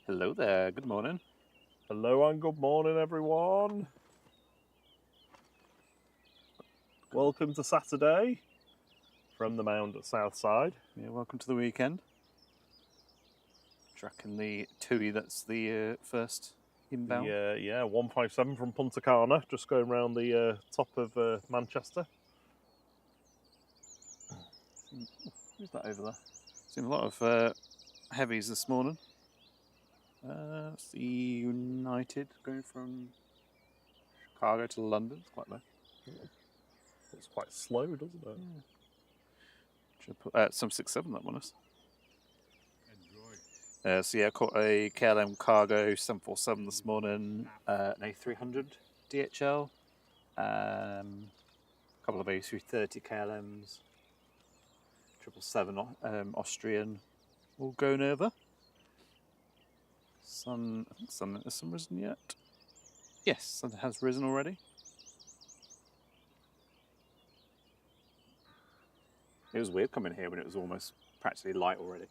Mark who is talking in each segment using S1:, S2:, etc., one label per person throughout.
S1: Hello there, good morning.
S2: Hello and good morning, everyone. Welcome to Saturday from the mound at Southside.
S1: Yeah, welcome to the weekend. Tracking the TUI, that's the first inbound.
S2: Yeah, 157 from Punta Cana, just going around the top of Manchester.
S1: Who's that over there? Seen a lot of heavies this morning. It's the United going from Chicago to London. It's quite low.
S2: It's quite slow, doesn't it?
S1: Yeah. Should put some 67 that one is. So yeah, I caught a KLM Cargo 747 this morning, an A300 DHL, a couple of A330 KLMs, 777 Austrian, all going over. Sun, I think sun, has sun risen yet? Yes, sun has risen already. It was weird coming here when it was almost practically light already.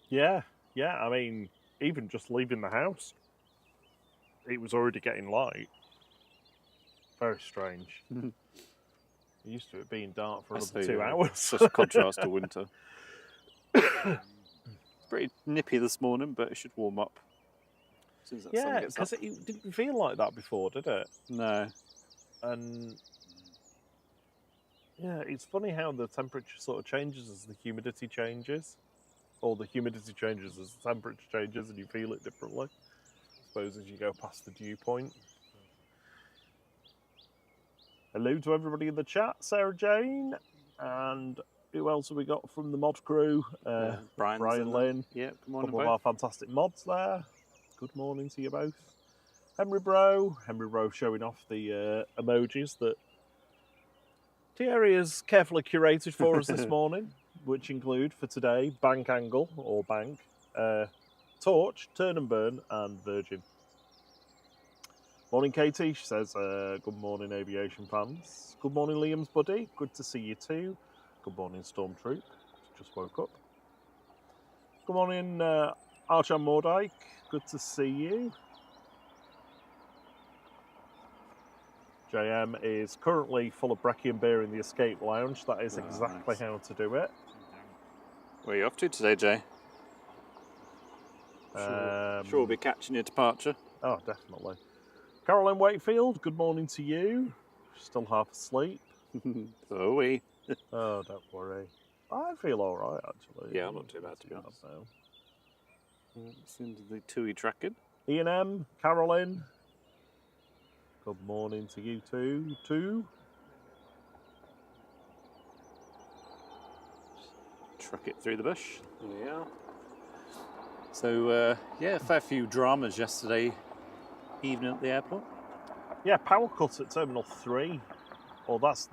S2: Yeah, I mean, even just leaving the house, it was already getting light. Very strange. Used to it being dark for another 2 hours.
S1: Such a contrast to winter. It's pretty nippy this morning, but it should warm up as soon as that sun gets up.
S2: because it didn't feel like that before, did it?
S1: No.
S2: And yeah, it's funny how the temperature sort of changes as the humidity changes. Or the humidity changes as the temperature changes and you feel it differently. I suppose as you go past the dew point. Hello to everybody in the chat, Sarah Jane, and who else have we got from the mod crew? Brian Lynn.
S1: Yeah, good morning,
S2: a couple of our fantastic mods there. Good morning to you both. Henry Bro showing off the emojis that Thierry has carefully curated for us this morning, which include for today bank angle or bank, torch, turn and burn, and virgin. Morning, Katie. She says, good morning, aviation fans. Good morning, Liam's buddy. Good to see you too. Good morning, Stormtroop. Just woke up. Good morning, Archon Mordyke. Good to see you. JM is currently full of brekkie and beer in the escape lounge. That is exactly how to do it.
S1: Where are you off to today, Jay? Sure we'll be catching your departure.
S2: Oh, definitely. Caroline Wakefield, good morning to you. Still half asleep.
S1: So are we.
S2: Oh, don't worry. I feel all right, actually.
S1: Yeah, I'm not too bad, to be honest. It's into the TUI tracking.
S2: Ian M, Carolyn. Good morning to you too.
S1: Truck it through the bush. There we are. So yeah, a fair few dramas yesterday evening at the airport.
S2: Yeah, power cut at Terminal 3. Well, that's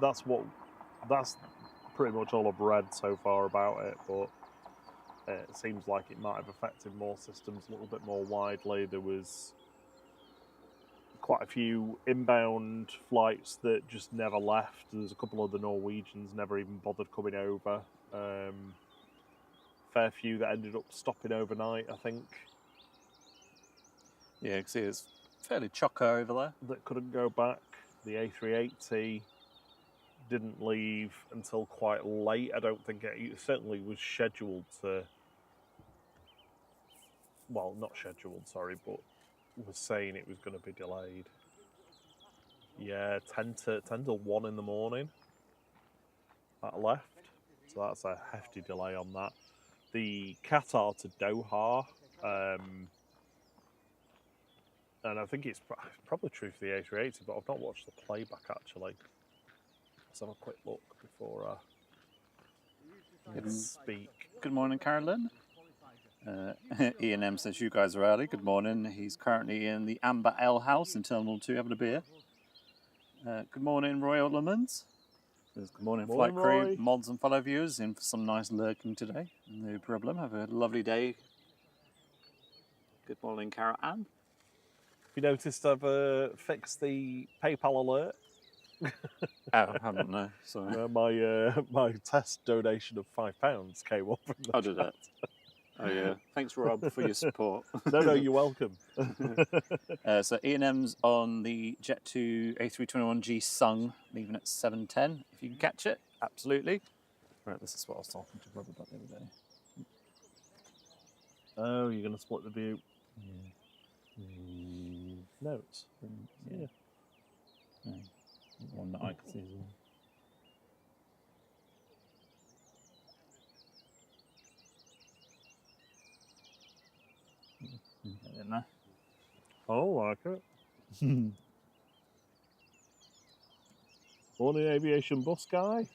S2: pretty much all I've read so far about it, but it seems like it might have affected more systems a little bit more widely. There was quite a few inbound flights that just never left. There's a couple of the Norwegians never even bothered coming over. Fair few that ended up stopping overnight, I think.
S1: Yeah, you can see it's fairly chocker over there.
S2: That couldn't go back. The A380 didn't leave until quite late. I don't think it certainly was scheduled to. Well, not scheduled, sorry, but was saying it was going to be delayed. Yeah, 10 to 1 in the morning. That left. So that's a hefty delay on that. The Qatar to Doha, and I think it's probably true for the A380, but I've not watched the playback actually. Let's have a quick look before I speak.
S1: Good morning, Carolyn. Ian M says you guys are early. Good morning. He's currently in the Amber Ale House in Terminal 2 having a beer. Good morning, Roy Lemons. Says good morning,
S2: Morning,
S1: flight crew,
S2: Roy.
S1: mods and fellow viewers in for some nice lurking today. No problem. Have a lovely day. Good morning, Carol Ann.
S2: You noticed I've fixed the PayPal alert?
S1: Oh, I haven't, no. Sorry.
S2: My test donation of £5 came up.
S1: I did that. Oh yeah. Thanks, Rob, for your support.
S2: No, you're welcome.
S1: So Ian M's on the Jet2 A321G Sung, leaving at 7:10. If you can catch it, absolutely. Right, this is what I was talking to Rob about the other day.
S2: Oh, you're going to split the view.
S1: Yeah.
S2: Notes.
S1: Yeah. No, one that I can see as well. I didn't know.
S2: Oh, like it. Morning, aviation bus guy.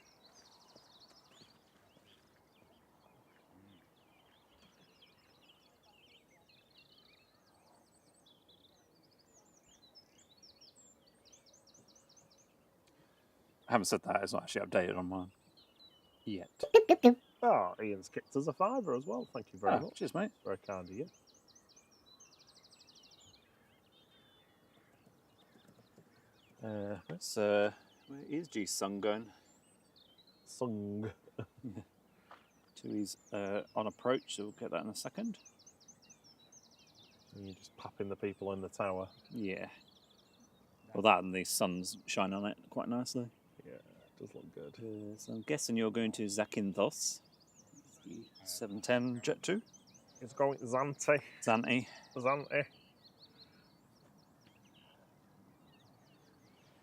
S1: I haven't said that. It's not actually updated on mine yet.
S2: Oh, Ian's kicked us a £5 as well. Thank you very much.
S1: Cheers, mate.
S2: Very kind of you.
S1: Where is G Sung going?
S2: Sung.
S1: Tui's on approach, so we'll get that in a second.
S2: And you're just papping the people in the tower.
S1: Yeah. Well, that and the sun's shining on it quite nicely.
S2: Yeah, it does look good.
S1: So I'm guessing you're going to Zakynthos, the 710 Jet 2.
S2: It's going Zante.
S1: Zante.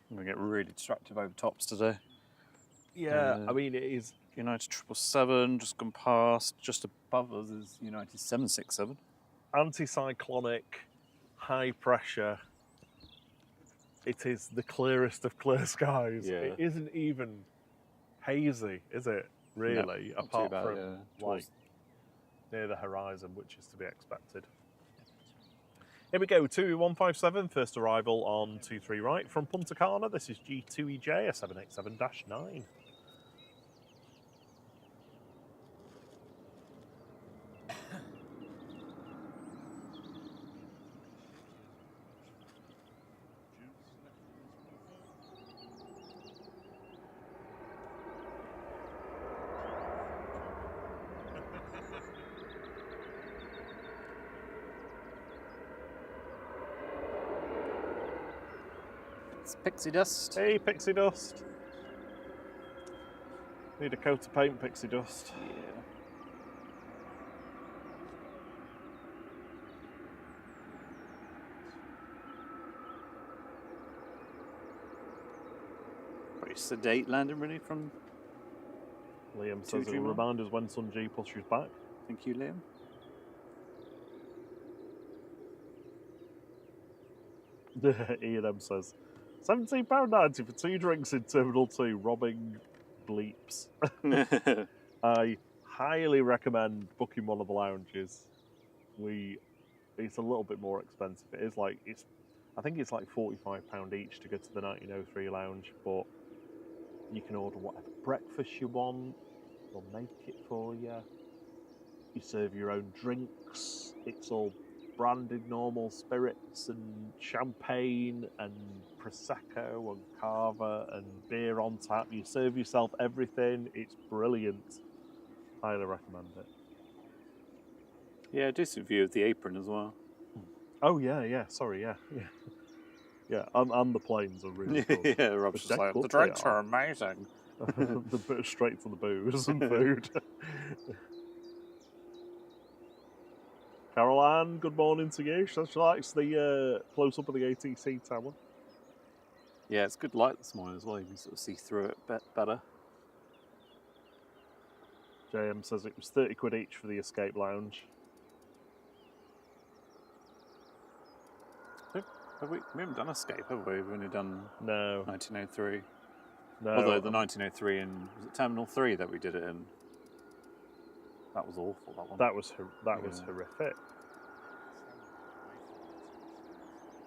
S1: I'm going to get really distracted over tops today.
S2: Yeah, I mean, it is.
S1: United 777 just gone past. Just above us is United 767.
S2: Anticyclonic, high pressure. It is the clearest of clear skies.
S1: Yeah.
S2: It isn't even hazy, is it? Really,
S1: no,
S2: apart
S1: bad,
S2: from like near the horizon, which is to be expected. Here we go, 2157, first arrival on 23 right from Punta Cana. This is G2EJ, a 787-9.
S1: It's pixie dust.
S2: Hey, pixie dust. Need a coat of paint, pixie dust.
S1: Yeah. Pretty sedate landing, really, from.
S2: Liam says it'll remind us when Sun G pushes back.
S1: Thank you, Liam.
S2: Ian M says, £17.90 for 2 drinks in Terminal 2, robbing bleeps. I highly recommend booking one of the lounges. It's a little bit more expensive. I think it's like £45 each to go to the 1903 lounge, but you can order whatever breakfast you want. They'll make it for you. You serve your own drinks. It's all branded normal spirits and champagne and prosecco and cava and beer on tap. You serve yourself everything. It's brilliant. Highly recommend it.
S1: Yeah, decent view of the apron as well.
S2: Oh yeah. Sorry, yeah. And the planes are really good.
S1: Yeah, Rob's just like, the drinks are amazing.
S2: The bit straight to the booze and food. Caroline, good morning to you. She likes the close-up of the ATC tower.
S1: Yeah, it's good light this morning as well. You can sort of see through it a bit better.
S2: JM says it was 30 quid each for the escape lounge.
S1: We haven't done Escape, have we? We've only done
S2: No.
S1: 1903.
S2: No.
S1: Although the 1903 in, was it Terminal 3 that we did it in? That was awful, that one.
S2: That was horrific.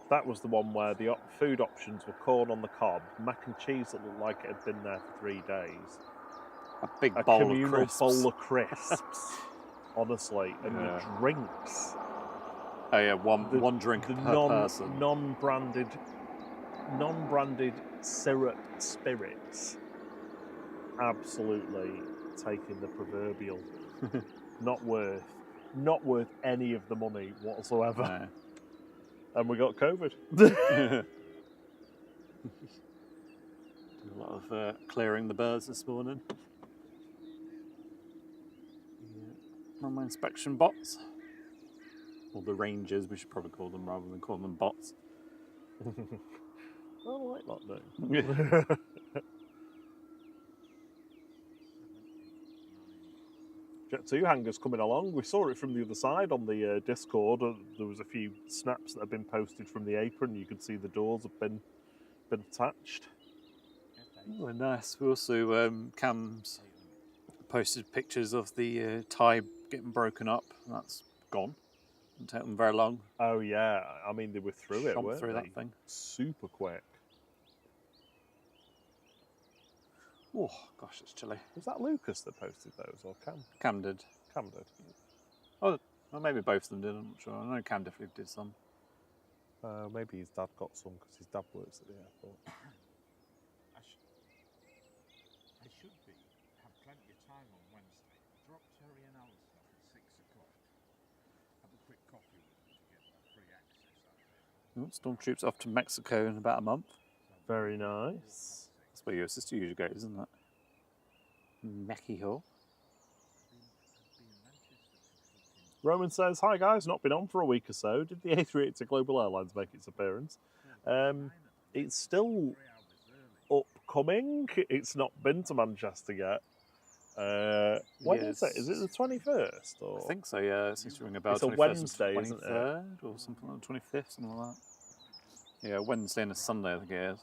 S2: That was the one where the food options were corn on the cob, mac and cheese that looked like it had been there for 3 days.
S1: A big bowl of
S2: communal
S1: crisps.
S2: bowl of crisps, honestly, and the drinks.
S1: Oh yeah, one drink per person.
S2: Non-branded syrup spirits. Absolutely taking the proverbial. Not worth any of the money whatsoever.
S1: No.
S2: And we got COVID.
S1: A lot of clearing the birds this morning. On my inspection bots. Or the rangers, we should probably call them rather than call them bots.
S2: I like that name. Jet 2 hangars coming along. We saw it from the other side on the Discord. There was a few snaps that have been posted from the apron. You could see the doors have been attached.
S1: Oh, nice. We also, Cam's posted pictures of the tie getting broken up. That's gone. Didn't take them very long.
S2: Oh yeah, I mean they were through it, weren't
S1: through
S2: they?
S1: that thing.
S2: Super quick.
S1: Oh gosh, it's chilly.
S2: Was that Lucas that posted those, or Cam?
S1: Cam did.
S2: Cam did.
S1: Oh, well, maybe both of them did. I'm not sure. I know Cam definitely did some.
S2: Maybe his dad got some because his dad works at the airport.
S3: I should have plenty of time on Wednesday. Drop Terry and Alice off at 6 o'clock. Have a quick coffee with them to get that free access.
S1: Stormtroops off to Mexico in about a month.
S2: Very nice.
S1: That's where your sister usually goes, isn't it? Mexico.
S2: Roman says, "Hi guys, not been on for a week or so. Did the A380 Global Airlines make its appearance? It's still upcoming. It's not been to Manchester yet. When is it? Is it the 21st? Or?
S1: I think so, yeah. It seems to ring a bell.
S2: It's a Wednesday, isn't it?
S1: 23rd or something like 25th, something like that. Yeah, Wednesday and a Sunday, I think it is.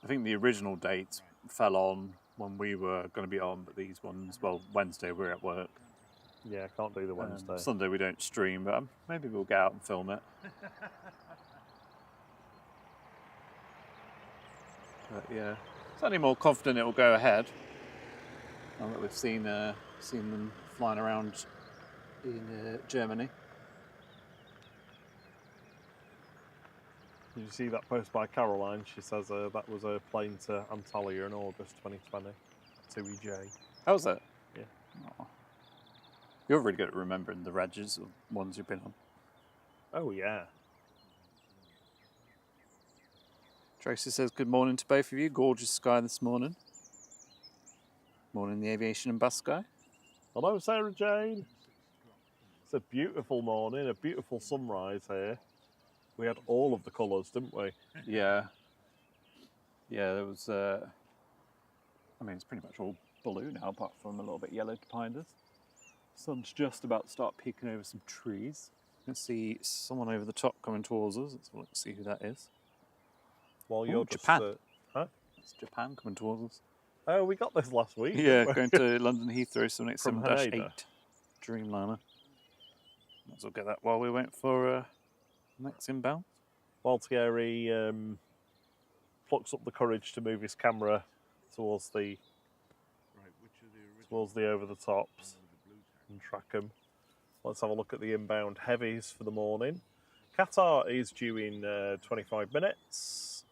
S1: I think the original date fell on when we were going to be on, but these ones, well, Wednesday we're at work.
S2: Yeah, can't do the Wednesday.
S1: Sunday we don't stream, but maybe we'll get out and film it. But yeah, certainly more confident it will go ahead. Now that we've seen them flying around in Germany.
S2: Did you see that post by Caroline? She says that was a plane to Antalya in August 2020. 2EJ.
S1: How was it?
S2: Yeah.
S1: Oh. You're really good at remembering the regs of ones you've been on.
S2: Oh, yeah.
S1: Tracy says, good morning to both of you. Gorgeous sky this morning. Morning, the aviation and bus sky.
S2: Hello, Sarah Jane. It's a beautiful morning, a beautiful sunrise here. We had all of the colours, didn't we?
S1: Yeah. Yeah, there was... I mean, it's pretty much all blue now, apart from a little bit yellow behind us. Sun's just about to start peeking over some trees. Let's see someone over the top coming towards us. Let's see who that is.
S2: While
S1: Ooh,
S2: you're just,
S1: Japan.
S2: huh?
S1: It's Japan coming towards us.
S2: Oh, we got this last week.
S1: Yeah,
S2: didn't we?
S1: going to London Heathrow
S2: From
S1: 787-8
S2: Haneda.
S1: Dreamliner. Might as well get that while we wait for next inbound.
S2: While Thierry plucks up the courage to move his camera towards the
S3: Right, which are the original?
S2: over the tops
S3: With the blue tag.
S2: and track them. Let's have a look at the inbound heavies for the morning. Qatar is due in 25 minutes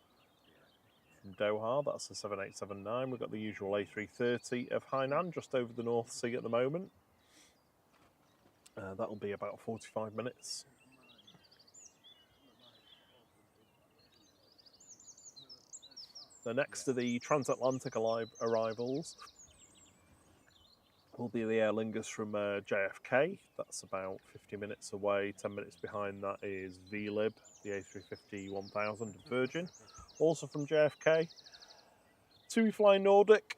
S2: from Doha. That's the 7879. We've got the usual A330 of Hainan just over the North Sea at the moment. That'll be about 45 minutes. The next of the transatlantic arrivals will be the Aer Lingus from JFK. That's about 50 minutes away. 10 minutes behind that is VLib, the A350-1000 of Virgin, also from JFK. TUI Fly Nordic.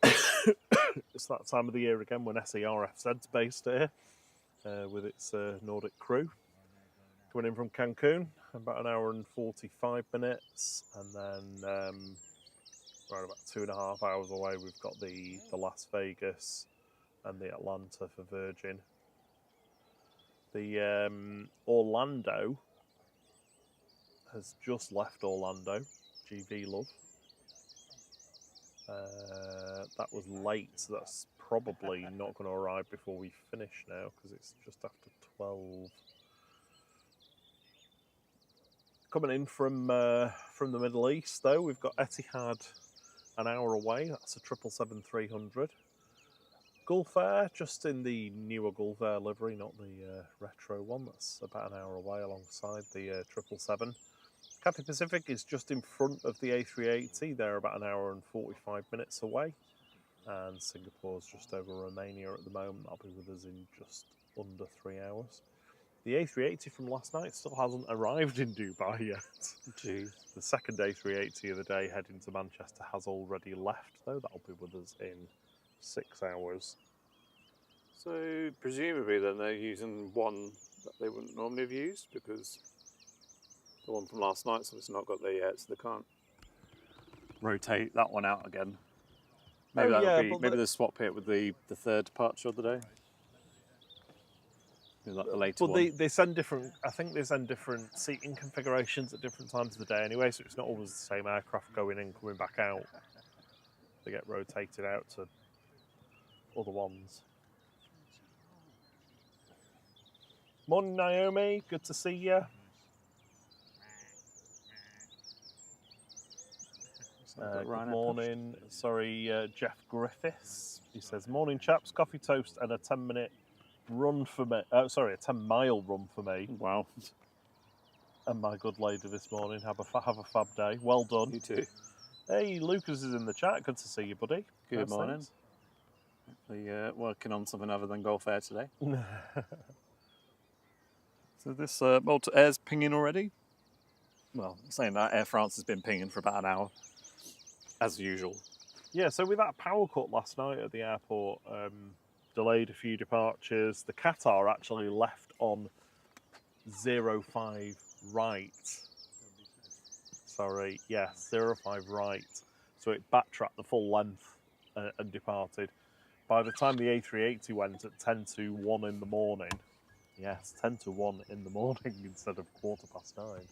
S2: It's that time of the year again when SERFZ's based here with its Nordic crew. Coming in from Cancun, about an hour and 45 minutes, and then around about 2.5 hours away, we've got the Las Vegas and the Atlanta for Virgin. The Orlando has just left Orlando, GV Love. That was late, so that's probably not going to arrive before we finish now because it's just after 12. Coming in from the Middle East, though, we've got Etihad an hour away. That's a 777-300. Gulf Air, just in the newer Gulf Air livery, not the retro one. That's about an hour away alongside the 777. Cathay Pacific is just in front of the A380. They're about an hour and 45 minutes away. And Singapore's just over Romania at the moment. That'll be with us in just under 3 hours. The A380 from last night still hasn't arrived in Dubai yet.
S1: Jeez.
S2: The second A380 of the day heading to Manchester has already left, though. That'll be with us in 6 hours.
S1: So presumably then they're using one that they wouldn't normally have used because the one from last night's obviously not got there yet, so they can't rotate that one out again. Maybe maybe they swap it with the third departure of the day. Like the later one.
S2: They send different. I think they send different seating configurations at different times of the day anyway, so it's not always the same aircraft going in, coming back out. They get rotated out to other ones. Morning, Naomi. Good to see you. Good morning. Sorry, Jeff Griffiths. He says, "Morning, chaps. Coffee, toast, and a 10-minute run for me. A 10-mile run for me.
S1: Wow.
S2: And my good lady this morning. Have a fab day. Well done.
S1: You too.
S2: Hey, Lucas is in the chat. Good to see you, buddy.
S1: Good morning. Hopefully working on something other than Gulf Air today. So this Malta Air's pinging already. Well, saying that, Air France has been pinging for about an hour, as usual.
S2: Yeah, so with that power cut last night at the airport, delayed a few departures. The Qatar actually left on 05 right. Sorry, yes, 05 right. So it backtracked the full length and departed. By the time the A380 went at 10 to 1 in the morning, yes, 10 to 1 in the morning instead of 9:15,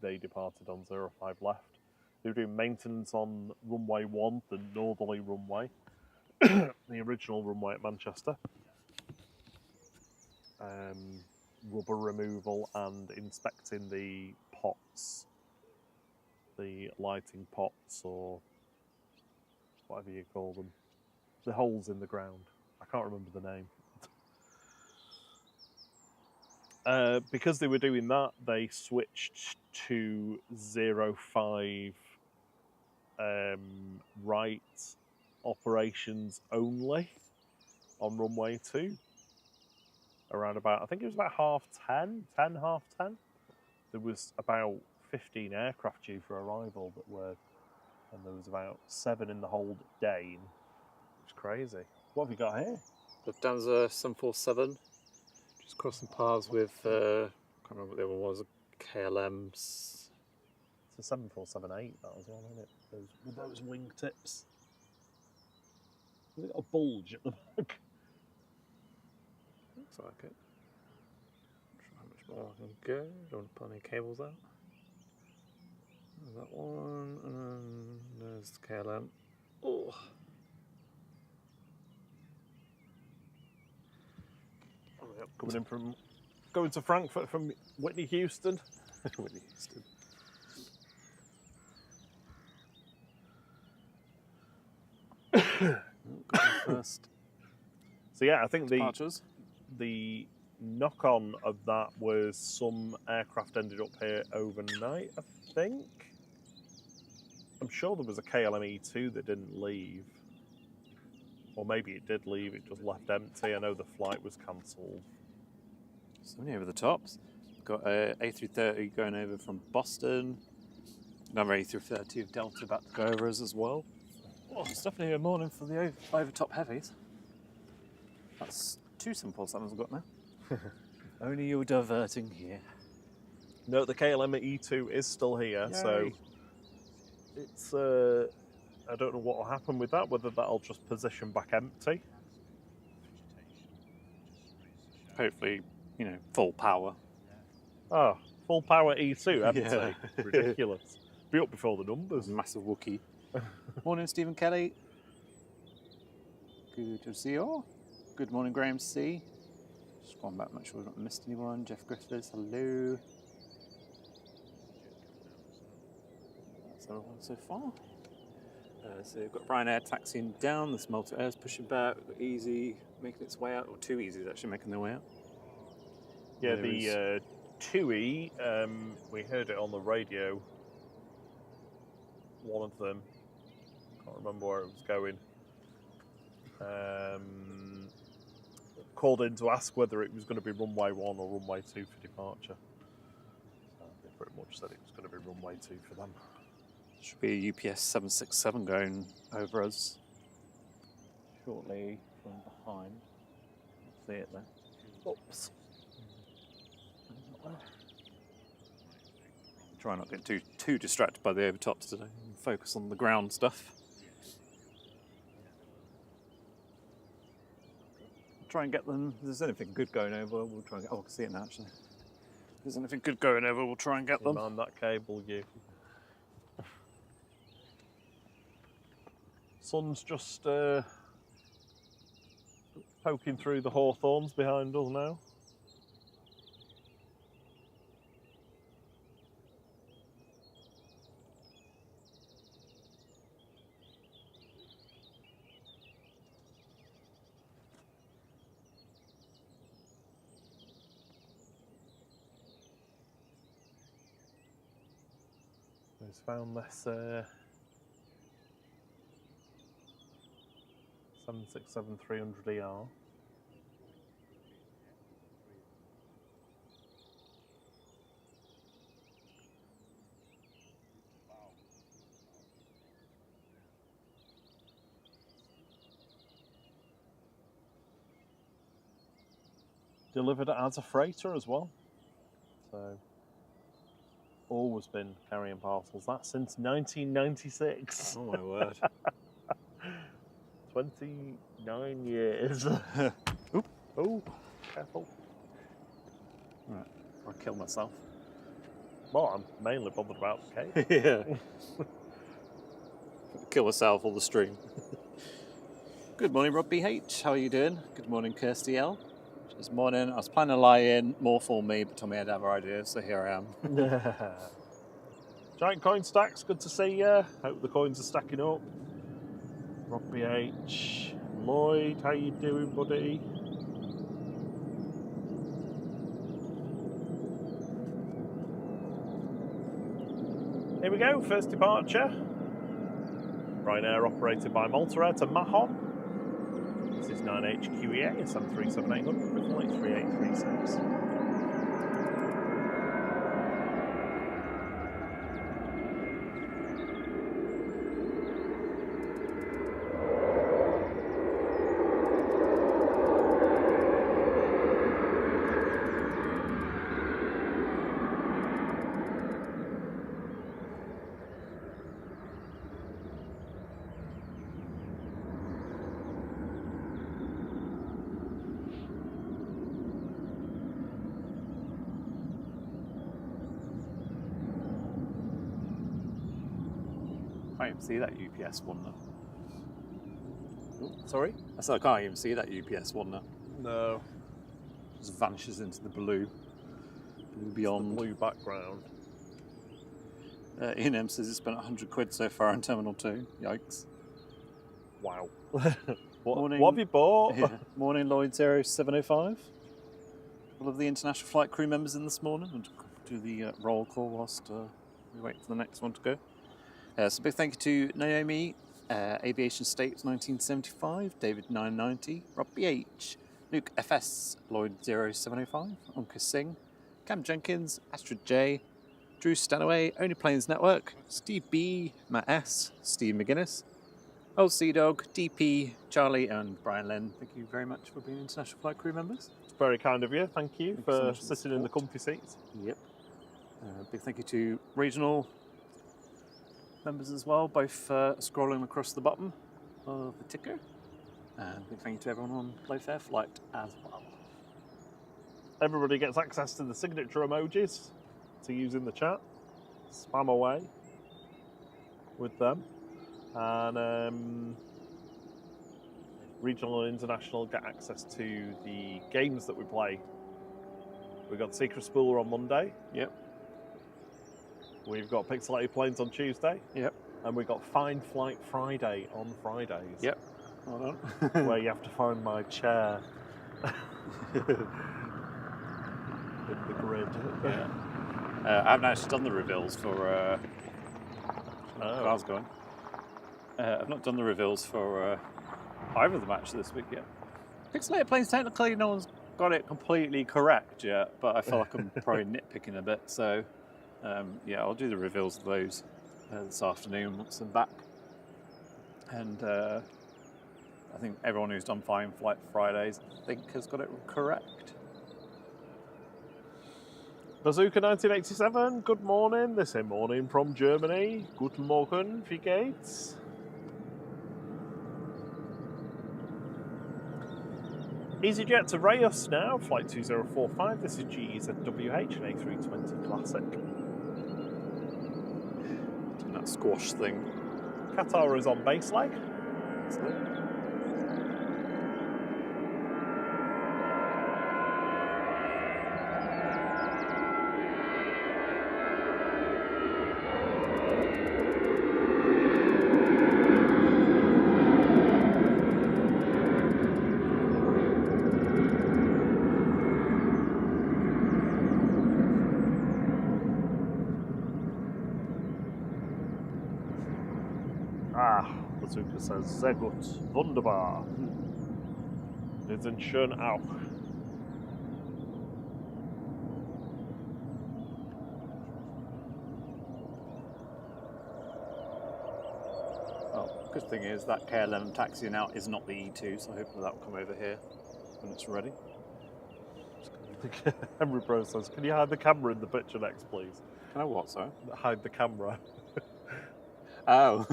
S2: they departed on 05 left. They were doing maintenance on runway 1, the northerly runway, the original runway at Manchester. Rubber removal and inspecting the pots, the lighting pots, or whatever you call them, the holes in the ground. I can't remember the name. Because they were doing that, they switched to 05 right operations only on runway 2. Around about, I think it was about 10:30. There was about 15 aircraft due for arrival and there was about 7 in the hold at Dane. It's crazy. What have you got here?
S1: Lufthansa 747, which Just crossing paths with, I can't remember what the other one was, KLMs.
S2: It's a 7478, that as well, isn't it? With those wingtips. Has it got a bulge at the back?
S1: Looks like it. Not sure how much more I can go. Don't want to pull any cables out. There's that one, and then there's the KLM. Oh.
S2: Oh, yep. Going to Frankfurt from Whitney Houston.
S1: Whitney Houston. Got the first
S2: So yeah, I think
S1: departures.
S2: the knock-on of that was some aircraft ended up here overnight, I think. I'm sure there was a KLM E2 that didn't leave. Or maybe it did leave, it just left empty. I know the flight was cancelled.
S1: So many over the tops. Got a A330 going over from Boston. Another A330 of Delta about to go over us as well. Oh, it's definitely a morning for the over-top heavies. That's 2 747s I've got now. Only you're diverting here.
S2: No, the KLM E2 is still here, so
S1: Yay.
S2: it's I don't know what will happen with that, whether that'll just position back empty.
S1: Hopefully, you know, full power.
S2: Oh, full power E2 empty.
S1: Yeah.
S2: Ridiculous. Be up before the numbers.
S1: Massive Wookiee. Morning, Stephen Kelly. Good to see you all. Good morning, Graham C. Just going back, make sure we've not missed anyone. Jeff Griffiths, hello. That's everyone so far. So we've got Ryanair taxiing down. This Malta Air's pushing back. We've got Easy making its way out, or 2 Easys actually making their way out.
S2: Yeah,
S1: There
S2: the 2E, we heard it on the radio. One of them, can't remember where it was going, called in to ask whether it was going to be runway 1 or runway 2 for departure. So they pretty much said it was going to be runway 2 for them.
S1: Should be a UPS 767 going over us shortly from behind. See it there.
S2: Oops.
S1: Try not to get too distracted by the overtops today. Focus on the ground stuff. Try and get them. If there's anything good going over, we'll try and get. Oh, I can see it now actually. If there's anything good going over, we'll try and get them.
S2: On that cable, you. Sun's just poking through the hawthorns behind us now. He's found this 767-300ER. Delivered as a freighter as well. So always been carrying parcels. That's since 1996.
S1: Oh my word.
S2: 29 years.
S1: Oop.
S2: Oh, careful.
S1: Right, before I kill myself.
S2: Well, I'm mainly bothered about the cake.
S1: Yeah. Kill myself or the stream. Good morning, Rob BH. How are you doing? Good morning, Kirsty L. This morning, I was planning to lie in, more for me, but told me I had other ideas, so here I am.
S2: Giant coin stacks, good to see you. Hope the coins are stacking up. Rob BH. Lloyd, how you doing, buddy? Here we go, first departure. Ryanair operated by Malta Air to Mahon. This is 9HQEA, 737-800, with flight 3836.
S1: Can't even see that UPS one now.
S2: Sorry?
S1: I said I can't even see that UPS one now.
S2: No.
S1: Just vanishes into the blue. Blue
S2: The
S1: beyond.
S2: blue background.
S1: Ian M says he spent 100 quid so far on Terminal 2. Yikes.
S2: Wow.
S1: Morning.
S2: What have you bought?
S1: Yeah. Morning, Lloyd 0705. All of the international flight crew members in this morning and do the roll call whilst we wait for the next one to go. So big thank you to Naomi, Aviation States 1975, David 990, Rob BH, Luke FS, Lloyd 0705, Unka Singh, Cam Jenkins, Astrid J, Drew Stanaway, Only Planes Network, Steve B, Matt S, Steve McGuinness, Old Sea Dog, DP, Charlie, and Brian Len. Thank you very much for being international flight crew members.
S2: It's very kind of you. Thank you
S1: Thank you
S2: for
S1: so much for the
S2: sitting in the
S1: support.
S2: comfy seats.
S1: Yep. Big thank you to regional members as well, both scrolling across the bottom of the ticker. And big thank you to everyone on Playfair Flight as well.
S2: Everybody gets access to the signature emojis to use in the chat. Spam away with them. And regional and international get access to the games that we play. We've got Secret Spooler on Monday.
S1: Yep.
S2: We've got Pixelated Planes on Tuesday.
S1: Yep.
S2: And we've got Find Flight Friday on Fridays.
S1: Yep. Hold on.
S2: Where you have to find my chair in the grid.
S1: Yeah. I haven't actually done the reveals for cars going. I've not done the reveals for either of the matches this week yet. Pixelated Planes, technically no one's got it completely correct yet, but I feel like I'm probably nitpicking a bit. So yeah, I'll do the reveals of those this afternoon once I'm back. And I think everyone who's done Fine Flight Fridays, I think, has got it correct.
S2: Bazooka 1987, good morning. This is morning from Germany. Guten Morgen, wie geht's? EasyJet to Rayos now, flight 2045. This is GEZWH, an A320 Classic.
S1: Doing that squash thing.
S2: Qatar is on base leg. Bazooka says, sehr gut, wunderbar. Wir sind schön auch.
S1: Well, good thing is that KLM taxiing out is not the E2, so hopefully that will come over here when it's ready.
S2: Henry Bro says, can you hide the camera in the picture next, please?
S1: Can I what, sorry?
S2: Hide the camera.
S1: Oh.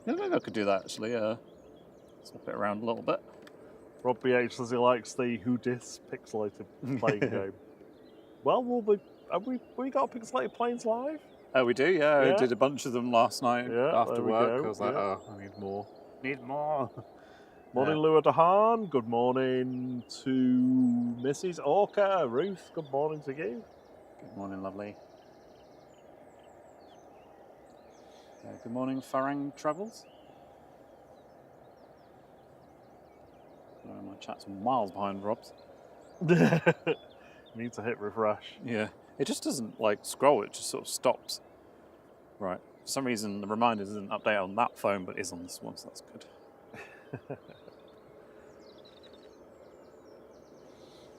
S1: Yeah, maybe I could do that actually. Swap it around a little bit.
S2: Rob BH says he likes the Who Dis pixelated playing game. Well, have we got Pixelated Planes live?
S1: Oh, we do, yeah.
S2: Yeah.
S1: I did a bunch of them last night after
S2: there we
S1: work.
S2: go,
S1: I was like,
S2: yeah.
S1: oh, I need more. Need more.
S2: Morning, Lua Dahan. Good morning to Mrs. Orca. Ruth, good morning to you.
S1: Good morning, lovely. Good morning, Farang Travels. My chat's miles behind Rob's.
S2: Need to hit refresh.
S1: Yeah, it just doesn't like scroll, it just sort of stops. Right, for some reason the reminder doesn't update on that phone, but is on this one, so that's good.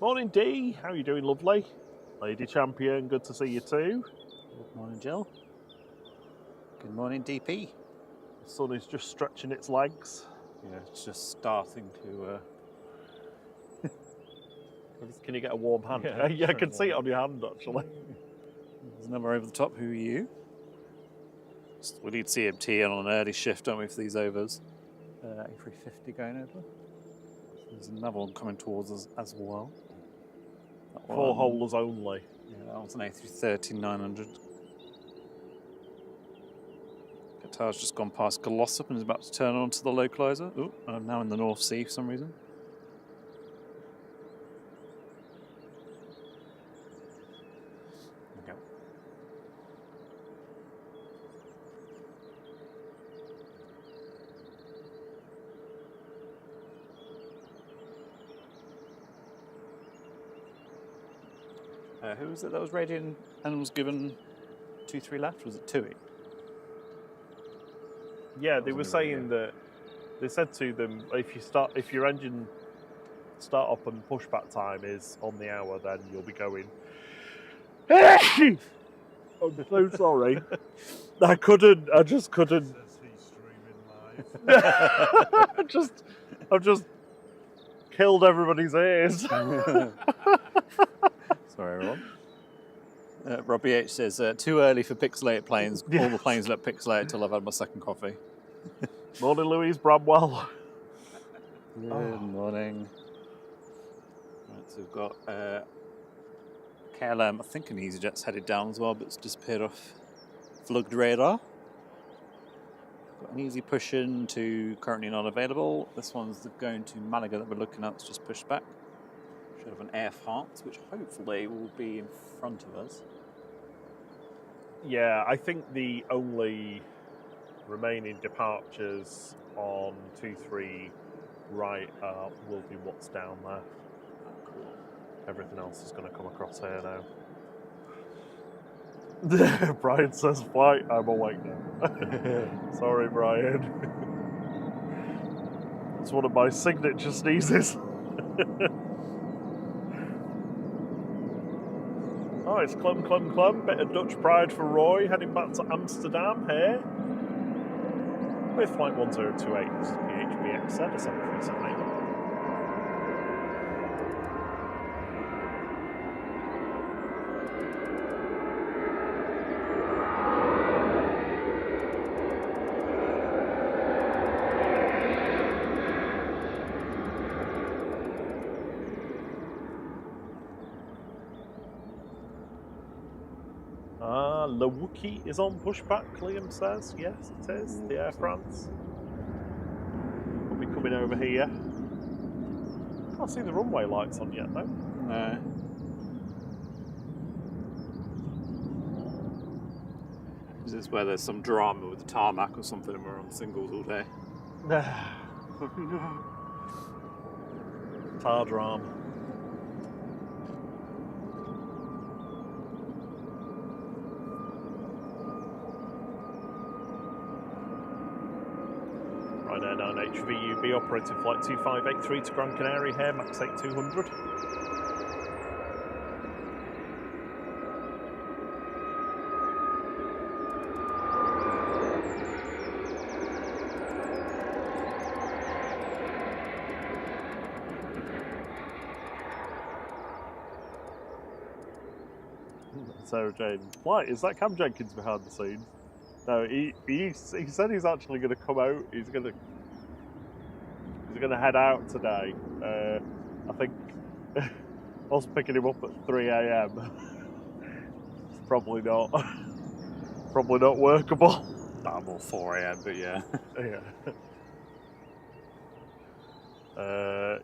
S2: Morning, Dee. How are you doing, lovely? Lady Champion, good to see you too.
S1: Good morning, Jill. Good morning, DP.
S2: The sun is just stretching its legs.
S1: Yeah, it's just starting to...
S2: Can you get a warm hand?
S1: Yeah,
S2: I can see it on your hand, actually.
S1: There's a number over the top. Who are you? We need CMT on an early shift, don't we, for these overs? A350 going over. There's another one coming towards us as well.
S2: Four holders only.
S1: Yeah, that one's an A330-900. Qatar's just gone past Glossop and is about to turn onto the localizer. Oh, I'm now in the North Sea for some reason. Okay. Who was it that was radioing and was given 2-3 left? Was it Tui?
S2: Yeah, they
S1: Wasn't
S2: were
S1: it
S2: saying that they said to them, if your engine start up and pushback time is on the hour, then you'll be going. I'm so sorry. I just couldn't.
S3: Says he's streaming live.
S2: I've just killed everybody's ears.
S1: Sorry, everyone. Robbie H says, too early for pixelated planes.
S2: Yes.
S1: All the planes look pixelated till I've had my second coffee.
S2: Morning, Louise Bramwell.
S1: Good morning. Right, so we've got KLM, I think an EasyJet's headed down as well, but it's disappeared off Flugged radar. Got an easy push in to currently not available. This one's going to Malaga that we're looking at. It's just pushed back. Should have an air flght, which hopefully will be in front of us.
S2: Yeah, I think the only remaining departures on 2-3 right will be what's down there.
S1: Cool.
S2: Everything else is going to come across here now. Brian says flight, I'm awake now. Sorry, Brian. It's one of my signature sneezes. Oh, it's clum, clum, clum. Bit of Dutch pride for Roy, heading back to Amsterdam here. With flight 1028, this is PHBX 7378. Le Wookie is on pushback, Liam says. Yes, it is. The Air France. We'll be coming over here. Can't see the runway lights on yet, though.
S1: No. Is this where there's some drama with the tarmac or something and we're on singles all day?
S2: Tar drama. Ryanair 9HVUB operating flight 2583 to Gran Canaria here, max 8200. Sarah Jane, flight, is that Cam Jenkins behind the scenes? No, he said he's actually going to come out. He's going to head out today. I think us picking him up at 3 a.m. It's probably not workable.
S1: Nah, more 4 a.m, but yeah.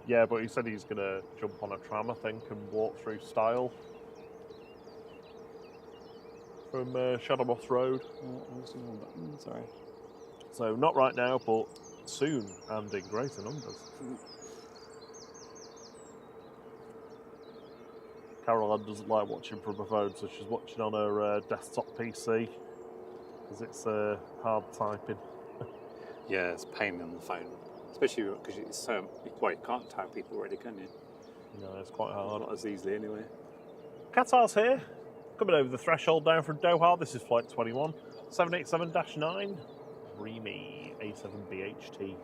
S2: Yeah, but he said he's going to jump on a tram, I think, and walk through Style from Shadowmoss Road.
S1: Sorry.
S2: So not right now, but soon and in greater numbers. Caroline doesn't like watching from her phone, so she's watching on her desktop PC because it's hard typing.
S1: Yeah, it's a pain on the phone, especially because it's so. Well, you can't type people already, can you?
S2: No, it's quite hard.
S1: Not as easily anyway.
S2: Qatar's here, coming over the threshold down from Doha. This is flight 21, 787-9, Remy A7BHT.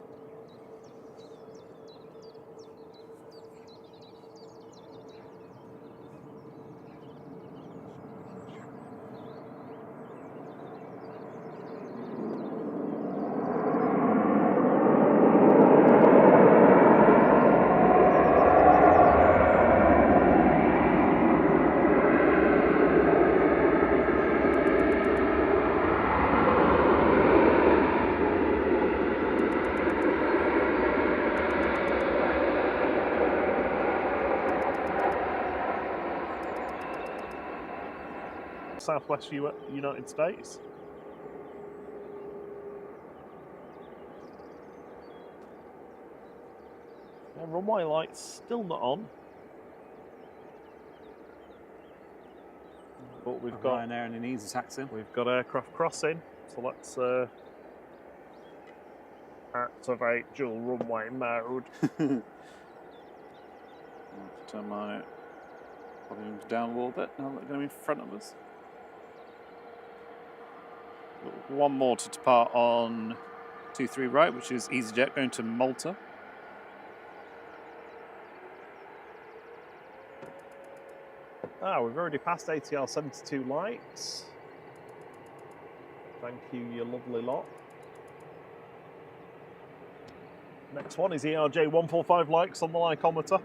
S2: Southwest United States. Yeah, runway lights still not on. But we've got
S1: Ryanair and he needs a taxi.
S2: We've got aircraft crossing, so let's activate dual runway mode.
S1: I'll turn my volume down a little bit now that they're going to be in front of us. Got one more to depart on 23 right, which is EasyJet going to Malta.
S2: We've already passed ATR 72 lights. Thank you, you lovely lot. Next one is ERJ 145 likes on the lycometer.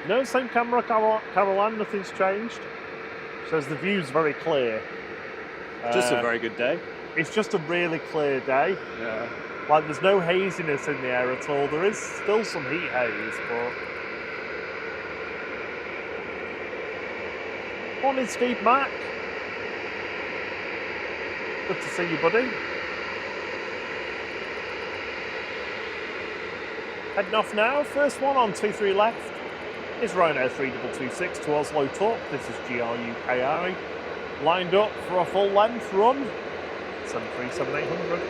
S2: No, same camera, Caroline, nothing's changed. Says the view's very clear.
S1: Just a very good day.
S2: It's just a really clear day.
S1: Yeah.
S2: Like, there's no haziness in the air at all. There is still some heat haze, but... Morning, Steve Mack. Good to see you, buddy. Heading off now. First one on 23 left is Ryanair 3226 to Oslo Talk. This is GRUKI. Lined up for a full length run. 737-800.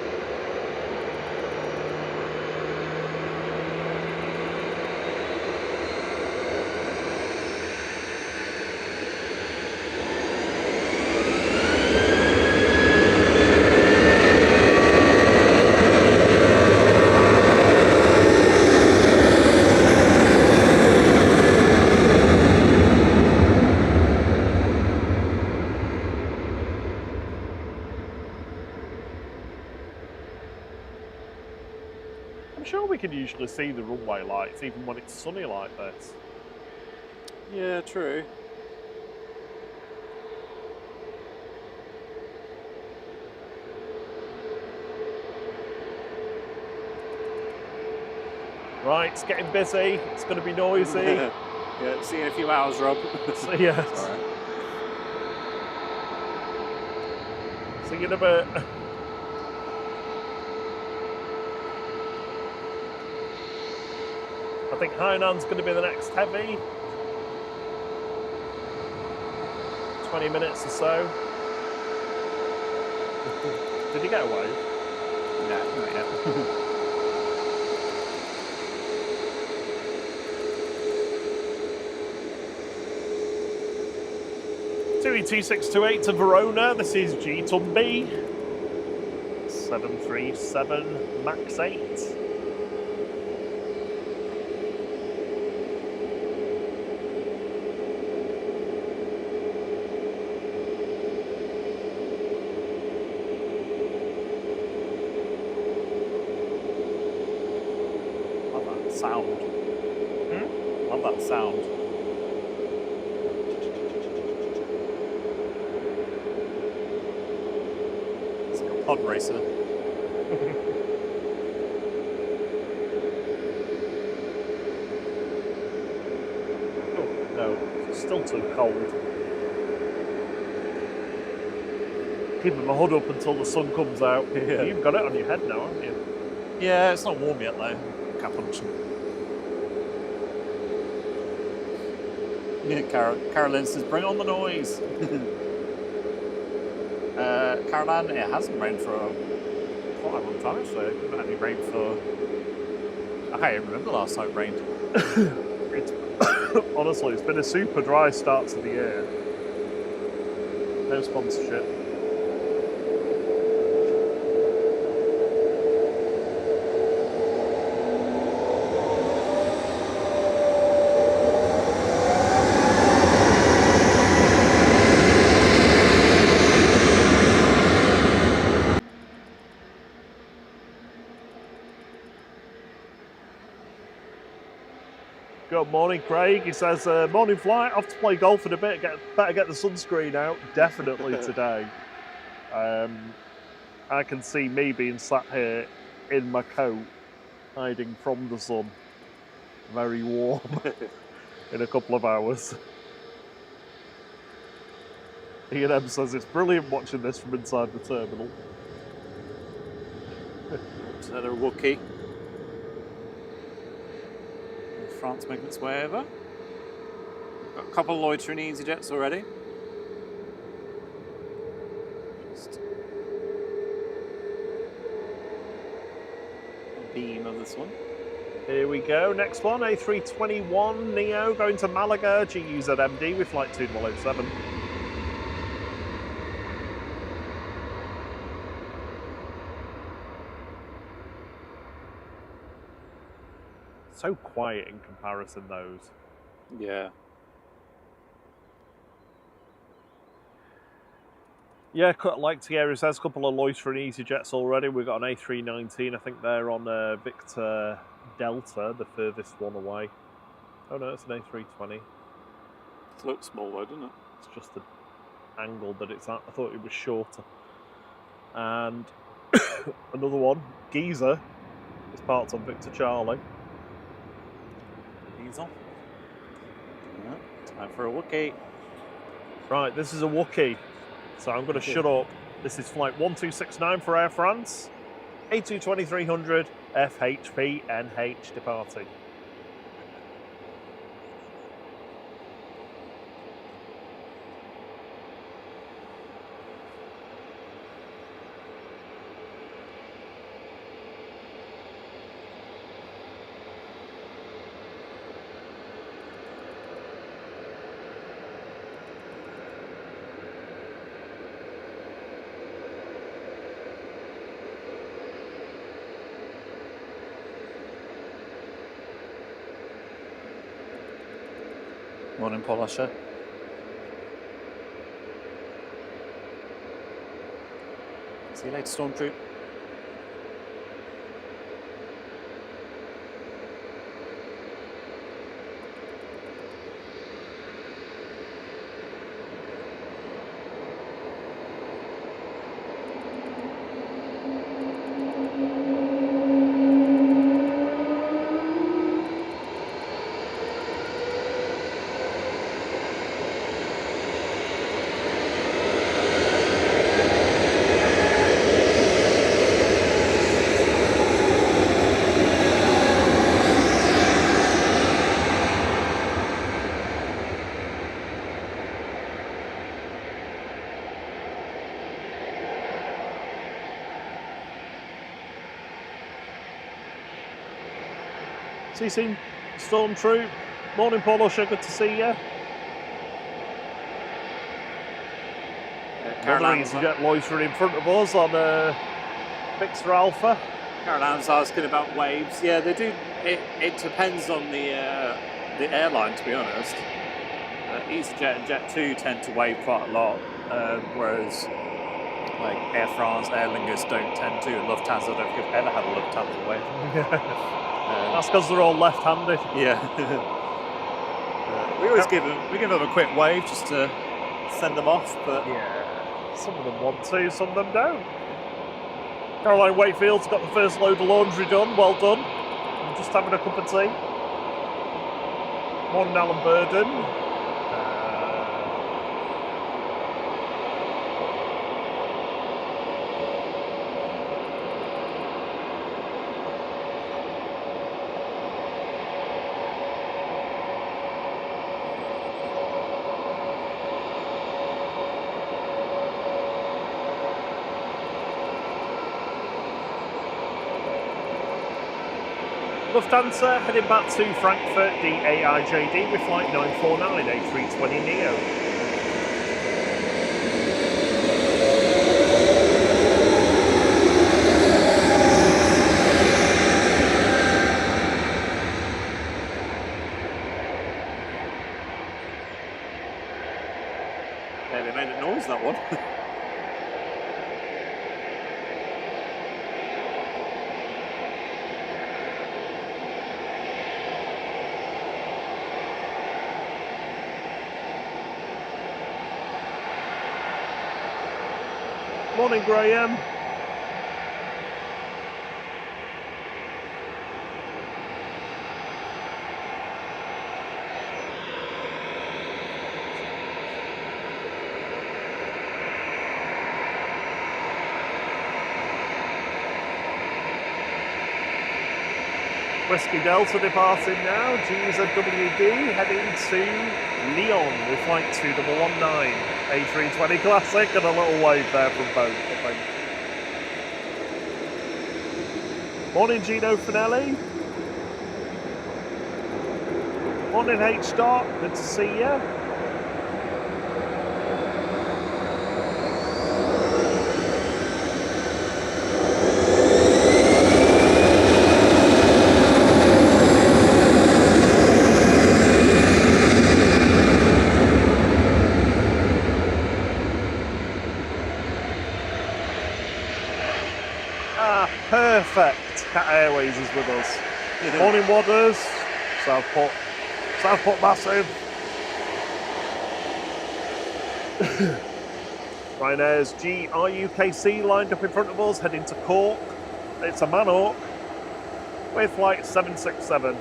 S2: We can usually see the runway lights even when it's sunny like this.
S1: Yeah, true.
S2: Right, it's getting busy. It's going to be noisy.
S1: Yeah, see you in a few hours, Rob.
S2: See ya.
S1: Sorry.
S2: See you in a bit. I think Hainan's going to be the next heavy. 20 minutes or so. Did he get away?
S1: No, not yet.
S2: 2E2628 to Verona. This is G-Tumby. 737 MAX 8.
S1: Sound. Love that sound. It's like a pod racer.
S2: Oh, no, it's still too cold. Keeping my hood up until the sun comes out.
S1: Yeah.
S2: You've got it on your head now, haven't you?
S1: Yeah, it's not warm yet though. Cap function. Yeah, Carolyn says, bring on the noise. Caroline, it hasn't rained for quite a long time actually. It hasn't had any rain for... I can't even remember the last time it rained.
S2: Honestly, it's been a super dry start to the year. No sponsorship. Good morning, Craig. He says, morning flight, off to play golf in a bit. Better get the sunscreen out. Definitely today. I can see me being sat here in my coat, hiding from the sun. Very warm in a couple of hours. Ian M says, it's brilliant watching this from inside the terminal.
S1: Is that a Wookiee? France making its way over. Got a couple of loitering EasyJets already. Just a beam of this one.
S2: Here we go. Next one, A321 Neo going to Malaga, GUZMD with flight 2107. So quiet in comparison, those.
S1: Yeah.
S2: Yeah, like Thierry says, a couple of loitering EasyJets already. We've got an A319, I think they're on Victor Delta, the furthest one away. Oh no, it's an A320.
S1: It looks small though, doesn't it?
S2: It's just the angle that it's at. I thought it was shorter. And another one, Giza, is parked on Victor Charlie.
S1: Diesel. Yeah, time for a Wookiee.
S2: Right, this is a Wookiee. So I'm going to shut up. This is flight 1269 for Air France. A22300 FHP NH departing.
S1: Morning, Polisher. See you later, Stormtroop.
S2: See you soon, Stormtroop. Morning, Paul Usher. Good to see you. Another EasyJet loitering in front of us on Victor Alpha.
S1: Caroline's asking about waves. Yeah, they do. It depends on the airline, to be honest. EasyJet and Jet2 tend to wave quite a lot, whereas like Air France, Aer Lingus don't tend to. Lufthansa don't think I've ever had a Lufthansa wave.
S2: That's because they're all left-handed.
S1: Yeah. We always give them a quick wave just to send them off, but
S2: yeah, some of them want to, some of them don't. Caroline Wakefield's got the first load of laundry done. Well done. I'm just having a cup of tea. Morning, Alan Burden. Lufthansa heading back to Frankfurt DAIJD with flight 949 A320neo.
S1: Barely made a noise, that one.
S2: Morning, Graham. Whiskey Delta departing now, GZWD heading to Lyon with flight 2119, A320 Classic, and a little wave there from both, I think. Morning, Gino Finelli. Morning, H-Dot, good to see you. Perfect. Cat Airways is with us. Morning, Wadders. Southport massive. Ryanair's GRUKC lined up in front of us, heading to Cork. It's a Manhawk with flight 767.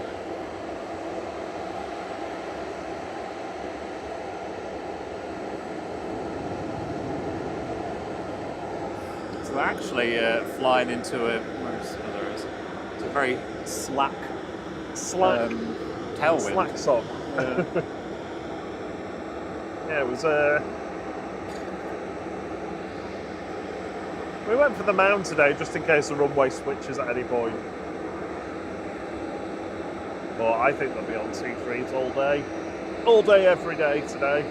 S1: We're actually flying into a it's a very slack tailwind.
S2: Slack song. Yeah, it was. We went for the mound today just in case the runway switches at any point. But I think they'll be on T3s all day, every day today.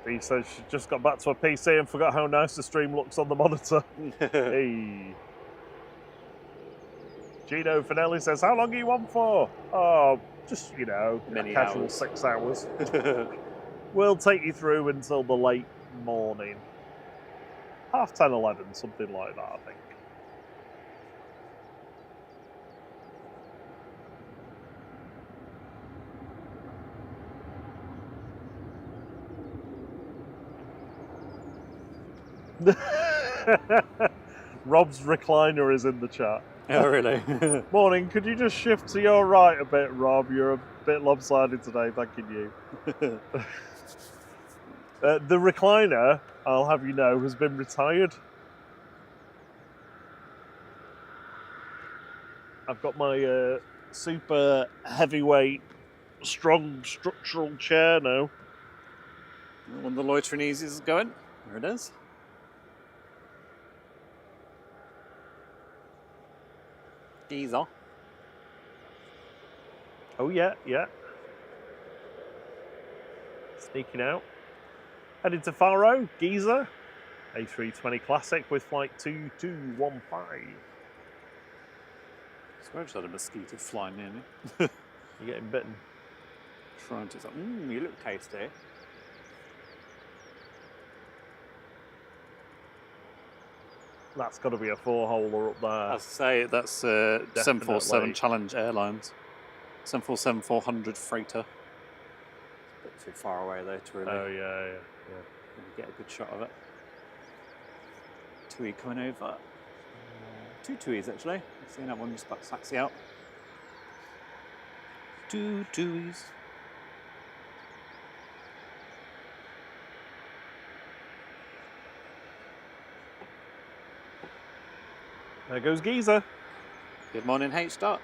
S2: He says she just got back to her PC and forgot how nice the stream looks on the monitor. Hey. Gino Finelli says, how long are you on for? Oh, just,
S1: Many
S2: casual
S1: hours.
S2: 6 hours. We'll take you through until the late morning. 10:30, 11, something like that, I think. Rob's recliner is in the chat.
S1: Oh, really?
S2: Morning, could you just shift to your right a bit, Rob? You're a bit lopsided today, thanking you. The recliner, I'll have you know, has been retired. I've got my super heavyweight, strong structural chair now.
S1: One of the loitering easies is going. There it is. Geezer.
S2: Oh yeah. Sneaking out. Heading to Faro, Giza. A320 Classic with flight 2215.
S1: I swear I just had a mosquito flying near me.
S2: You're getting bitten.
S1: Trying to say, you look tasty.
S2: That's got to be a 4-holer up there.
S1: I'd say that's 747
S2: Definitely.
S1: Challenge Airlines. 747-400 freighter. It's a bit too far away though to really,
S2: Oh yeah.
S1: really get a good shot of it. Tui coming over. Two Tuis actually. See that one just about to taxi out. Two Tuis.
S2: There goes Giza.
S1: Good morning, H-Dot.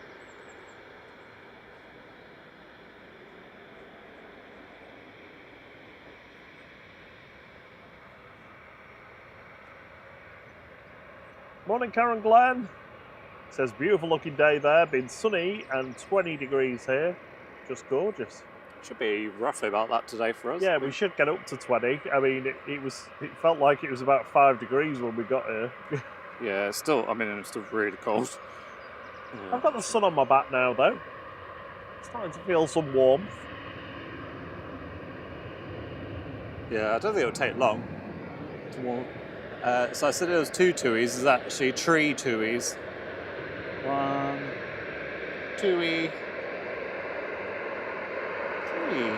S2: Morning, Karen Glenn. Says beautiful looking day there, been sunny and 20 degrees here. Just gorgeous.
S1: Should be roughly about that today for us.
S2: Yeah, we should get up to 20. I mean, it felt like it was about 5 degrees when we got here.
S1: Yeah, it's still, I mean, it's still really cold.
S2: I've got the sun on my back now, though. Starting to feel some warmth.
S1: Yeah, I don't think it'll take long to warm. So I said there was two Tuis. There's actually three Tuis. One, Tui, three.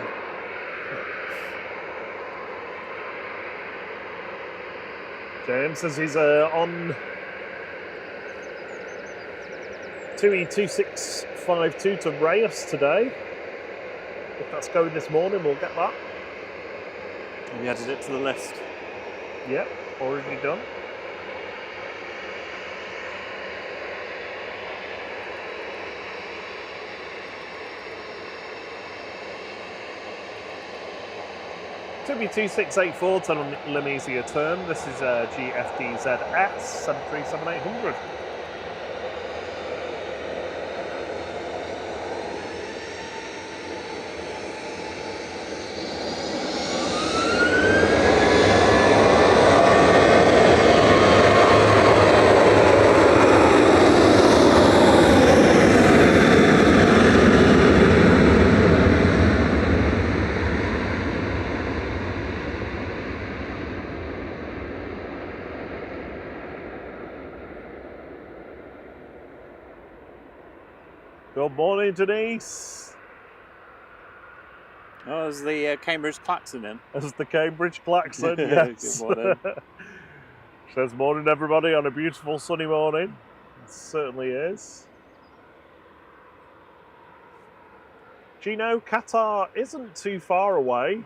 S2: James says he's on Tui 2652 to Reyes today. If that's going this morning, we'll get that.
S1: Have you added it to the list?
S2: Yep, already done. Tui 2684 to Lemisia turn. This is GFDZS 737800. Good morning, Denise.
S1: Oh, there's the Cambridge klaxon in.
S2: That's the Cambridge klaxon, yes.
S1: Good morning.
S2: Says morning, everybody, on a beautiful sunny morning. It certainly is. Do you know, Qatar isn't too far away.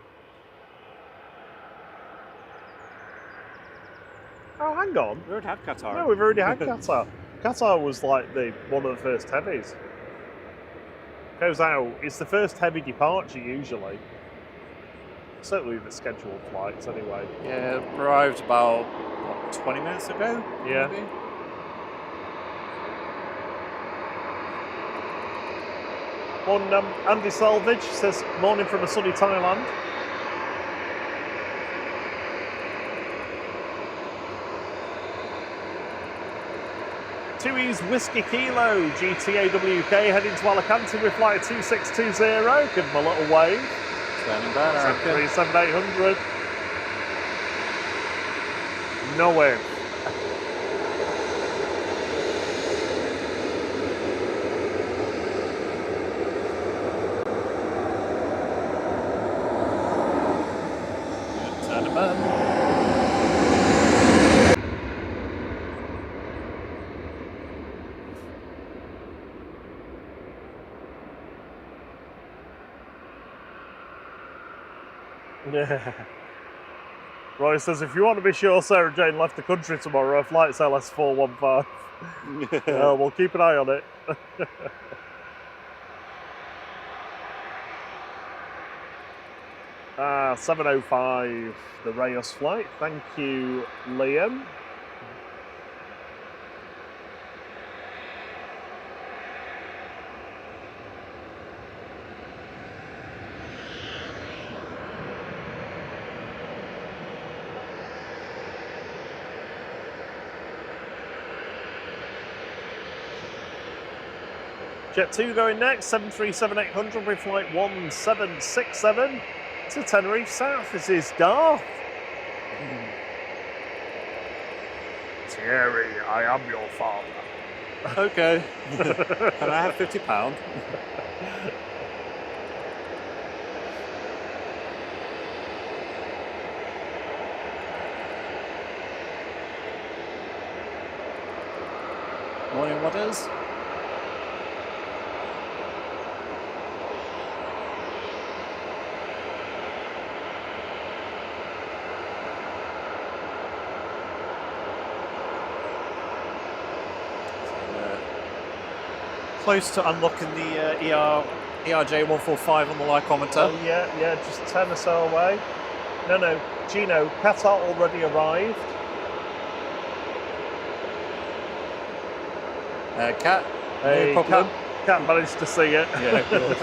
S2: Oh, hang on.
S1: We already had Qatar.
S2: No, we've already had Qatar. Qatar was like one of the first heavies. Goes out. It's the first heavy departure usually. Certainly the scheduled flights anyway.
S1: Yeah, it arrived about, what, 20 minutes ago?
S2: Yeah.
S1: Maybe?
S2: One Andy Salvage says morning from a sunny Thailand. Tui's Whiskey Kilo GTAWK heading to Alicante with flight 2620. Give them a little wave.
S1: Turning back, I reckon.
S2: 737-800. No wave.
S1: Turning back.
S2: Yeah. Roy says, if you want to be sure Sarah Jane left the country tomorrow, flight's LS415. We'll keep an eye on it. 7:05, the Reyes flight. Thank you, Liam. Jet 2 going next, 737-800 with flight 1767 to Tenerife South. This is Darth. Thierry, I am your father.
S1: Okay. Can I have £50? Morning, what is? Close to unlocking the ERJ145 on the lycometer.
S2: Oh, yeah, just 10 or so away. No, Gino, Qatar already arrived.
S1: Cat,
S2: Hey,
S1: no problem.
S2: Cat managed to see it.
S1: Yeah, good.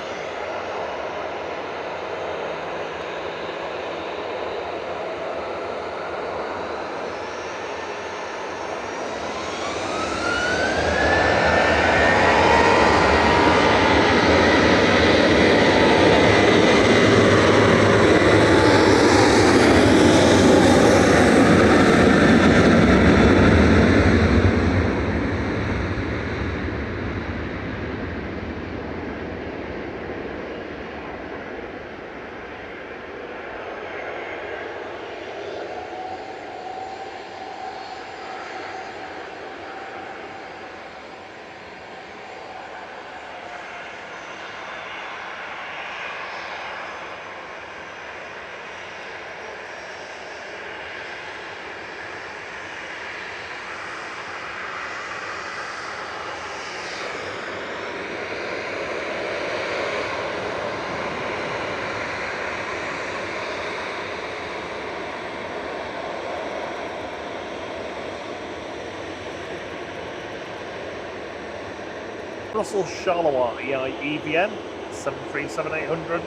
S2: Brussels Charleroi EVN 737-800.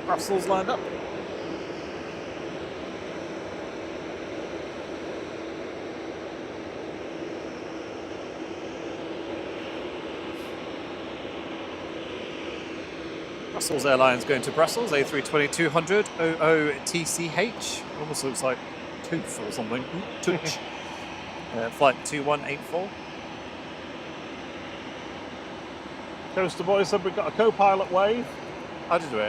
S1: Brussels lined up. Brussels Airlines going to Brussels, A320-200, OOTCH. Almost looks like tooth or something. Touch. Flight 2184.
S2: Coaster Boys said we've got a co-pilot wave.
S1: How did we?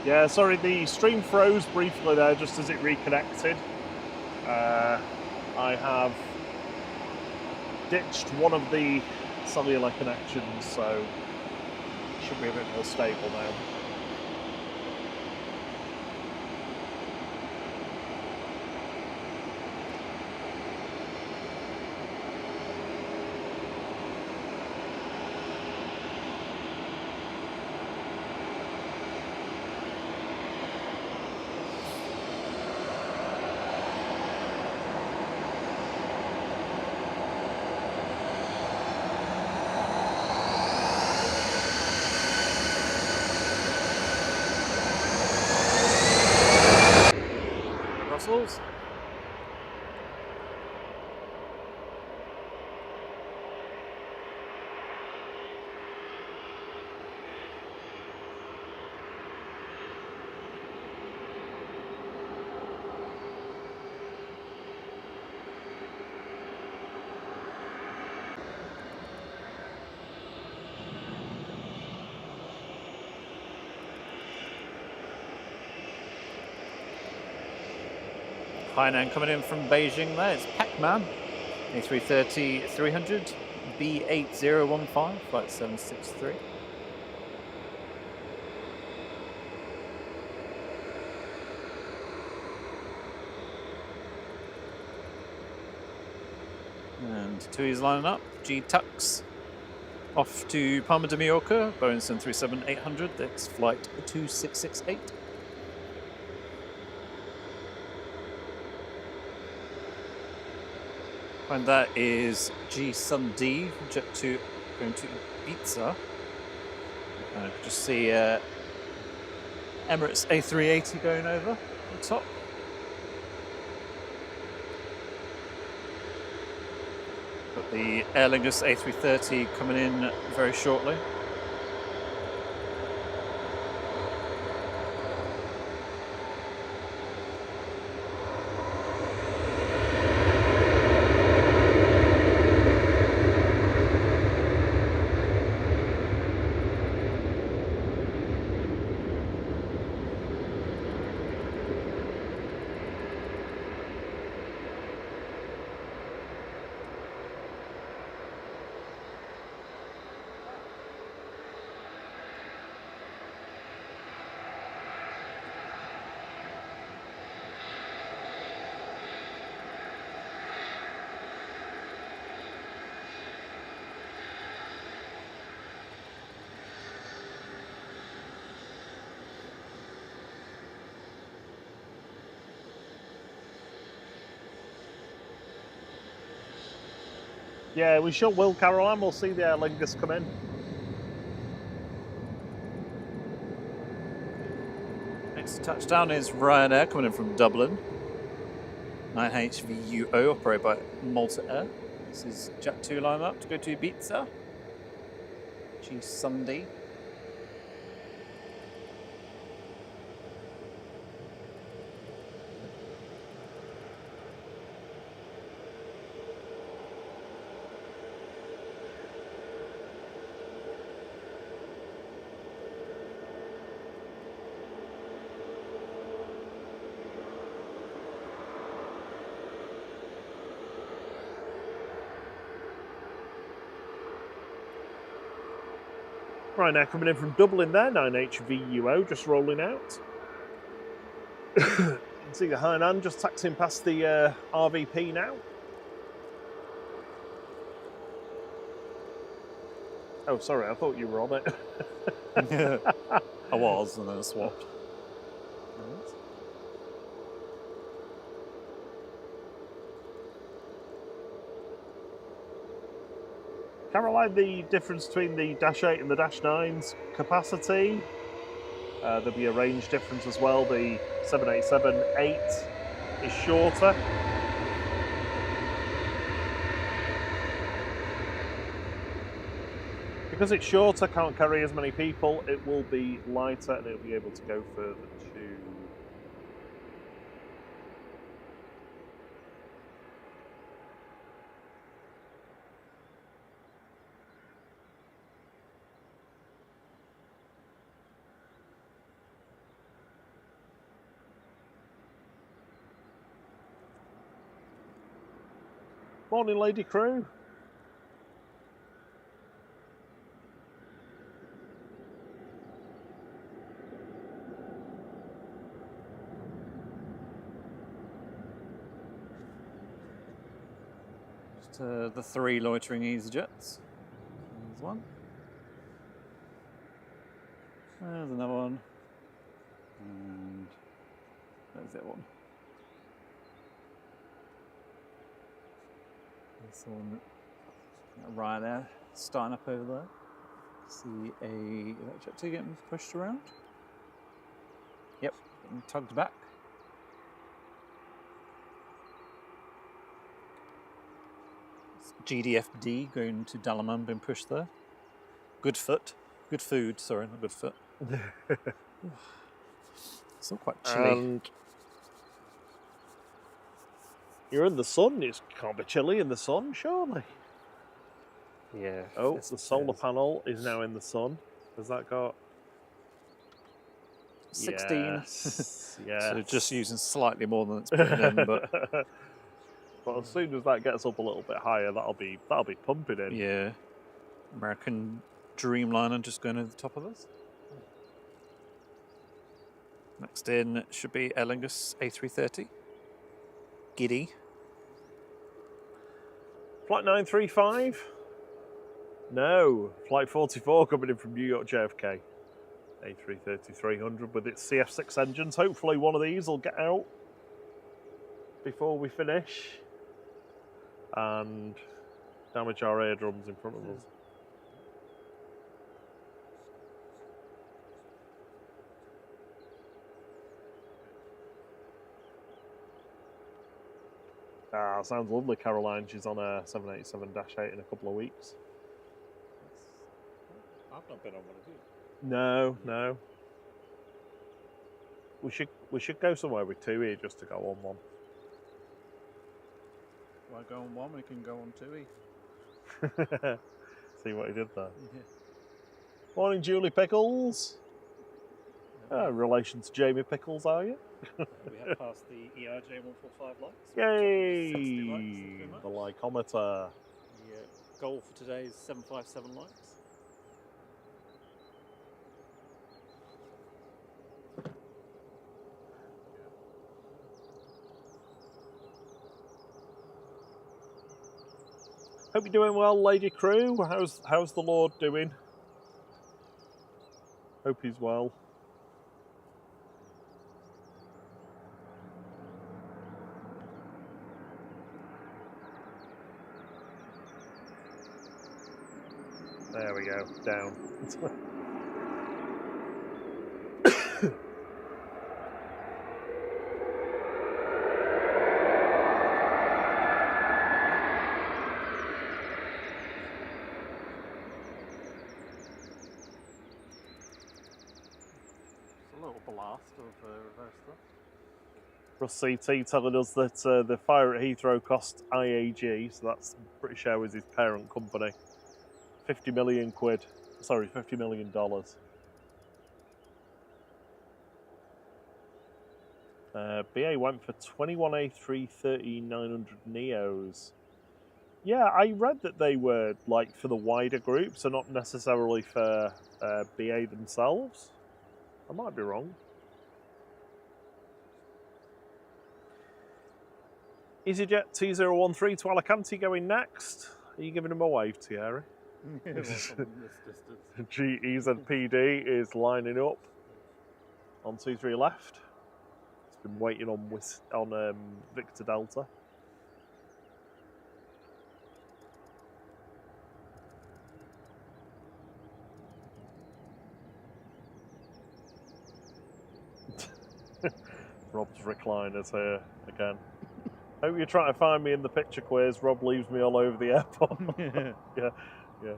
S2: Yeah, sorry, the stream froze briefly there just as it reconnected. I have ditched one of the cellular connections, so it should be a bit more stable now.
S1: Brussels. Hainan coming in from Beijing there. It's Pac-Man. A330-300, B8015, flight 763. And Tui's lining up. G-Tux off to Palma de Mallorca, Boeing 737-800, that's flight 2668. And that is G-Sun D, Jet 2 going to Ibiza. I can just see Emirates A380 going over the top. Got the Aer Lingus A330 coming in very shortly.
S2: Yeah, we sure will, Caroline. We'll see the Aer Lingus come in.
S1: Next touchdown is Ryanair coming in from Dublin. 9HVUO operated by Malta Air. This is Jet 2 line up to go to Ibiza. G-Sunday.
S2: Right now, coming in from Dublin there, 9HVUO, just rolling out. You can see the Hainan just taxiing past the RVP now. Oh, sorry, I thought you were on it.
S1: I was, and then I swapped.
S2: Caroline, the difference between the Dash 8 and the Dash 9's capacity, there'll be a range difference as well. The 787-8 is shorter. Because it's shorter, can't carry as many people, it will be lighter and it'll be able to go further to... Morning, Lady Crew.
S1: Just the 3 loitering EasyJets. There's one. There's another one. And there's the other one. This one, Ryanair starting up over there. See a Jet 2 getting pushed around. Yep, getting tugged back. GDFD going to Dalaman, being pushed there. Good foot. Good food, sorry, not good foot. It's still quite chilly.
S2: And you're in the sun. It can't be chilly in the sun, surely.
S1: Yeah.
S2: Oh, the solar panel is now in the sun. Has that got...
S1: 16.
S2: Yes. Yes.
S1: So just using slightly more than it's putting in, but
S2: but as soon as that gets up a little bit higher, that'll be pumping in.
S1: yeah. American Dreamliner just going over the top of us. Next in should be Aer Lingus A330. Giddy.
S2: Flight 935? No. Flight 44 coming in from New York JFK. A330-300 with its CF6 engines. Hopefully one of these will get out before we finish and damage our eardrums in front of us. Ah, sounds lovely, Caroline. She's on a 787-8 in a couple of weeks.
S1: I've not been on one of you.
S2: No. We should go somewhere with two here just to go on one.
S1: Why go on one? We can go on two.
S2: See what he did there.
S1: Yeah.
S2: Morning, Julie Pickles. Relation to Jamie Pickles, are you?
S1: We have passed the ERJ 145 lights.
S2: Yay!
S1: 60 lights, thank you very much.
S2: The lycometer.
S1: The goal for today is 757 lights.
S2: Hope you're doing well, Lady Crew. How's the Lord doing? Hope he's well. There we go, down.
S1: Blast of reverse thrust.
S2: Russ CT telling us that the fire at Heathrow cost IAG, so that's British Airways' parent company, 50 million quid. Sorry, $50 million. BA went for 21 A330-900 Neos. Yeah, I read that they were like for the wider group, so not necessarily for BA themselves. I might be wrong. EasyJet T013 to Alicante going next. Are you giving him a wave, Thierry? GEZPD is lining up on 23 left. It's been waiting on Victor Delta. Rob's recliners here again. Hope you're trying to find me in the picture quiz. Rob leaves me all over the airport. yeah.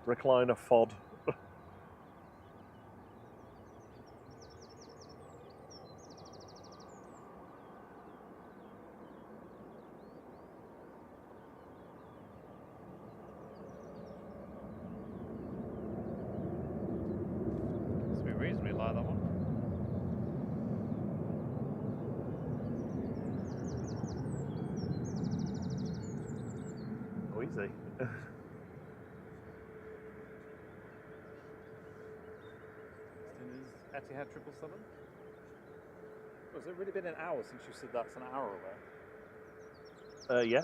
S2: Recliner FOD.
S1: Must be reasonably light, that one.
S2: Oh, easy.
S1: Etihad 777? Has it really been an hour since you said that's an hour away?
S2: Yeah.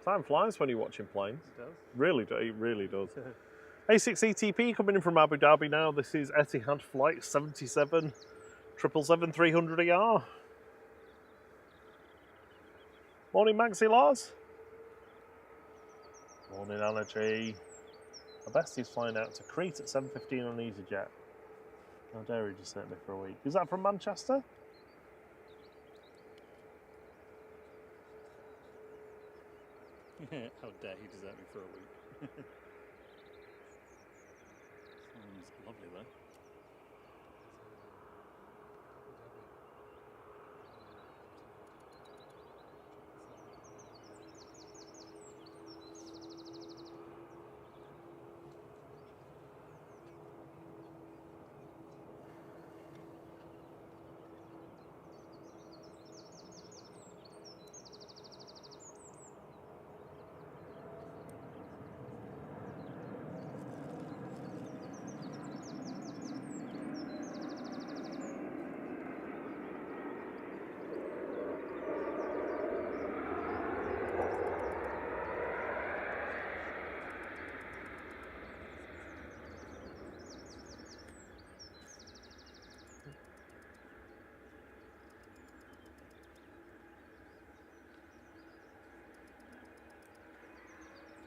S2: Time flies when you're watching planes.
S1: It does.
S2: It really does. A6ETP coming in from Abu Dhabi now. This is Etihad flight 77 777-300ER. Morning, Maxi Lars. Morning, Anna G. My bestie's flying out to Crete at 7:15 on EasyJet. How dare he desert me for a week? Is that from Manchester?
S1: How dare he desert me for a week. Sounds lovely though.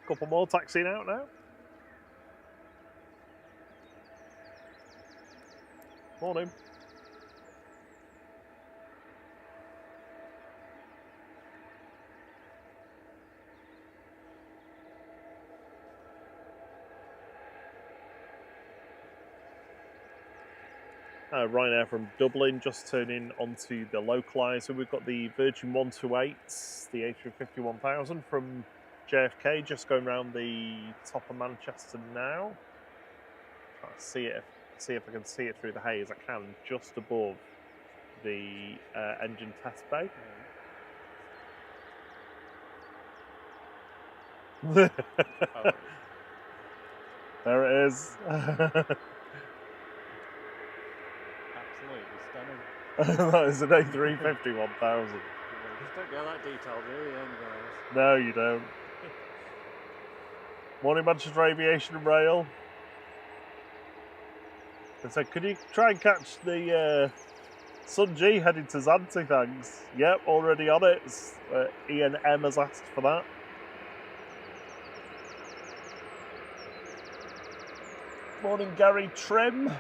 S2: Couple more taxiing out now. Morning. Ryanair from Dublin just turning onto the localizer. We've got the Virgin 128s, the A350-1000 from JFK, just going around the top of Manchester now. Try to see if I can see it through the haze. I can, just above the engine test bay. There it is.
S4: Absolutely stunning.
S2: That is an A350-1000.
S4: Just don't get that detailed, do you, guys?
S2: No, you don't. Morning, Manchester Aviation and Rail. I said, could you try and catch the Sun G heading to Zante, thanks? Yep, already on it. Ian M has asked for that. Morning, Gary Trim.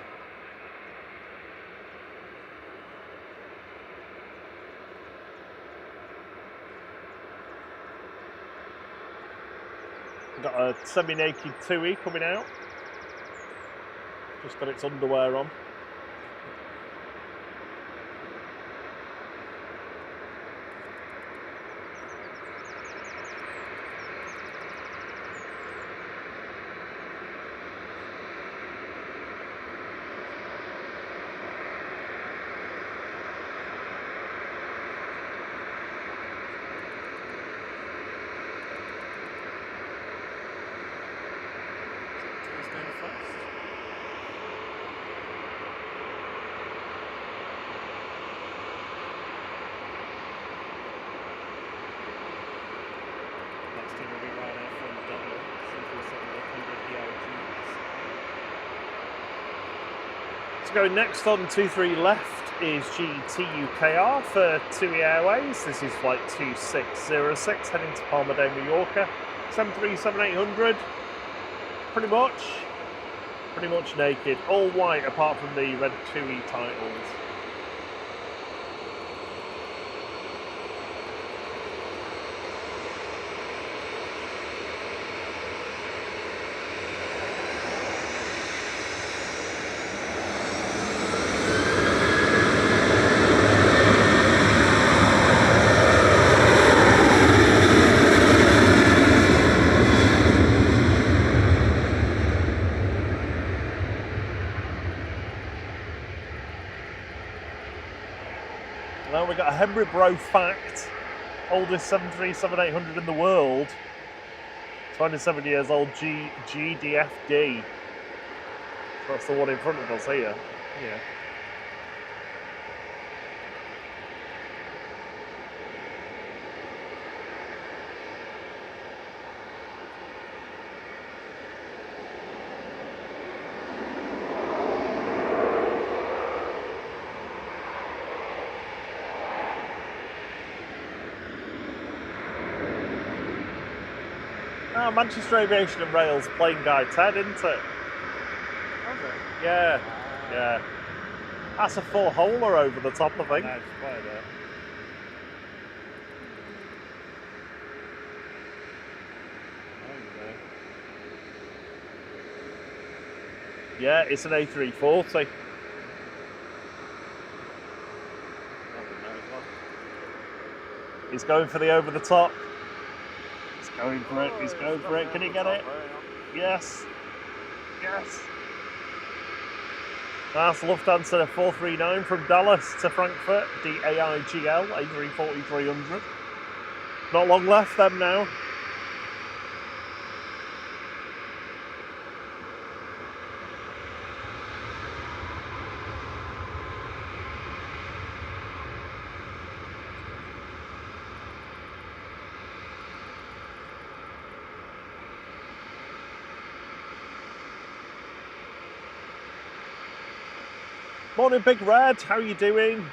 S2: Got a semi-naked 2E coming out. Just got its underwear on. So going next on 23 left is GTUKR for TUI Airways. This is flight 2606 heading to Palma de Mallorca. 737-800, pretty much naked. All white apart from the red TUI titles. Now we've got a Henry Bro fact, oldest 737-800 in the world, 27 years old, GDFD. That's the one in front of us here. Yeah. Manchester Aviation and Rail's Plane Guide 10, isn't it?
S4: Is it?
S2: Yeah, yeah. That's a full holer over the top, I think.
S4: No, it's quite a bit.
S2: Yeah, it's an A340. He's going for the over the top. He's going for it. He's going for it. Can he get it? Yes. Yes. That's Lufthansa 439 from Dallas to Frankfurt. DAIGL A340-300. Not long left them now. Morning, Big Red. How are you doing?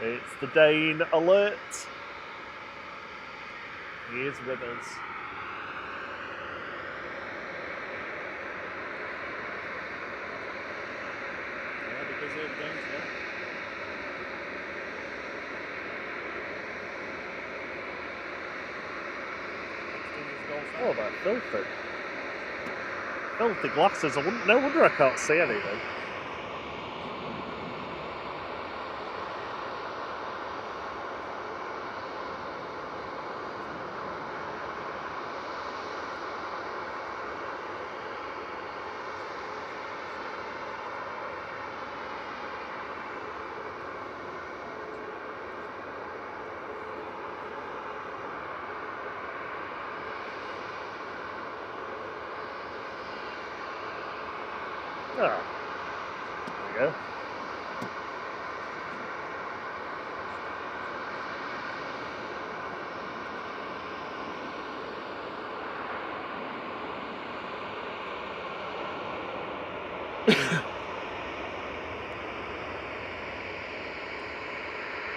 S2: It's the Dane alert. He is with us. Oh, they're filthy. Filthy glasses. No wonder I can't see anything. Ah, there we go.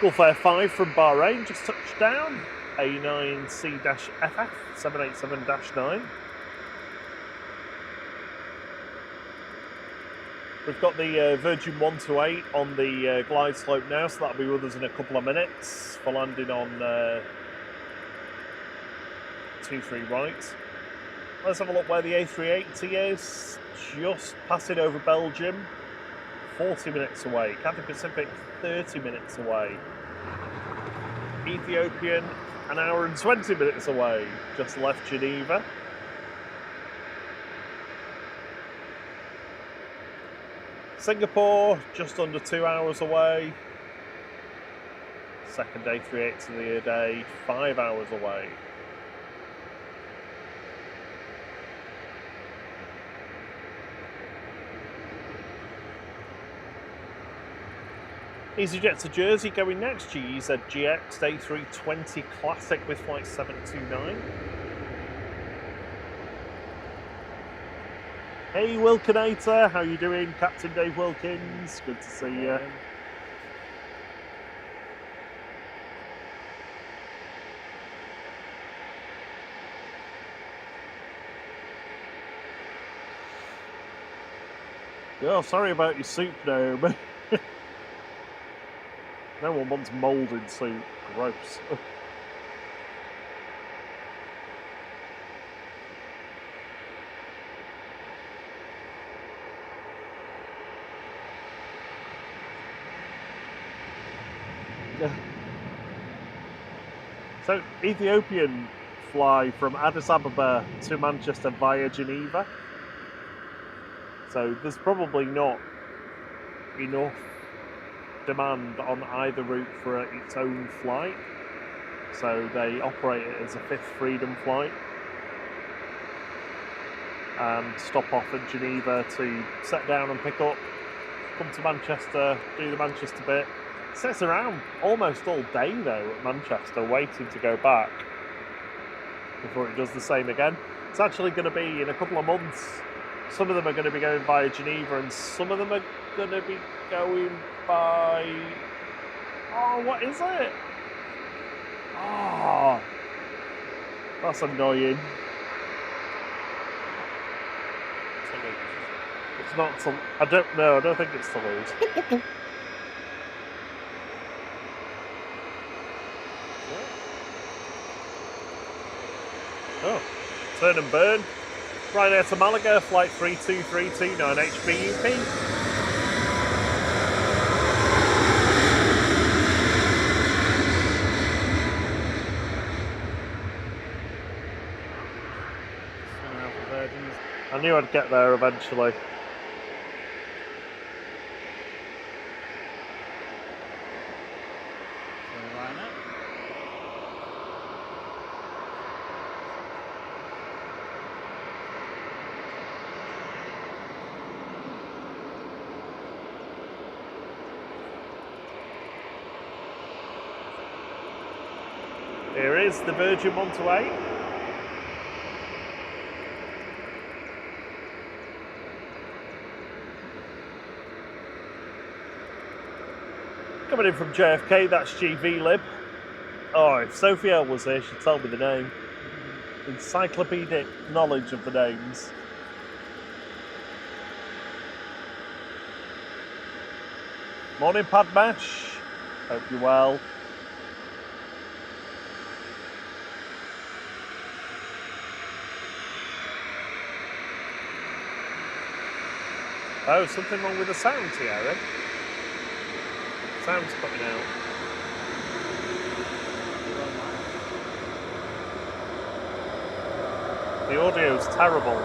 S2: Gulf Air 5 from Bahrain just touched down. A9C-FF 787-9. We've got the Virgin 128 on the glide slope now, so that'll be with us in a couple of minutes for landing on 23 right. Let's have a look where the A380 is. Just passing over Belgium, 40 minutes away. Cathay Pacific, 30 minutes away. Ethiopian, an hour and 20 minutes away. Just left Geneva. Singapore, just under 2 hours away. Second A380 of the day, 5 hours away. EasyJet to Jersey going next. GEZ GX A320 Classic with flight 729. Hey Wilkinator, how you doing? Captain Dave Wilkins, good to see you. Oh, sorry about your soup, Naomi. No one wants mould in soup. Gross. So, Ethiopian fly from Addis Ababa to Manchester via Geneva. So, there's probably not enough demand on either route for its own flight. So, they operate it as a fifth freedom flight and stop off at Geneva to set down and pick up, come to Manchester, do the Manchester bit. Sits around almost all day though at Manchester waiting to go back before it does the same again. It's actually going to be in a couple of months. Some of them are going to be going via Geneva and some of them are going to be going by... Oh, what is it? Oh, that's annoying. It's not Toulouse. I don't know. I don't think it's Toulouse. Oh, turn and burn. Ryanair to Malaga, flight 32329 HBUP. I knew I'd get there eventually. Here is the Virgin 128. Coming in from JFK, that's GV Lib. Oh, if Sophie L was here, she'd tell me the name. Encyclopedic knowledge of the names. Morning, Padmesh. Hope you're well. Oh, something wrong with the sound, Thierry? Sound's cutting out. The audio's terrible.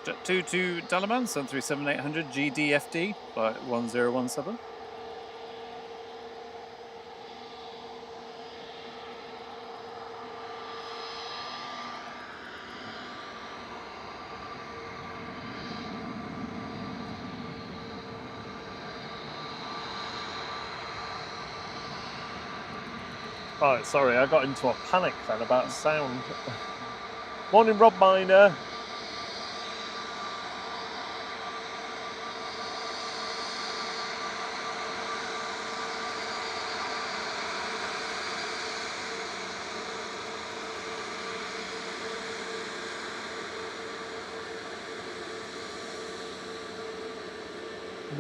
S1: Jet 2 to Dalaman, 737800 GDFD, flight 1017.
S2: Right, sorry, I got into a panic then about sound. Morning, Rob Miner.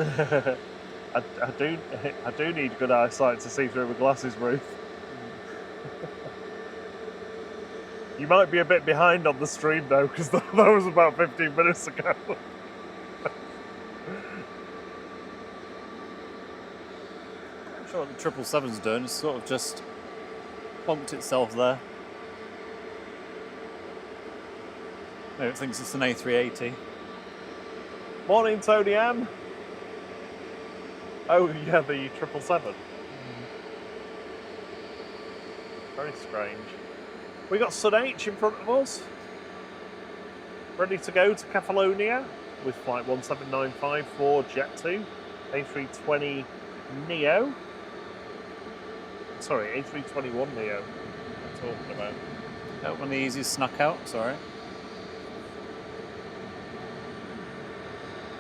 S2: I do need good eyesight to see through my glasses, Ruth. You might be a bit behind on the stream though, because that was about 15 minutes ago.
S1: I'm sure what the 777's doing. It's sort of just plonked itself there. Maybe it thinks it's an A380.
S2: Morning, Tony M. Oh yeah, the 777. Very strange. We got Sun H in front of us. Ready to go to Catalonia with flight 1795 for Jet 2, A320 Neo. Sorry, A321 Neo. I'm talking about.
S1: That one of the easiest snuck out, sorry.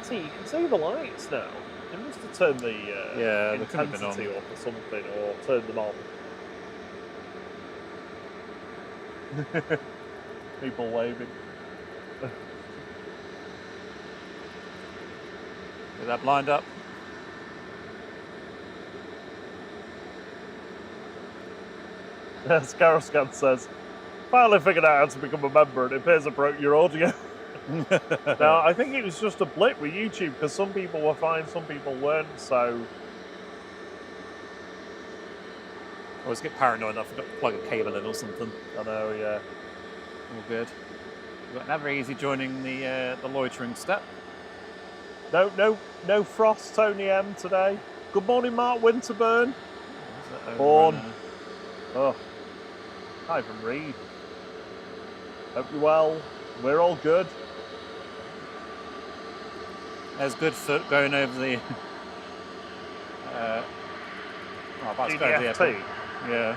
S2: See, you can see the lights now. They must have turned the
S1: Yeah, they could have been
S2: intensity
S1: on.
S2: up or something, or turned them on. People waving.
S1: Get that blind up.
S2: Scaroscan says, finally figured out how to become a member and it appears I broke your audio. Now, I think it was just a blip with YouTube because some people were fine, some people weren't, so...
S1: I always get paranoid I forgot to plug a cable in or something.
S2: I know, yeah.
S1: All good. We've got another easy joining the loitering step.
S2: No frost, Tony M today. Good morning, Mark Winterburn.
S1: Over
S2: Born.
S1: on,
S2: Oh, can't even read. Hope you're well. We're all good.
S1: there's good foot going over the. About to go over the
S2: GDFT.
S1: airport. Yeah.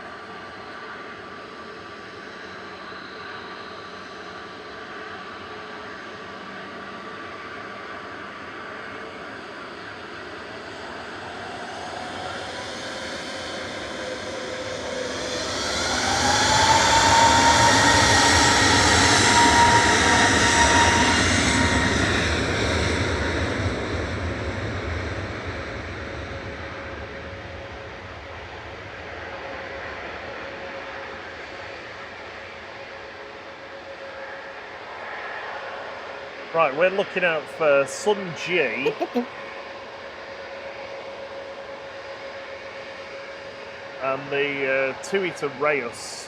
S2: Right, we're looking out for Sun G. And the Tuita Reyes.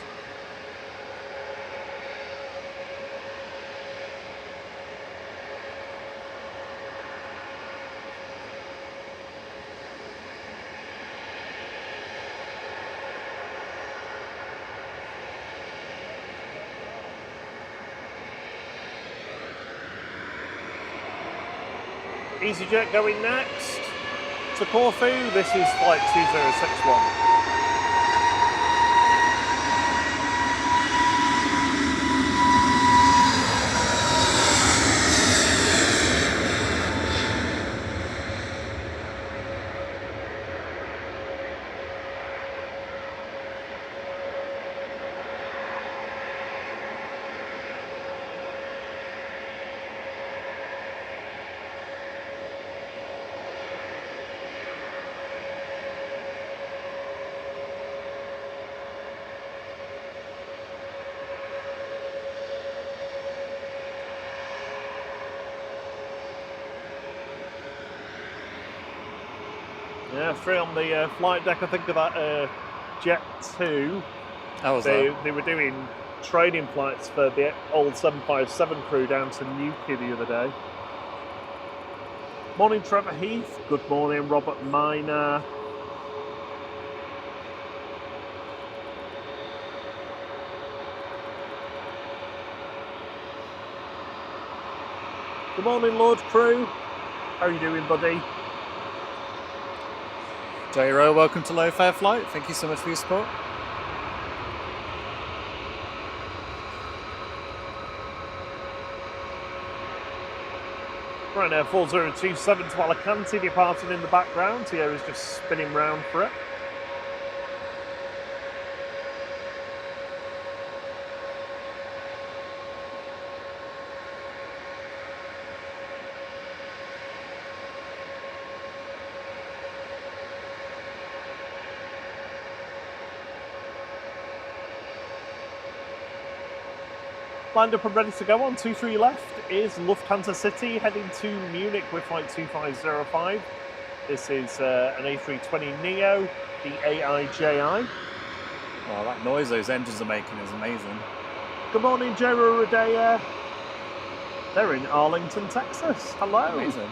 S2: EasyJet going next to Corfu. This is flight 2061. Yeah, 3 on the flight deck. I think of that Jet 2.
S1: How was
S2: They
S1: that?
S2: were doing training flights for the old 757 crew down to Newquay the other day. Morning, Trevor Heath. Good morning, Robert Miner. Good morning, Lord Crew. How are you doing, buddy?
S1: J-Ro, welcome to Low Fare Flight. Thank you so much for your support.
S2: Right now, 4027 to Alicante, departing in the background. Tierra's just spinning round for it. Lined up and ready to go on 23 left is Lufthansa City heading to Munich with flight 2505. This is an A320neo, the AIJI.
S1: Oh, that noise those engines are making is amazing.
S2: Good morning, Jero Rodea. They're in Arlington, Texas. Hello.
S1: Amazing.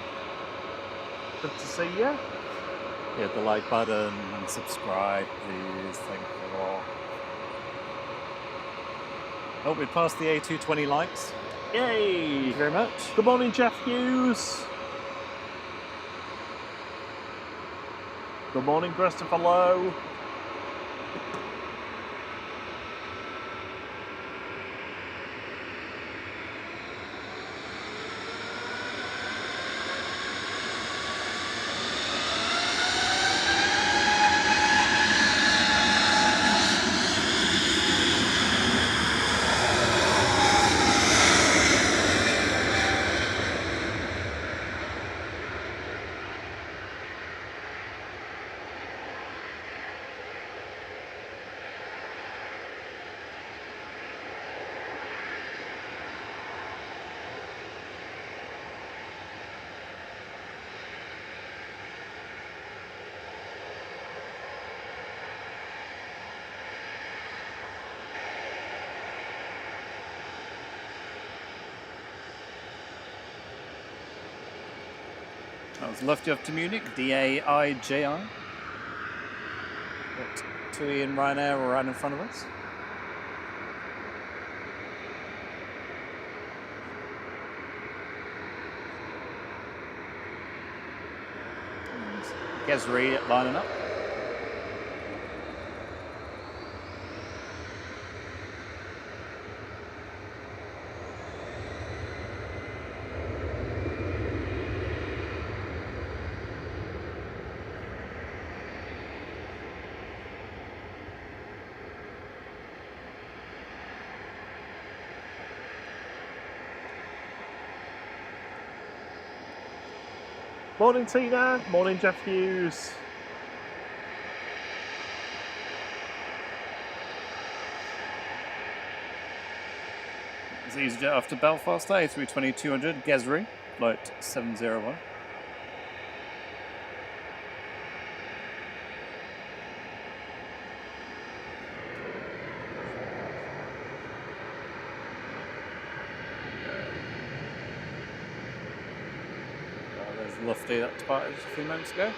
S2: Good to see you.
S1: Hit the like button and subscribe, please. Thank you all. Oh, we passed the A220 likes.
S2: Yay.
S1: Thank you very much.
S2: Good morning, Jeff Hughes. Good morning, Christopher Lowe.
S1: That was Lufthansa to Munich, DAIJI. Got TUI and Ryanair were right in front of us. And Gesri lining up.
S2: Morning, Tina. Morning, Jeff Hughes.
S1: It's EasyJet off to Belfast, A320-200, Gesri, flight 701. There's Lufty that departed a few moments ago.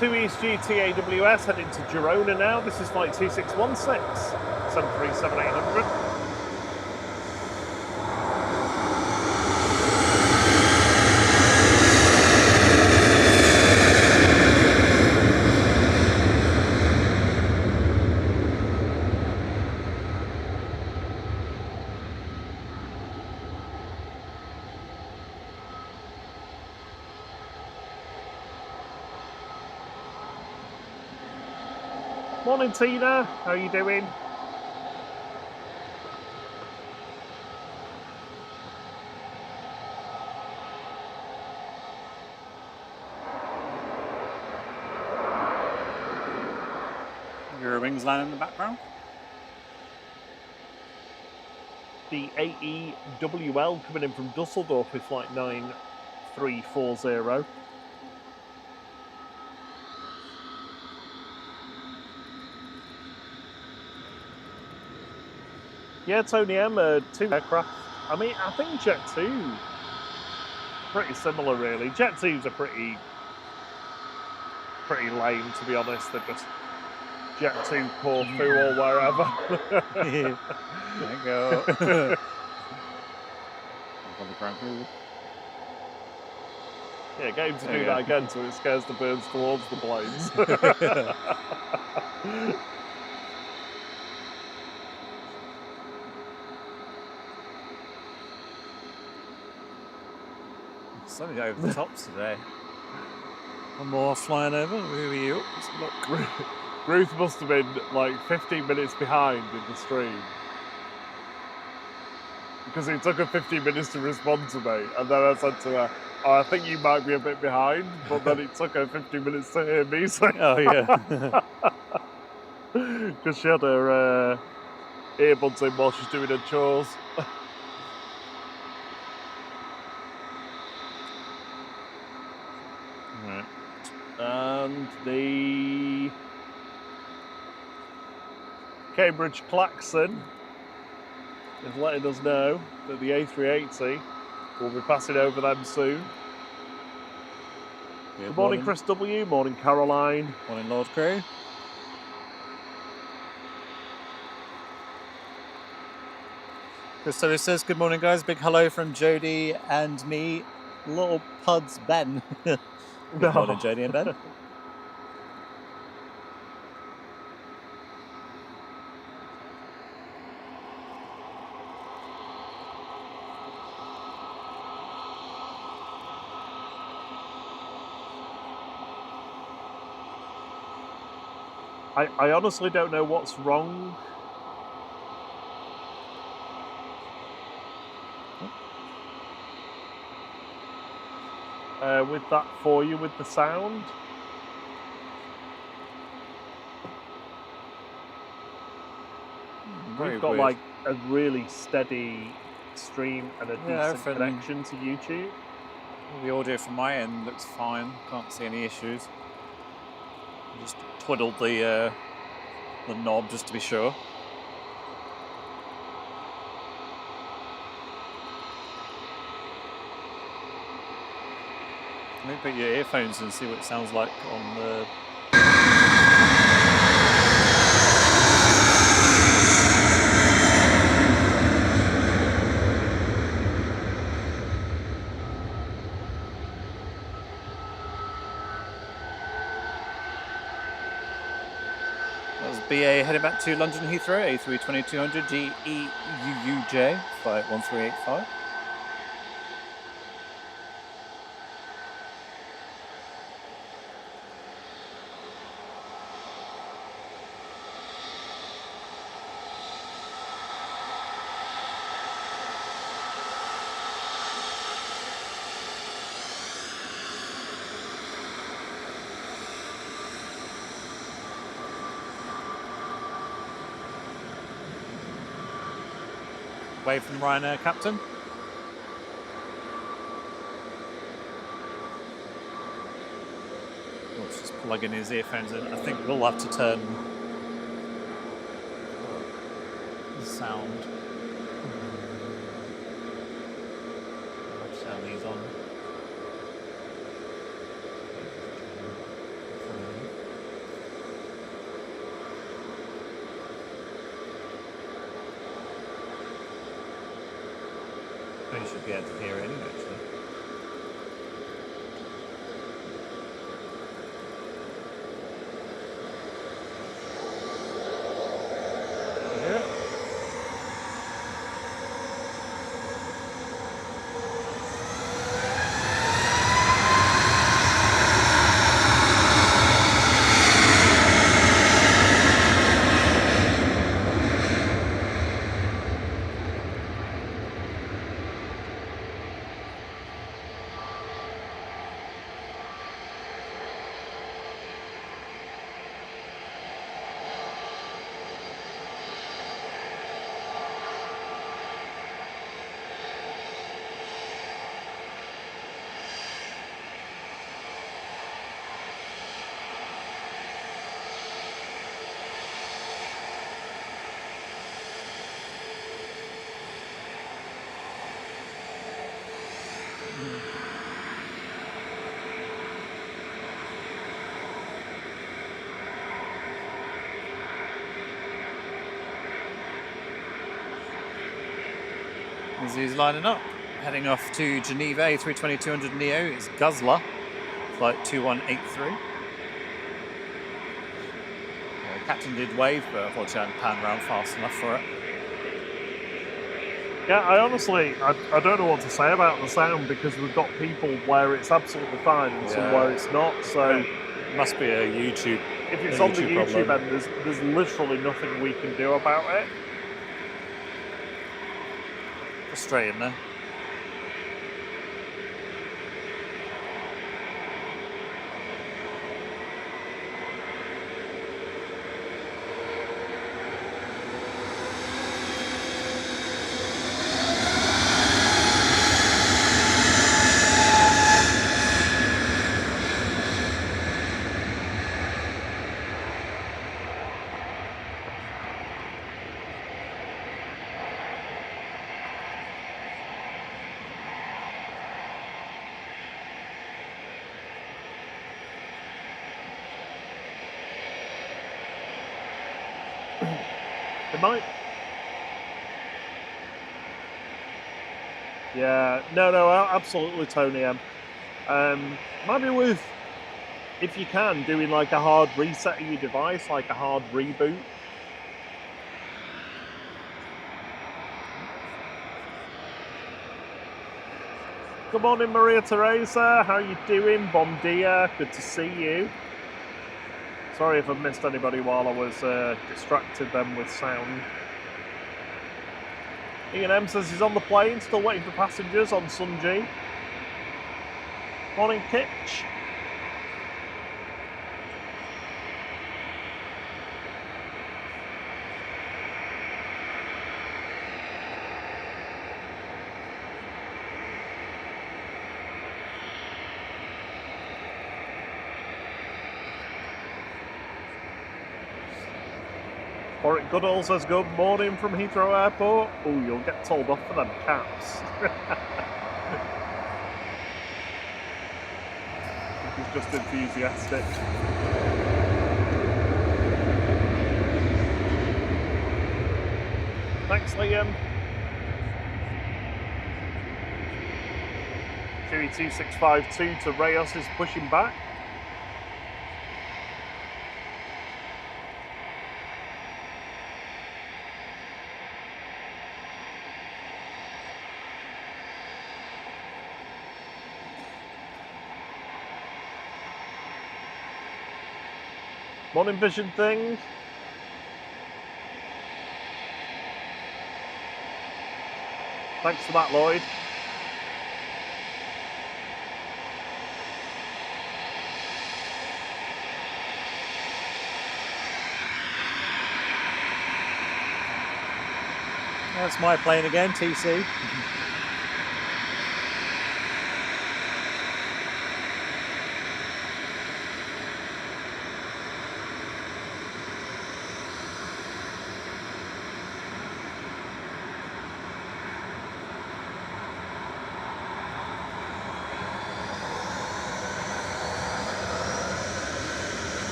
S2: TUI's GTAWS heading to Girona now. This is flight 2616. 737-800. Morning, Tina. How are you doing?
S1: Your wings line in the background.
S2: The AEWL coming in from Dusseldorf with flight 9340. Yeah, Tony M, 2 aircraft. I mean, I think Jet 2, pretty similar really. Jet 2's are pretty lame, to be honest. They're just Jet 2 Corfu or wherever.
S1: There you go. On the ground crew.
S2: Yeah, get him to
S1: There
S2: do
S1: you
S2: that
S1: go.
S2: again so it scares the birds towards the planes.
S1: Something over the tops today. One more flying over. Who are you? Let's look.
S2: Ruth must have been like 15 minutes behind in the stream. Because it took her 15 minutes to respond to me. And then I said to her, oh, I think you might be a bit behind. But then it took her 15 minutes to hear me say,
S1: Oh, yeah.
S2: because she had her earbuds in while she's doing her chores.
S1: Right.
S2: And the Cambridge Klaxon is letting us know that the A380 will be passing over them soon. Good morning, Chris W. Morning, Caroline.
S1: Morning, Lord Crew. Chris W says, good morning, guys. Big hello from Jody and me, little Puds Ben. Good morning, Jody and Ben.
S2: I honestly don't know what's wrong. With that for you, with the sound.
S1: Very
S2: We've got
S1: weird.
S2: like a really steady stream and a decent
S1: everything-
S2: connection to YouTube.
S1: The audio from my end looks fine. Can't see any issues. Just twiddled the knob just to be sure. Maybe put your earphones in and see what it sounds like on the. That was BA heading back to London Heathrow, A320-200 GEUUJ, flight 1385. Wave from Ryanair, Captain. Oh, it's just plugging his earphones in. I think we'll have to turn the sound. I'll have to turn these on. should be able to hear it anyway, actually.
S2: Yeah.
S1: As he's lining up, heading off to Geneva A320-200 Neo is Guzzler, flight 2183. Captain did wave, but unfortunately I hadn't panned around fast enough for it.
S2: Yeah, I honestly, I don't know what to say about the sound because we've got people where it's absolutely fine and some where it's not. So
S1: it must be a YouTube.
S2: If it's on the YouTube
S1: problem.
S2: end, there's literally nothing we can do about it.
S1: Frustrating there.
S2: It might. Yeah, no, absolutely, Tony M. Might be worth, if you can, doing like a hard reset of your device, like a hard reboot. Good morning, Maria Teresa. How you doing? Bon dia. Good to see you. Sorry if I've missed anybody while I was distracted them with sound. Ian M says he's on the plane, still waiting for passengers on Sun G. Morning, Kitch. Warwick Goodall says good morning from Heathrow Airport. Oh, you'll get told off for them caps. He's just enthusiastic. Thanks, Liam. Chewy 2652 to Reyes is pushing back. Morning, Vision Thing. Thanks for that, Lloyd.
S1: That's my plane again, TC.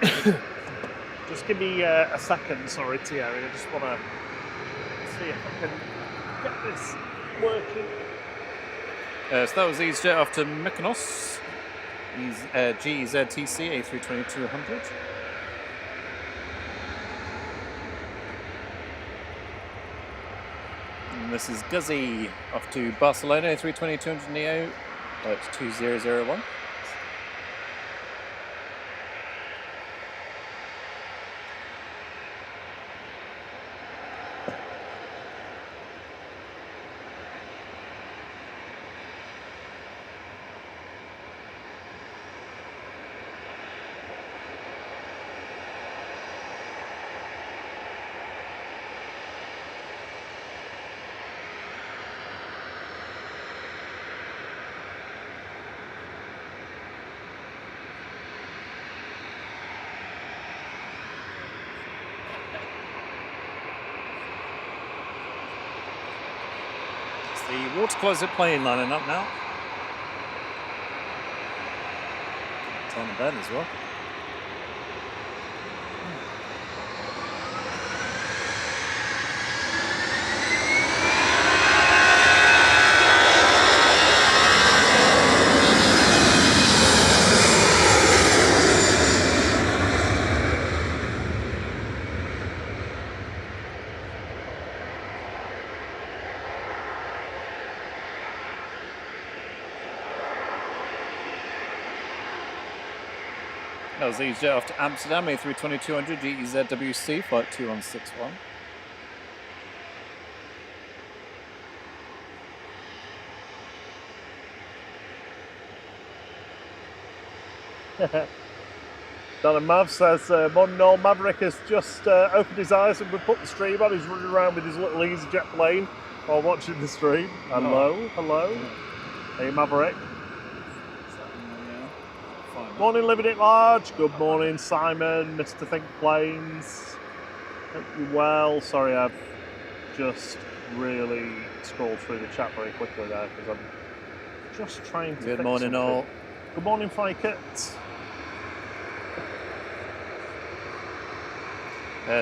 S2: Just give me a second, sorry, Thierry. I just want to see if I can get this working.
S1: So that was EasyJet off to Mykonos. GZTC A320-200. And this is Guzzi off to Barcelona A320-200 Neo at 2001. The water closet plane lining up now. It's on the bed as well. That was EasyJet off to Amsterdam, A320-200 GEZWC, flight 2161.
S2: Dan and Mav says, Morning all, Maverick has just opened his eyes and we put the stream on. He's running around with his little EasyJet plane while watching the stream. Hello, hello. Hey Maverick. Morning, Living It Large. Good morning, Simon, Mr. Think Planes. Hope you're well. Sorry, I've just really scrolled through the chat very quickly there because I'm just trying to.
S1: Good morning, all.
S2: Good morning, Fikett.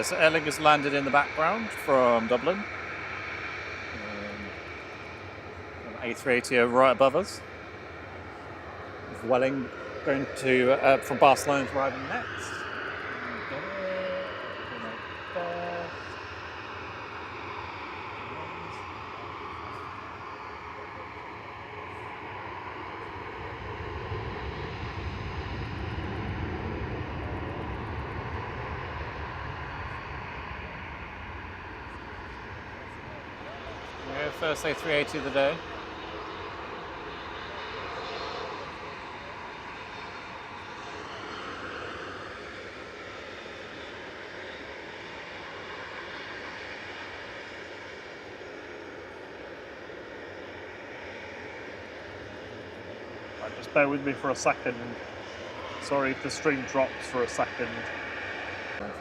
S1: So Aer Lingus landed in the background from Dublin. A380 right above us. Welling going to from Barcelona arriving next. First A380 of the day.
S2: Right, just bear with me for a second. Sorry if the stream drops for a second.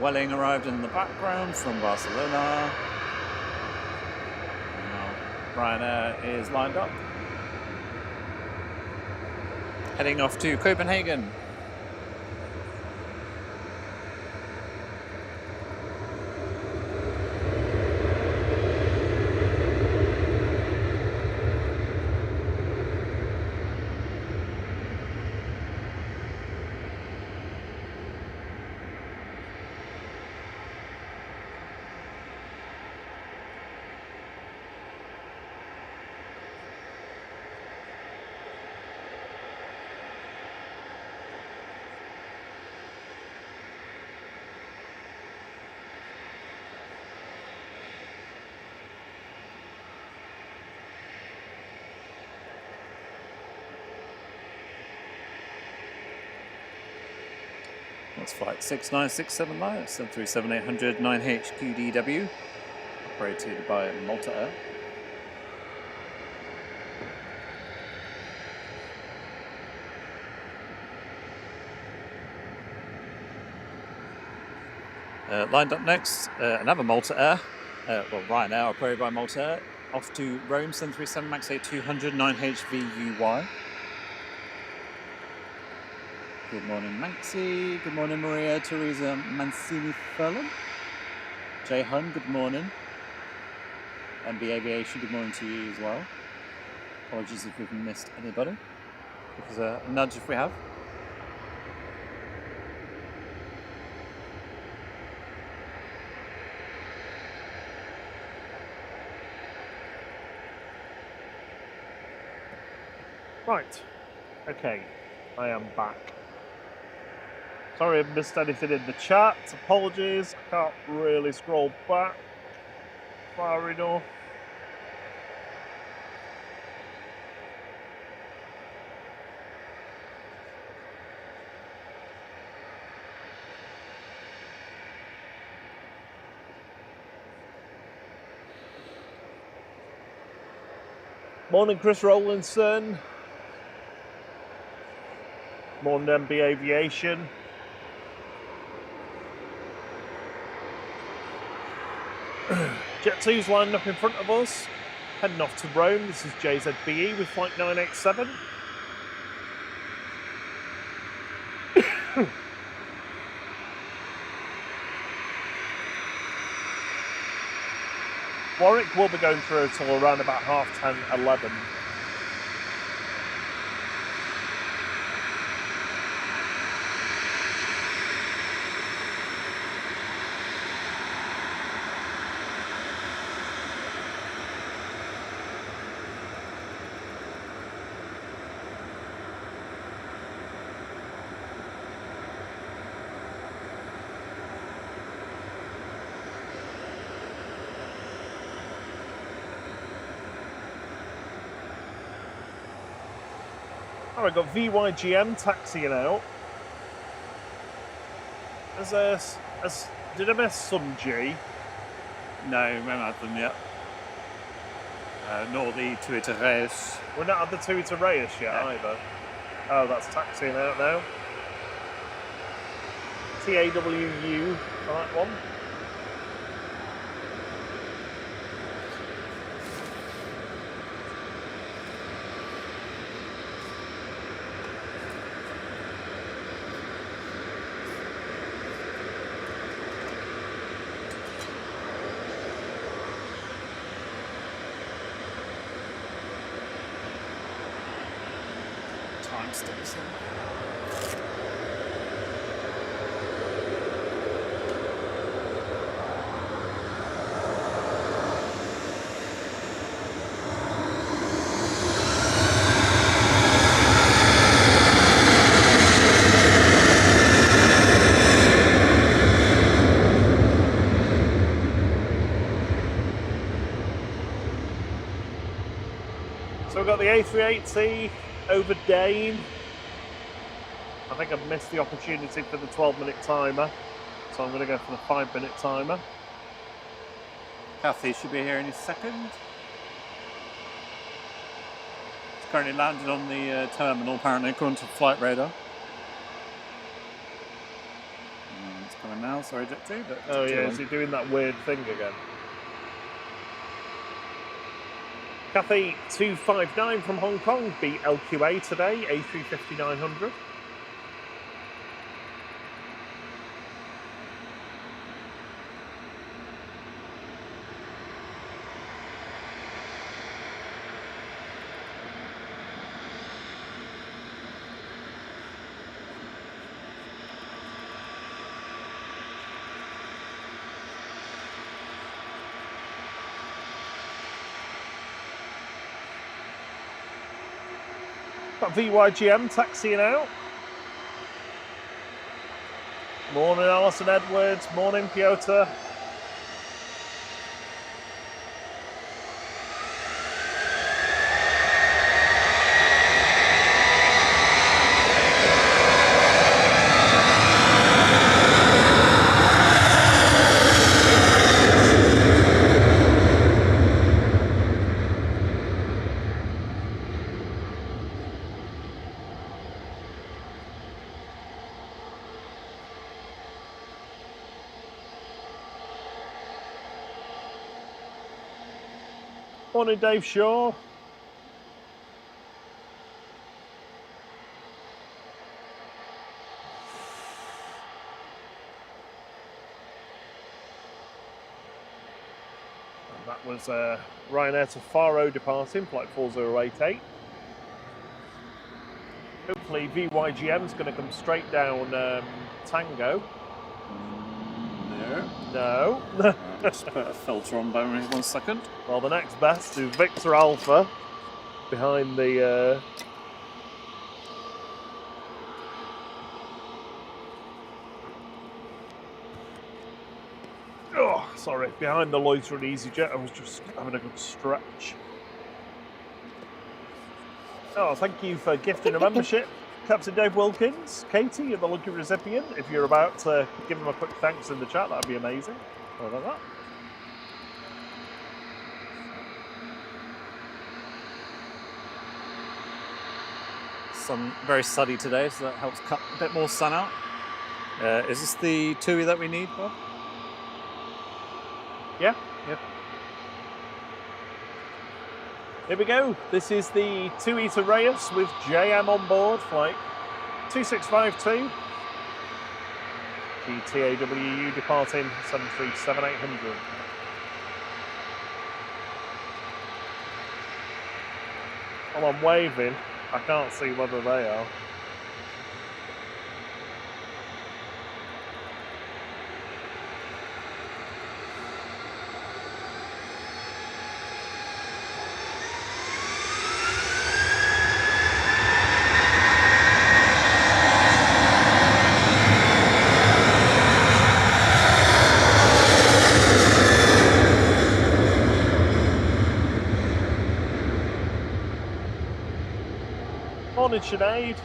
S1: Welling arrived in the background from Barcelona. Ryanair is lined up. Heading off to Copenhagen. That's flight 69679, 737-800 9HQDW, operated by Malta Air. Lined up next, another Malta Air, well Ryanair, operated by Malta Air, off to Rome, 737 MAX 8 200 9HVUY. Good morning, Manxie. Good morning, Maria Teresa Mancini Furlan. Jay Hun, good morning. MB Aviation, good morning to you as well. Apologies if we've missed anybody. Give us a nudge if we have.
S2: Right. Okay. I am back. Sorry I missed anything in the chat. Apologies. I can't really scroll back far enough. Morning, Chris Rowlinson. Morning, MB Aviation. Jet 2's lined up in front of us. Heading off to Rome. This is JZBE with flight 987. Warwick will be going through until around about 10:30, 11. Oh, I got VYGM taxiing out. Did I miss some G?
S1: No, we haven't had them yet. Nor the Twitter race.
S2: We're not at the Twitter race yet either. Oh, that's taxiing out now. TAWU for that one.
S1: Time station.
S2: So we've got the A380 over Dane. I think I've missed the opportunity for the 12-minute timer, so I'm going to go for the 5-minute timer.
S1: Kathy should be here any second. It's currently landed on the terminal, apparently, according to flight radar. It's coming now, sorry, Jet 2. But
S2: Oh
S1: Jet 2
S2: yeah,
S1: on.
S2: is he doing that weird thing again? Cathay 259 from Hong Kong beat LQA today, A350-900. Got VYGM taxiing out. Morning, Alison Edwards. Morning, Piotr. Morning, Dave Shaw. There's Ryanair to Faro departing, flight 4088. Hopefully VYGM is going to come straight down Tango.
S1: No.
S2: No.
S1: Just put a filter on by me 1 second.
S2: Well, the next best is Victor Alpha behind the... Oh, sorry, behind the loitering EasyJet. I was just having a good stretch. Oh, thank you for gifting a membership, Captain Dave Wilkins. Katie, you're the lucky recipient. If you're about to give him a quick thanks in the chat, that'd be amazing. Sorry about that.
S1: Sun very sunny today, so that helps cut a bit more sun out. Is this the TUI that we need, Bob?
S2: Yeah.
S1: Yep.
S2: Here we go. This is the TUI to Reyes with JM on board, flight 2652. GTAWU departing 737-800. Well, I'm waving. I can't see whether they are. Morning, Sinead.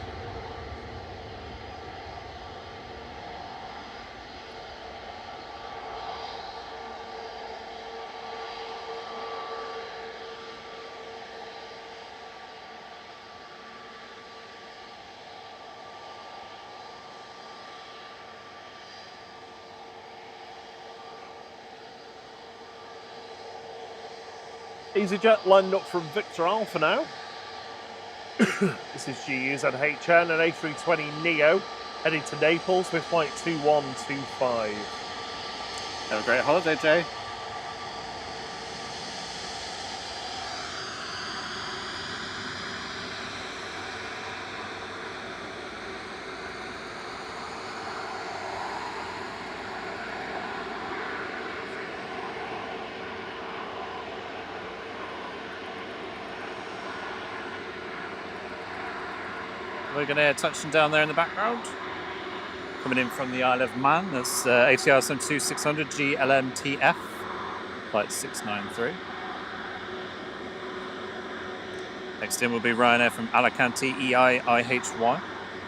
S2: EasyJet lined up from Victor Alpha now. This is GU's at HN and A320 Neo heading to Naples with flight 2125.
S1: Have a great holiday, Jay. We're going to touch down there in the background. Coming in from the Isle of Man, that's ATR 72600 GLMTF, flight 693. Next in will be Ryanair from Alicante EIIHY,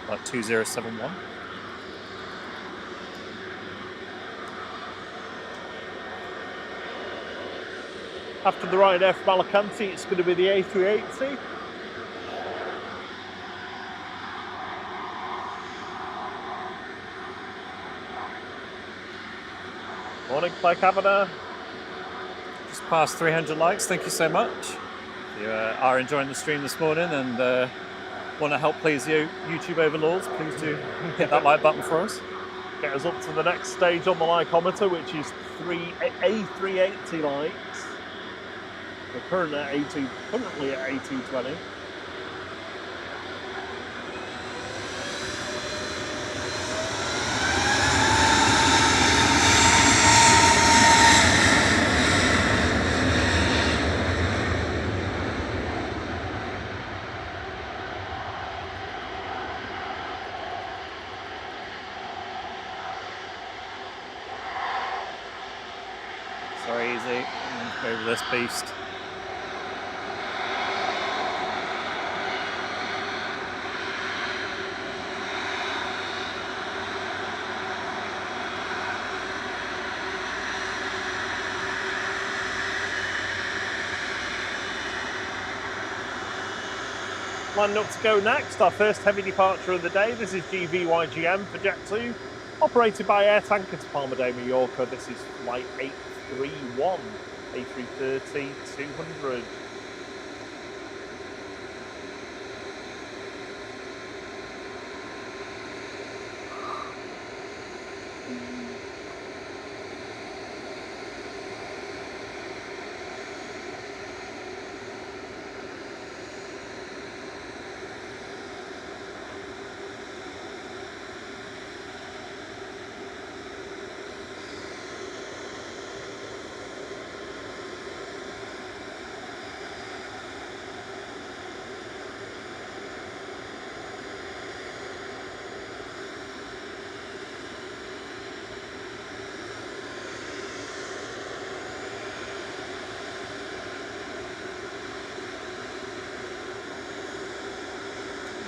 S1: flight 2071.
S2: After the Ryanair from Alicante, it's going to be the A380. Morning, Claire Kavanagh.
S1: Just past 300 likes, thank you so much. If you are enjoying the stream this morning and want to help please you YouTube overlords, please do hit that like button for us.
S2: Get us up to the next stage on the likeometer, which is A380 likes. We're currently at A220.
S1: Sorry, easy. Go over this beast.
S2: Lining up to go next, our first heavy departure of the day. This is GVYGM for Jet 2, operated by Air Tanker to Palma de Mallorca. This is flight 831, A330-200.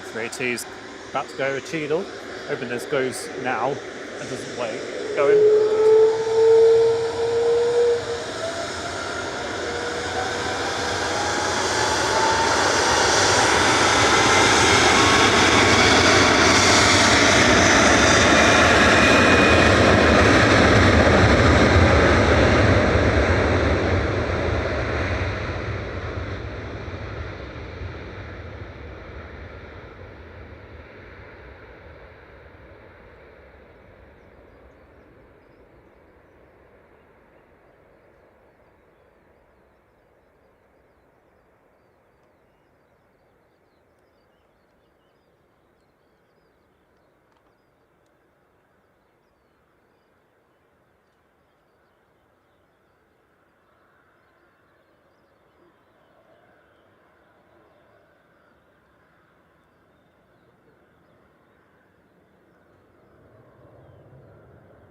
S2: A380's about to go Cheadle. Hoping this goes now and doesn't wait. Going.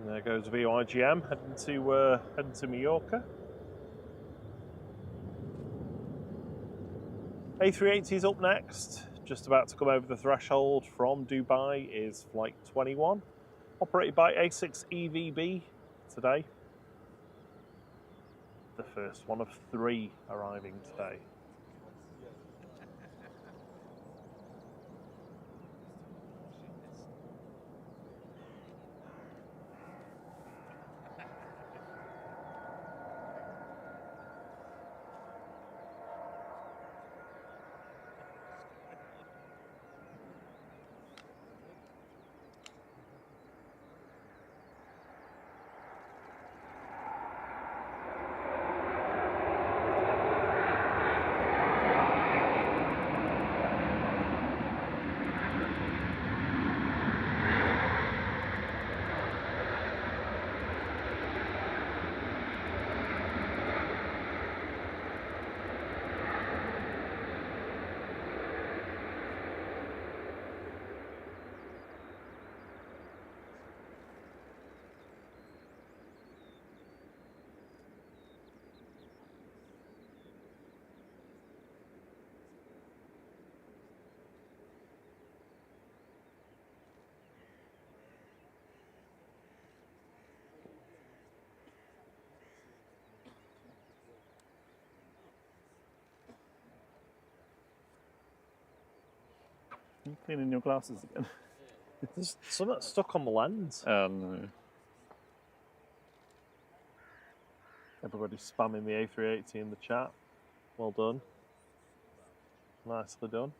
S2: And there goes VYGM heading to Mallorca. A380's up next, just about to come over the threshold from Dubai is Flight 21, operated by A6 EVB today. The first one of 3 arriving today.
S1: You're cleaning your glasses again.
S2: There's something stuck on the lens.
S1: Oh no.
S2: Everybody's spamming the A380 in the chat. Well done. Nicely done.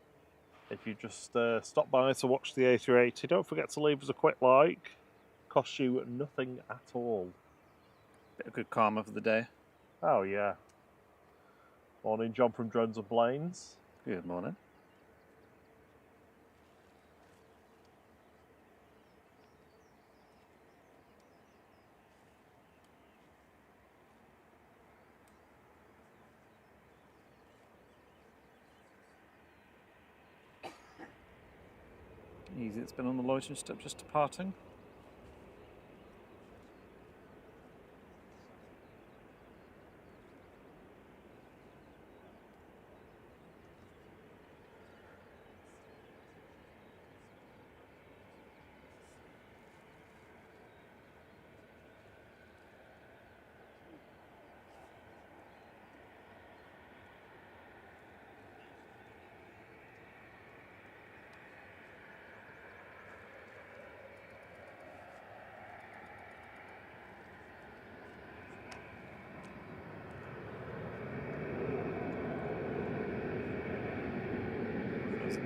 S2: If you just stop by to watch the A380, don't forget to leave us a quick like. Costs you nothing at all.
S1: Bit of good karma for the day.
S2: Oh yeah. Morning, John from Drones and Planes.
S1: Good morning. Easy, it's been on the loitering step just departing.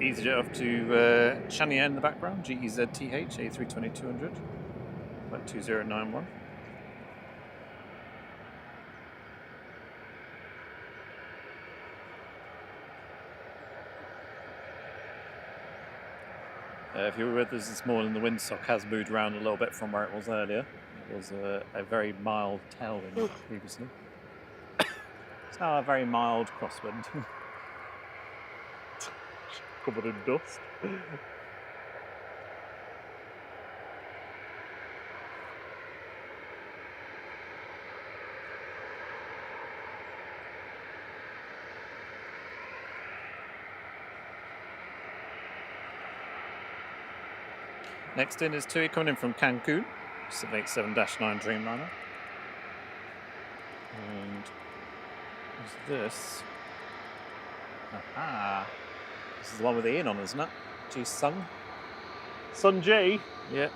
S1: EasyJet off to Chanier in the background, GEZTH, A320-200, flight 2091. If you were with us this morning, the windsock has moved around a little bit from where it was earlier. It was a very mild tailwind previously. It's now a very mild crosswind.
S2: Covered in dust.
S1: Next in is Tui coming in from Cancun, 787-9 Dreamliner. And what's this? Aha! This is the one with Ian on, isn't it? G Sung.
S2: Sun G.
S1: Yeah.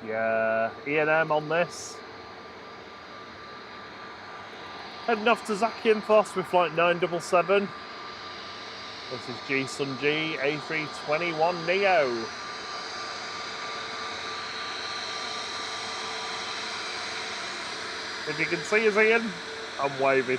S2: Yeah, E&M on this. Heading off to Zakynthos with flight 977. This is G Sun G A321 Neo. If you can see us, Ian, I'm waving.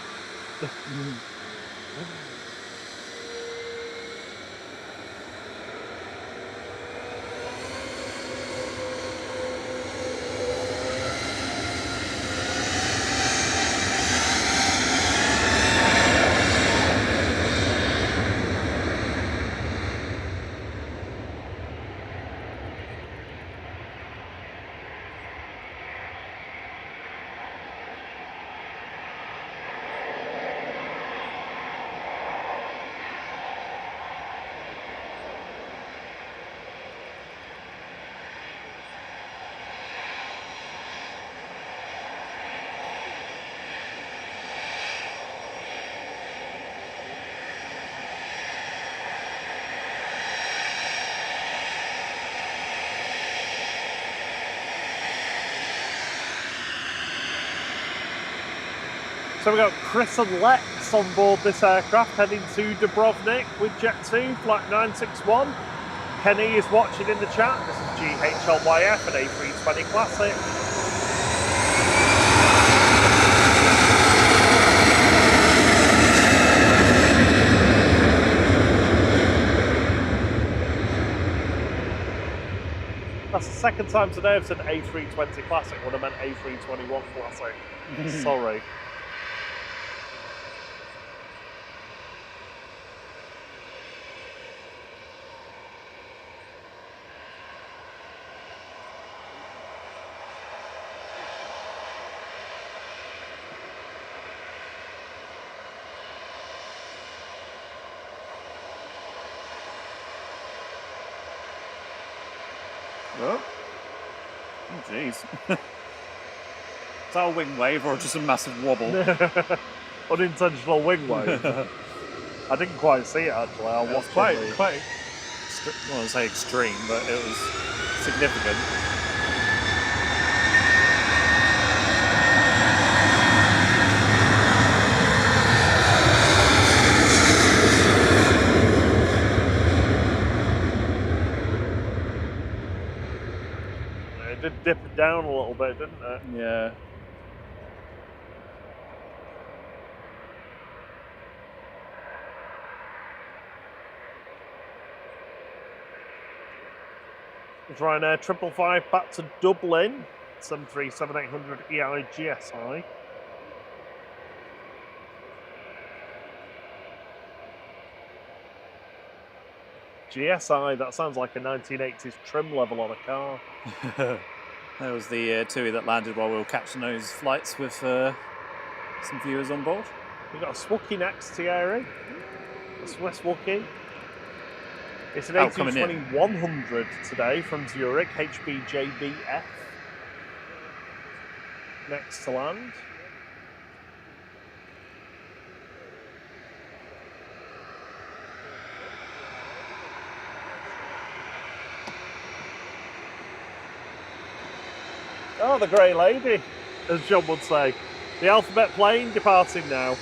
S2: So we've got Chris and Lex on board this aircraft heading to Dubrovnik with Jet2, flight 961. Kenny is watching in the chat. This is GHLYF and A320 Classic. That's the second time today I've said A320 Classic when I meant A321 Classic. Sorry.
S1: Oh, jeez. Is that a wing wave or just a massive wobble?
S2: Unintentional wing wave. I didn't quite see it actually. I watched
S1: quite,
S2: the...
S1: I don't want to say extreme, but it was significant.
S2: It did dip it down a little bit, didn't it?
S1: Yeah.
S2: Ryanair 555 back to Dublin. 737-800 EI GSI. GSI, that sounds like a 1980s trim level on a car.
S1: That was the TUI that landed while we were catching those flights with some viewers on board.
S2: We've got a Swookie next, Thierry. A Swiss Wookie. It's an
S1: coming in.
S2: A220-100 today from Zurich, HBJBF. Next to land. Oh, the grey lady, as John would say. The alphabet plane departing now.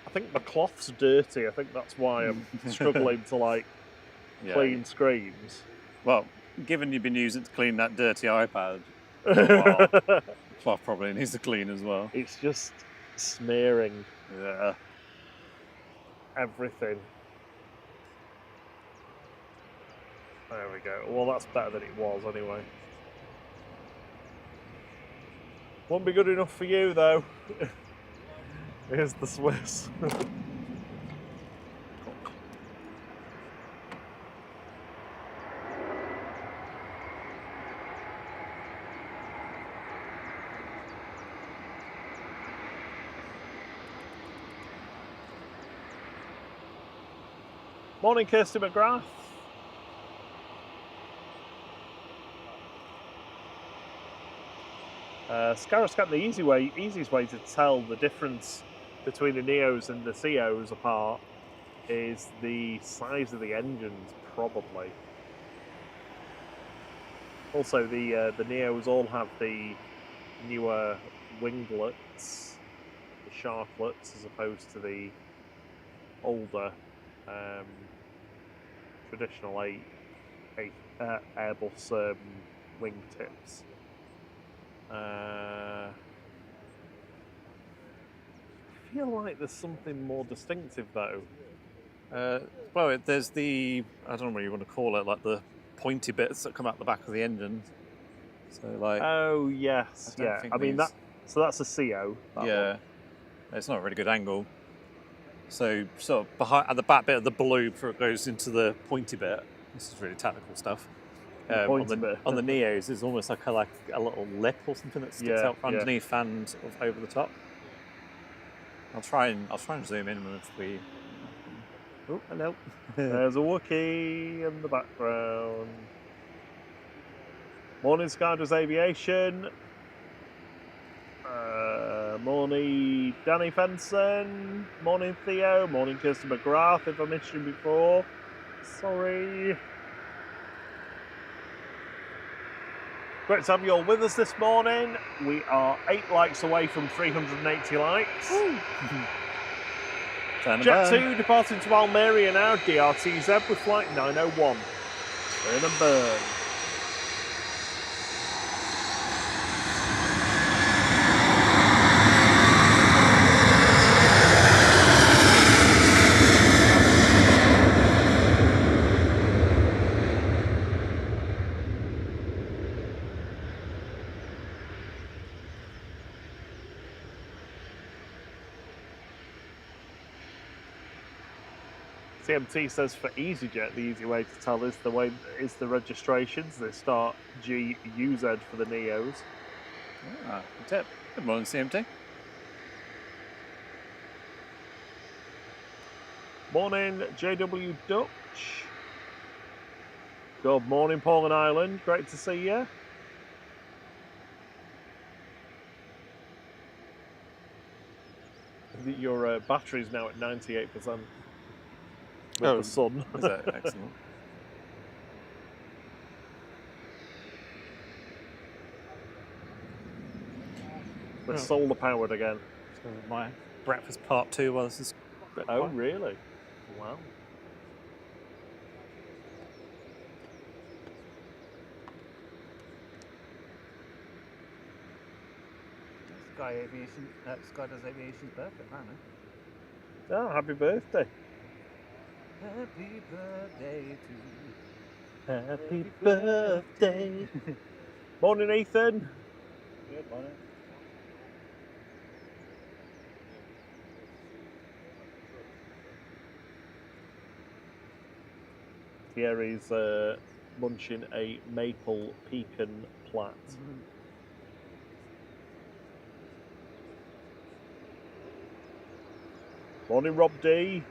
S2: I think my cloth's dirty. I think that's why I'm struggling to like clean screens.
S1: Well, given you've been using it to clean that dirty iPad, well, cloth probably needs to clean as well.
S2: It's just smearing
S1: Yeah.
S2: everything. There we go. Well, that's better than it was anyway. Won't be good enough for you though. Here's the Swiss. Morning, Kirsty McGrath. Scarascat, the easiest way to tell the difference between the Neos and the COs apart is the size of the engines, probably. Also, the Neos all have the newer winglets, the sharklets, as opposed to the older traditional Airbus wingtips. I feel like there's something more distinctive though.
S1: Well, there's the, I don't know what you want to call it, like the pointy bits that come out the back of the engine. So like,
S2: Oh yes,
S1: I don't
S2: yeah.
S1: think
S2: I mean
S1: these-
S2: so that's a CO. That
S1: yeah,
S2: one.
S1: it's not a really good angle. So sort of behind at the back bit of the blue before it goes into the pointy bit. This is really technical stuff.
S2: Pointy bit.
S1: On the Neos, there's almost like a little lip or something that sticks
S2: Yeah,
S1: out from
S2: yeah.
S1: underneath and sort of over the top. I'll try and zoom in if we. Oh, hello.
S2: There's a Wookiee in the background. Morning, Skyders Aviation. Morning, Danny Fenson. Morning, Theo. Morning, Kirsten McGrath, if I missed you before. Sorry. Great to have you all with us this morning. We are 8 likes away from 380 likes. Jet 2 departing to Almeria now, DRTZ with flight 901. Burn and burn. CMT says for EasyJet, the easy way to tell is the registrations. They start GUZ for the Neos.
S1: Ah, good tip. Good morning, CMT.
S2: Morning, JW Dutch. Good morning, Paul and Ireland. Great to see you. Your battery's now at 98% with the sun.
S1: Is that excellent?
S2: We're solar powered again.
S1: So my breakfast part 2 while this is.
S2: Oh, really? Wow.
S1: Skyders Aviation's birthday, apparently.
S2: Oh, happy birthday.
S1: Happy birthday to you.
S2: Happy birthday. Morning, Ethan.
S1: Good morning.
S2: Thierry's munching a maple pecan plat. Morning, Rob D.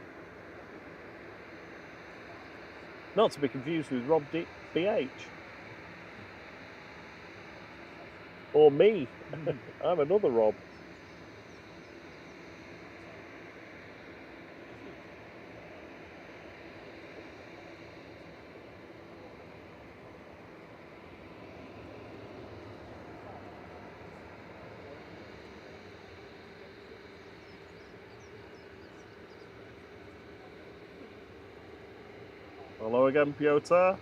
S2: Not to be confused with Rob D BH. Or me. I'm another Rob. Hello again, Piotr.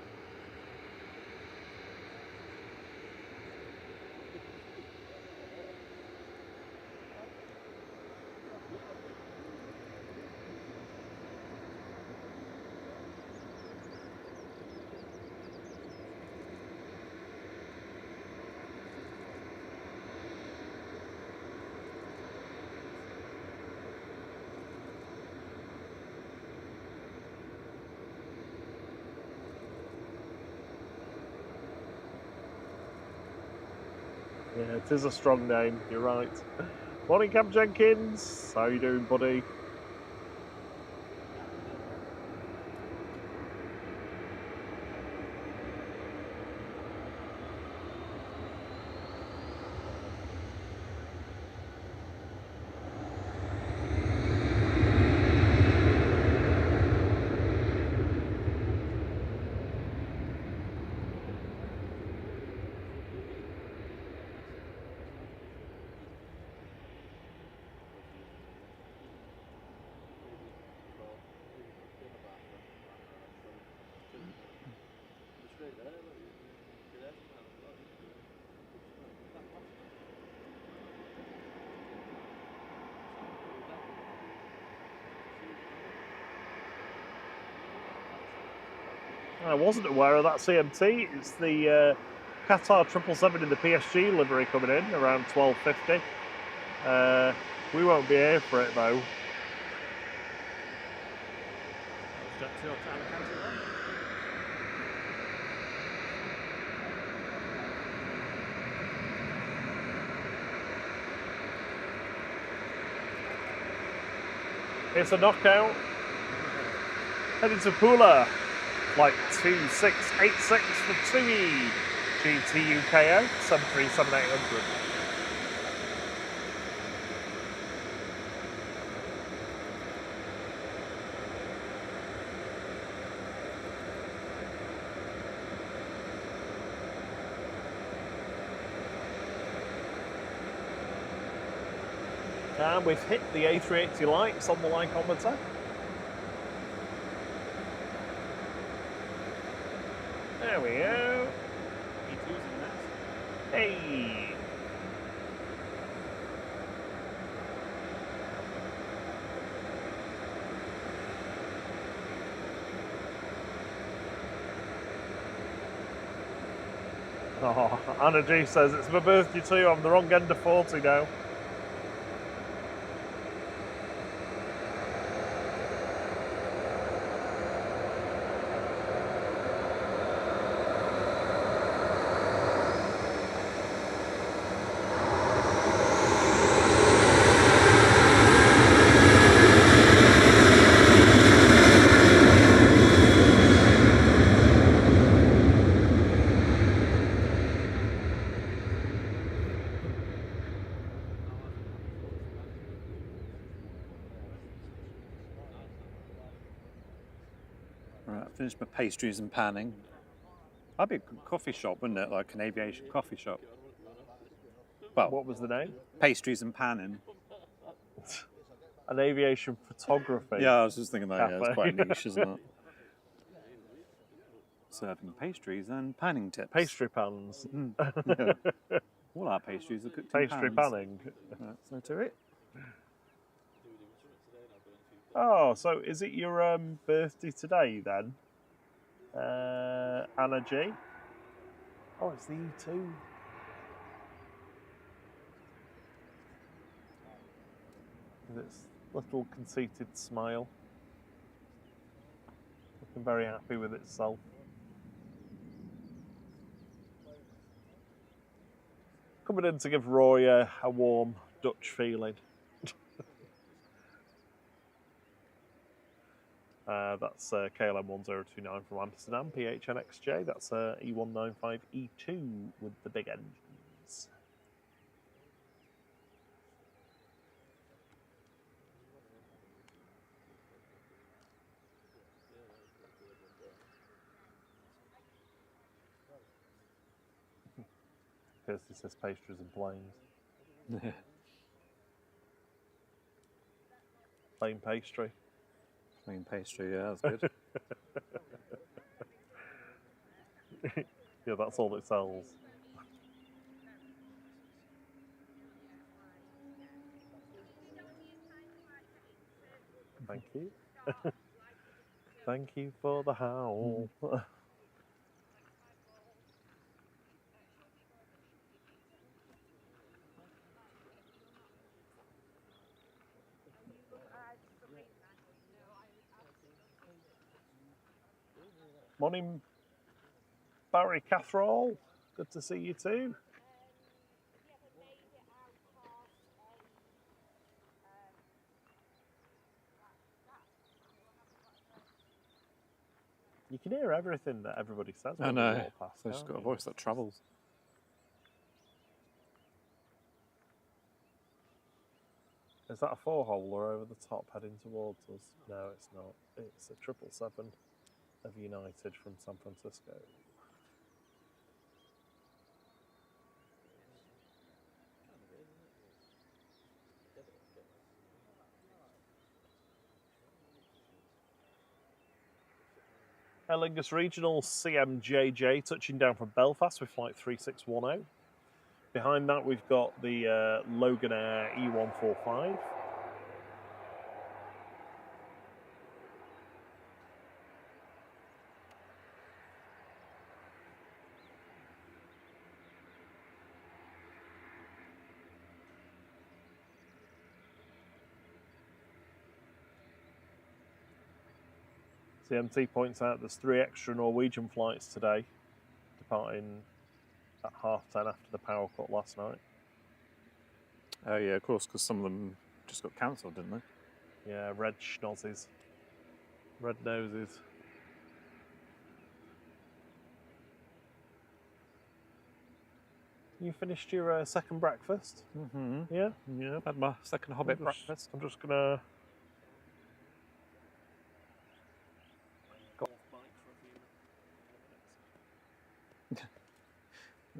S2: Yeah, it is a strong name, you're right. Morning, Cam Jenkins. How you doing, buddy? I wasn't aware of that CMT. It's the Qatar 777 in the PSG livery coming in around 12:50. We won't be here for it though.
S4: That's your time to cancel that.
S2: It's a knockout. Heading to Pula. Flight 2686 for TUI. GTUKO 737-800. And we've hit the A380 lights on the lycometer. There we go. Hey! Oh, Anna G says, it's my birthday too, I'm the wrong end of 40 now.
S1: Right, I finished my pastries and panning. That'd be a good coffee shop, wouldn't it? Like an aviation coffee shop. Well,
S2: What was the name?
S1: pastries and panning.
S2: An aviation photography.
S1: Yeah, I was just thinking that. Yeah, it's
S2: Cafe.
S1: quite niche, isn't it? Serving pastries and panning tips.
S2: Pastry pans.
S1: Yeah. All our pastries are cooked in
S2: Pastry
S1: pans.
S2: panning.
S1: Right, so to it.
S2: Oh, so is it your birthday today then? Anna G? Oh, it's the E2. With its little conceited smile. Looking very happy with itself. Coming in to give Roy a warm Dutch feeling. That's KLM 1029 from Amsterdam, PHNXJ. That's E195E2 with the big engines. Kirsty says pastries and planes. Plain pastry.
S1: Plain pastry, yeah, that's good.
S2: Yeah, that's all it sells. Thank you. Thank you for the howl. Morning, Barry Catherall. Good to see you too. You can hear everything that everybody says.
S1: I
S2: when you
S1: know.
S2: walk past,
S1: So I've just
S2: can't
S1: got a
S2: you?
S1: voice that travels.
S2: Is that a 4-holer over the top heading towards us? No, it's not. It's a 777 of United from San Francisco. Aer Lingus Regional CMJJ touching down from Belfast with flight 3610. Behind that, we've got the Logan Air E145. CMT points out there's 3 extra Norwegian flights today, departing at 10:30 after the power cut last night.
S1: Oh yeah, of course, because some of them just got cancelled, didn't they?
S2: Yeah, red schnozzes. Red noses. You finished your second breakfast?
S1: Mm-hmm.
S2: Yeah?
S1: Yeah, I've had my second Hobbit breakfast.
S2: I'm just gonna golf bike for a few minutes.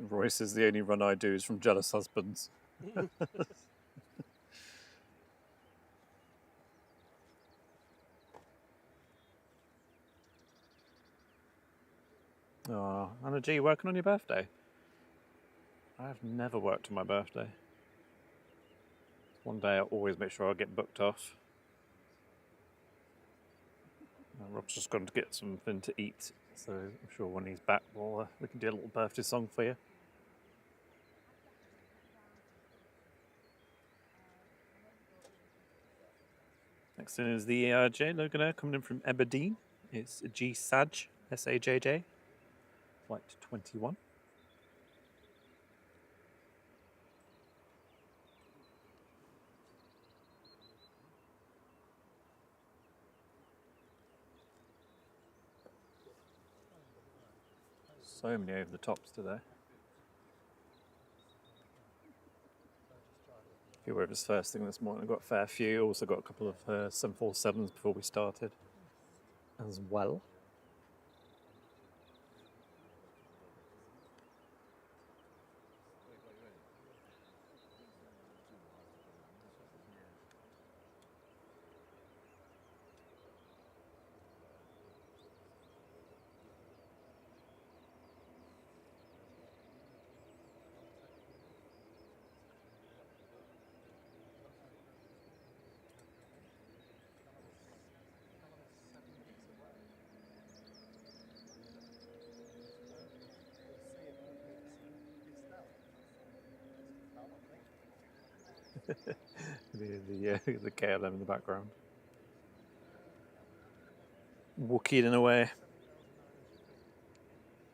S1: Roy says the only run I do is from jealous husbands. Oh, Anna G, working on your birthday? I have never worked on my birthday. One day I'll always make sure I get booked off. Rob's just gone to get something to eat, so I'm sure when he's back we can do a little birthday song for you. Next in is the ERJ Logan Air coming in from Aberdeen. It's G Saj, S-A-J-J, flight 21. So many over the tops today. If you were his first thing this morning, I got a fair few. Also got a couple of 747s before we started as well. the KLM in the background. Wookieing away.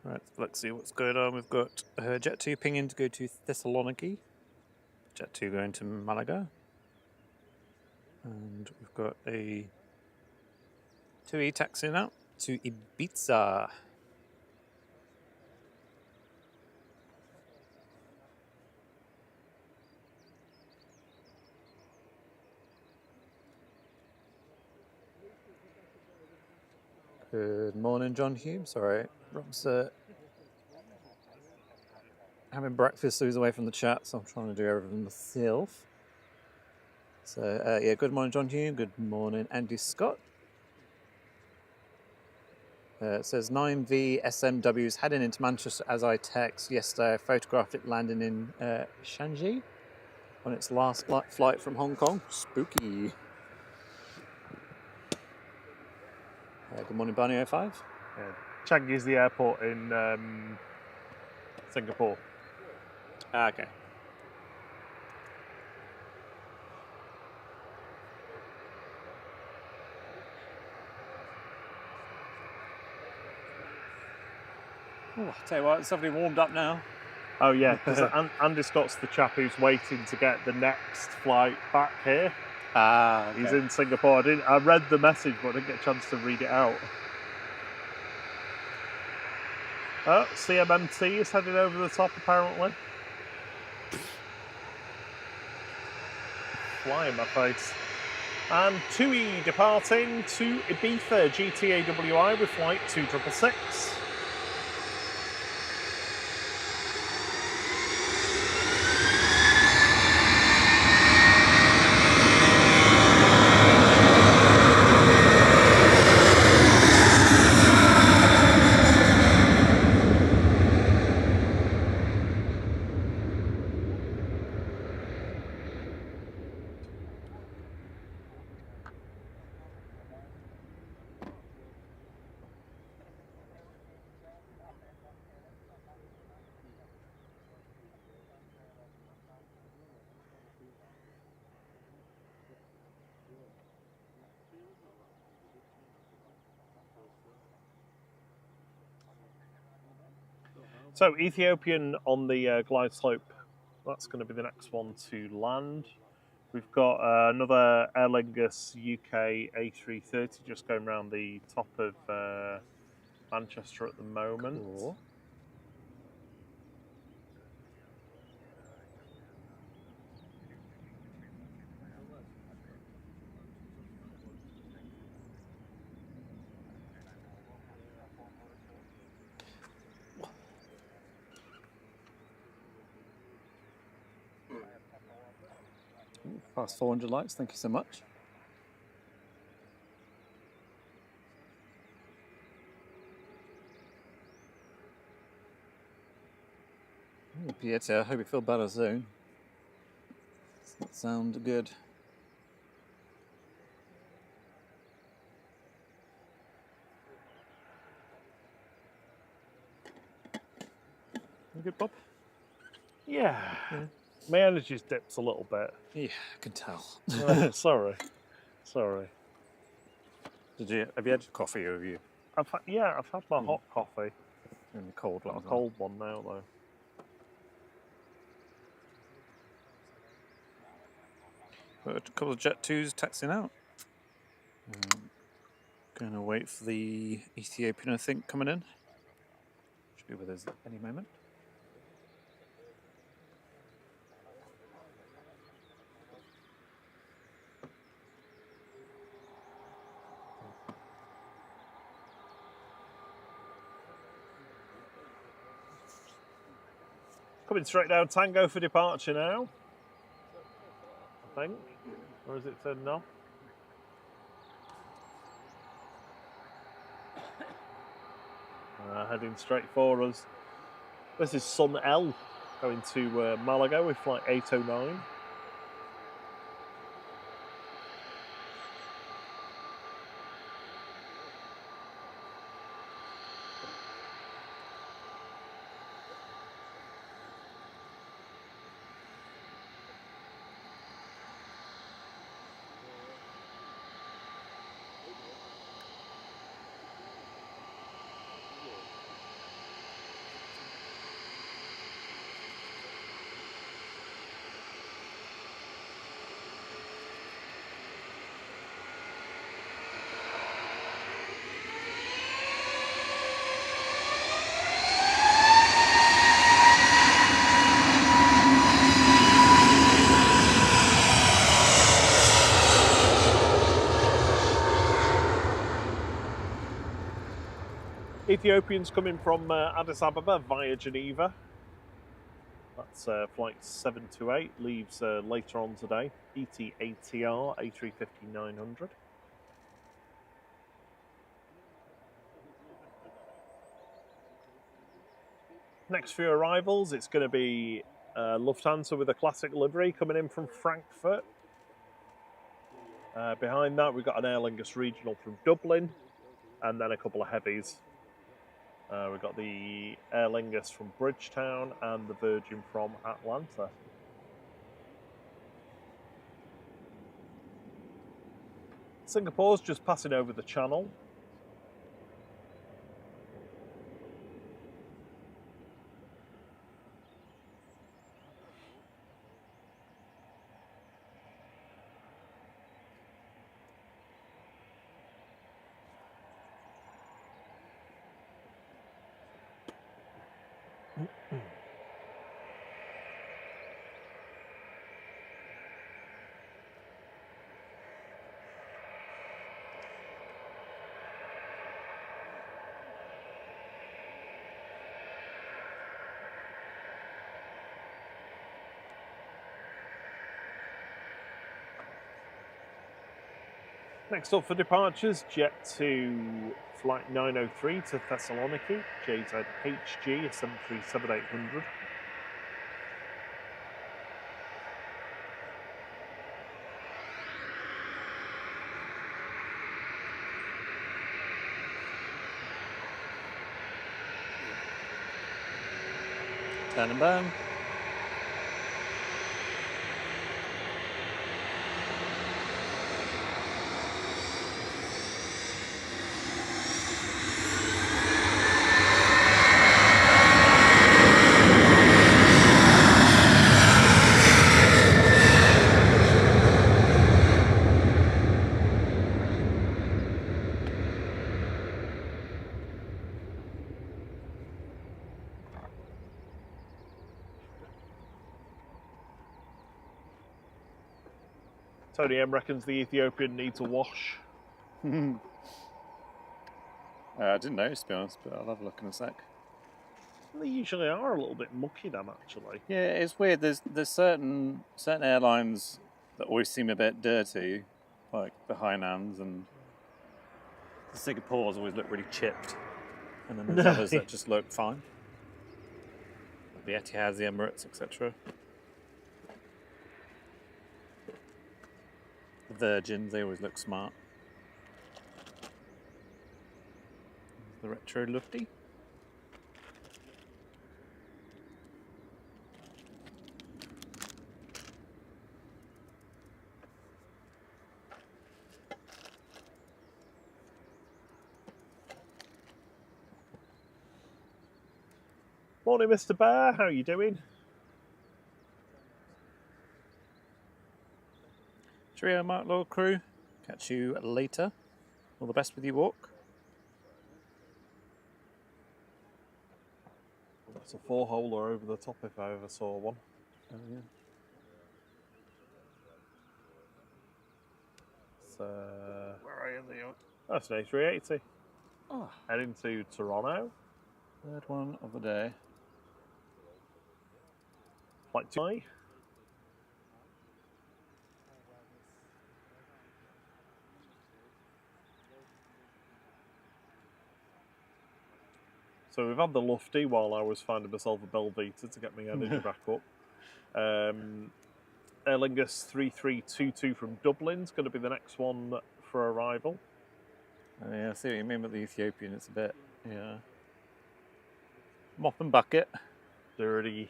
S1: Right, let's see what's going on. We've got Jet 2 pinging to go to Thessaloniki. Jet 2 going to Malaga. And we've got a 2E taxiing out to Ibiza. Good morning, John Hume. Sorry, Rob's having breakfast, so he's away from the chat, so I'm trying to do everything myself. So, yeah, good morning, John Hume. Good morning, Andy Scott. It says 9V SMWs heading into Manchester as I text. Yesterday, I photographed it landing in Shanghai on its last flight from Hong Kong. Spooky. Good morning, Barney 05.
S2: Yeah. Changi is the airport in Singapore.
S1: Okay. Oh, I'll tell you what, it's definitely warmed up now.
S2: Oh yeah, because Andy Scott's the chap who's waiting to get the next flight back here.
S1: Ah, okay.
S2: He's in Singapore. I read the message, but I didn't get a chance to read it out. Oh, CMMT is heading over the top apparently. Fly in my face. And 2E departing to Ibiza GTAWI with flight 2666. So Ethiopian on the glide slope, that's going to be the next one to land. We've got another Aer Lingus UK A330 just going around the top of Manchester at the moment.
S1: Cool. Past 400 likes, thank you so much. Pieta, I hope you feel better soon. Does not sound good. You good, Bob?
S2: Yeah. My energy's dipped a little bit.
S1: Yeah, I can tell.
S2: Sorry.
S1: Have you had your coffee or have you
S2: I've had my hot coffee.
S1: in the cold
S2: Got
S1: one?
S2: a cold one now though.
S1: Got a couple of Jet 2s taxiing out. Going to wait for the Ethiopian, I think, coming in. Should be with us at any moment.
S2: Coming straight down Tango for departure now. I think. Or is it turned off? Heading straight for us. This is Sun L going to Malaga with flight 809. Ethiopians coming from Addis Ababa via Geneva. That's flight 728, leaves later on today. ET-ATR A350-900. Next few arrivals, it's going to be Lufthansa with a classic livery coming in from Frankfurt. Behind that, we've got an Aer Lingus regional from Dublin, and then a couple of heavies. We've got the Aer Lingus from Bridgetown and the Virgin from Atlanta. Singapore's just passing over the channel. Next up for departures, jet to flight 903 to Thessaloniki, JZHG, a 737-800.
S1: Turn and burn.
S2: Tony M reckons the Ethiopian needs a wash.
S1: I didn't notice, to be honest, but I'll have a look in a sec.
S2: They usually are a little bit mucky, them, actually.
S1: Yeah, it's weird. There's certain airlines that always seem a bit dirty, like the Hainans, and the Singapore's always look really chipped. And then there's others that just look fine. Like the Etihad, the Emirates, etc. The Virgins, they always look smart. There's the Retro Lufty.
S2: Morning, Mr. Bear. How are you doing?
S1: Cheerio, Mark Lord crew. Catch you later. All the best with your walk.
S2: That's a four-holer over the top if I ever saw one.
S1: Oh, yeah.
S2: It's,
S1: Where are you, Leo?
S2: that's an A380.
S1: Oh,
S2: Heading to Toronto.
S1: third one of the day.
S2: Flight 2. So we've had the Lufty while I was finding myself a Belvita to get my energy back up. Aer Lingus 3322 from Dublin's going to be the next one for arrival.
S1: Oh, yeah, I see what you mean with the Ethiopian. It's a bit, yeah. Mop and bucket.
S2: Dirty.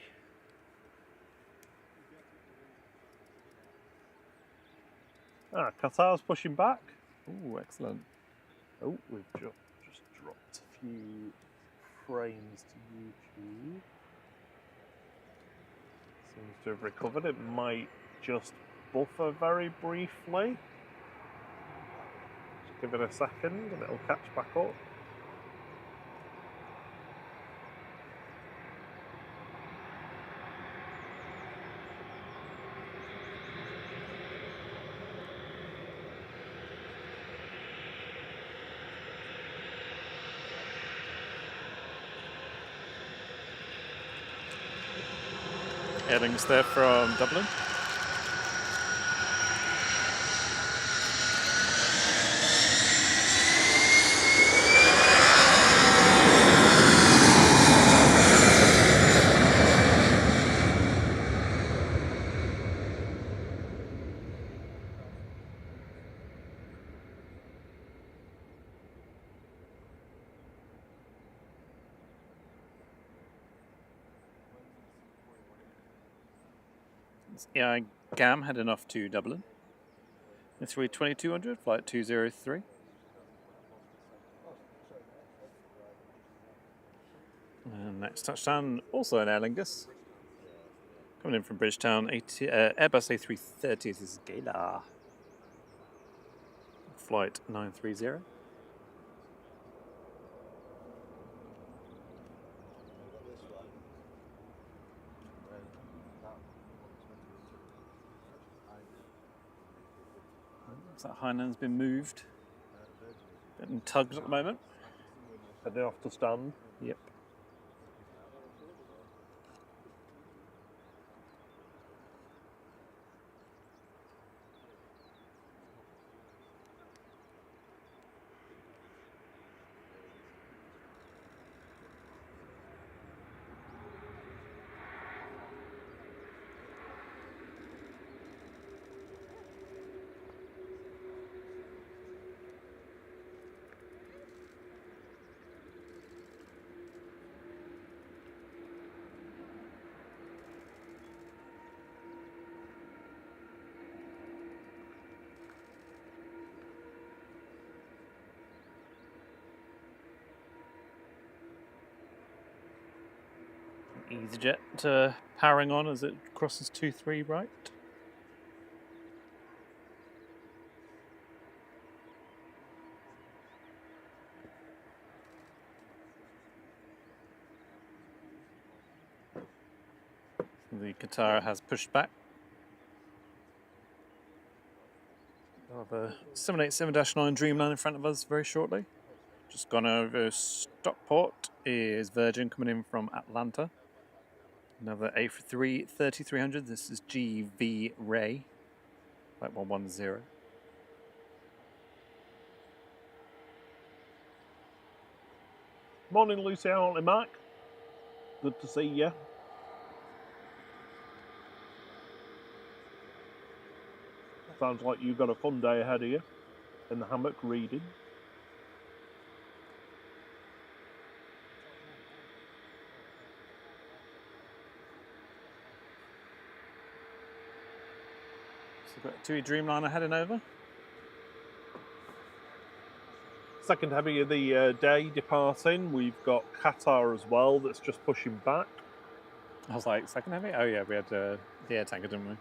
S2: Qatar's pushing back.
S1: Ooh, excellent.
S2: Oh, we've just dropped a few frames to YouTube. Seems to have recovered. It might just buffer very briefly. Just give it a second and it'll catch back up.
S1: Aer Lingus there from Dublin. Yeah, GAM heading off to Dublin. It's 2200, flight 203. And next touchdown, also an Aer Lingus. Coming in from Bridgetown, Airbus A330, this is Gala. Flight 930. Looks like Hainan been moved. Getting tugged at the moment.
S2: Heading off to stand.
S1: Yep. EasyJet powering on as it crosses 2-3 right. The Qatar has pushed back. We'll have a 787-9 Dreamliner in front of us very shortly. Just gone over Stockport is Virgin coming in from Atlanta. Another A330-300. This is GV Ray, flight 110.
S2: Morning, Lucy. Aren't you, Mark? Good to see you. Sounds like you've got a fun day ahead of you in the hammock reading.
S1: So we've got TUI Dreamliner heading over.
S2: Second heavy of the day departing. We've got Qatar as well that's just pushing back.
S1: I was like, second heavy? Oh yeah, we had the air tanker, didn't we?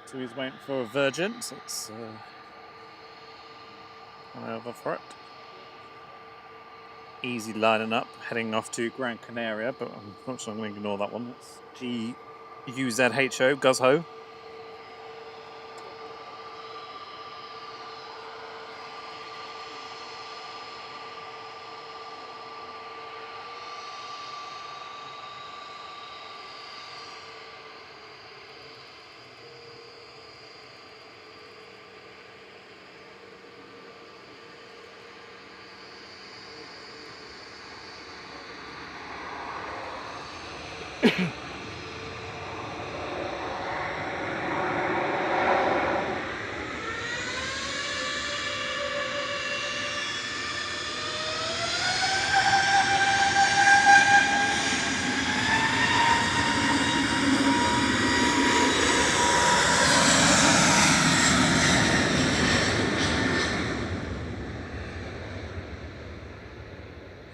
S1: So he's waiting for Virgin, so it's on over for it. Easy lining up, heading off to Gran Canaria, but unfortunately I'm going to ignore that one. It's GUZHO, Guzho.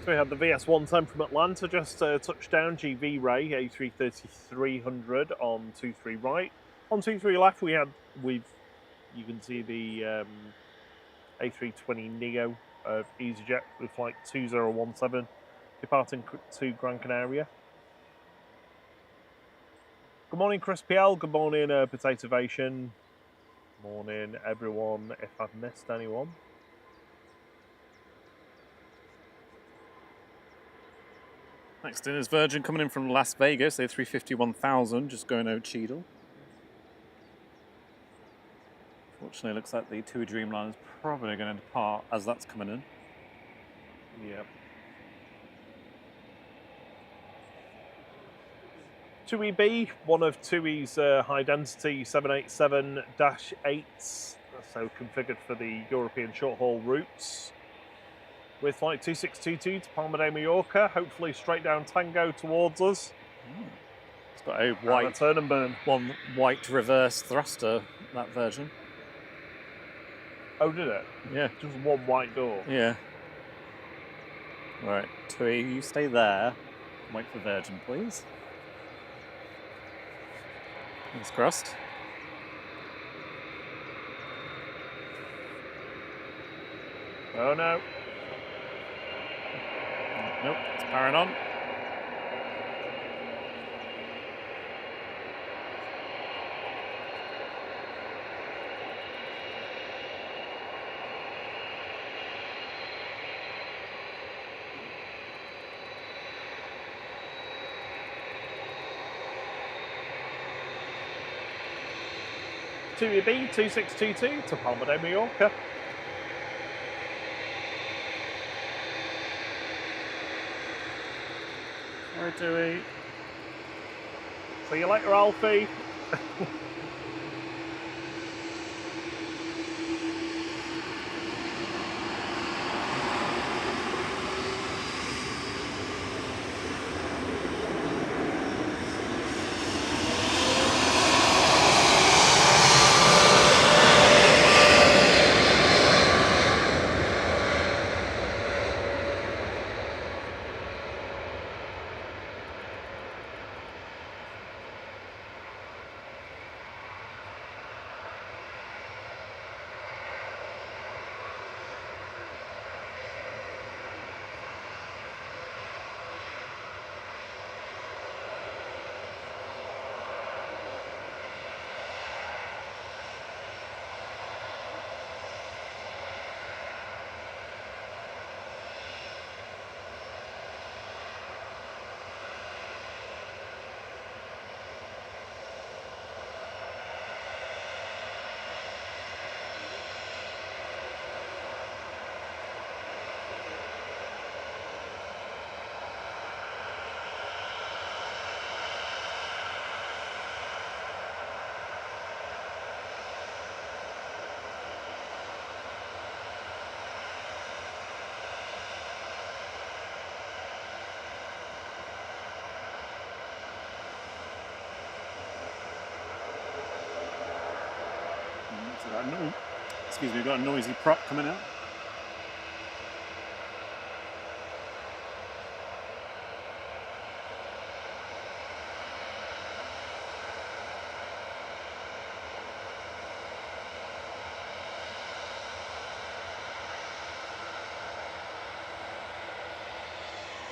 S2: So we had the VS110 from Atlanta just touched down. GV Ray A330-300 on 23 right. On 23 left, you can see the A320 Neo of EasyJet with flight 2017 departing to Gran Canaria. Good morning, Chris PL. Good morning, Potato Aviation. Morning, everyone. If I've missed anyone.
S1: Next in is Virgin coming in from Las Vegas, A350-1000, just going over Cheadle. Fortunately, it looks like the TUI Dreamliner is probably going to depart as that's coming in.
S2: Yep. TUI B, one of TUI's high-density 787-8s, so configured for the European short-haul routes. With flight 2622 to Palma de Mallorca, hopefully straight down Tango towards us.
S1: It's got a white
S2: turn and burn.
S1: One white reverse thruster, that version.
S2: Oh, did it?
S1: Yeah.
S2: Just one white door.
S1: Yeah. Right. Tui, you stay there. Wait for Virgin, please. Fingers crossed.
S2: Oh no.
S1: Nope, it's powering on.
S2: TUB 2622 to Palma de Mallorca.
S1: Alright, Tui.
S2: See you later, Alfie.
S1: Excuse me, we've got a noisy prop coming out.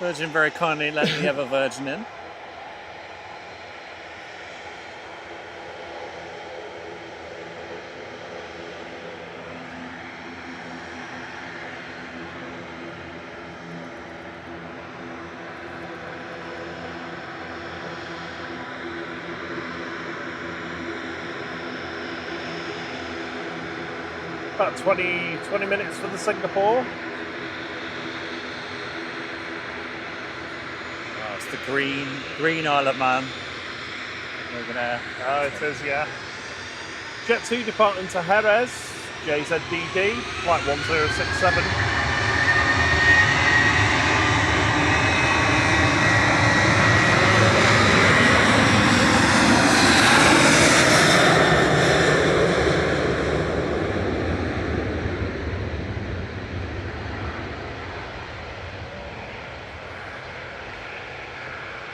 S1: Virgin very kindly let the other Virgin in.
S2: About 20 minutes for the Singapore.
S1: Oh, it's the green Isle of Man. We're gonna.
S2: Oh, it is, yeah. Jet 2 departing to Jerez, JZDD, flight 1067.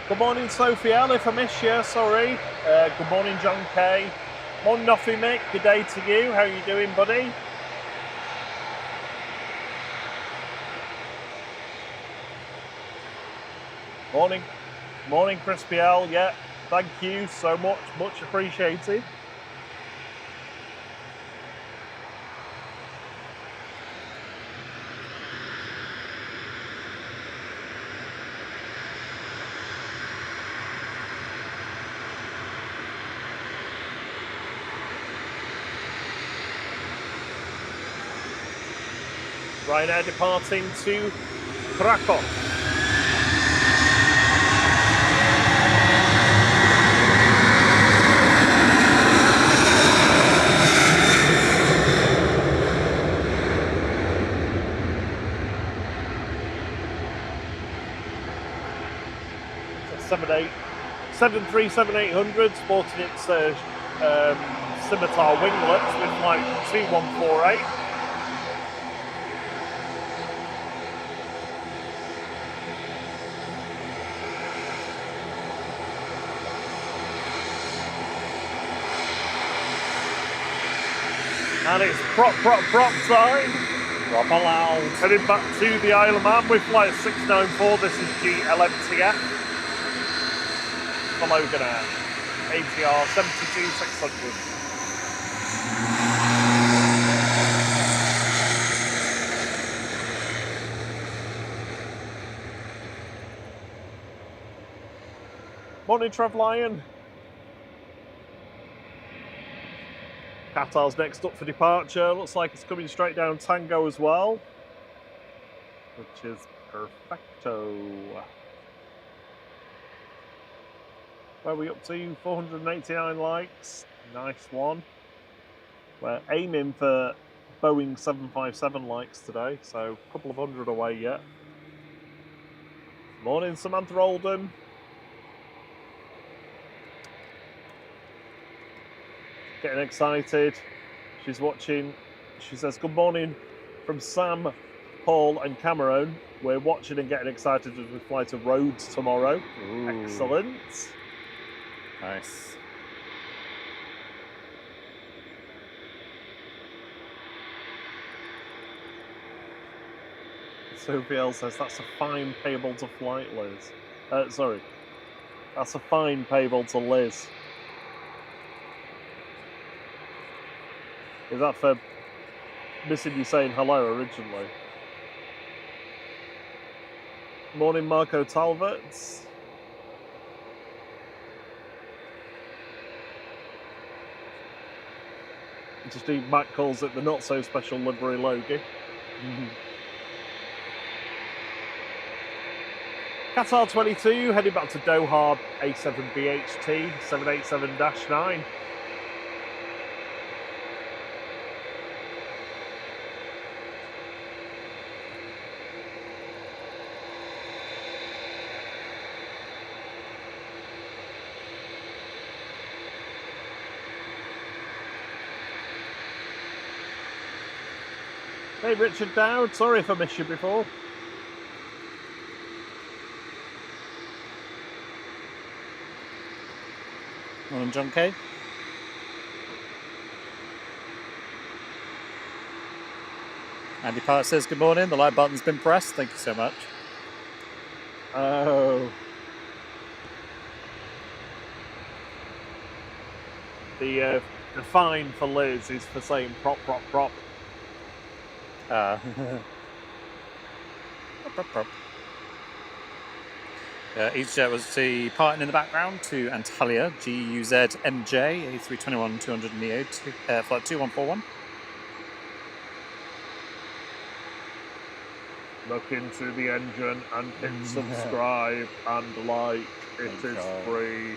S2: Good morning, Sophie L, if I miss you, sorry. Good morning, John K. Morning, Noffy Mick, good day to you. How you doing, buddy? Morning. Morning, Crispy L, yeah. Thank you so much, much appreciated. Ryanair departing to Krakow. So 737-800 sporting its scimitar winglets with flight 2148. And it's prop time.
S4: Prop allowed.
S2: Heading back to the Isle of Man with flight 694. This is GLMTF. For Logan Air. ATR 72600. Morning, Trev Lyon. Qatar's next up for departure. Looks like it's coming straight down Tango as well, which is perfecto. Where are we up to? 489 likes. Nice one. We're aiming for Boeing 757 likes today, so a couple of hundred away yet. Morning, Samantha Oldham. Getting excited. She's watching. She says, good morning from Sam, Paul and Cameron. We're watching and getting excited as we fly to Rhodes tomorrow.
S1: Ooh.
S2: Excellent.
S1: Nice.
S2: Sophie L says, that's a fine payable to flight, Liz. Sorry. That's a fine payable to Liz. Is that for missing you saying hello originally? Morning, Marco Talbot. Just Matt calls it the not so special livery Logie. Qatar 22 heading back to Doha A7BHT 787-9. Hey Richard Dowd, sorry if I missed you before.
S1: Morning, John K. Andy Park says, good morning. The like button's been pressed. Thank you so much.
S2: Oh. The fine for Liz is for saying prop.
S1: Prop. EasyJet was departing in the background to Antalya, GUZ MJ, A321-200 Neo, flight 2141.
S2: Look into the engine and hit subscribe and like. It is free.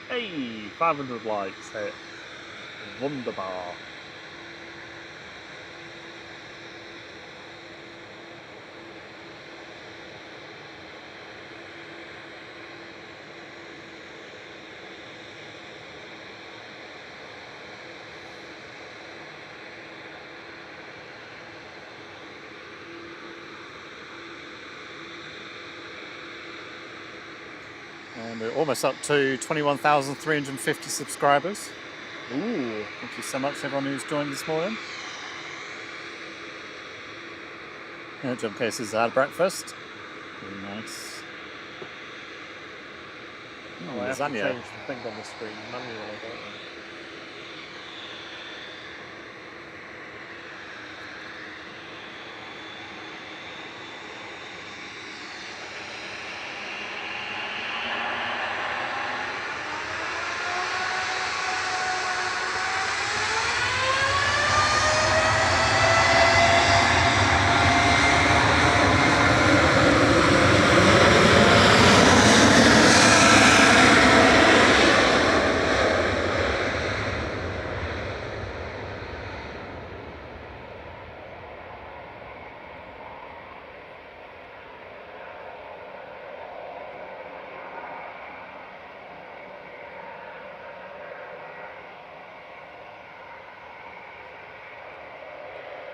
S2: Hey, 500 likes hit. Wunderbar.
S1: And we're almost up to 21,350 subscribers.
S2: Ooh.
S1: Thank you so much, everyone who's joined this morning. John Case has had breakfast. Very nice.
S2: Oh, I have to
S1: lasagna.
S2: change the thing on the screen manually, don't I?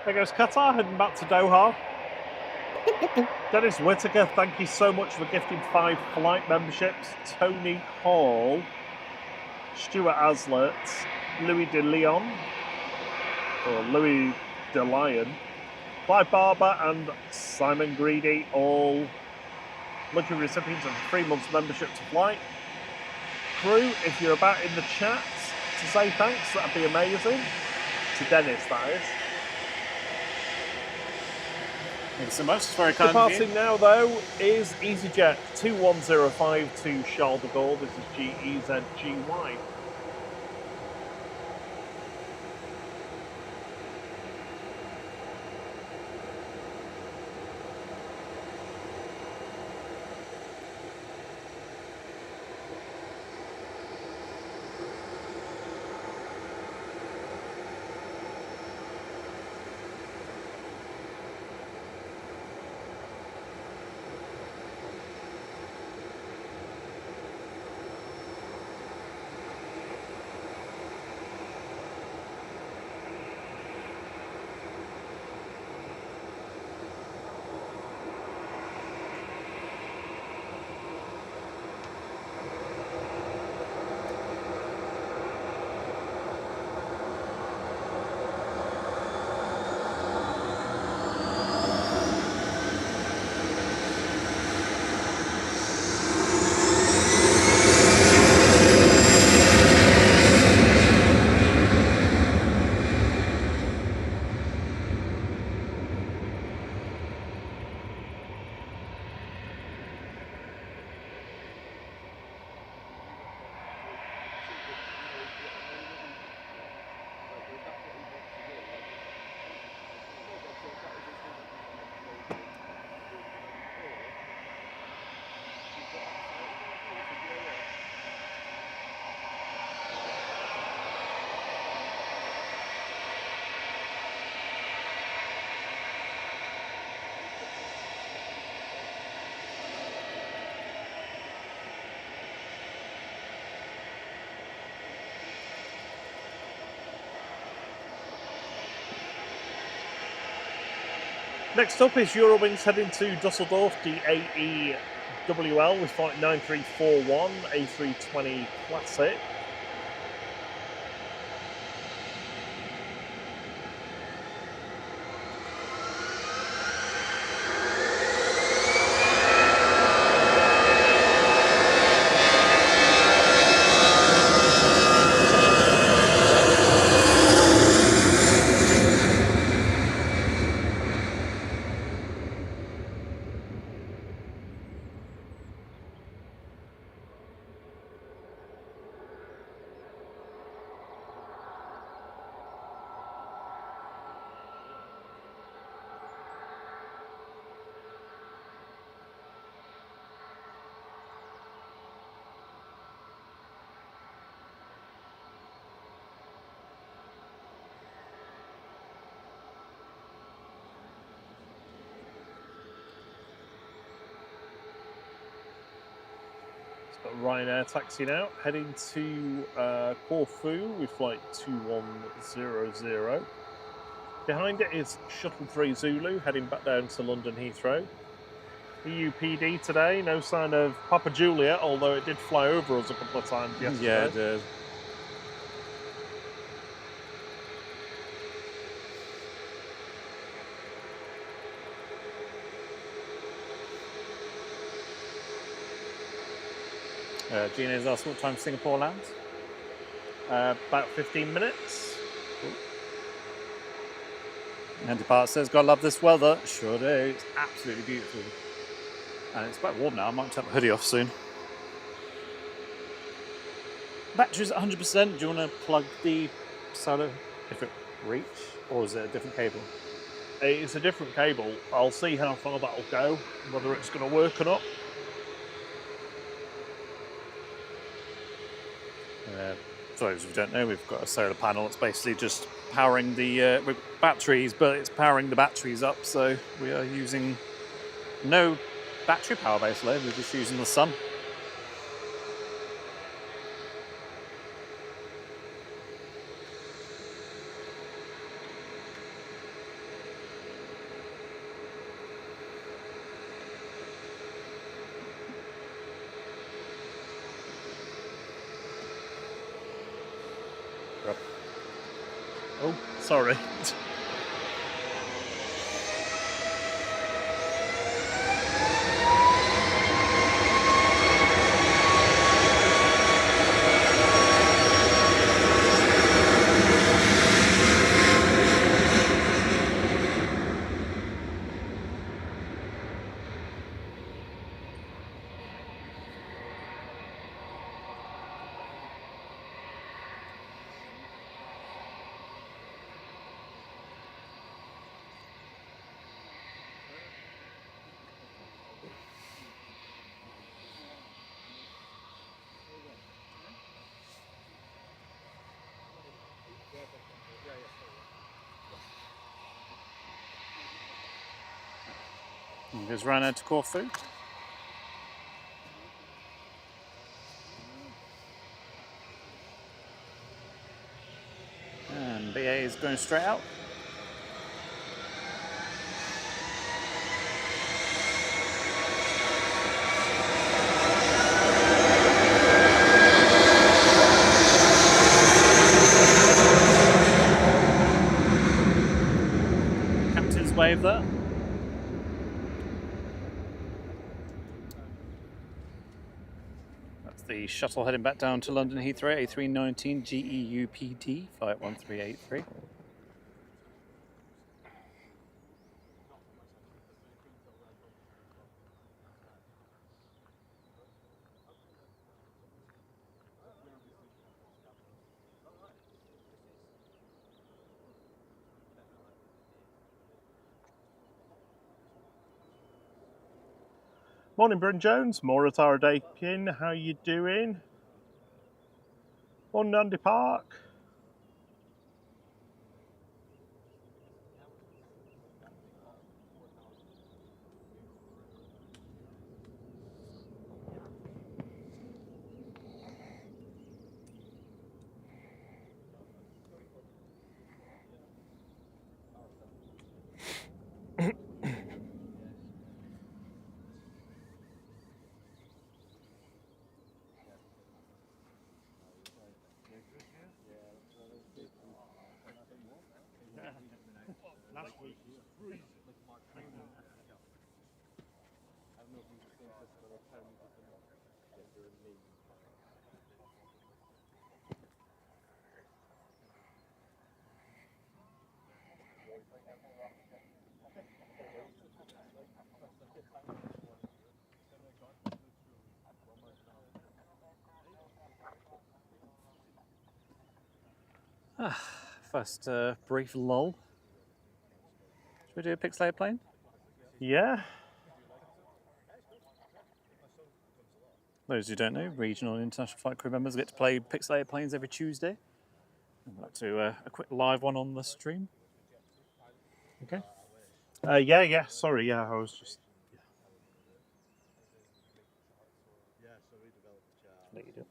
S2: There goes Qatar heading back to Doha. Dennis Whittaker, thank you so much for gifting 5 flight memberships. Tony Hall, Stuart Aslett, Louis de Leon, or Louis de Lion, Clive Barber, and Simon Greedy, all lucky recipients of a 3 months membership to Flight. Crew, if you're about in the chat to say thanks, that'd be amazing. To Dennis, that is.
S1: Thanks so much. It's very kind of you.
S2: Departing now, though, is EasyJet 2105 to Charles de Gaulle. This is GEZGY. Next up is Eurowings heading to Dusseldorf, DAEWL with flight 9341, A320 Classic. Ryanair taxiing out, heading to Corfu with flight 2100. Behind it is Shuttle 3 Zulu, heading back down to London Heathrow. EUPD today, no sign of Papa Juliet, although it did fly over us a couple of times yesterday.
S1: Yeah, it did. Gina's asked what time Singapore lands.
S2: About 15 minutes.
S1: Andy Part says, "Gotta love this weather." Sure do. It's absolutely beautiful. And it's quite warm now. I might take my hoodie off soon. Battery's at 100%. Do you want to plug the solar if it reach, or is it a different cable?
S2: It's a different cable. I'll see how far that'll go, whether it's going to work or not.
S1: For those who don't know, we've got a solar panel. It's basically just powering the with batteries, but it's powering the batteries up. So we are using no battery power basically. We're just using the sun.
S2: Sorry.
S1: And goes Ryanair to Corfu. And BA is going straight out. Captain's wave there. That's the shuttle heading back down to London Heathrow, A319 GEUPD, flight 1383.
S2: Morning, Bryn Jones. Moratara Dakin. How you doing? Morning, Andy Park.
S1: First brief lull. Should we do a pixelated plane?
S2: Yeah.
S1: Those who don't know, regional and international flight crew members get to play pixelated planes every Tuesday. And we'll do a quick live one on the stream. Okay.
S2: Yeah. Sorry, yeah, I was just...
S1: Let you do it.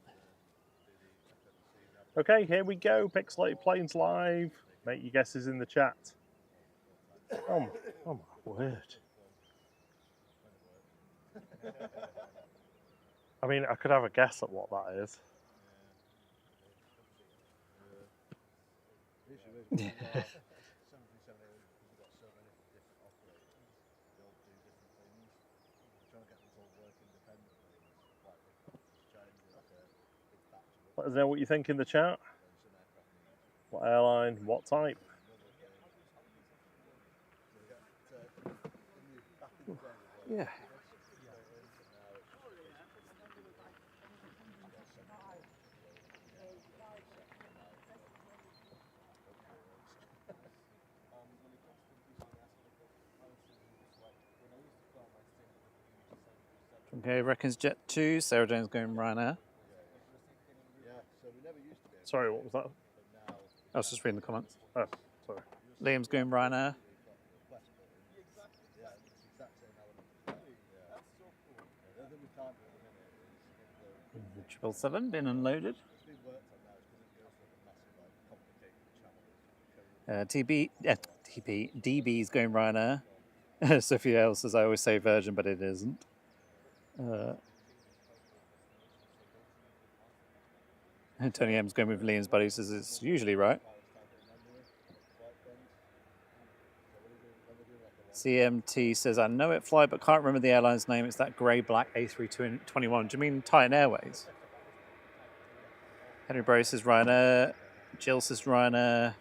S2: Okay, here we go. Pixelated Planes live. Make your guesses in the chat. Oh my word. I mean, I could have a guess at what that is.
S1: Yeah.
S2: Let us know what you think in the chat. What airline, what type?
S1: Yeah. Okay, reckons Jet 2, Sarah Jane's going Ryanair.
S2: Sorry, what was that?
S1: I was just reading the comments.
S2: Oh, sorry.
S1: Liam's going Ryanair. 777 been unloaded. DB's going Ryanair. Sophia L says I always say Virgin, but it isn't. Tony M's going with Liam's buddy, says it's usually right. CMT says, I know it fly, but can't remember the airline's name. It's that grey-black A321. Do you mean Titan Airways? Henry Bro says Ryanair. Jill says Ryanair.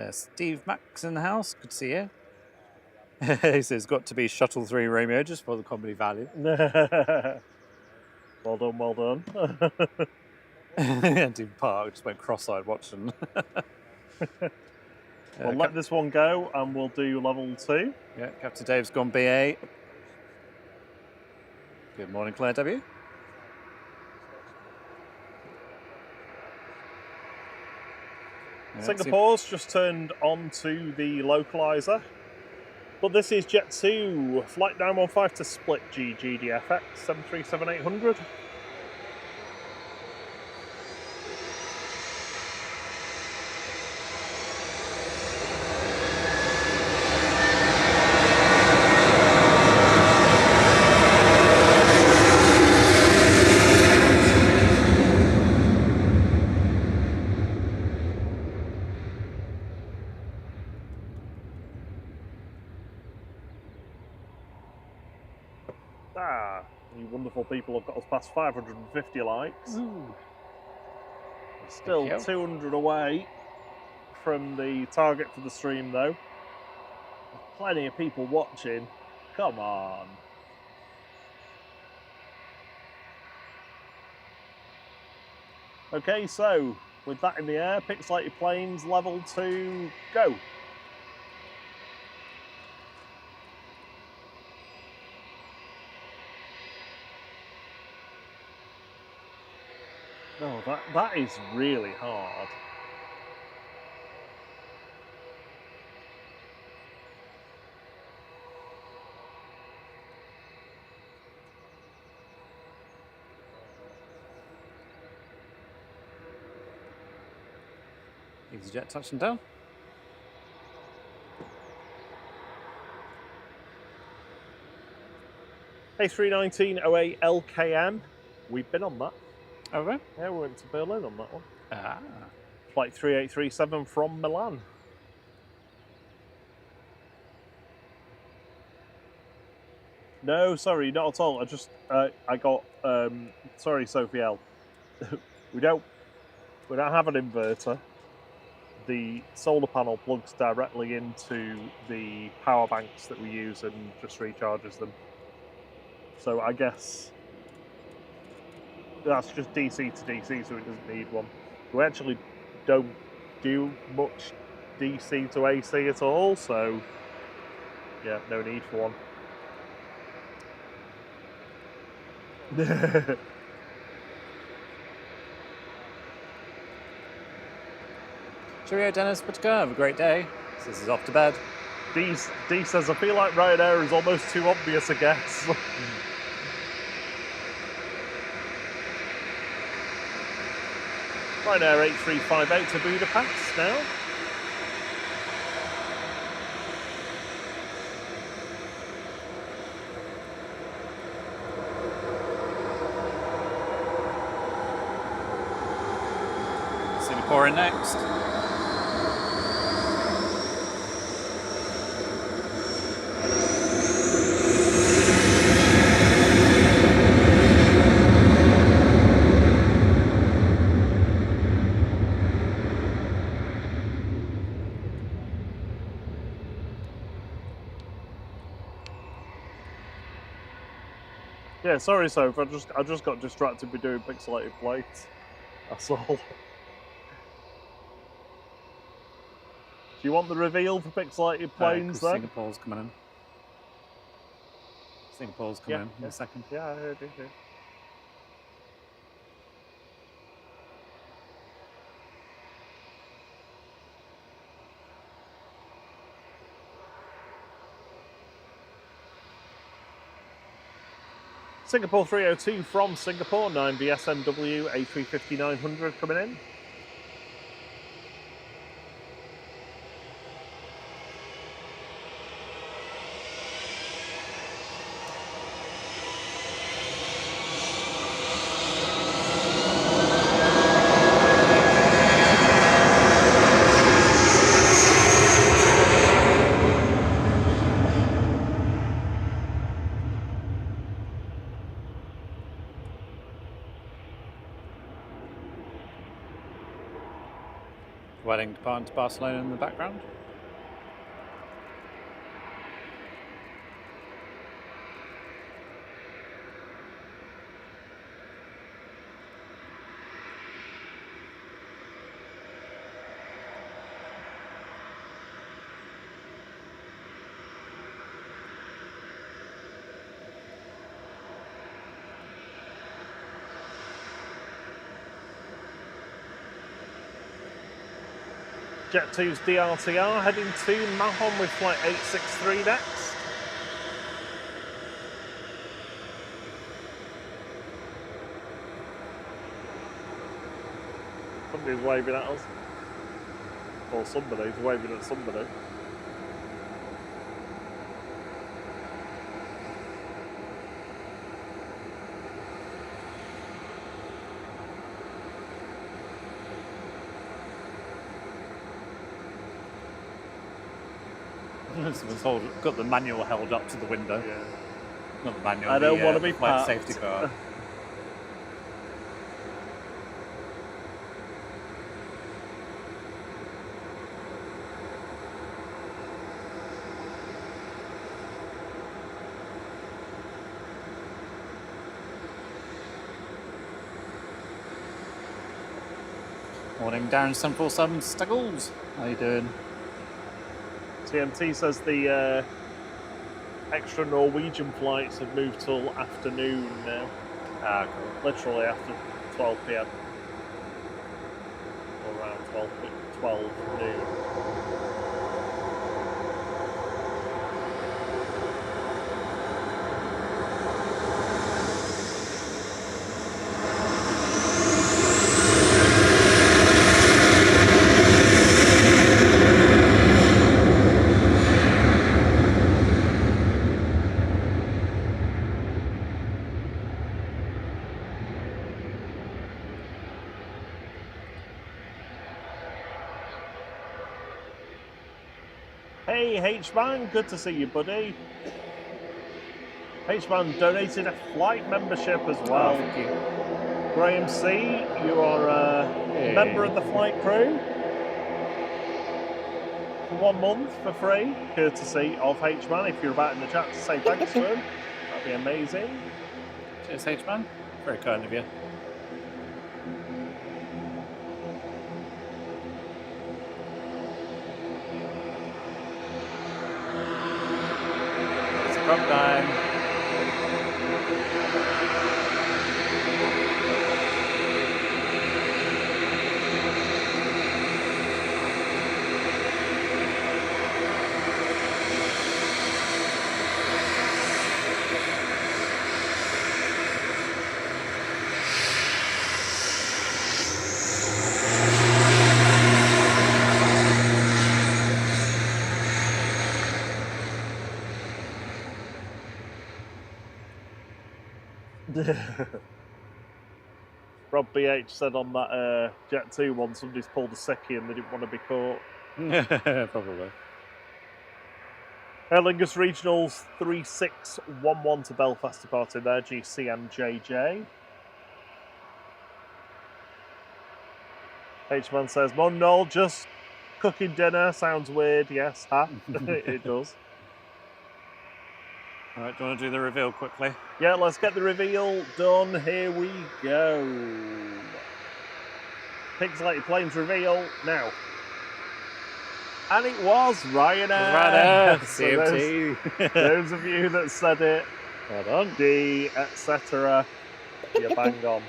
S1: Steve Max in the house. Good to see you. He says, got to be Shuttle 3 Romeo just for the comedy value.
S2: Well done, well done.
S1: Andy Park just went cross-eyed watching.
S2: We'll let this one go and we'll do level 2.
S1: Yeah, Captain Dave's gone BA. Good morning, Claire W. Yeah,
S2: Singapore's just turned on to the localizer. But this is Jet 2, Flight 915 to Split GGDFX 737-800. You wonderful people have got us past 550 likes.
S1: Ooh.
S2: Still 200 away from the target for the stream though. There's plenty of people watching. Come on. Okay, so with that in the air, pixelate your planes, level 2, go. Oh, that is really hard.
S1: EasyJet touching down.
S2: A319-08 LKM. We've been on that.
S1: Oh, right.
S2: Yeah, we went to Berlin on that one.
S1: Ah.
S2: Flight 3837 from Milan. No, sorry, not at all. I got, sorry, Sophie L. we don't have an inverter. The solar panel plugs directly into the power banks that we use and just recharges them. So I guess that's just DC to DC, so it doesn't need one. We actually don't do much DC to AC at all, so yeah, no need for one.
S1: Cheerio, Dennis. Good to go. Have a great day. This is off to bed.
S2: D says, I feel like Ryanair is almost too obvious a guess. Ryanair 8358 to Budapest now.
S1: Singapore in next.
S2: Yeah, sorry, Soph. I just got distracted with doing pixelated plates. That's all. Do you want the reveal for pixelated planes then?
S1: Singapore's coming in. Singapore's coming in a second.
S2: Yeah, I heard it. Singapore 302 from Singapore, 9BSNW, A350-900 coming in.
S1: wedding departing to Barcelona in the background.
S2: Jet 2's DRTR heading to Mahon with flight 863 next. Somebody's waving at us. Or somebody's waving at somebody.
S1: Someone's got the manual held up to the window.
S2: Yeah.
S1: Not the manual.
S2: I don't want to
S1: the
S2: be
S1: flight
S2: parked.
S1: safety car. Morning, Darren 747 Stuggles. How you doing?
S2: TMT says the extra Norwegian flights have moved till afternoon now.
S1: Ah, cool.
S2: Literally after 12 p.m. Or around 12 noon. Hey H-Man, good to see you, buddy. H-Man donated a flight membership as well.
S1: Oh, thank you.
S2: Graham C, you are a member of the flight crew. For 1 month for free, courtesy of H-Man. If you're about in the chat to say thanks to him, that'd be amazing.
S1: Cheers, H-Man. Very kind of you. It's a prop time.
S2: Rob BH said on that Jet 2 one, somebody's pulled a sickie and they didn't want to be caught.
S1: Probably.
S2: Aer Lingus Regionals 3611 to Belfast departing there, GCMJJ. H-Man says, Mon Noel, just cooking dinner. Sounds weird. Yes, ha. It does.
S1: All right, do you want to do the reveal quickly?
S2: Yeah, let's get the reveal done. Here we go. Pixelated Planes reveal now. And it was Ryanair.
S1: Ryanair,
S2: So
S1: CMT.
S2: those of you that said it,
S1: Well done.
S2: D, etc., you're bang on.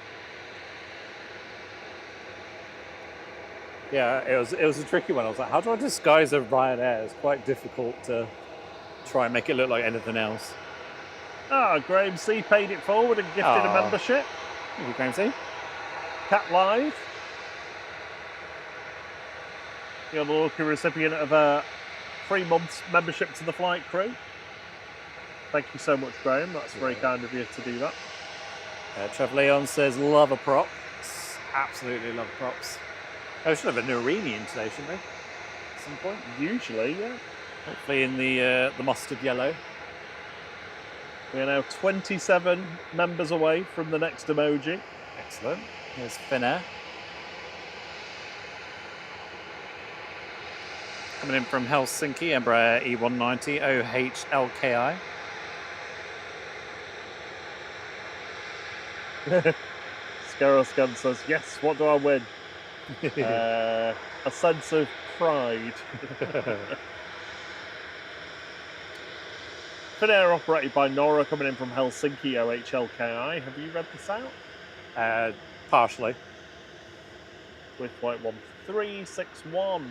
S1: Yeah, it was a tricky one. I was like, how do I disguise a Ryanair? It's quite difficult to try and make it look like anything else.
S2: Ah, Graham C paid it forward and gifted a
S1: Aw.
S2: membership.
S1: Thank you, Gramsci.
S2: Cat Live. You're the lucky recipient of a 3 months membership to the flight crew. Thank you so much, Graham. That's very kind of you to do that.
S1: Trev Leon says, love a prop. Absolutely love props. I should have a Norini in today, shouldn't they? At some point.
S2: Usually, yeah.
S1: Hopefully in the mustard yellow.
S2: We are now 27 members away from the next emoji.
S1: Excellent. Here's Finnair. coming in from Helsinki, Embraer E190 OHLKI.
S2: Scaroscan says, yes, what do I win? A sense of pride. Finnair operated by Nora coming in from Helsinki OHLKI. Have you read this out?
S4: Partially.
S2: With flight 1361.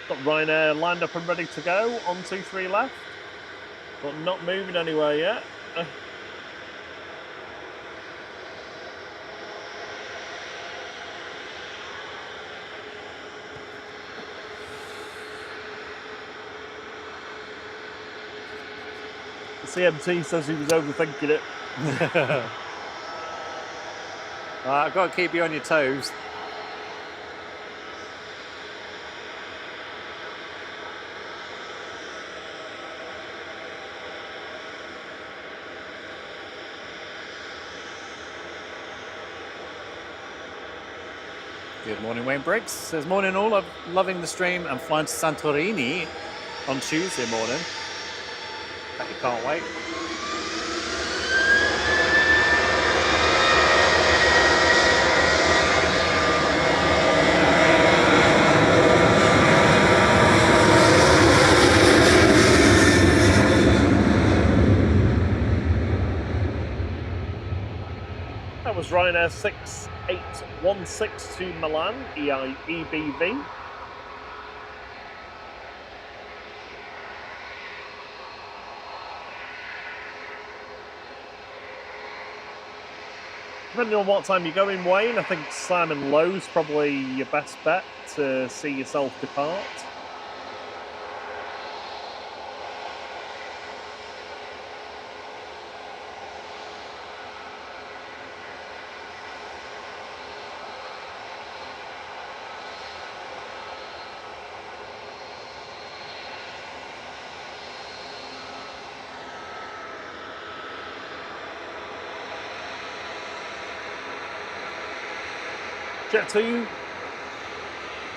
S2: Got Ryanair lined up and ready to go. 123 left. But not moving anywhere yet. The CMT says he was overthinking it.
S1: I've got to keep you on your toes. Good morning, Wayne Briggs. Says, morning all, I'm loving the stream. I'm flying to Santorini on Tuesday morning. Bet you can't wait.
S2: That was Ryanair 6816 to Milan, EBV. Depending on what time you're going, Wayne, I think Simon Lowe's probably your best bet to see yourself depart.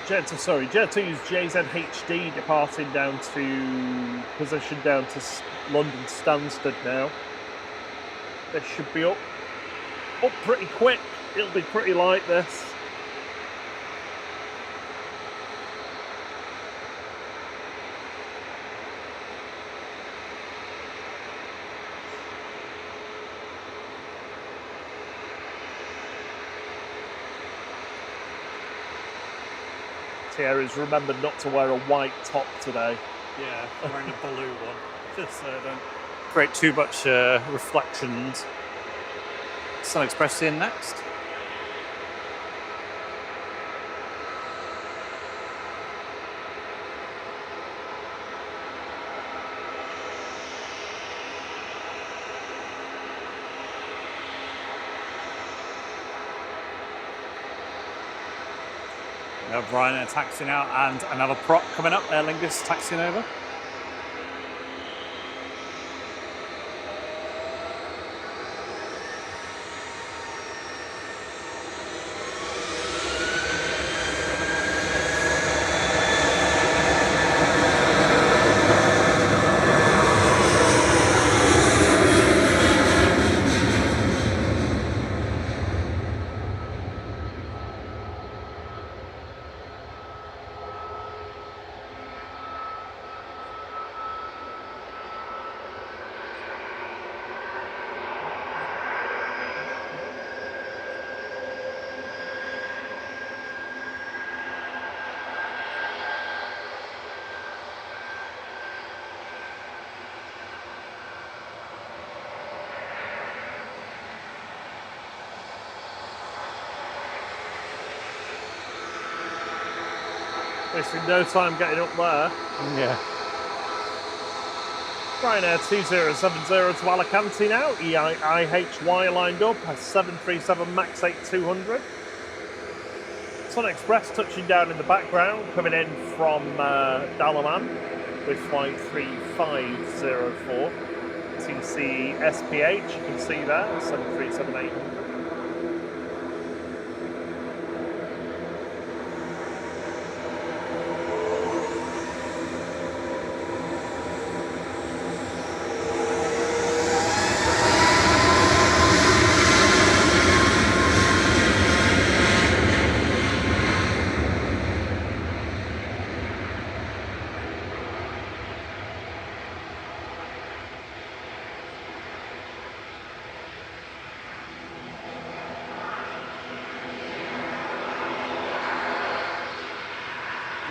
S2: Jet2's JZHD departing down to position down to London Stansted now. This should be up pretty quick. It'll be pretty light this. Thierry's remembered not to wear a white top today.
S1: Yeah, I'm wearing a blue one. Just so don't create too much reflections. Sun Express in next. We have Ryanair taxiing out and another prop coming up, Aer Lingus taxiing over.
S2: Wasting no time getting up there.
S1: Yeah.
S2: Ryanair 2070 to Alicante now. EIHY lined up. A 737 MAX 8200. Sun Express touching down in the background, coming in from Dalaman with flight 3504. TC SPH, you can see there, 737-800.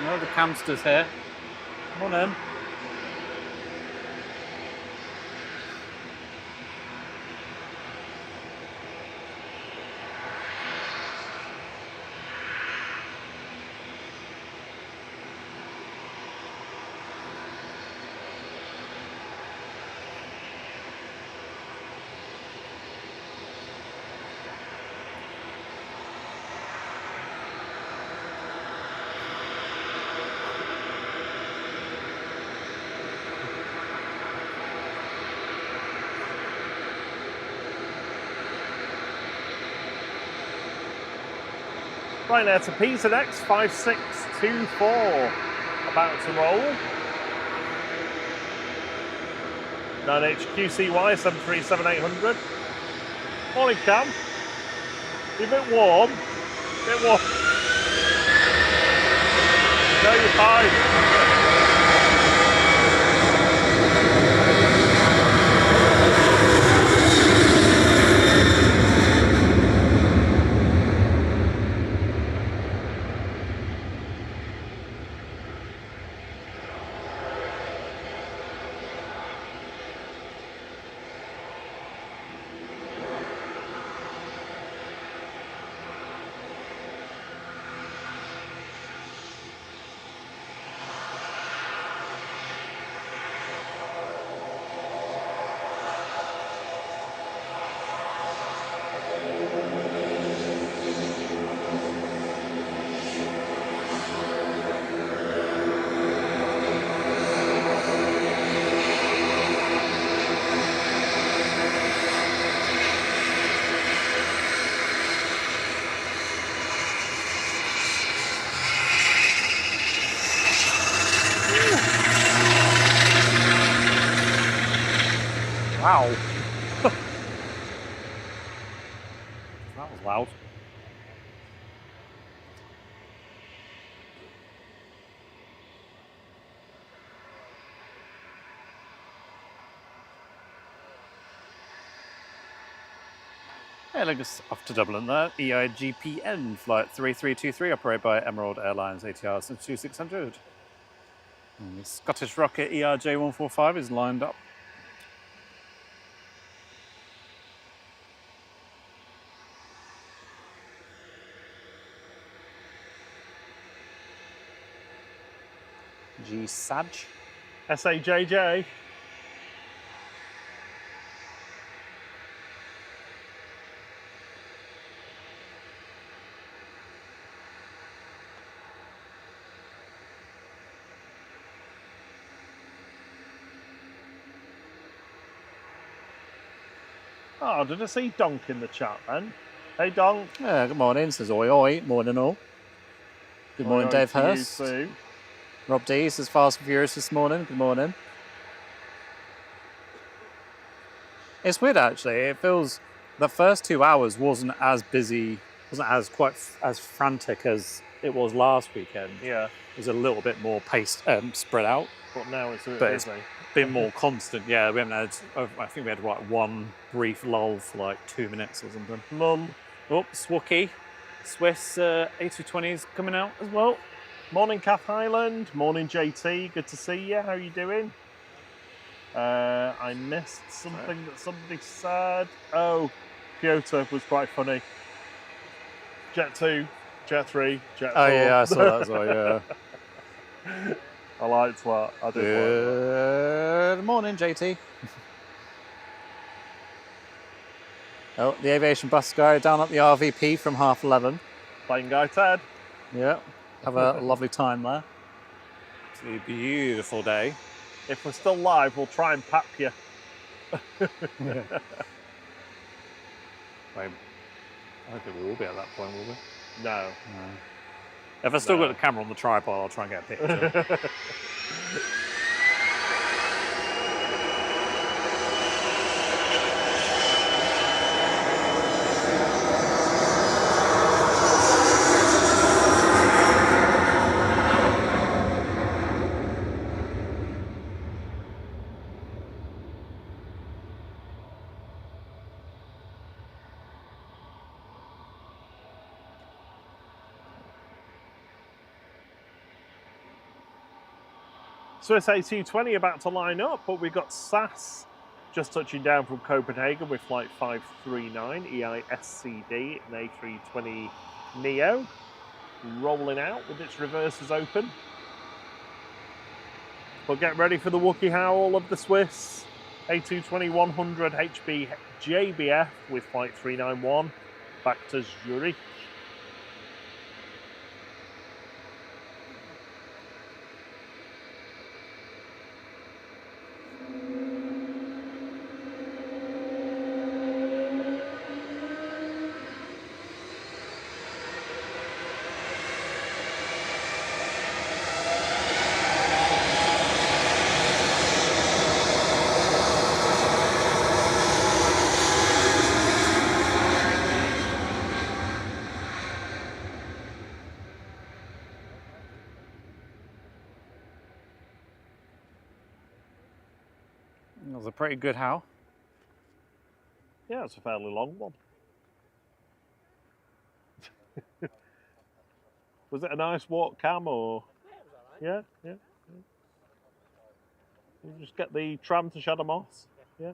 S1: No, the camster's here. Come on in.
S2: Right now to PZX 5624, about to roll. 9HQCY 737800. Morning, Cam. You're a bit warm. No, you're fine.
S1: Wow. That was loud. Hey, look, it's off to Dublin there. EIGPN flight 3323, operated by Emerald Airlines ATR since 2600. And the Scottish rocket ERJ145 is lined up. G-Saj.
S2: SAJJ. Oh, did I see Donk in the chat then? Hey, Donk.
S1: Yeah, good morning, says oi oi, morning all. Good morning,
S2: Oi,
S1: Dave
S2: to you
S1: Hurst.
S2: too.
S1: Rob D says Fast and Furious this morning, good morning. It's weird actually, it feels the first 2 hours wasn't as busy, wasn't as frantic as it was last weekend.
S2: Yeah,
S1: It was a little bit more paced, spread out.
S2: but now it's a bit
S1: But it's
S2: busy.
S1: been more constant. Yeah, we haven't had. I think we had like one brief lull for like 2 minutes or something.
S2: Mum.
S1: Oh, Swookie, Swiss A220s coming out as well.
S2: Morning, Kath Highland. Morning, JT. Good to see you. How you doing? I missed something that somebody said. Oh, Kyoto was quite funny. Jet 2, Jet 3, Jet 4.
S1: Oh yeah, I saw that as well. Yeah.
S2: I liked that. I did like that.
S1: Good morning, JT. Oh, the aviation bus guy down at the RVP from 11:30.
S2: Playing Guy Ted.
S1: Yeah, have a lovely time there. It's a beautiful day.
S2: If we're still live, we'll try and pap you.
S1: Wait, I don't think we will be at that point, will we?
S2: No.
S1: If I still
S2: No.
S1: got the camera on the tripod, I'll try and get a picture.
S2: Swiss A220 about to line up, but we've got SAS just touching down from Copenhagen with flight 539 EISCD in A320 Neo, rolling out with its reverses open. But get ready for the Wookiee howl of the Swiss A220-100 HB JBF with flight 391 back to Zurich.
S1: That was a pretty good howl.
S2: Yeah, it's a fairly long one. Was it a nice walk, Cam, or? Yeah, yeah. You just get the tram to Shadow Moss. Yeah.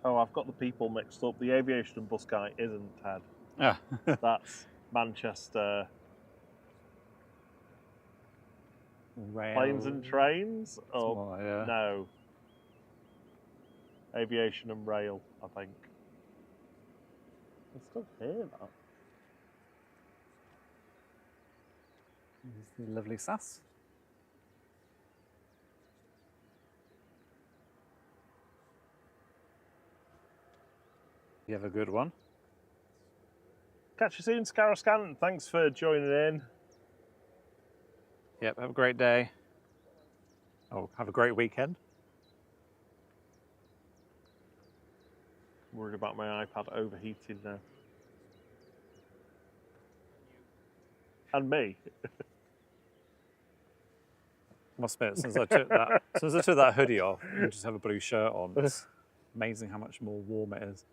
S2: Oh, I've got the people mixed up. The aviation and bus guy isn't Ted.
S1: Ah.
S2: That's Manchester Planes and Trains. Oh,
S1: Well, yeah.
S2: no. Aviation and Rail, I think. I still hear that.
S1: Here's the lovely SAS. You have a good one.
S2: Catch you soon, Scarascan. Thanks for joining in.
S1: Yep, have a great day. Oh, have a great weekend.
S2: I'm worried about my iPad overheating now. And me.
S1: Must admit, since I took that hoodie off and just have a blue shirt on, it's amazing how much more warm it is.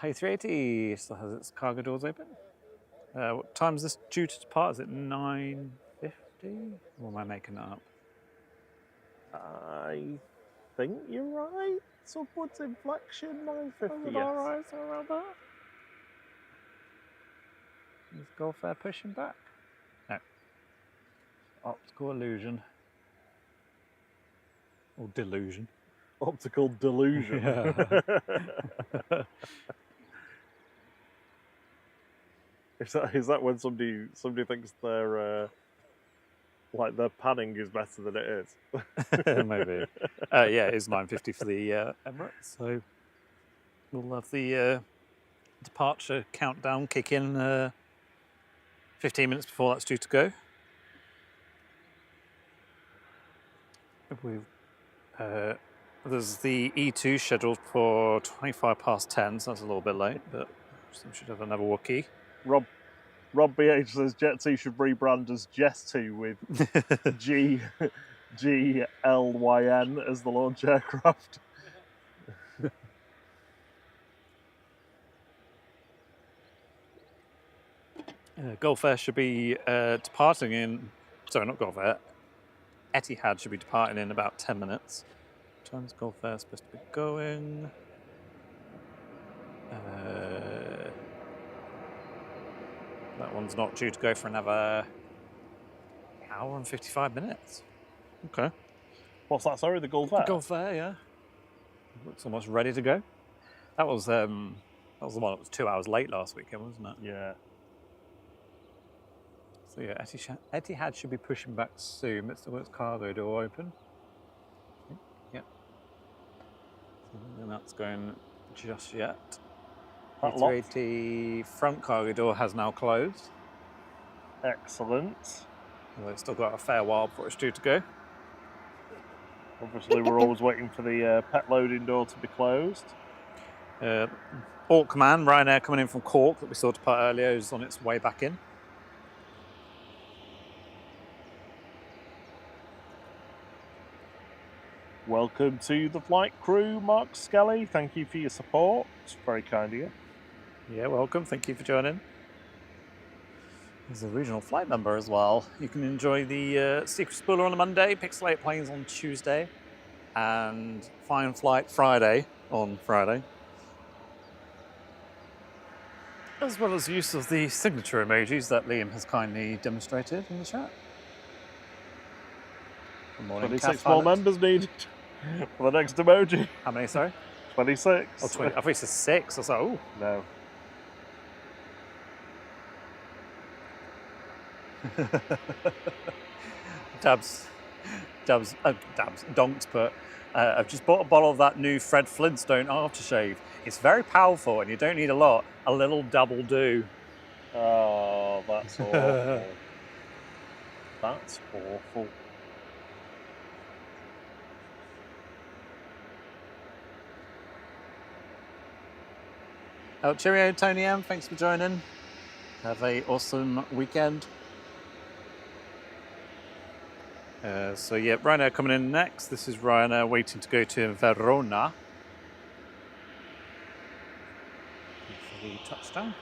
S1: A380 still has its cargo doors open. What time is this due to depart? Is it 9:50? Or am I making that up?
S2: I think you're right. Upwards inflection, 950.
S1: All right, so around that. Is Gulf Air pushing back? No. Optical illusion. Or delusion.
S2: Optical delusion.
S1: Yeah.
S2: Is that when somebody thinks their like their panning is better than it is?
S1: Maybe. Yeah, it is 9:50 for the Emirates, so we'll have the departure countdown kick in 15 minutes before that's due to go. There's the E2 scheduled for 25 past 10, so that's a little bit late, but we should have another Wookiee.
S2: Rob BH says Jet2 should rebrand as Jet2 with GLYN as the launch aircraft.
S1: Gulf Air should be departing in... Sorry, not Gulf Air. Etihad should be departing in about 10 minutes. What time's Gulf Air supposed to be going? That one's not due to go for another hour and 55 minutes. Okay.
S2: What's that, sorry? The Gulf Air?
S1: Gulf Air, yeah. Looks almost ready to go. That was the one that was 2 hours late last weekend, wasn't it?
S2: Yeah.
S1: So yeah, Etihad should be pushing back soon. It's still got its cargo door open. Yep. And that's going just yet. A380 front cargo door has now closed.
S2: Excellent.
S1: Although it's still got a fair while before it's due to go.
S2: Obviously, we're always waiting for the pet loading door to be closed.
S1: Alt Command, Ryanair coming in from Cork that we saw depart earlier, is on its way back in.
S2: Welcome to the flight crew, Mark Skelly. Thank you for your support. It's very kind of you.
S1: Yeah, welcome. Thank you for joining. There's a regional flight number as well. You can enjoy the Secret Spooler on a Monday, Pixelate Planes on Tuesday, and Fine Flight Friday on Friday. As well as use of the signature emojis that Liam has kindly demonstrated in the chat. Good morning,
S2: 26
S1: Cav
S2: more
S1: Pilot.
S2: members needed for the next emoji.
S1: How many, sorry?
S2: 26.
S1: Oh, 20. I thought it said 6. I was like, oh.
S2: No.
S1: Donks put, I've just bought a bottle of that new Fred Flintstone aftershave. It's very powerful and you don't need a lot. A little double do.
S2: Oh, that's awful. That's awful.
S1: Oh, cheerio, Tony M. Thanks for joining. Have a awesome weekend. So yeah, Ryanair coming in next. This is Ryanair waiting to go to Verona for the touchdown.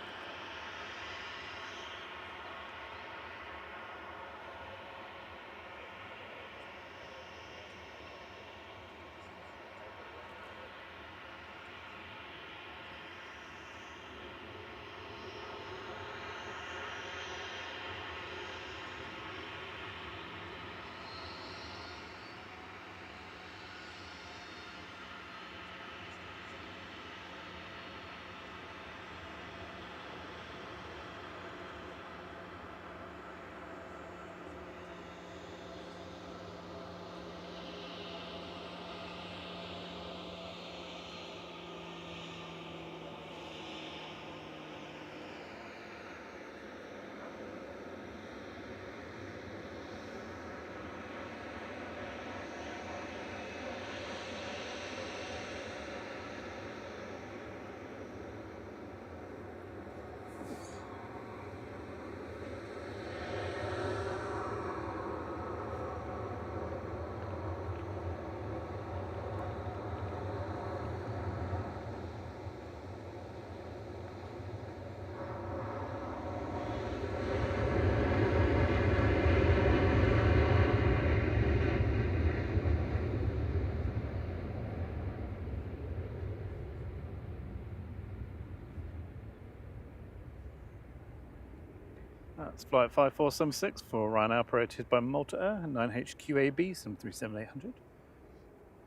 S1: That's flight 5476 for Ryanair, operated by Malta Air, 9HQAB, 737-800.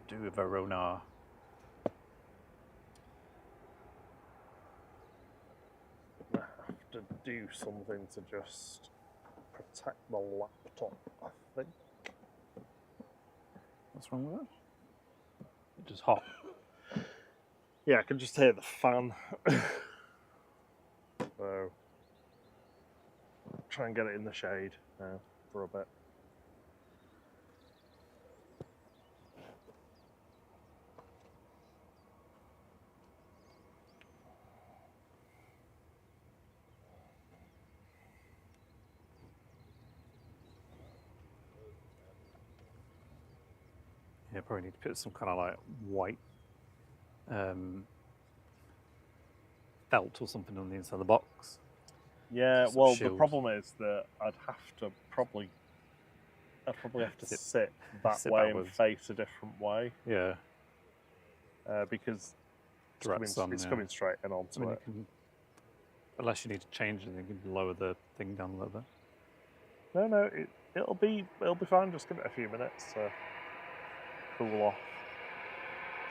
S1: To Verona.
S2: I have to do something to just protect the laptop, I think.
S1: What's wrong with that? It's just hot.
S2: Yeah, I can just hear the fan. So, try and get it in the shade now for a bit.
S1: Yeah, probably need to put some kind of like white felt or something on the inside of the box.
S2: Yeah,
S1: Just some
S2: well, the
S1: shield.
S2: problem is that I'd probably have to sit that
S1: sit
S2: way
S1: backwards.
S2: and face a different way
S1: Yeah,
S2: because
S1: direct sun,
S2: it's
S1: yeah.
S2: coming straight in
S1: I
S2: onto
S1: mean,
S2: it.
S1: you can, unless you need to change anything, you can lower the thing down a little bit.
S2: No, it'll be fine. Just give it a few minutes to cool off.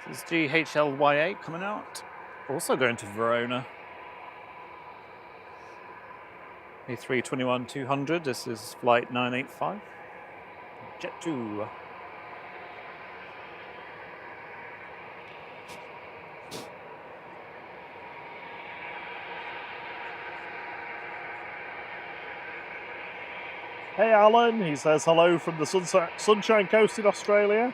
S1: So this GHLY8 coming out. Also going to Verona. A321-200. This is flight 985. Jet 2.
S2: Hey Alan, he says hello from the Sunshine Coast in Australia.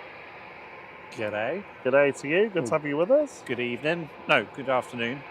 S1: G'day.
S2: G'day to you, good to have you with us.
S1: Good evening. No, good afternoon.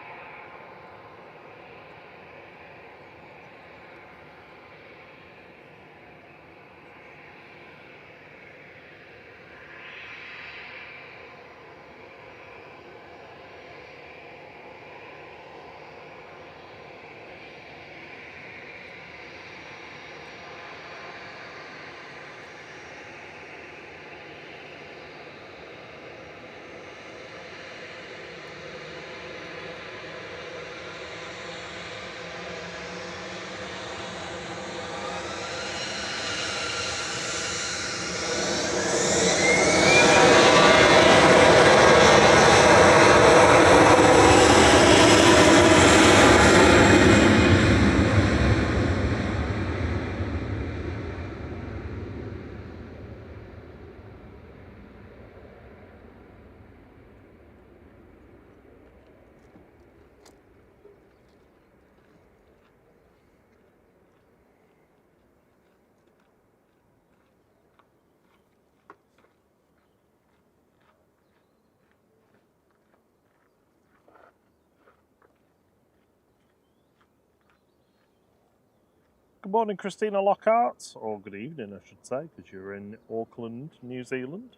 S2: Good morning, Christina Lockhart, or good evening, I should say, because you're in Auckland, New Zealand.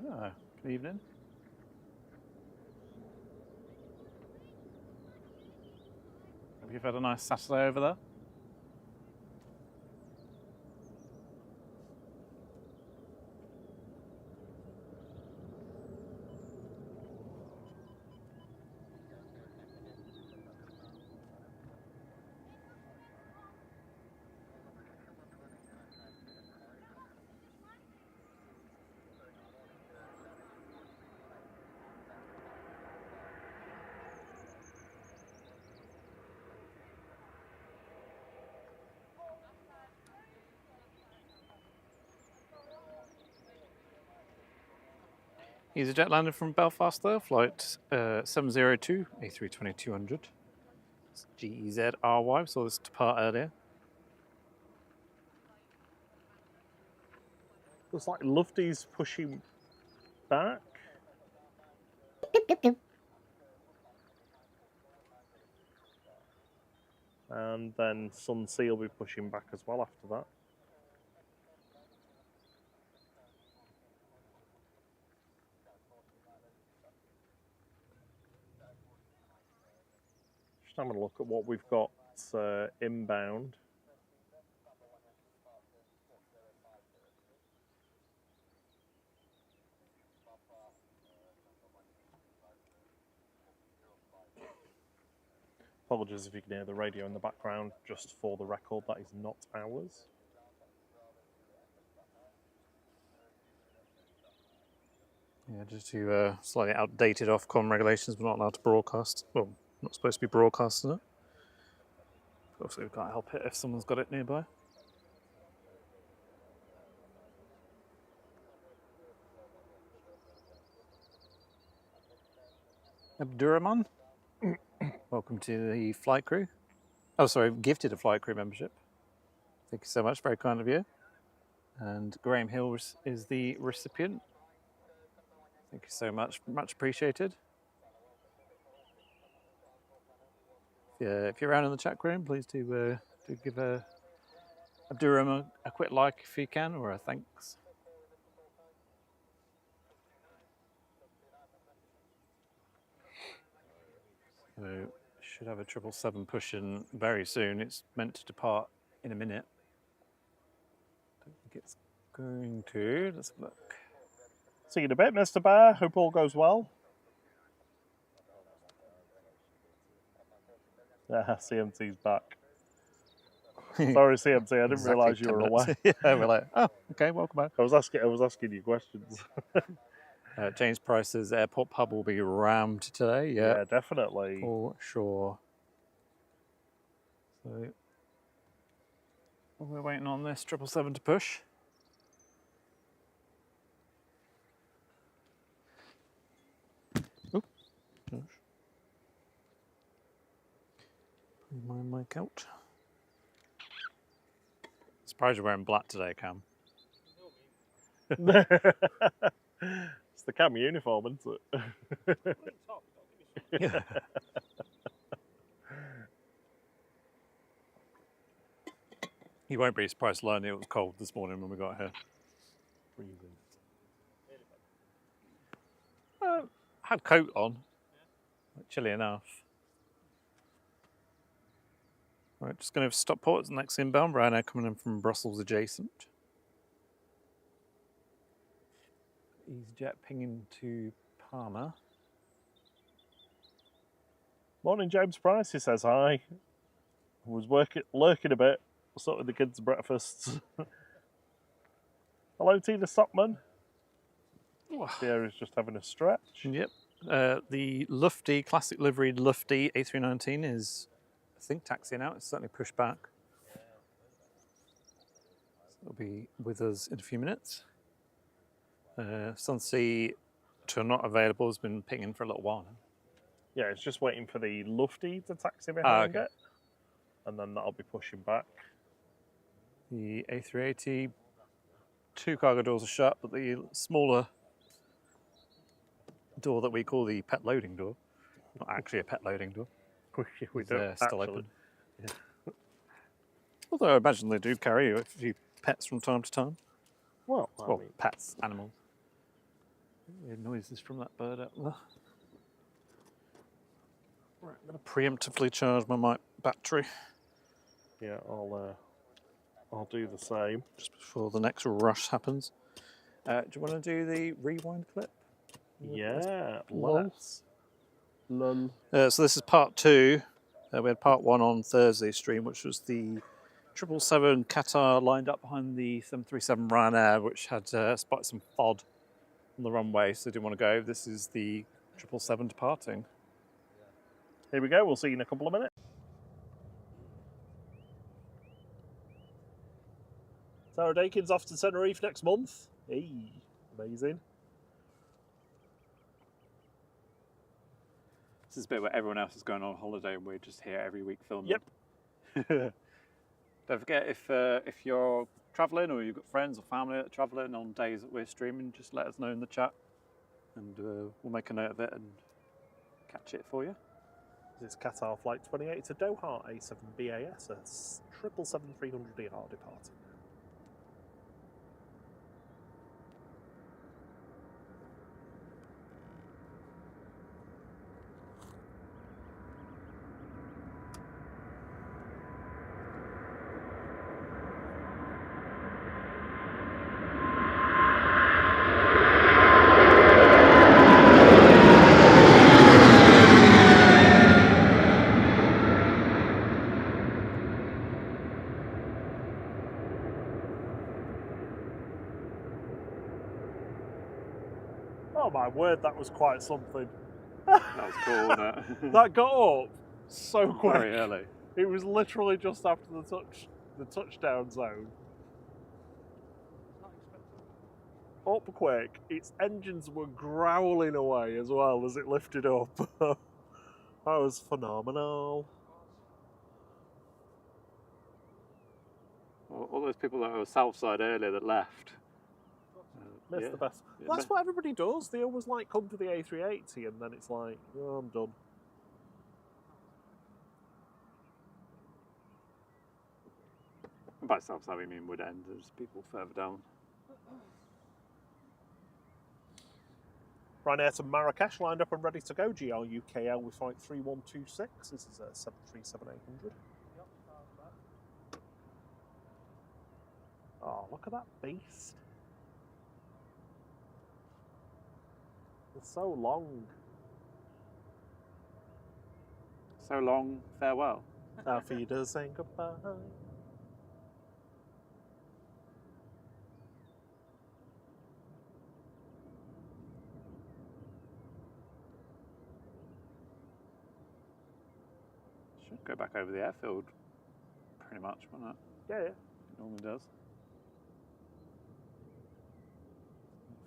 S1: Ah, good evening. Have you had a nice Saturday over there? EasyJet landed from Belfast there, flight 702, A320-200. It's GEZRY, saw this depart earlier.
S2: Looks like Lufty's pushing back. And then Sunsea will be pushing back as well after that. Just having a look at what we've got inbound. Apologies if you can hear the radio in the background, just for the record, that is not ours.
S1: Yeah, just to slightly outdated Ofcom regulations, we're not allowed to broadcast. Well, not supposed to be broadcasting it. Obviously, we can't help it if someone's got it nearby. Abdurrahman, welcome to the flight crew. Oh, sorry, gifted a flight crew membership. Thank you so much, very kind of you. And Graham Hill is the recipient. Thank you so much, much appreciated. If you're around in the chat room, please do give Abdurrahman a quick like if you can, or a thanks. So, should have a 777 pushing very soon. It's meant to depart in a minute. Don't think it's going to. Let's have a look.
S2: See you in a bit, Mr. Bear. Hope all goes well. Yeah, CMT's back. Sorry, CMT, I didn't
S1: Exactly
S2: realise you
S1: 10
S2: were
S1: minutes.
S2: away.
S1: Yeah, we're like, oh, okay, welcome back.
S2: I was asking you questions.
S1: James Price's airport pub will be rammed today.
S2: Yeah, definitely.
S1: For sure. So we're waiting on this 777 to push. Oh, gosh. Pull my mic out. Surprised you're wearing black today, Cam.
S2: It's the Cam uniform, isn't it?
S1: Yeah. You won't be surprised to learn it was cold this morning when we got here.
S2: Freezing.
S1: Had coat on. Chilly enough. Right, just going to stop ports. Next inbound, Ryanair coming in from Brussels adjacent. EasyJet pinging to Palma.
S2: Morning, James Price. He says hi. Was lurking a bit, sorting the kids' breakfasts. Hello, Tina Stockman. Sierra's just having a stretch.
S1: Yep. The Lufty, classic liveried Lufty A319 is, I think, taxiing out. It's certainly pushed back. So it'll be with us in a few minutes. Sunsea, to not available, has been pinging for a little while now.
S2: Yeah, it's just waiting for the Lufty to taxi behind it. And then that'll be pushing back.
S1: The A380, 2 cargo doors are shut, but the smaller door that we call the pet loading door, not actually a pet loading door,
S2: We
S1: is
S2: don't
S1: still
S2: actually.
S1: open.
S2: Yeah.
S1: Although I imagine they do carry a few pets from time to time.
S2: Well, I
S1: Well,
S2: mean,
S1: pets, animals. Weird noises from that bird out there. Right, I'm going to preemptively charge my mic battery
S2: yeah, I'll do the same.
S1: just before the next rush happens. Do you want to do the rewind clip?
S2: Yeah,
S1: Lol.
S2: let's. Lol.
S1: So this is part 2. We had part 1 on Thursday stream, which was the 777 Qatar lined up behind the 737 Ryanair, which had spotted some FOD on the runway, so they didn't want to go. This is the 777 departing.
S2: Here we go. We'll see you in a couple of minutes. Sarah Dakin's off to Tenerife next month. Hey, amazing.
S1: This is a bit where everyone else is going on holiday and we're just here every week filming.
S2: Yep.
S1: Don't forget, if you're travelling or you've got friends or family that are travelling on days that we're streaming, just let us know in the chat and we'll make a note of it and catch it for you.
S2: This is Qatar Flight 28 to Doha, A7BAS, a 777-300ER departing. Oh my word, that was quite something.
S1: That was cool, wasn't it?
S2: That got up so quick.
S1: Very early.
S2: It was literally just after the touchdown zone. Up quick. Its engines were growling away as well as it lifted up. That was phenomenal.
S1: All those people that were Southside earlier that left.
S2: Missed
S1: Yeah.
S2: the best.
S1: Yeah,
S2: That's what everybody does. They always like come to the A380 and then it's like, oh, I'm done.
S1: By Southside we mean Wood End, there's people further down.
S2: Ryanair to Marrakesh lined up and ready to go. GR UKL with flight 3126. This is a 737-800. Oh, look at that beast. It's so long.
S1: So long, farewell.
S2: Auf Wiedersehen, goodbye.
S1: Should go back over the airfield pretty much, won't it?
S2: Yeah, yeah.
S1: It normally does.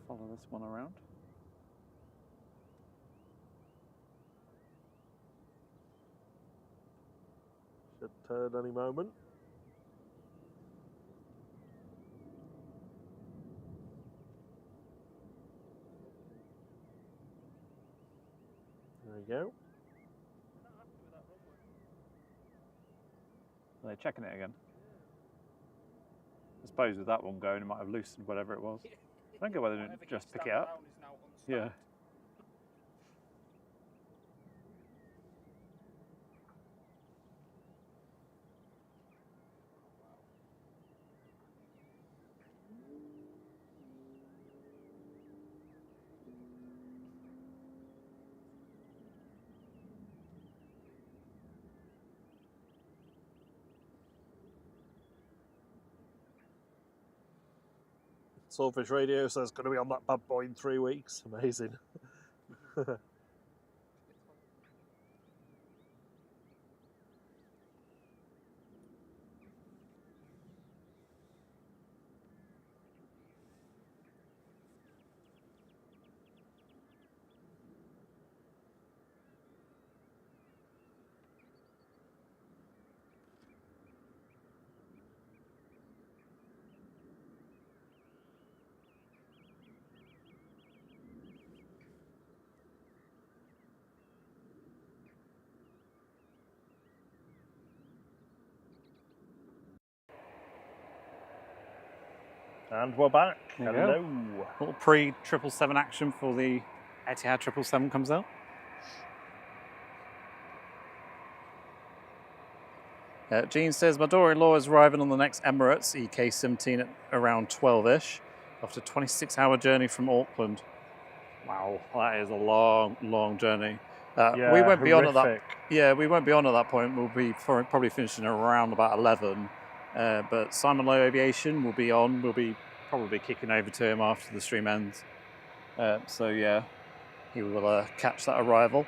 S1: Follow this one around.
S2: Should turn any moment. There we go.
S1: Are they checking it again? I suppose with that one going, it might have loosened whatever it was. I don't get why they didn't just pick it up. Yeah.
S2: Swordfish Radio says going to be on that bad boy in 3 weeks. Amazing. And we're back.
S1: There you
S2: Hello.
S1: go. Little pre-777 action for the Etihad 777 comes out. Gene says, my daughter-in-law is arriving on the next Emirates EK17 at around 12-ish after a 26-hour journey from Auckland. Wow, that is a long, long journey.
S2: Yeah,
S1: we won't be on at that.
S2: horrific.
S1: Yeah, we won't be on at that point. We'll be probably finishing around about 11. But Simon Lowe Aviation will be on. We'll be probably kicking over to him after the stream ends. So yeah, he will catch that arrival.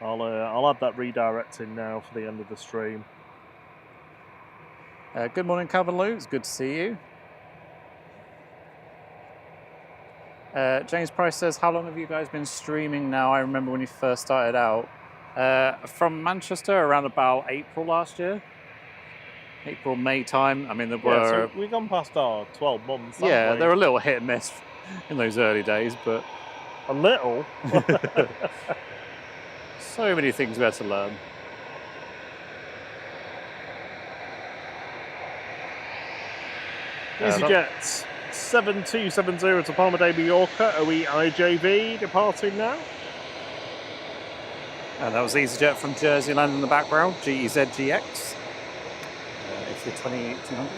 S2: I'll add that redirect in now for the end of the stream.
S1: Good morning, Calvin Lou. It's good to see you. James Price says, how long have you guys been streaming now? I remember when you first started out. From Manchester around about April last year. April, May time. I mean, there were...
S2: So we've gone past our 12 months,
S1: Yeah,
S2: haven't we?
S1: they're a little hit and miss in those early days, but...
S2: A little?
S1: So many things we had to learn.
S2: EasyJet 7270 to Palma de Mallorca, OEIJV departing now.
S1: And that was EasyJet from Jersey Land in the background, GEZ GX. It's the 28200.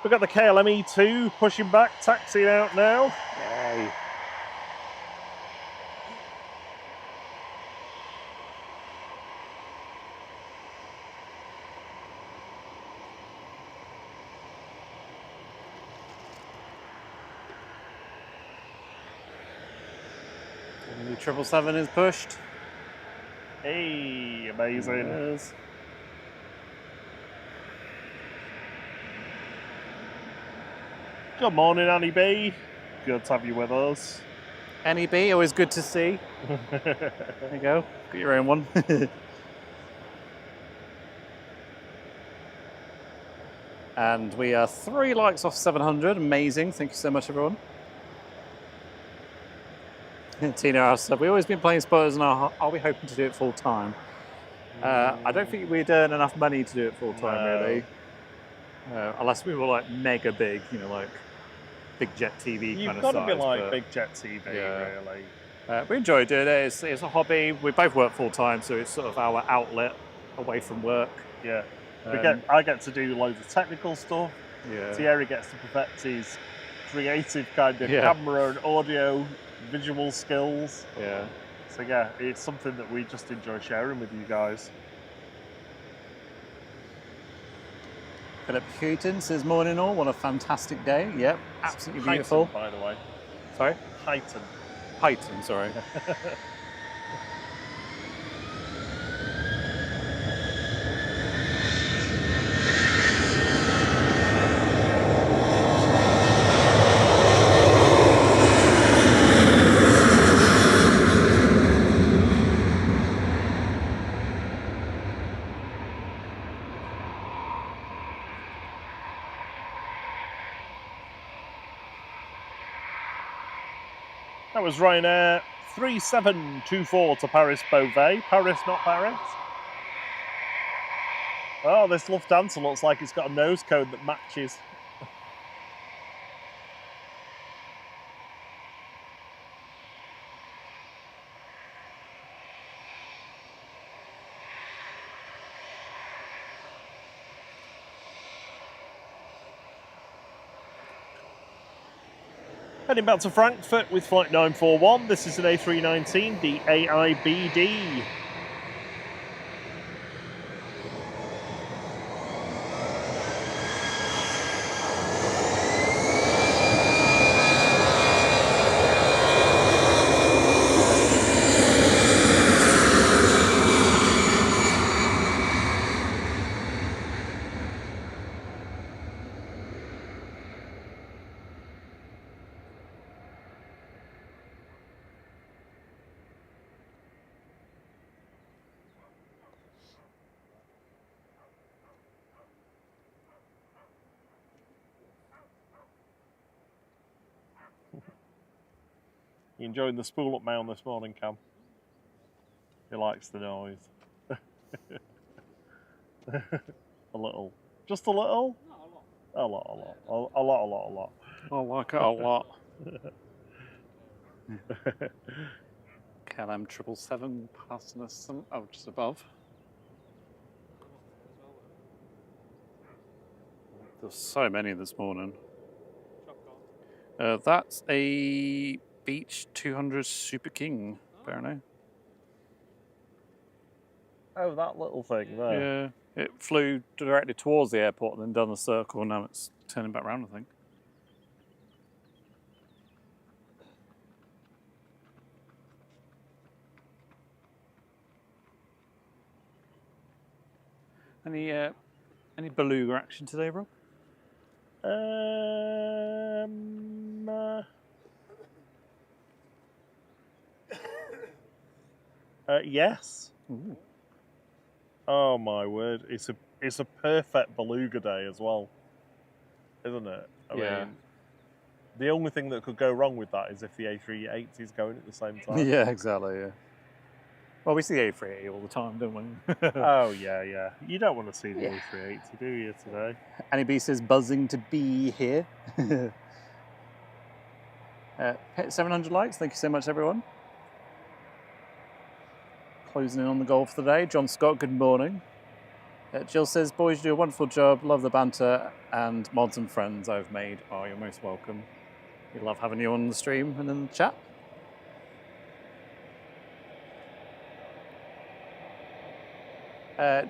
S2: We've got the KLM E2 pushing back, taxiing out now.
S1: Yay. And the 777 is pushed.
S2: Hey, amazing.
S1: Yes.
S2: Good morning, Annie B. Good to have you with us.
S1: NEB, always good to see. There you go. Got your own one. And we are 3 likes off 700. Amazing. Thank you so much, everyone. Tina asked, have we always been playing spoilers and are we hoping to do it full time? I don't think we'd earn enough money to do it full time, really. Unless we were like mega big, you know, like big jet TV
S2: You've
S1: kind of
S2: got
S1: size.
S2: to be like
S1: but,
S2: big jet TV,
S1: yeah.
S2: really.
S1: We enjoy doing it. It's a hobby. We both work full time, so it's sort of our outlet away from work.
S2: Yeah. I get to do loads of technical stuff.
S1: Yeah.
S2: Thierry gets to perfect his creative kind of camera and audio, visual skills.
S1: Yeah.
S2: So yeah, it's something that we just enjoy sharing with you guys.
S1: Philip Houghton says, morning all, what a fantastic day. Yep, absolutely beautiful.
S2: By the way.
S1: Sorry?
S2: Heighton.
S1: Heighton, sorry.
S2: That was Ryanair 3724 to Paris Beauvais. Paris, not Paris. Oh, this Lufthansa looks like it's got a nose cone that matches. Heading back to Frankfurt with flight 941. This is an A319, the AIBD. You enjoying the spool up mound this morning, Cam? He likes the noise. A little. Just a little?
S4: Not a lot.
S2: A lot, a lot. A lot.
S1: I like it a lot. KLM 777 passing us some, oh, just above. There's so many this morning. That's a Beach 200 Super King, apparently.
S2: Oh, that little thing there.
S1: Yeah, it flew directly towards the airport and then done the circle, and now it's turning back around, I think. Any beluga action today, Rob?
S2: Yes.
S1: Ooh.
S2: Oh my word! It's a perfect beluga day as well, isn't it? I mean, the only thing that could go wrong with that is if the A380 is going at the same time.
S1: Yeah, exactly. Yeah. Well, we see the A380 all the time, don't we?
S2: Oh yeah. You don't want to see the A380, do you, today?
S1: Annie B says buzzing to be here. Hit 700 likes. Thank you so much, everyone. Closing in on the goal for the day. John Scott, good morning. Jill says, boys, you do a wonderful job. Love the banter and mods and friends I've made. Oh, you're most welcome. We love having you on the stream and in the chat.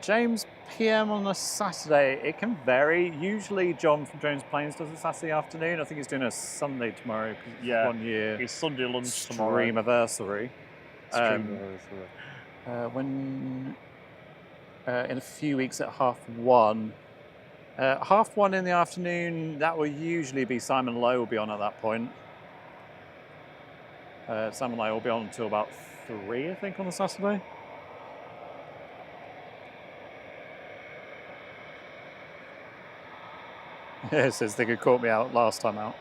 S1: James, PM on a Saturday. It can vary. Usually John from Jones Plains does it Saturday afternoon. I think he's doing a Sunday tomorrow because it's 1 year.
S2: It's Sunday lunch tomorrow.
S1: Stream anniversary.
S2: Stream
S1: In a few weeks at 1:30. 1:30 in the afternoon, that will usually be Simon Lowe will be on at that point. Simon Lowe will be on until about 3, I think, on the Saturday. Yeah, it says they could caught me out last time out.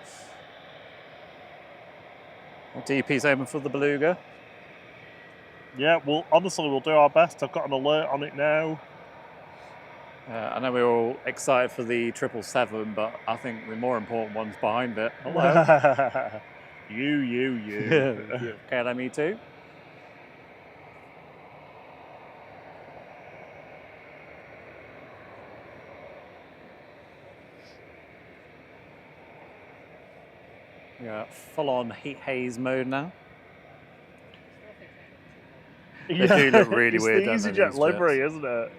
S1: DP's open for the beluga.
S2: Yeah, well, honestly, we'll do our best. I've got an alert on it now.
S1: I know we're all excited for the 777, but I think the more important one's behind it. Hello.
S2: You.
S1: KLM me too. Yeah, full-on heat haze mode now. They do look really weird, don't
S2: It's
S1: they,
S2: the EasyJet
S1: these
S2: livery,
S1: jets?
S2: isn't it?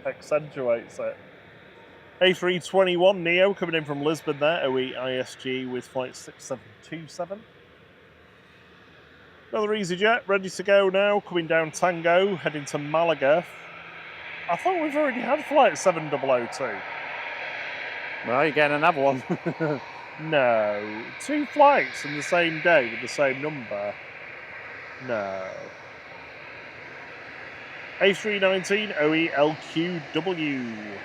S2: Accentuates it. A321 Neo coming in from Lisbon there, OE ISG with flight 6727. Another EasyJet ready to go now, coming down Tango, heading to Malaga. I thought we've already had flight 7002.
S1: Well, you're getting another one.
S2: No. 2 flights in the same day with the same number. No. A319 OE LQW.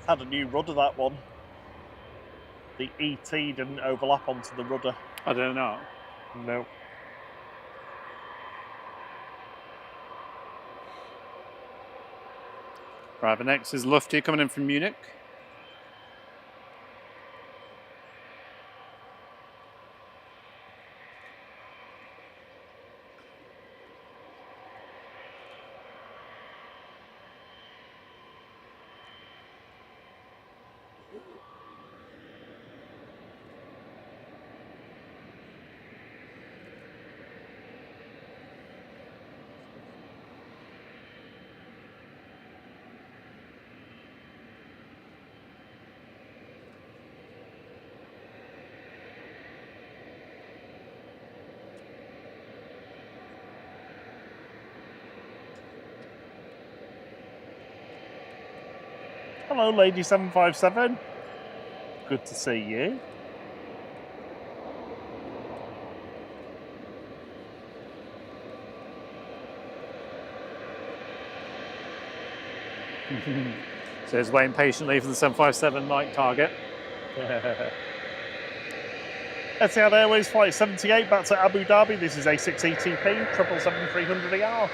S2: Had a new rudder, that one. The ET didn't overlap onto the rudder.
S1: I don't know.
S2: No.
S1: Right, the next is Lufty coming in from Munich.
S2: Hello, Lady 757. Good to see you.
S1: So it's waiting patiently for the 757 night target.
S2: Etihad Airways Flight 78 back to Abu Dhabi. This is A6ETP 777-300ER.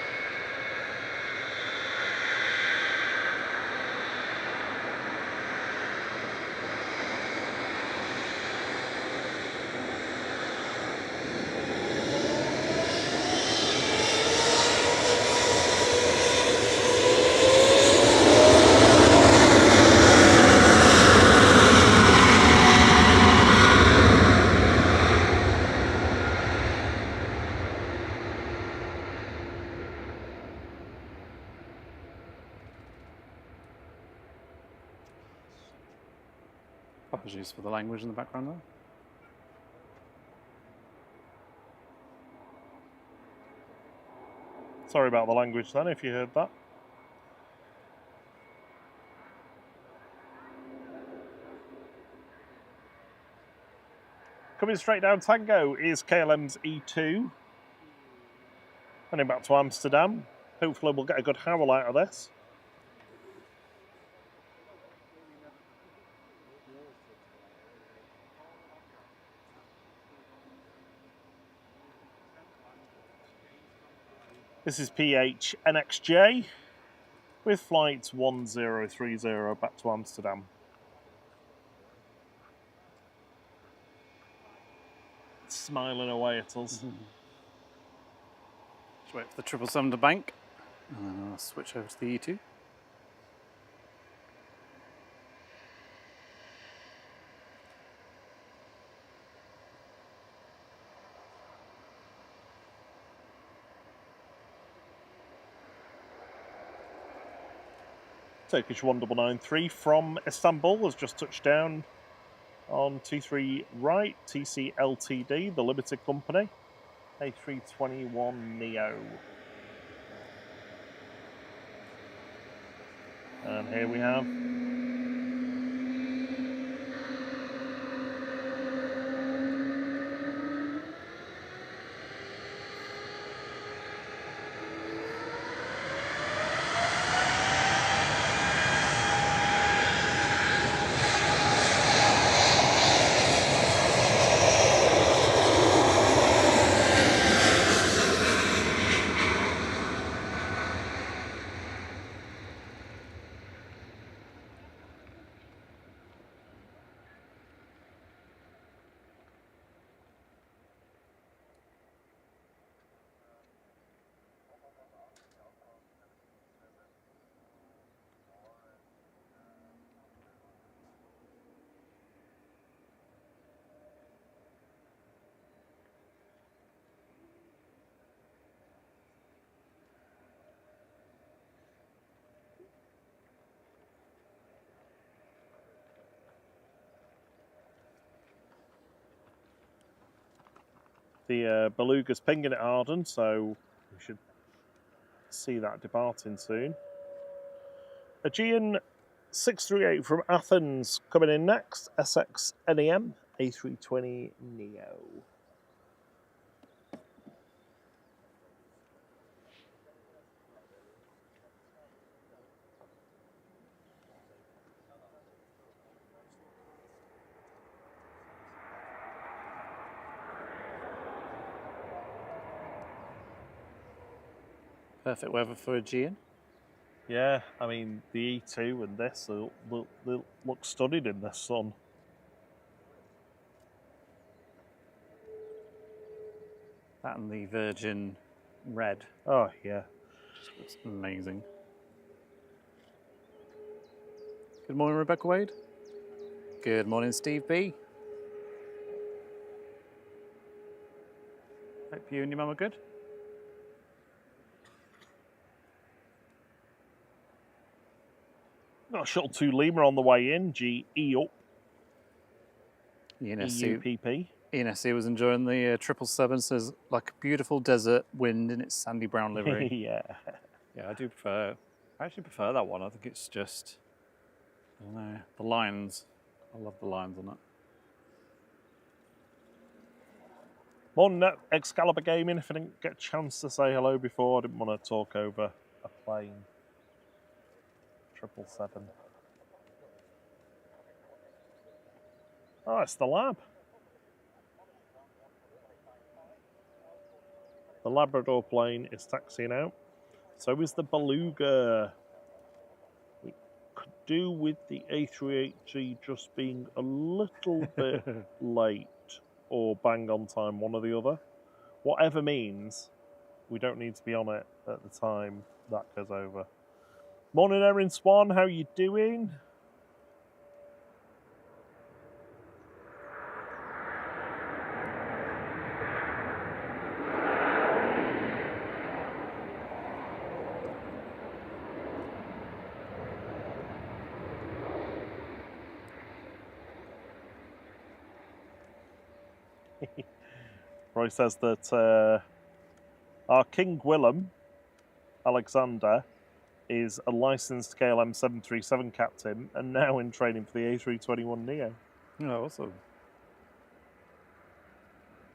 S1: Apologies for the language in the background there.
S2: Sorry about the language then, if you heard that. Coming straight down Tango is KLM's E2. Heading back to Amsterdam. Hopefully we'll get a good howl out of this. This is PH NXJ with flight 1030 back to Amsterdam. Smiling away at us.
S1: Just wait for the 777 to bank, and then I'll switch over to the E2.
S2: Turkish 1993 from Istanbul has just touched down on T3 right, TC Ltd, the limited company, A321neo. And here we have the Beluga's pinging at Arden, so we should see that departing soon. Aegean 638 from Athens coming in next, SX NEM A320 Neo.
S1: Perfect weather for Aegean.
S2: Yeah, I mean, the E2 and this, they'll look stunning in the sun.
S1: That and the Virgin Red.
S2: Oh, yeah.
S1: Just looks amazing. Good morning, Rebecca Wade. Good morning, Steve B. Hope you and your mum are good.
S2: Got Shuttle 2 Lima on the way in, GE up, EUPP.
S1: ENSC was enjoying the 777, says, like a beautiful desert wind in its sandy brown livery.
S2: Yeah.
S4: Yeah, I actually prefer that one. I think it's just
S1: I don't know. The lines. I love the lines on it.
S2: Morning, Excalibur Gaming. If I didn't get a chance to say hello before, I didn't want to talk over a plane. 777. Oh, it's the lab. The Labrador plane is taxiing out. So is the Beluga. It could do with the A380 just being a little bit late or bang on time, one or the other. Whatever means, we don't need to be on it at the time that goes over. Morning, Erin Swan. How you doing? Roy says that our King Willem, Alexander, is a licensed KLM 737 captain and now in training for the A321neo.
S1: Oh, awesome.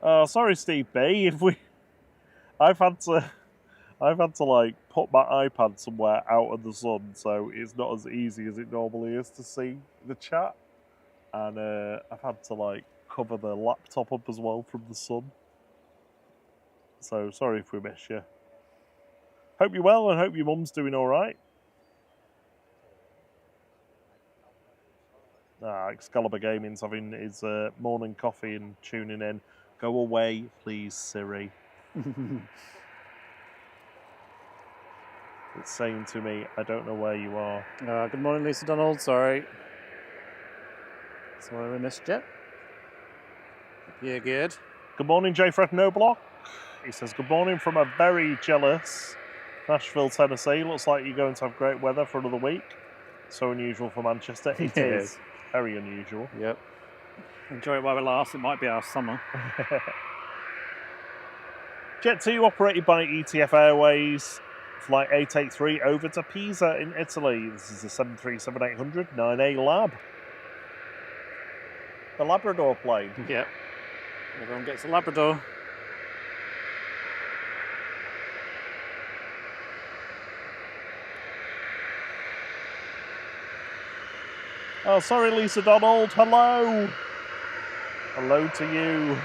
S2: Oh, sorry, Steve B. I've had to like put my iPad somewhere out of the sun, so it's not as easy as it normally is to see the chat. And I've had to like cover the laptop up as well from the sun. So sorry if we miss you. Hope you're well and hope your mum's doing all right. Excalibur Gaming's having his morning coffee and tuning in. Go away, please, Siri. It's saying to me, I don't know where you are.
S1: Good morning, Lisa Donald. Sorry we missed you. Yeah, good.
S2: Good morning, J. Fred Noblock. He says, good morning from a very jealous Nashville, Tennessee. Looks like you're going to have great weather for another week. So unusual for Manchester. It is. Very unusual.
S1: Yep. Enjoy it while it lasts. It might be our summer.
S2: Jet 2 operated by ETF Airways. Flight 883 over to Pisa in Italy. This is the 737-800 9A Lab. The Labrador plane.
S1: Yep. Everyone gets a Labrador.
S2: Oh, sorry, Lisa Donald. Hello. Hello to you.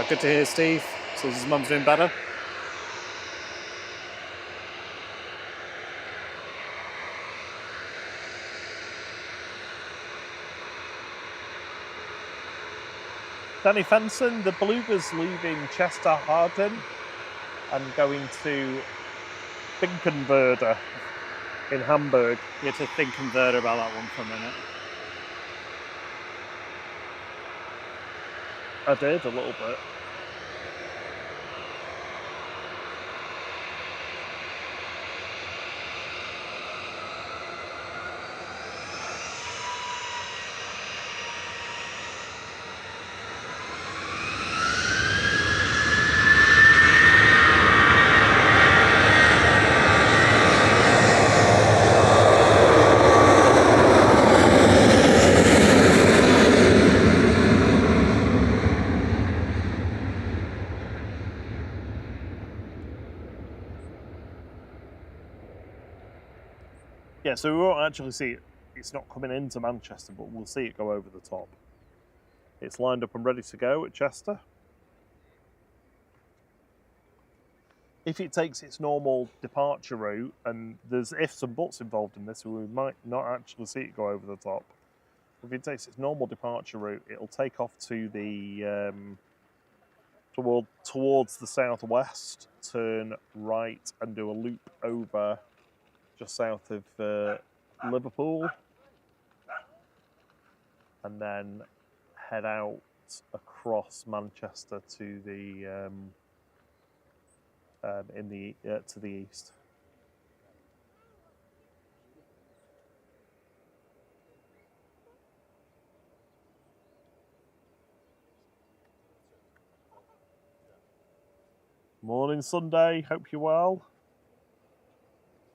S1: Good to hear, Steve. So his mum's doing better.
S2: Danny Fenson, the Beluga's leaving Chester Harden and going to Finkenwerder in Hamburg.
S1: You have to think and convert about that one for a minute.
S2: I did a little bit. Yeah, so we won't actually see it. It's not coming into Manchester, but we'll see it go over the top. It's lined up and ready to go at Chester. If it takes its normal departure route, and there's ifs and buts involved in this, we might not actually see it go over the top. If it takes its normal departure route, it'll take off to the towards the southwest, turn right, and do a loop over just south of Liverpool, and then head out across Manchester to the to the east. Morning, Sunday. Hope you're well.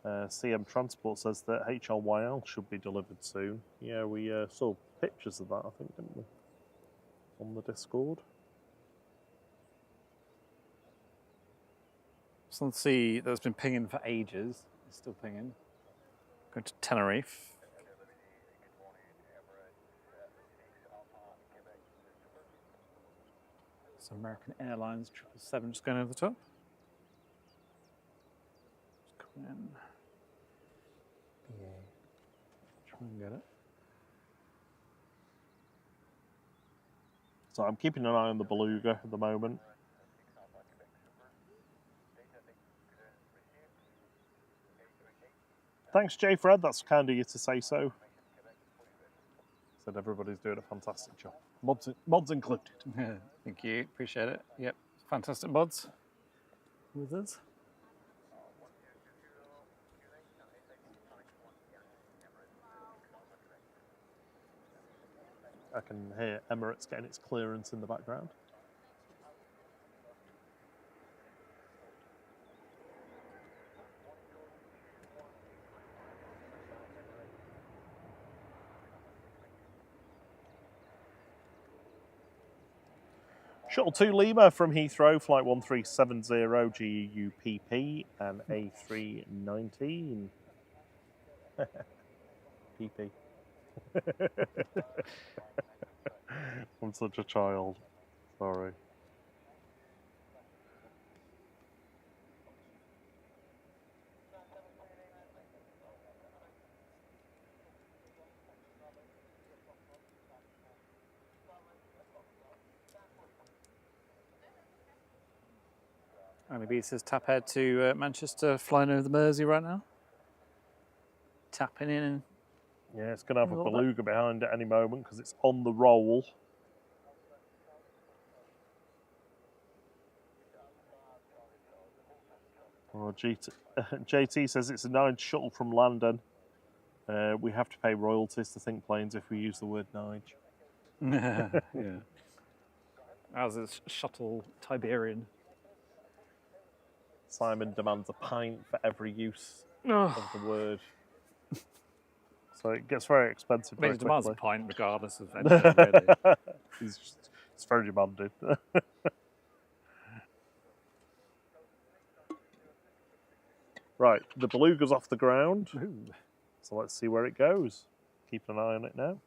S2: CM Transport says that HLYL should be delivered soon. Yeah, we saw pictures of that, I think, didn't we? On the Discord.
S1: Some sea that's been pinging for ages. It's still pinging. Going to Tenerife. So American Airlines 777 just going over the top. Just coming in. Yeah. Try and get it.
S2: So I'm keeping an eye on the Beluga at the moment. Thanks, Jay Fred. That's kind of you to say so. Said everybody's doing a fantastic job. Mods included.
S1: Thank you. Appreciate it. Yep. Fantastic mods with us.
S2: I can hear Emirates getting its clearance in the background. Shuttle 2 Lima from Heathrow, flight 1370 GUPP and A319. PP. I'm such a child. Sorry.
S1: Only B says tap head to Manchester, flying over the Mersey right now. Tapping in.
S2: Yeah, it's going to have a
S1: A little
S2: Beluga behind at any moment because it's on the roll. Oh, JT says it's a 9 shuttle from London. We have to pay royalties to Think Planes if we use the word Nige.
S1: Yeah. As is shuttle Tiberian.
S2: Simon demands a pint for every use of the word. So it gets very expensive
S1: I mean,
S2: very
S1: it demands a
S2: quickly.
S1: pint regardless of anything, really.
S2: It's very demanding. Right, the Beluga's off the ground.
S1: Ooh.
S2: So let's see where it goes. Keep an eye on it now.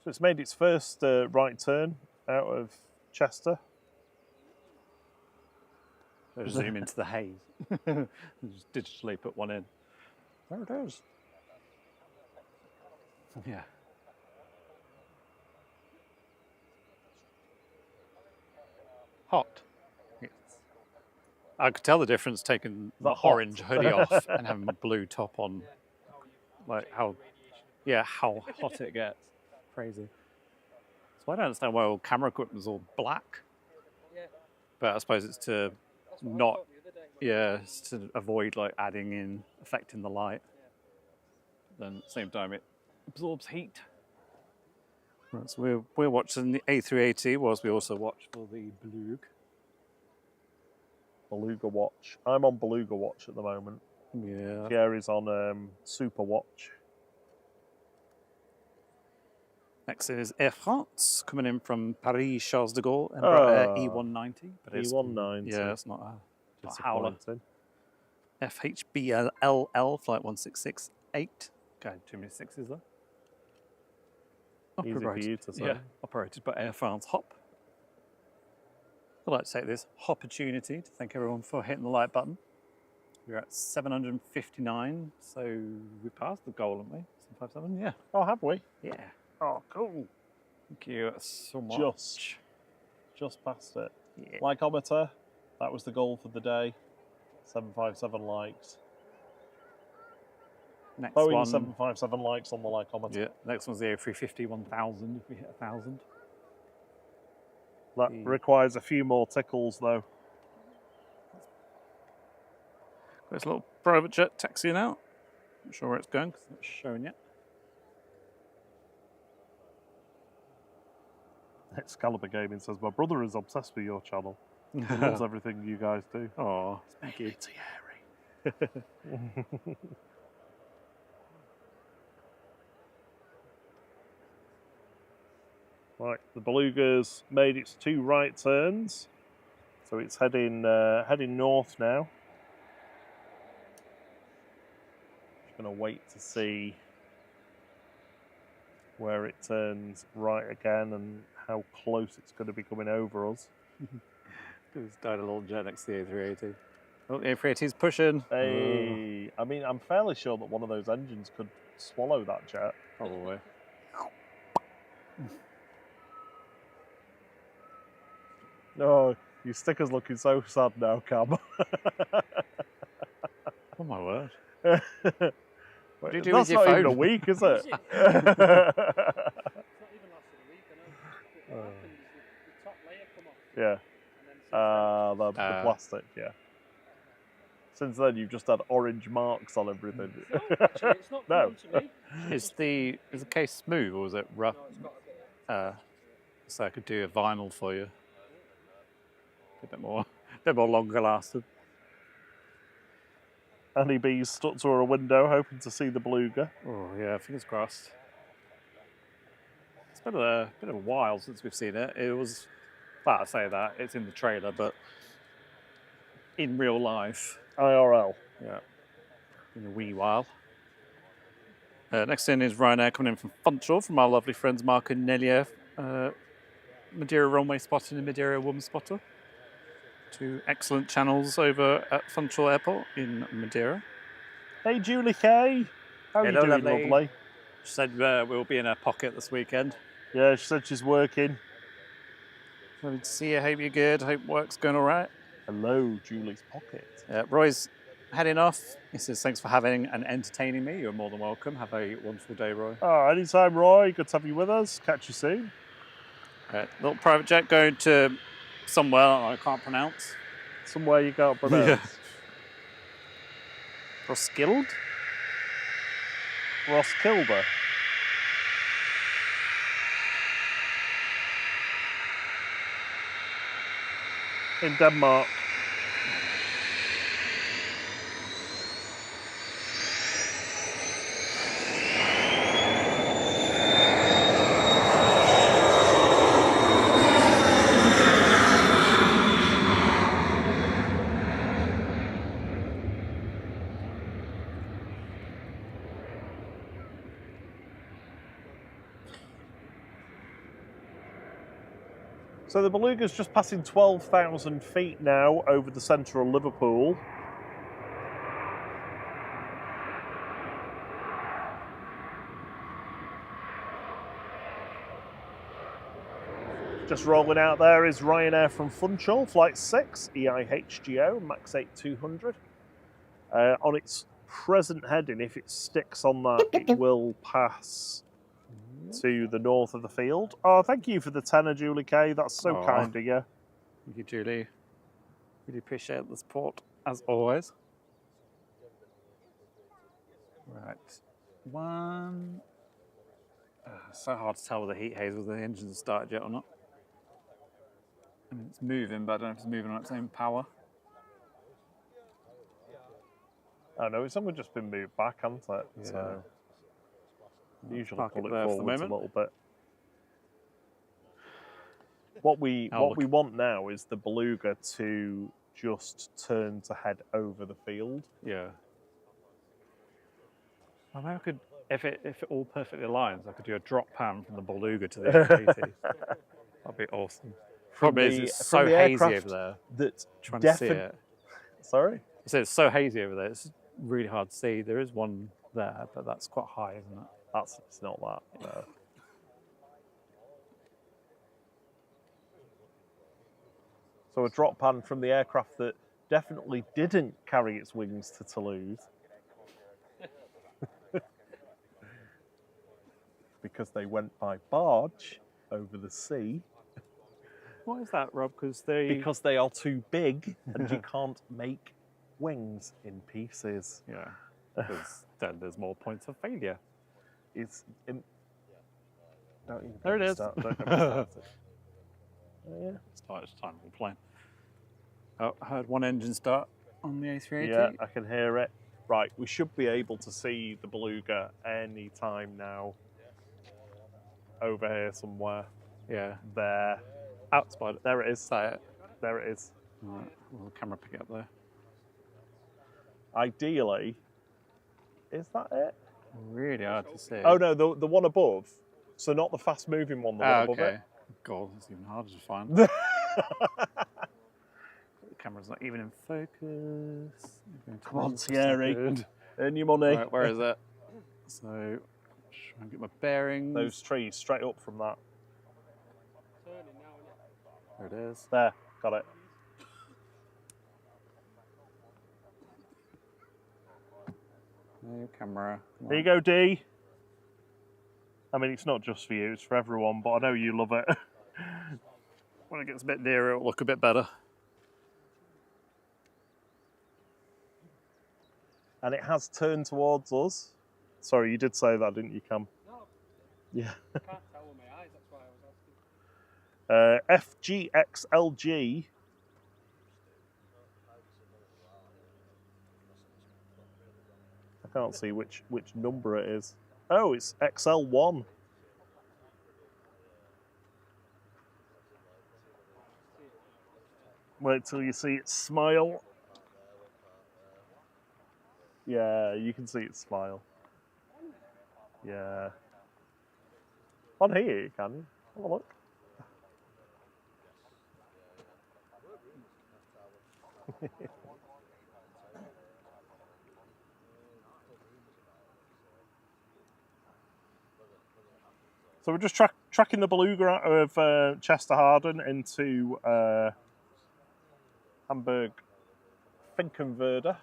S2: So it's made its first right turn out of Chester.
S1: Just zoom into the haze. Just digitally put one in. There it is. Yeah. Hot. Yes. I could tell the difference taking the
S2: Hot.
S1: orange hoodie off and having my blue top on. Like how hot it gets. Crazy. So I don't understand why all camera equipment's all black. But I suppose it's to not, it's to avoid like adding in, affecting the light. Then at the same time it absorbs heat. Right, so we're watching the A380 whilst we also watch for the
S2: Beluga Watch. I'm on Beluga Watch at the moment.
S1: Yeah.
S2: Jerry's on Super Watch.
S1: Next is Air France coming in from Paris Charles de Gaulle and E190. But
S2: E190.
S1: Yeah, it's not a howler.
S2: Disappointing.
S1: FHBLL flight 1668. Okay, too many sixes there.
S2: Easy for you to say.
S1: Yeah, operated by Air France Hop. I'd like to take this opportunity to thank everyone for hitting the like button. We're at 759, so we passed the goal, haven't we? 757, yeah.
S2: Oh, have we?
S1: Yeah.
S2: Oh, cool.
S1: Thank you so much.
S2: Just past it.
S1: Yeah.
S2: Likeometer, that was the goal for the day. 757 likes.
S1: Next
S2: Boeing
S1: one.
S2: 757 likes on the likeometer.
S1: Yeah. Next one's the A350 1000. If we hit 1,000.
S2: That requires a few more tickles, though.
S1: There's a little private jet taxiing out. Not sure where it's going because it's not showing yet.
S2: Excalibur Gaming says, my brother is obsessed with your channel. He loves everything you guys do.
S1: Oh, thank you.
S2: Right, the Beluga's made its 2 right turns. So it's heading north now. Just going to wait to see where it turns right again and how close it's going to be coming over us.
S1: It's died a little jet next to the A380. Oh, the A380's pushing.
S2: Hey, I mean, I'm fairly sure that one of those engines could swallow that jet.
S1: Probably.
S2: No, your sticker's looking so sad now, Cam.
S1: Oh my word.
S2: What
S1: do you do
S2: That's
S1: with your
S2: not even
S1: phone?
S2: a week, is it?
S4: It's not even lasted a week, I know. What happens is the top layer come off.
S2: Yeah.
S4: And then since
S2: The plastic, yeah. Since then, you've just had orange marks on everything.
S4: no, actually, it's not
S2: No.
S4: come to me.
S1: Is the case smooth or is it rough?
S4: No, it's got a bit.
S1: So I could do a vinyl for you. A bit more longer lasting.
S2: Annie B's stuck to her window, hoping to see the beluga.
S1: Oh yeah, fingers crossed. It's been a bit of a while since we've seen it. It was, well, I say that it's in the trailer, but in real life,
S2: IRL.
S1: yeah, in a wee while. Next in is Ryanair coming in from Funchal from our lovely friends Mark and Nelia, Madeira Runway Spotter and Madeira Woman Spotter. 2 excellent channels over at Funchal Airport in Madeira.
S2: Hey, Julie Kay. How are you
S1: Hello,
S2: doing,
S1: lovely.
S2: lovely?
S1: She said we'll be in her pocket this weekend.
S2: Yeah, she said she's working.
S1: Lovely to see you. Hope you're good. Hope work's going all right.
S2: Hello, Julie's pocket.
S1: Roy's heading off. He says, thanks for having and entertaining me. You're more than welcome. Have a wonderful day, Roy.
S2: Oh, anytime, Roy. Good to have you with us. Catch you soon.
S1: Little private jet going to somewhere I can't pronounce.
S2: Somewhere you can't pronounce.
S1: Roskilde?
S2: Roskilde. In Denmark. So the Beluga's just passing 12,000 feet now over the centre of Liverpool. Just rolling out there is Ryanair from Funchal, Flight 6, EIHGO, Max 8200. On its present heading, if it sticks on that, it will pass to the north of the field. Oh, thank you for the tenner, Julie Kay. That's so kind of you.
S1: Thank you, Julie. Really appreciate the support, as always. Right. One. So hard to tell with the heat haze whether the engine's started yet or not. I mean, it's moving, but I don't know if it's moving on its own power.
S2: I know, it's only just been moved back, hasn't it?
S1: Yeah.
S2: So usually
S1: Park
S2: pull
S1: it
S2: it
S1: there for the
S2: forwards a
S1: moment.
S2: little bit. What we want now is the Beluga to just turn to head over the field.
S1: Yeah. Well, maybe I could, if it all perfectly aligns, I could do a drop pan from the Beluga to the A380. That'd be awesome. Problem is, it's so hazy over there.
S2: That
S1: Trying to see
S2: definitely.
S1: it.
S2: Sorry.
S1: So it's so hazy over there. It's really hard to see. There is one there, but that's quite high, isn't it?
S2: It's not that. No. So a drop pan from the aircraft that definitely didn't carry its wings to Toulouse. Because they went by barge over the sea.
S1: What is that, Rob?
S2: Because they are too big and you can't make wings in pieces.
S1: Yeah, because then there's more points of failure.
S2: It's in... Don't even
S1: There
S2: get
S1: it
S2: me
S1: is.
S2: started. Don't get me started. Yeah.
S1: It's time to plane. Oh, I heard one engine start on the A380.
S2: Yeah, I can hear it. Right, we should be able to see the Beluga any time now. Over here somewhere.
S1: Yeah.
S2: There.
S1: Out spider.
S2: There it is.
S1: Say it.
S2: There it is.
S1: All right, will the camera pick it up there?
S2: Ideally, is that it?
S1: Really hard to see.
S2: Oh no, the one above. So not the fast moving one, the one above
S1: okay.
S2: it.
S1: God, that's even harder to find. The camera's not even in focus.
S2: Come on, Thierry. Earn your money.
S1: Right, where is it? So, try and get my bearings.
S2: Those trees straight up from that.
S1: There it is.
S2: There, got it.
S1: No camera.
S2: There you go, D. I mean, it's not just for you, it's for everyone, but I know you love it.
S1: When it gets a bit nearer, it'll look a bit better.
S2: And it has turned towards us. Sorry, you did say that, didn't you, Cam?
S5: No.
S2: Yeah.
S5: I can't tell with my eyes, that's why I was asking.
S2: FGXLG. I can't see which number it is. Oh, it's XL1. Wait till you see it smile. Yeah, you can see it smile. Yeah. On here you can. Have a look. So we're just tracking the Beluga out of Chester Harden into Hamburg Finkenwerder.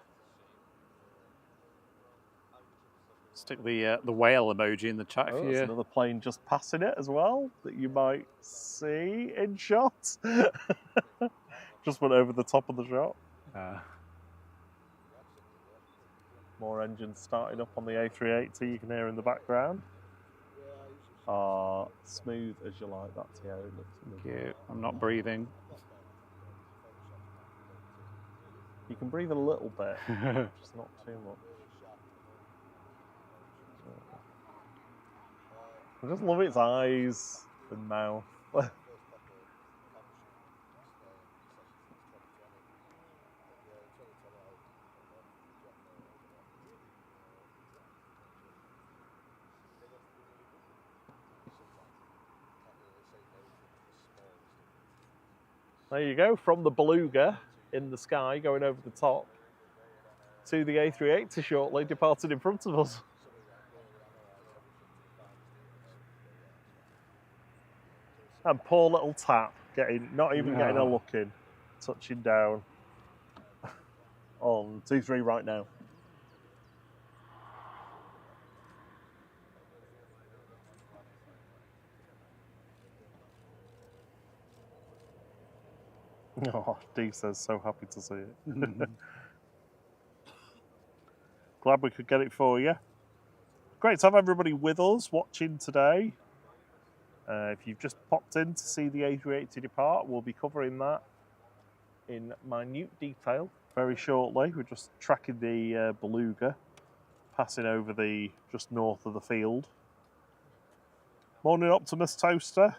S1: Stick the whale emoji in the chat if
S2: There's
S1: you...
S2: another plane just passing it as well that you might see in shot. Just went over the top of the shot. More engines starting up on the A380 you can hear in the background. Smooth as you like that, yeah. It looks
S1: Thank you. I'm not breathing.
S2: You can breathe a little bit, just not too much. I just love its eyes and mouth. There you go, from the Beluga in the sky going over the top to the A380 shortly departing in front of us. And poor little Tap not even getting a look in, touching down on 2-3 right now. Oh, Dee says so happy to see it. Glad we could get it for you. Great to have everybody with us watching today. If you've just popped in to see the A380 depart, we'll be covering that in minute detail very shortly. We're just tracking the Beluga, passing over just north of the field. Morning, Optimus Toaster.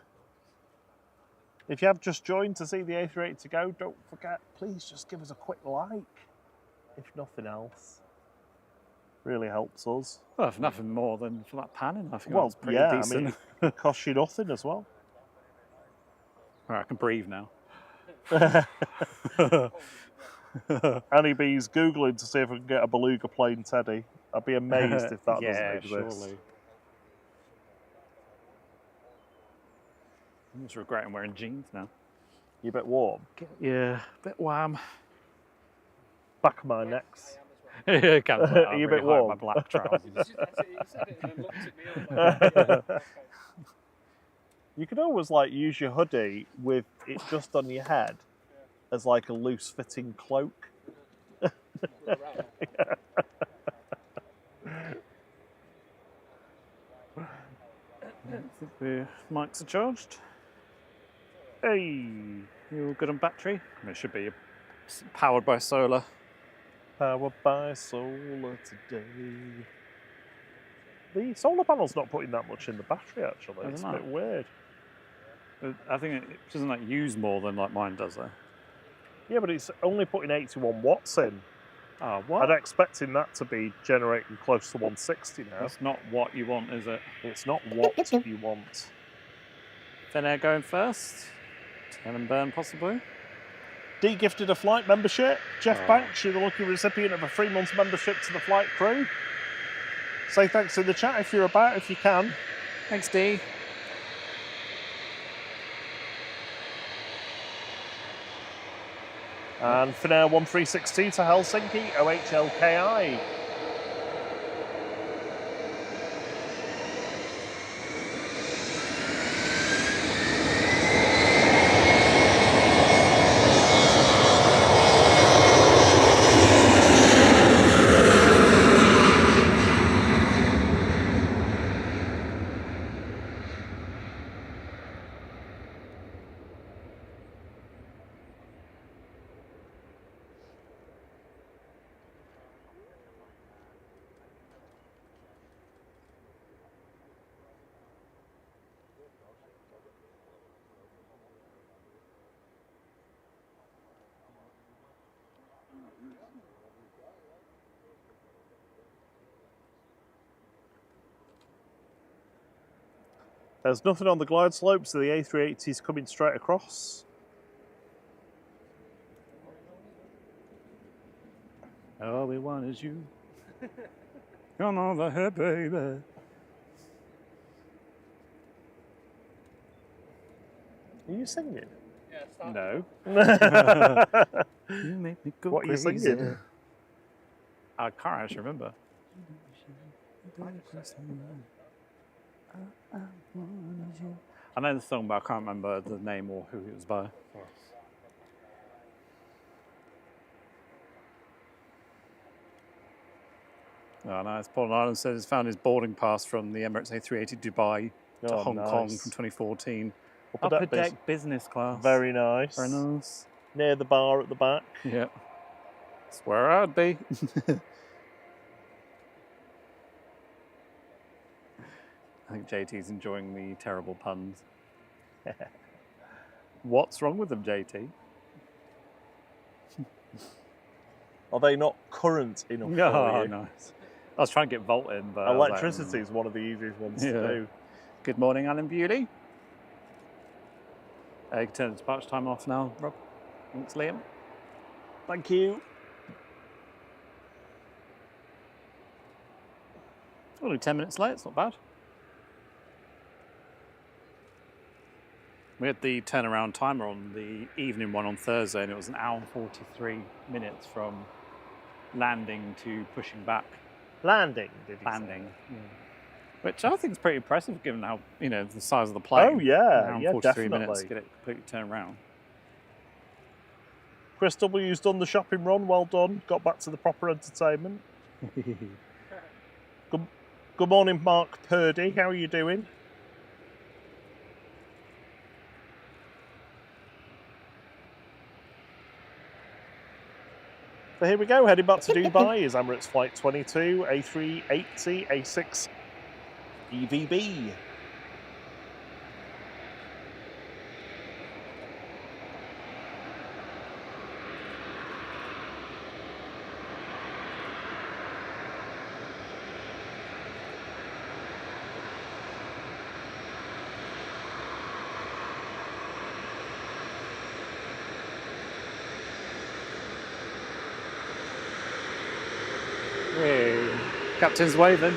S2: If you have just joined to see the A380 go, don't forget, please just give us a quick like, if nothing else. Really helps us.
S1: Well, if nothing more than for that panning, I think
S2: Well,
S1: that's pretty
S2: yeah,
S1: decent.
S2: I mean, it costs you nothing as well.
S1: All right, I can breathe now.
S2: Annie B's Googling to see if I can get a beluga plane teddy. I'd be amazed if that
S1: yeah,
S2: doesn't exist.
S1: surely. I'm just regretting wearing jeans now.
S2: You a bit warm?
S1: Yeah, a bit warm.
S2: Back of my necks.
S1: Yeah, kind of like,
S2: Are you a
S1: really
S2: bit
S1: hide my
S2: warm?
S1: black trousers.
S5: That's it, he said it and then looked at me. I was like, yeah, okay.
S2: You could always like use your hoodie with it just on your head as like a loose fitting cloak.
S1: I think the mics are charged.
S2: Hey,
S1: You all good on battery? I mean, it should be powered by solar.
S2: powered by solar today. The solar panel's not putting that much in the battery actually.
S1: Is
S2: It's
S1: it
S2: a bit
S1: not?
S2: weird.
S1: I think it doesn't like use more than like mine does though.
S2: Yeah, but it's only putting 81 watts in.
S1: Oh, what?
S2: I'd expecting that to be generating close to 160 now.
S1: That's not what you want, is it?
S2: It's not what you want.
S1: Thin Air going first. Turn and burn possibly.
S2: D gifted a flight membership. Jeff
S1: Oh.
S2: Banks, you're the lucky recipient of a 3-month membership to the flight crew. Say thanks in the chat if you're about, if you can.
S1: Thanks, D.
S2: And for now, 1362 to Helsinki, OHLKI. There's nothing on the glide slope, so the A380 is coming straight across.
S1: All we want is you. Come over here, baby.
S2: Are you singing?
S5: Yeah, start.
S1: No. You make me go
S2: What are you
S1: crazy.
S2: singing?
S1: I can't actually remember. I know the song, but I can't remember the name or who it was by. Oh, nice. Paul Ireland says he's found his boarding pass from the Emirates A380 Dubai to
S2: Oh,
S1: Hong Kong
S2: nice.
S1: from 2014.
S2: Upper
S1: Upper
S2: deck
S1: deck business class.
S2: Very nice.
S1: Very nice.
S2: Near the bar at the back.
S1: Yeah. That's where I'd be. I think JT's enjoying the terrible puns. What's wrong with them, JT?
S2: Are they not current enough for
S1: Oh,
S2: you?
S1: nice. I was trying to get Volt in, but I was like,
S2: Electricity is one of the easiest ones
S1: Yeah.
S2: to do.
S1: Good morning, Alan Beauty. You can turn the departure time off now, Rob. Thanks, Liam.
S2: Thank you.
S1: Only 10 minutes late, it's not bad. We had the turnaround timer on the evening one on Thursday, and it was an hour and 43 minutes from landing to pushing back.
S2: Landing, did you
S1: Landing. Yeah. Which I think is pretty impressive given how, you know, the size of the plane.
S2: Oh, yeah,
S1: An hour and
S2: yeah,
S1: 43 minutes
S2: definitely.
S1: to get it completely turned around.
S2: Chris W's done the shopping run, well done. Got back to the proper entertainment. Good morning, Mark Purdy. How are you doing? So here we go, heading back to Dubai is Emirates Flight 22, A380, A6 EVB.
S1: Captain's waving.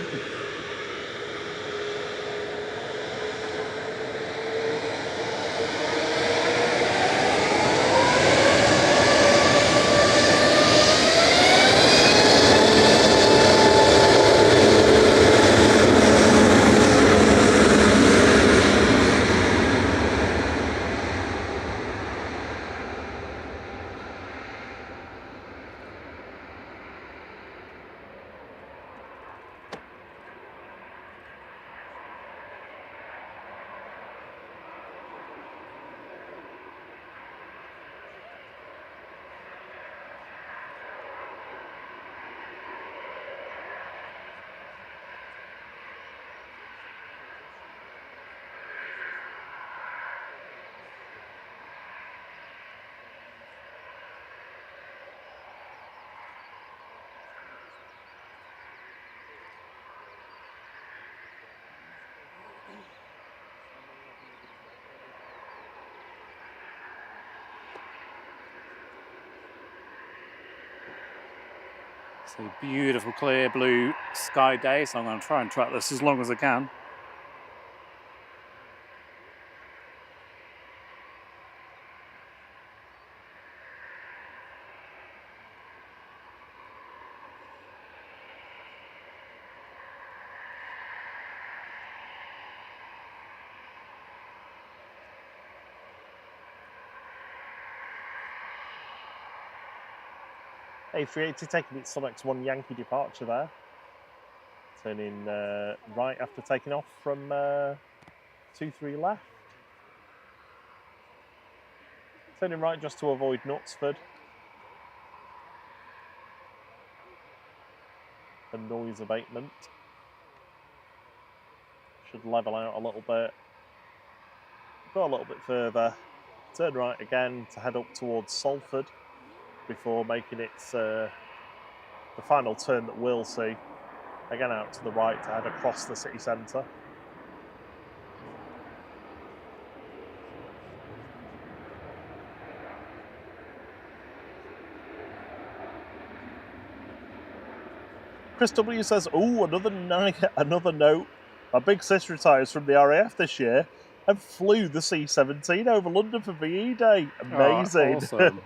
S1: It's a beautiful, clear blue sky day, so I'm going to try and track this as long as I can.
S2: A380 taking its Sonex 1 Yankee departure there. Turning right after taking off from 2-3 left. Turning right just to avoid Knutsford. And noise abatement. Should level out a little bit. Go a little bit further. Turn right again to head up towards Salford before making its the final turn that we'll see. Again out to the right to head across the city centre. Chris W says, "Oh, another note. My big sis retires from the RAF this year and flew the C-17 over London for VE Day. Amazing!
S1: Oh, awesome.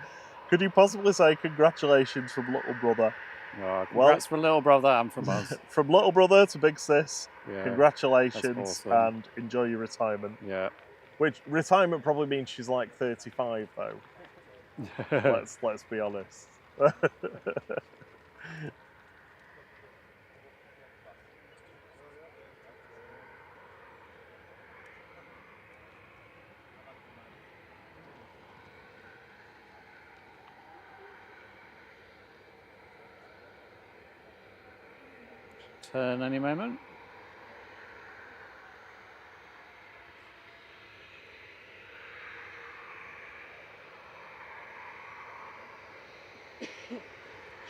S2: Could you possibly say congratulations from little brother?
S1: Oh, congrats for little brother and from us.
S2: From little brother to big sis.
S1: Yeah,
S2: Congratulations
S1: awesome.
S2: and enjoy your retirement.
S1: Yeah.
S2: Which retirement probably means she's like 35 though. let's be honest.
S1: Turn any moment.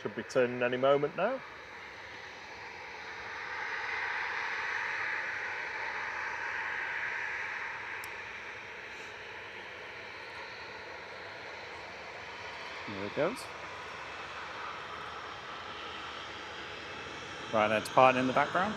S2: Should be turning any moment now.
S1: There it goes. Right, now departing in the background.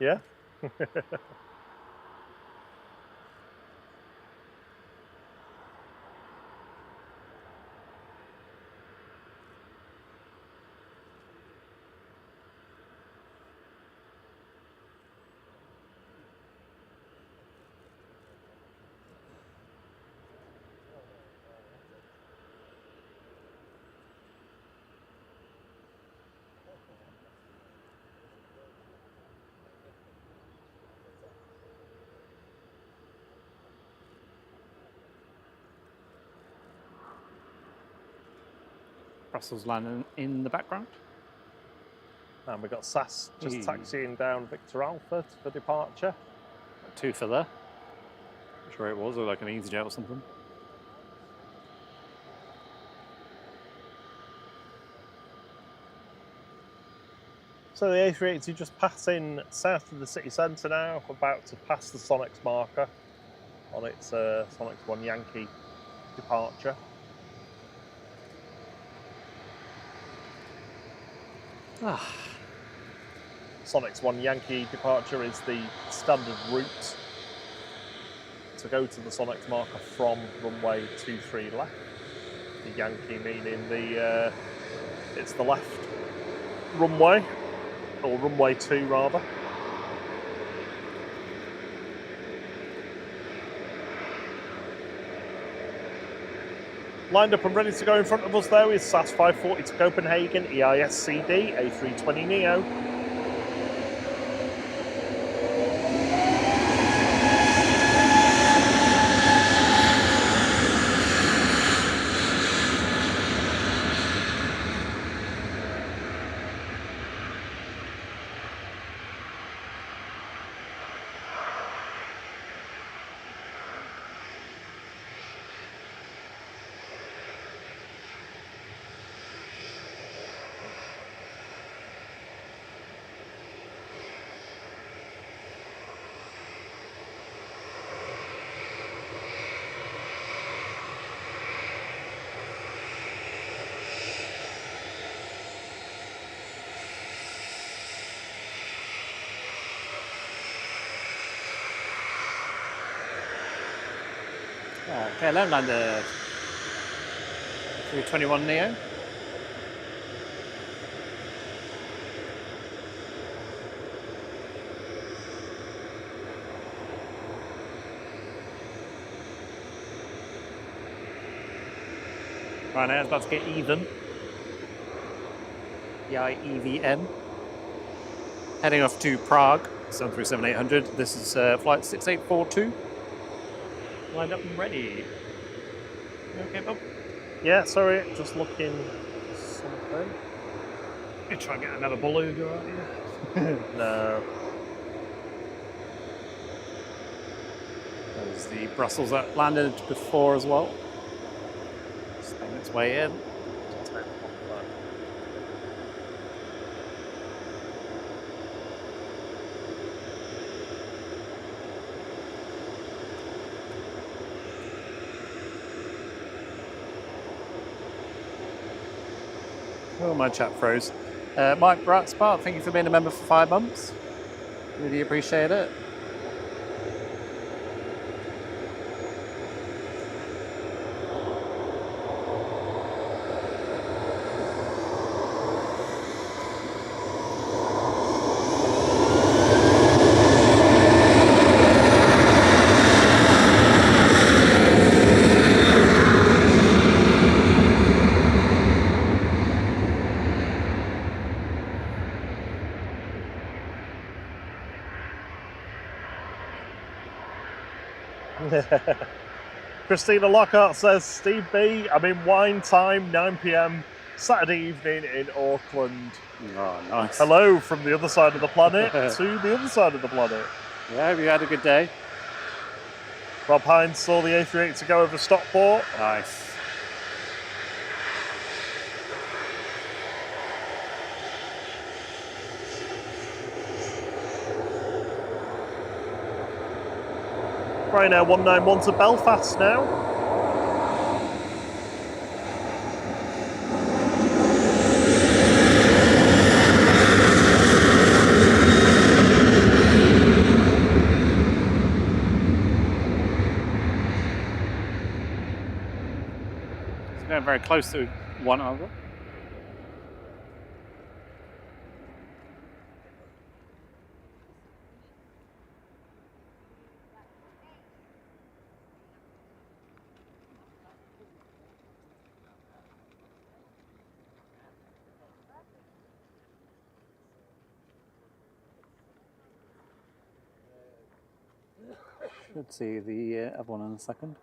S2: Yeah?
S1: Brussels landing in the background.
S2: And we've got SAS just
S1: Hey.
S2: taxiing down Victor Alpha for departure.
S1: 2 for there. Not sure it was, or like an EasyJet or something.
S2: So the A380 just passing south of the city centre now, about to pass the Sonics marker on its Sonics 1 Yankee departure. Sonics 1 Yankee departure is the standard route to go to the Sonics marker from runway 23 left. The Yankee meaning it's the left runway, or runway 2 rather. Lined up and ready to go in front of us though is SAS 540 to Copenhagen, EIS-CD, A320neo.
S1: KLM landed 321 Neo. Right now it's about to get even. EIEVN. Heading off to Prague, 737-800. This is flight 6842. Lined up and ready. You okay, Bob?
S2: Yeah, sorry, just looking something.
S1: You try and get another beluga out here.
S2: No.
S1: There's the Brussels that landed before as well. Just making its way in. Oh, my chat froze. Mike Bratspark, thank you for being a member for 5 months. Really appreciate it.
S2: Christina Lockhart says, Steve B, I'm in wine time, 9 p.m, Saturday evening in Auckland.
S1: Oh, nice.
S2: Hello from the other side of the planet to the other side of the planet.
S1: Yeah, have you had a good day?
S2: Rob Hines saw the A380 go over Stockport.
S1: Nice.
S2: Ryanair 191 to Belfast now.
S1: It's going very close to one another. Should see the other one in a second.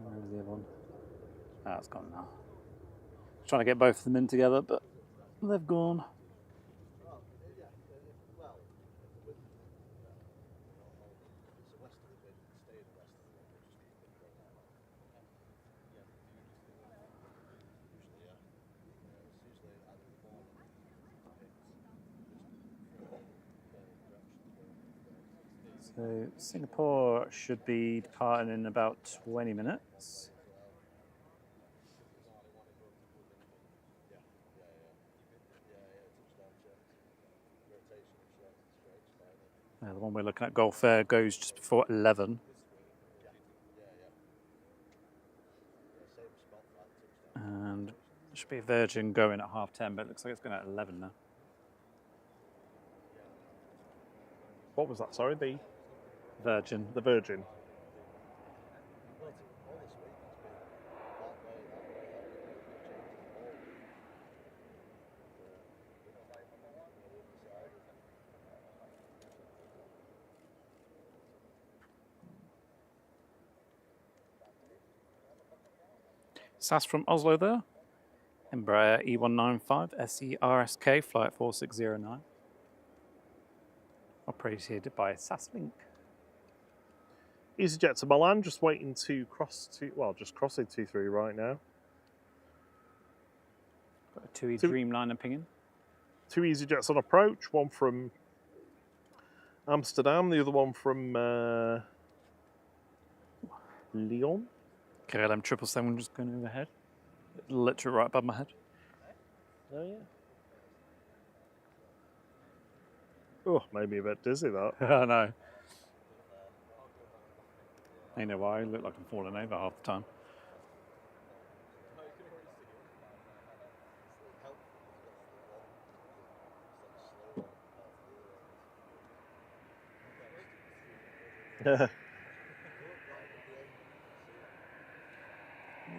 S1: Where's the other one? Ah, it's gone now. Trying to get both of them in together, but they've gone. So Singapore should be departing in about 20 minutes. The one we're looking at, Gulf Air, goes just before 11. And there should be a Virgin going at 10:30, but it looks like it's going at 11 now.
S2: What was that? Sorry, the
S1: Virgin.
S2: the Virgin.
S1: SAS from Oslo there. Embraer E195 SERSK flight 4609. Operated by SAS Link.
S2: EasyJet to Milan, just waiting to cross to, well, just crossing 23 right now.
S1: Got a TUI Dreamliner pinging.
S2: 2 EasyJets on approach, one from Amsterdam, the other one from Lyon.
S1: KLM 777 just going overhead. Literally right above my head.
S2: Oh, yeah. Oh, made me a bit dizzy, that.
S1: I know. I know why. I look like I'm falling over half the time.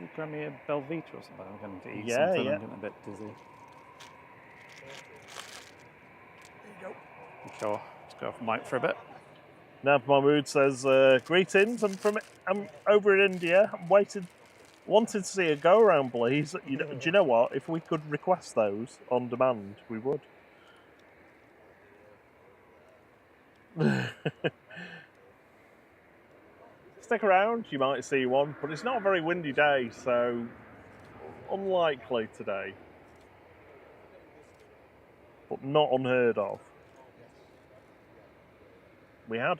S1: You grab me a Belvita or something? I'm going to eat something.
S2: Yeah.
S1: I'm getting a bit dizzy.
S2: There you go.
S1: Sure. Let's go off mic for a bit.
S2: Nav Mahmood says, greetings, I'm over in India. I'm wanted to see a go-around, please. Do you know what? If we could request those on demand, we would. Stick around, you might see one, but it's not a very windy day, so unlikely today. But not unheard of. We had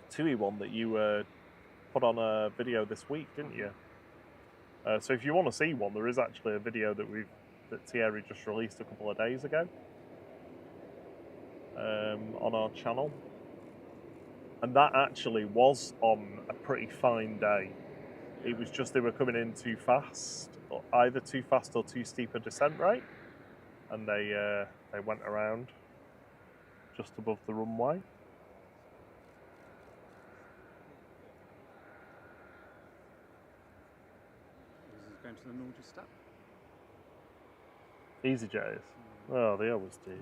S2: TUI one that you put on a video this week, didn't you? So if you want to see one, there is actually a video that Thierry just released a couple of days ago on our channel, and that actually was on a pretty fine day. It was just they were coming in too fast, either too fast or too steep a descent rate, and they went around just above the runway.
S1: This is going to the Nordic step.
S2: EasyJet is. Oh, they always do.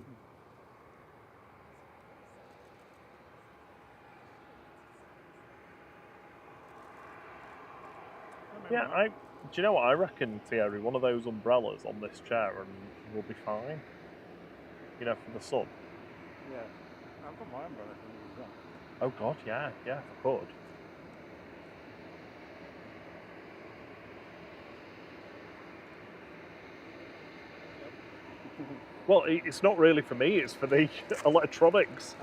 S2: Yeah, do you know what I reckon, Thierry? One of those umbrellas on this chair and we'll be fine. You know, for the sun.
S1: Yeah. I've got my umbrella for you as well.
S2: Oh God, yeah, if I could. Well, it's not really for me, it's for the electronics.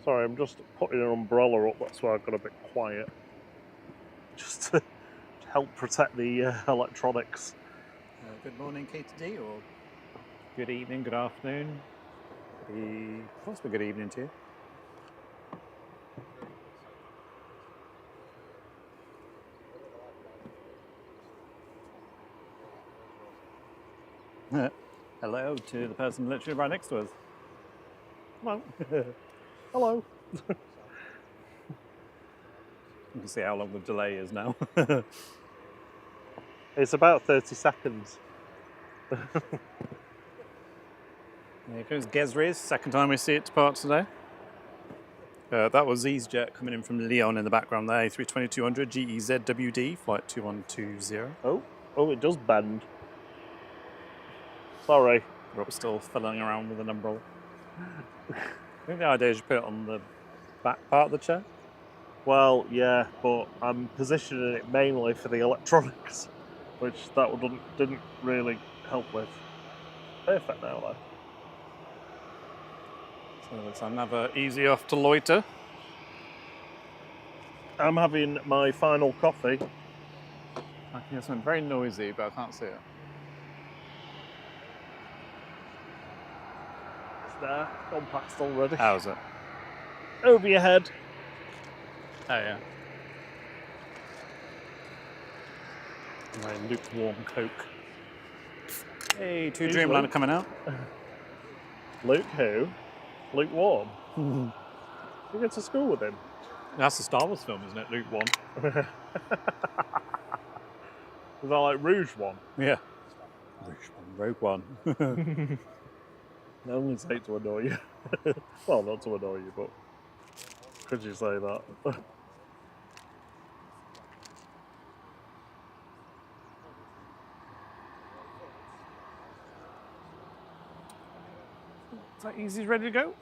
S2: Sorry, I'm just putting an umbrella up, that's why I've got a bit quiet. Just to help protect the electronics.
S1: Good morning, K2D, or good evening, good afternoon, possibly good evening to you. Hello to the person literally right next to us.
S2: Hello. Hello.
S1: You can see how long the delay is now.
S2: It's about 30 seconds.
S1: There goes Gesri's, second time we see it depart today. That was EasyJet coming in from Lyon in the background there, A320-200 GEZWD, flight 2120.
S2: Oh, it does bend. Sorry.
S1: Rob's still fiddling around with an umbrella. I think the idea is you put it on the back part of the chair.
S2: Well, yeah, but I'm positioning it mainly for the electronics, which that didn't really help with. Perfect now, though.
S1: So it's another easy off to loiter.
S2: I'm having my final coffee.
S1: I can hear something very noisy, but I can't see it.
S2: It's there, gone past already.
S1: How's it?
S2: Over your head.
S1: Oh, yeah. My lukewarm Coke. Hey, two
S2: Who's
S1: Dreamliner
S2: Luke?
S1: coming out.
S2: Luke who? Luke Warm. You go to school with him?
S1: That's a Star Wars film, isn't it? Luke 1.
S2: Was that like Rouge One?
S1: Yeah. Rogue One.
S2: I only say it to annoy you. Well, not to annoy you, but could you say that?
S1: Is that easy, ready to go?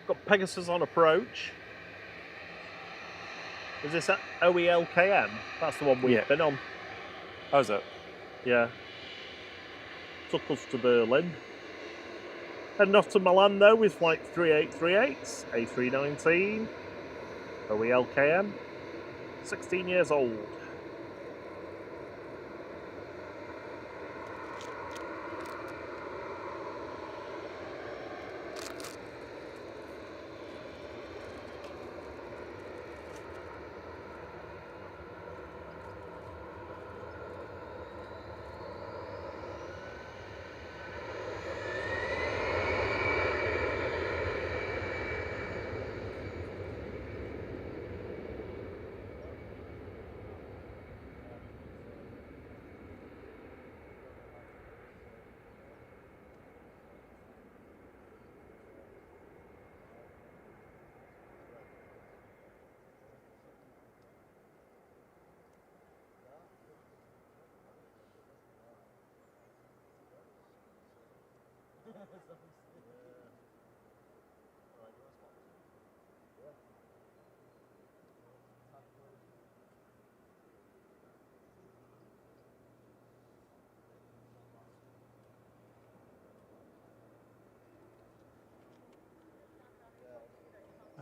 S2: Got Pegasus on approach. Is this at OELKM? That's the one we've been on.
S1: How's it?
S2: Yeah. Took us to Berlin. Heading off to Milan though with flight 3838s, A319, OELKM, 16 years old.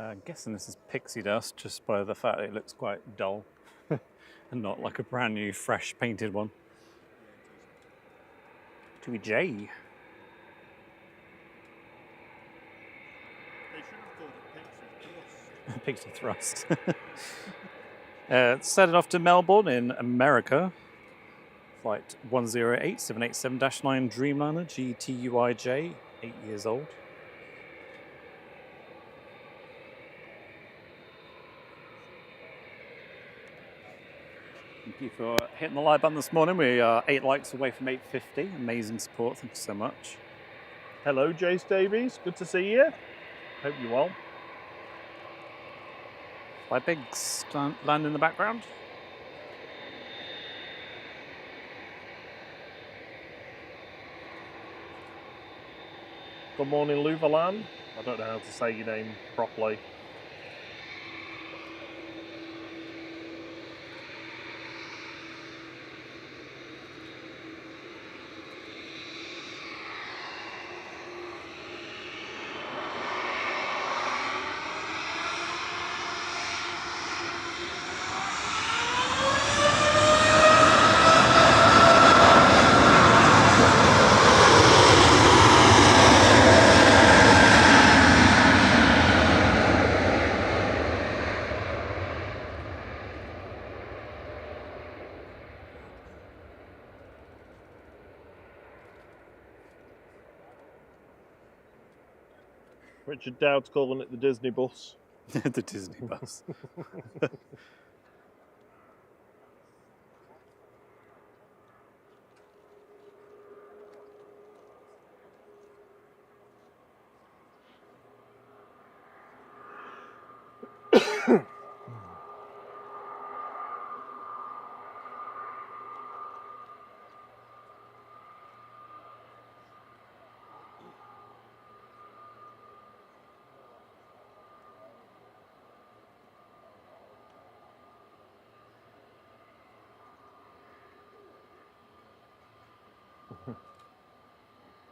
S1: I'm guessing this is pixie dust just by the fact that it looks quite dull and not like a brand new, fresh painted one. 2J.
S3: They should have called it Pixie Thrust.
S1: Pixie thrust. Setting off to Melbourne in America. Flight 108787-9 Dreamliner GTUIJ, 8 years old. Thank you for hitting the like button this morning. We are 8 likes away from 850. Amazing support. Thank you so much.
S2: Hello, Jace Davies. Good to see you. Hope you're well.
S1: Fly Bigs land in the background.
S2: Good morning, Luvalan. I don't know how to say your name properly. Richard Dowd's calling it the Disney bus.
S1: The Disney bus.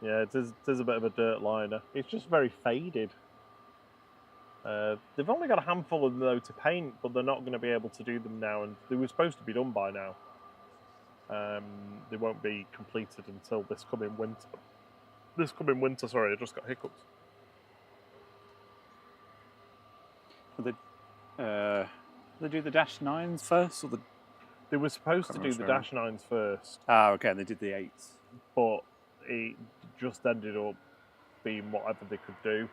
S2: Yeah, it is a bit of a dirt liner. It's just very faded. They've only got a handful of them though to paint, but they're not going to be able to do them now, and they were supposed to be done by now. They won't be completed until this coming winter. This coming winter, sorry, I just got hiccups.
S1: They do the Dash 9s first, or the...
S2: They were supposed to
S1: Can't
S2: do the
S1: remember.
S2: Dash 9s first,
S1: Ah, okay, and they did the 8s.
S2: but it just ended up being whatever they could do.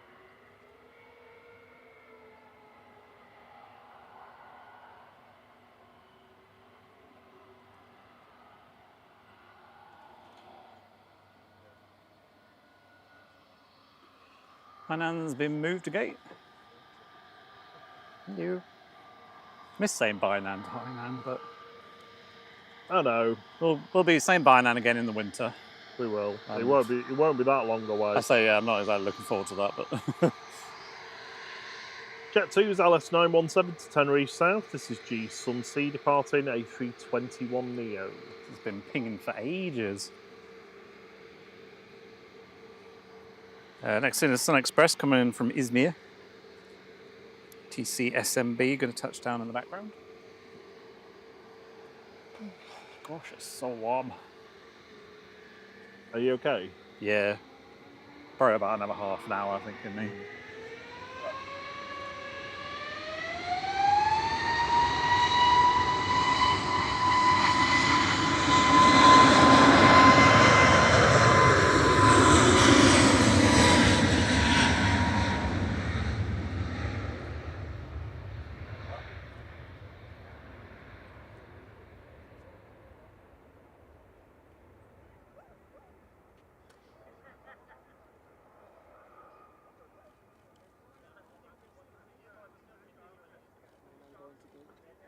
S1: Hainan has been moved a gate. You miss saying Bainan to Hainan, but
S2: I know,
S1: we'll be saying Bainan again in the winter.
S2: we will. It
S1: Um,
S2: won't be that long away.
S1: I say, yeah, I'm not exactly looking forward to that, but
S2: Jet 2's LS917 to Tenerife South. This is G Sunsea departing A321 Neo.
S1: it's been pinging for ages. Next in is Sun Express coming in from Izmir. TC-SMB going to touch down in the background. Gosh, it's so warm.
S2: Are you okay?
S1: Yeah. Probably about another half an hour, I think, in me.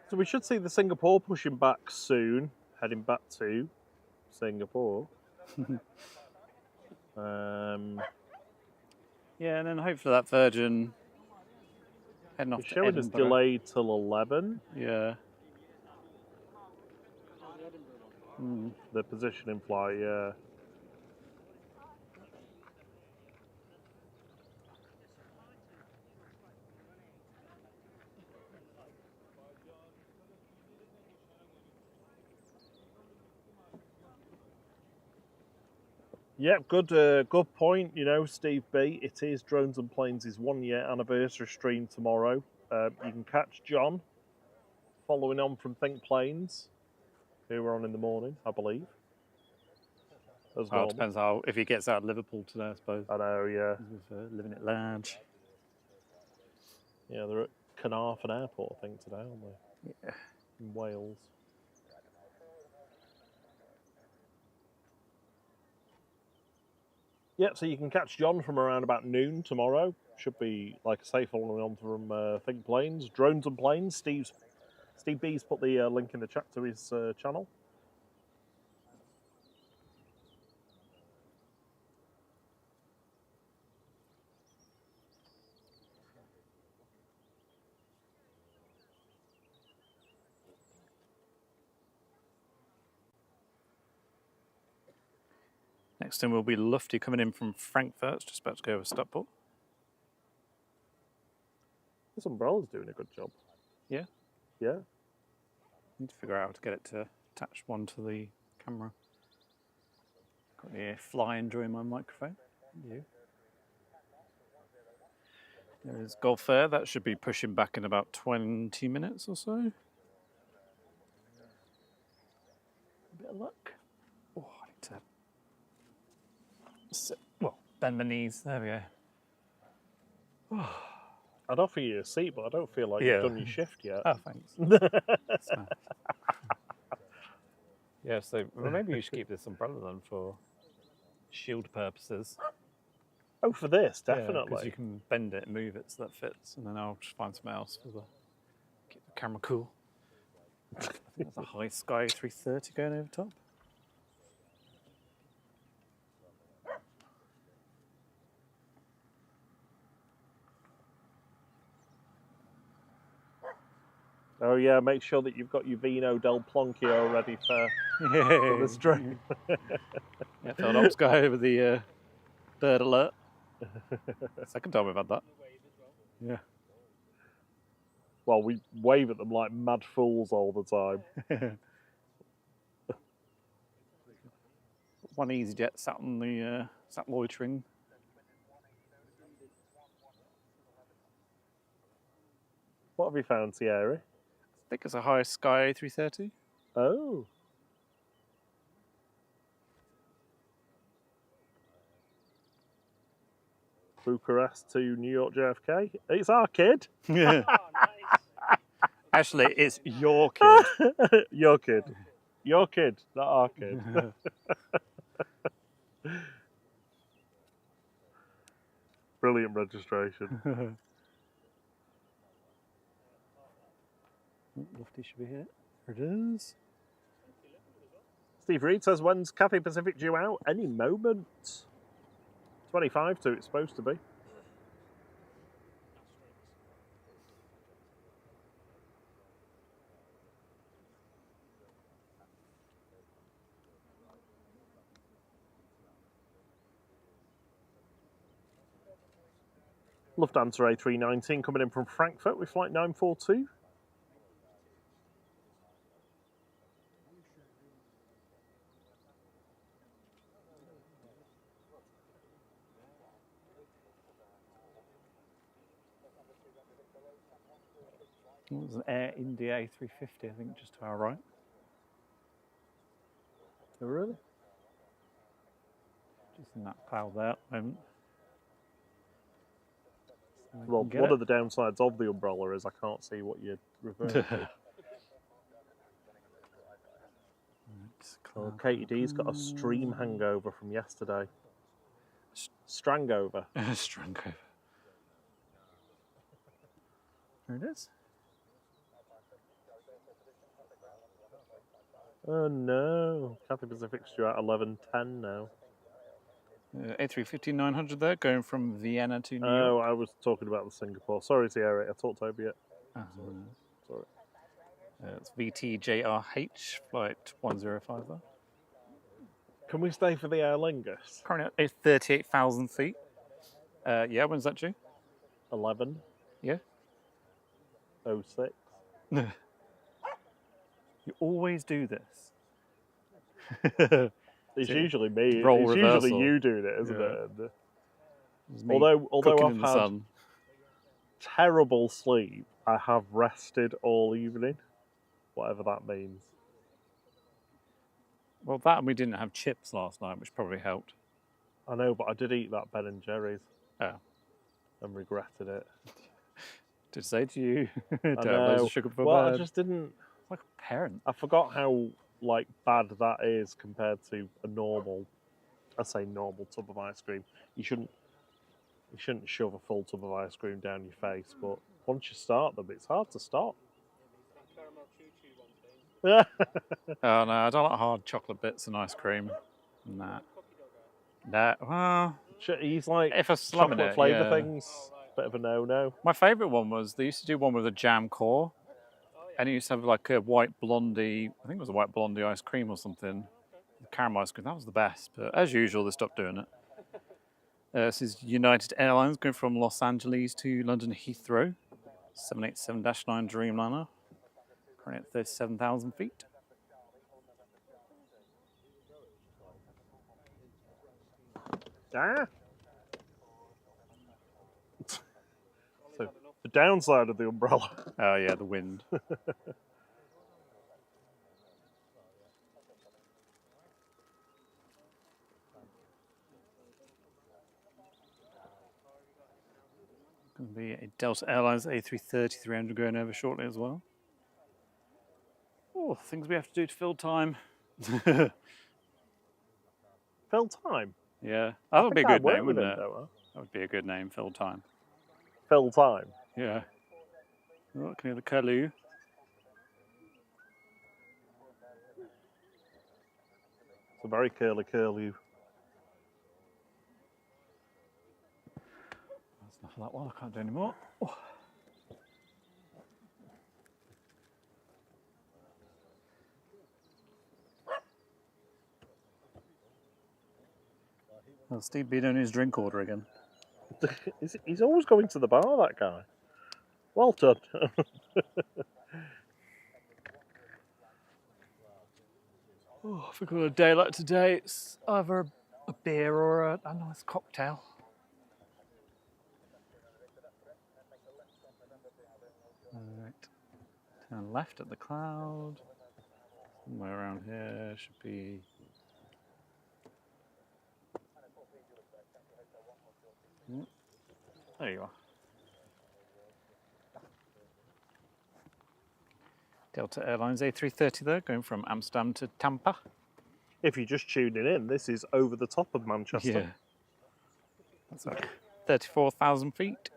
S2: So we should see the Singapore pushing back soon, heading back to Singapore.
S1: Yeah, and then hopefully that Virgin heading off
S2: It's
S1: to
S2: showing us
S1: Edinburgh.
S2: delayed till 11.
S1: Yeah.
S2: The position in flight, yeah. Yep, good point. You know, Steve B. It is Drones and Planes' 1 year anniversary stream tomorrow. You can catch John following on from Think Planes, who we're on in the morning, I believe. As
S1: Well,
S2: normal.
S1: it depends how if he gets out of Liverpool today, I suppose.
S2: I know, yeah.
S1: With living at large.
S2: Yeah, they're at Carnarvon Airport, I think, today, aren't they?
S1: Yeah.
S2: In Wales. Yeah, so you can catch John from around about noon tomorrow. Should be, like I say, following on from Think Planes. Drones and Planes. Steve B's put the link in the chat to his channel.
S1: Next in will be Lufty coming in from Frankfurt, just about to go over Stockport.
S2: This umbrella's doing a good job.
S1: Yeah.
S2: Yeah.
S1: Need to figure out how to get it to attach one to the camera. Got the fly enjoying my microphone. You. There is Gulf Air. That should be pushing back in about 20 minutes or so. A bit of luck. Oh, I need to bend my knees. There we go.
S2: I'd offer you a seat, but I don't feel like you've done your shift yet.
S5: Oh, thanks. Smash. Yeah, so well, maybe you should keep this umbrella then for shield purposes.
S2: Oh, for this,
S5: Because
S2: definitely.
S5: you can bend it and move it so that fits, and then I'll just find something else for the keep the camera cool. I think there's a high sky 330 going over top.
S2: Oh yeah, make sure that you've got your Vino del Plonchio ready for the stream.
S5: Yeah, thought I was going over the bird alert. Second time we've had that. Yeah.
S2: Well, we wave at them like mad fools all the time.
S5: One EasyJet sat on the sat loitering.
S2: What have you found, Thierry?
S5: I think it's a high sky 330.
S2: Oh. Bucharest to New York JFK. It's our kid.
S5: Yeah. Actually, it's your kid.
S2: Your kid. Your kid, not our kid. Brilliant registration.
S5: Lofty should be here. There it is.
S2: Steve Reed says, when's Cathay Pacific due out? Any moment. 25 to it's supposed to be. Lufthansa A319 coming in from Frankfurt with flight 942.
S5: It was an Air India A350, I think, just to our right.
S2: Oh, really?
S5: Just in that cloud there at the moment. So
S2: Well, one of the downsides of the umbrella is I can't see what you're referring to. Well, Katie D's got a stream hangover from yesterday. Strangover.
S5: Strangover. There it is.
S2: Oh no. Cathay Pacific's due at 11:10 now.
S5: A350-900 there, going from Vienna to New York.
S2: Oh, I was talking about the Singapore. Sorry, Thierry, I talked over you. Sorry.
S5: It's VTJRH, flight 105 there.
S2: Can we stay for the Aer Lingus?
S5: Currently at 38,000 feet. Yeah, when's that due?
S2: 11.
S5: Yeah.
S2: 06.
S5: You always do this.
S2: It's usually me.
S5: Role
S2: it's
S5: reversal.
S2: usually you doing it, isn't
S5: Yeah.
S2: it?
S5: Me
S2: Although
S5: cooking
S2: I've
S5: in the
S2: had
S5: sun.
S2: terrible sleep, I have rested all evening, whatever that means.
S5: Well, that and we didn't have chips last night, which probably helped.
S2: I know, but I did eat that Ben and Jerry's.
S5: Oh.
S2: And regretted it.
S5: Did say to you, don't
S2: I
S5: have
S2: know.
S5: loads of sugar before
S2: Well,
S5: bed.
S2: I just didn't.
S5: It's like a parent.
S2: I forgot how bad that is compared to a normal. I say normal tub of ice cream. You shouldn't shove a full tub of ice cream down your face, but once you start them, it's hard to stop.
S5: Oh no, I don't like hard chocolate bits and ice cream. Nah. Well,
S2: He's like
S5: if I slam
S2: chocolate
S5: it,
S2: flavour
S5: yeah.
S2: things. Bit of a no-no.
S5: My favourite one was they used to do one with a jam core, and it used to have like a white blondie. I think it was a white blondie ice cream or something. Caramel ice cream. That was the best. But as usual, they stopped doing it. This is United Airlines going from Los Angeles to London Heathrow. 787-9 Dreamliner. Currently at 37,000 feet.
S2: Ah. So the downside of the umbrella.
S5: Oh yeah, the wind. Going to be a Delta Airlines A330-300 going over shortly as well. Oh, things we have to do to fill time.
S2: Fill time.
S5: Yeah, that would be a
S2: I
S5: good
S2: work
S5: name,
S2: with
S5: wouldn't
S2: him,
S5: it?
S2: don't I?
S5: That would be a good name, fill time.
S2: Fill time.
S5: Yeah. Oh, can you hear the curlew?
S2: It's a very curly.
S5: That's enough of that one, I can't do any more. Oh. Well, Steve B doing his drink order again.
S2: He's always going to the bar, that guy. Well done.
S5: Oh, if we've got a day like today, it's either a beer or a nice cocktail. Right, turn left at the cloud. Somewhere around here should be. There you are. Delta Airlines A330 there, going from Amsterdam to Tampa.
S2: If you're just tuning in, this is over the top of Manchester.
S5: Yeah. That's like 34,000 feet.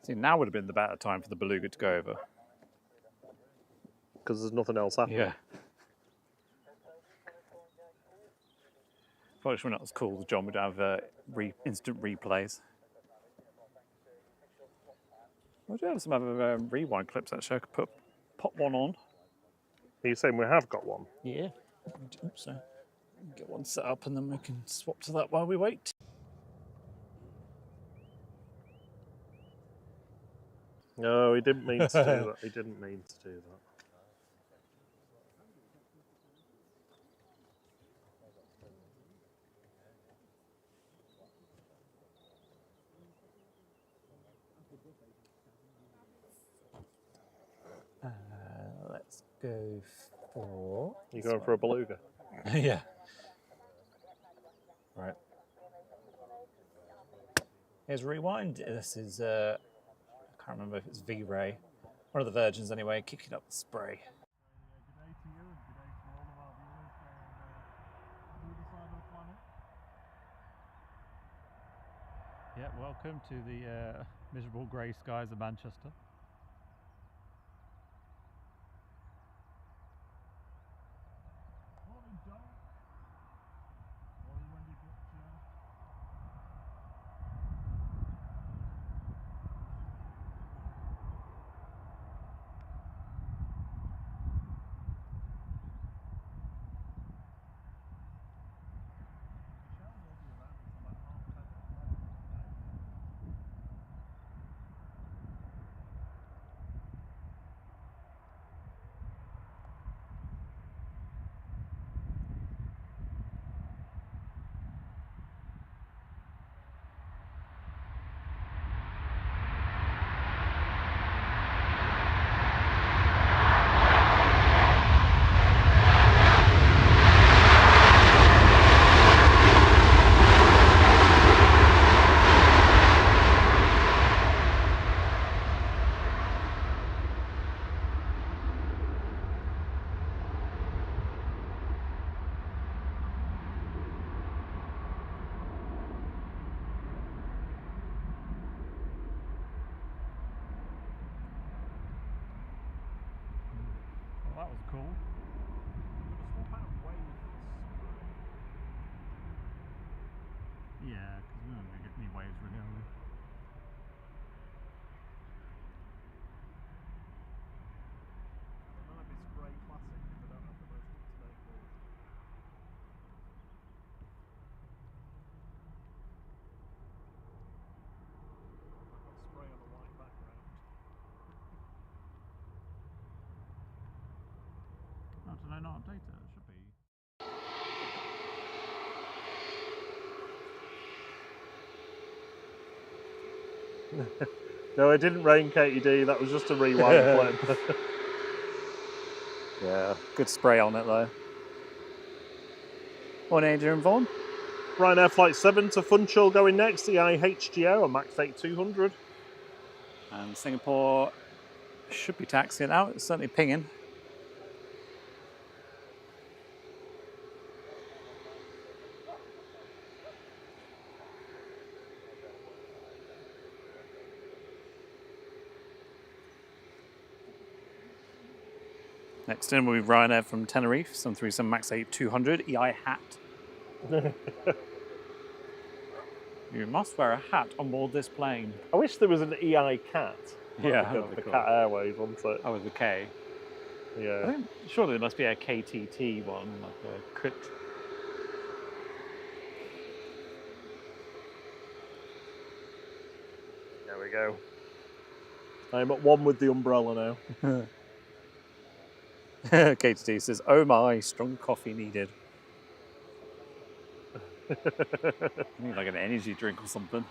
S5: See, now would have been the better time for the Beluga to go over.
S2: Because there's nothing else happening.
S5: Yeah. If we're not as cool as John, we'd have instant replays. I do have some other rewind clips actually. I could pop one on.
S2: Are you saying we have got one?
S5: Yeah. So get one set up and then we can swap to that while we wait.
S2: No, he didn't mean to do that. He didn't mean to do that.
S5: Let's go for...
S2: You going for a Beluga?
S5: Yeah. Right. Here's Rewind. This is, I can't remember if it's V-Ray. One of the versions anyway, kicking up the spray.
S3: Good day to you and good day to all of our viewers on the other side of the planet.
S5: Yeah, welcome to the miserable grey skies of Manchester.
S3: Morning, John. Morning, Wendy Butcher. Michelle will be around until about 10:30 today.
S5: Well, that was cool.
S3: I'm going to swap out wave for spray.
S5: Yeah, because we're not going to get any waves really, are we?
S3: It might be spray classic if I don't have the most up-to-date wave. I've got spray on a white background.
S5: Oh, did I not update it? It should be.
S2: No, it didn't rain, Katie D. That was just a rewind clip.
S5: Yeah, good spray on it though. Morning, Adrian Vaughan.
S2: Ryanair Flight 7 to Funchal going next, EIHGO, a Max 8200.
S5: And Singapore should be taxiing out. It's certainly pinging. Next in will be Ryanair from Tenerife, 737 MAX 8 200, EI hat. You must wear a hat on board this plane.
S2: I wish there was an EI cat.
S5: Yeah,
S2: Like
S5: that'd be
S2: the
S5: cool.
S2: Cat Airways, wasn't it?
S5: Oh, with the K. I
S2: Yeah.
S5: think surely there must be a KTT one, like a crit.
S2: There we go. I'm at one with the umbrella now.
S5: KTT says, "Oh my, strong coffee needed." I need like an energy drink or something.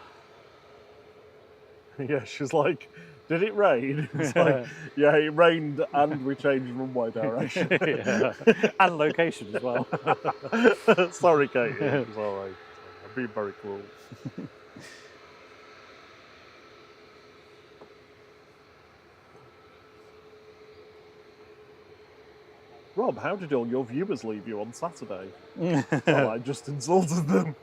S2: Yeah, she's like, did it rain? It's like, yeah, it rained and we changed runway direction.
S5: Yeah. And location as well.
S2: Sorry, Katie. It's all right. I'm being very cruel. Rob, how did all your viewers leave you on Saturday? Well, I just insulted them.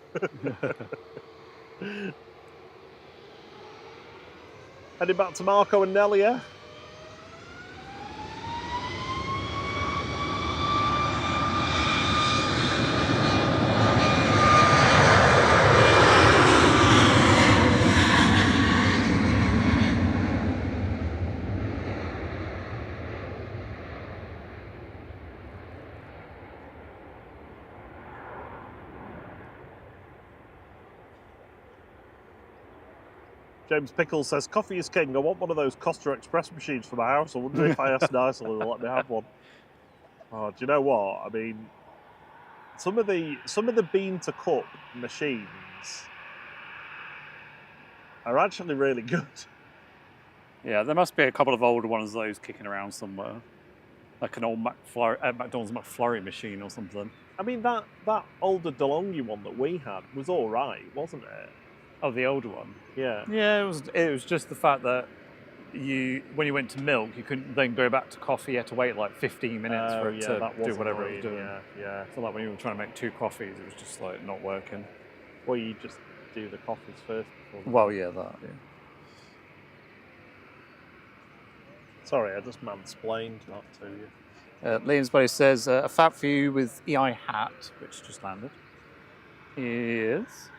S2: Heading back to Marco and Nelia. James Pickles says, coffee is king. I want one of those Costa Express machines for my house. I wonder if I ask nicely, they'll let me have one. Oh, do you know what? I mean, some of the bean to cup machines are actually really good.
S5: Yeah, there must be a couple of older ones of those kicking around somewhere. Like an old McDonald's McFlurry machine or something.
S2: I mean, that older DeLonghi one that we had was all right, wasn't it?
S5: Oh, the older one.
S2: Yeah.
S5: Yeah, it was just the fact that when you went to milk, you couldn't then go back to coffee. You had to wait like 15 minutes for it to do whatever it was doing.
S2: Yeah.
S5: So like when you were trying to make 2 coffees, it was just like not working.
S2: Well, you just do the coffees first before.
S5: Well, yeah, that. Yeah.
S2: Sorry, I just mansplained that to you.
S5: Liam's buddy says a fab for you with EI hat, which just landed, is.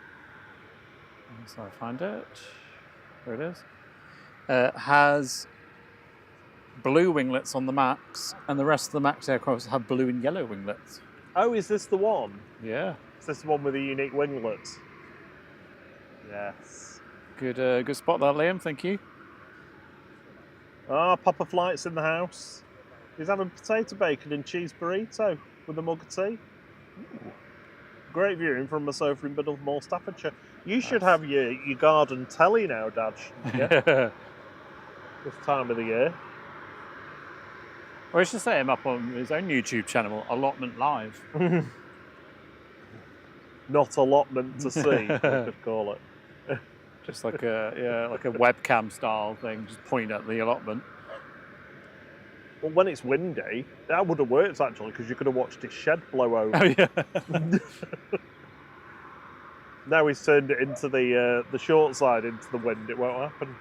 S5: So I find it. There it is. Has blue winglets on the Max, and the rest of the Max aircraft have blue and yellow winglets.
S2: Oh, is this the one?
S5: Yeah.
S2: Is this the one with the unique winglets? Yes.
S5: Good spot there, Liam. Thank you.
S2: Ah, Papa Flight's in the house. He's having potato bacon and cheese burrito with a mug of tea. Ooh. Great viewing from a sofa in Biddulph, Staffordshire. You should have your garden telly now, Dad, shouldn't you? This time of the year.
S5: Well, we should set him up on his own YouTube channel, Allotment Live.
S2: Not allotment to see, we could call it.
S5: Just like a webcam style thing, just point at the allotment.
S2: Well, when it's windy, that would have worked actually, because you could have watched his shed blow over.
S5: Oh yeah.
S2: Now he's turned it into the short side into the wind. It won't happen.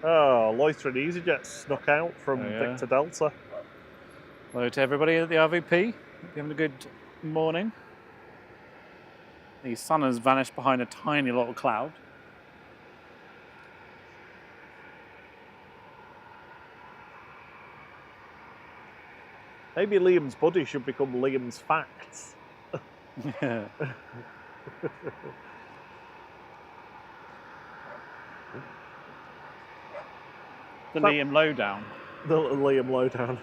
S2: Oh, Loitering EasyJet snuck out from Victor Delta.
S5: Hello to everybody at the RVP. Hope you're having a good morning. The sun has vanished behind a tiny little cloud.
S2: Maybe Liam's buddy should become Liam's Facts.
S5: Yeah. The Liam Lowdown.
S2: The Liam Lowdown.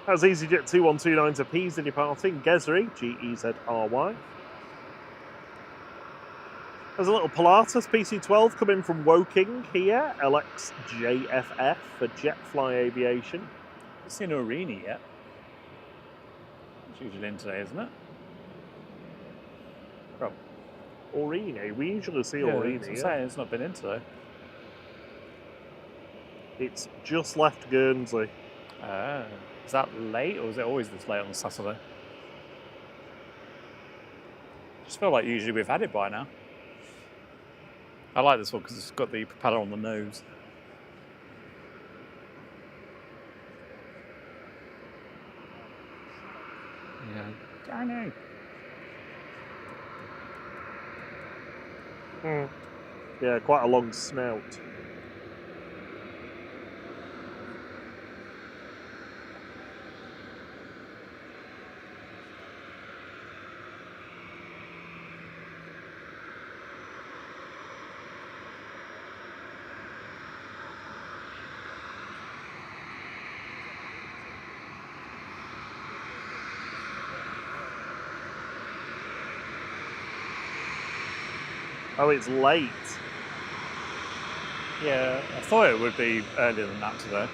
S2: How's EasyJet 2129 to Pisa departing? Gessery, G-E-Z-R-Y. There's a little Pilatus PC12 coming from Woking here. LXJFF for Jetfly Aviation.
S5: Haven't seen Urini yet. It's usually in today, isn't it? Rob.
S2: Aurigny. We usually see
S5: Yeah,
S2: Aurigny.
S5: that's what I'm
S2: Yeah.
S5: saying, it's not been in today.
S2: It's just left Guernsey.
S5: Is that late, or is it always this late on Saturday? Just feel like usually we've had it by now. I like this one because it's got the propeller on the nose. Yeah. Darn.
S2: Yeah, quite a long snout. Oh, it's late.
S5: Yeah, I thought it would be earlier than that today.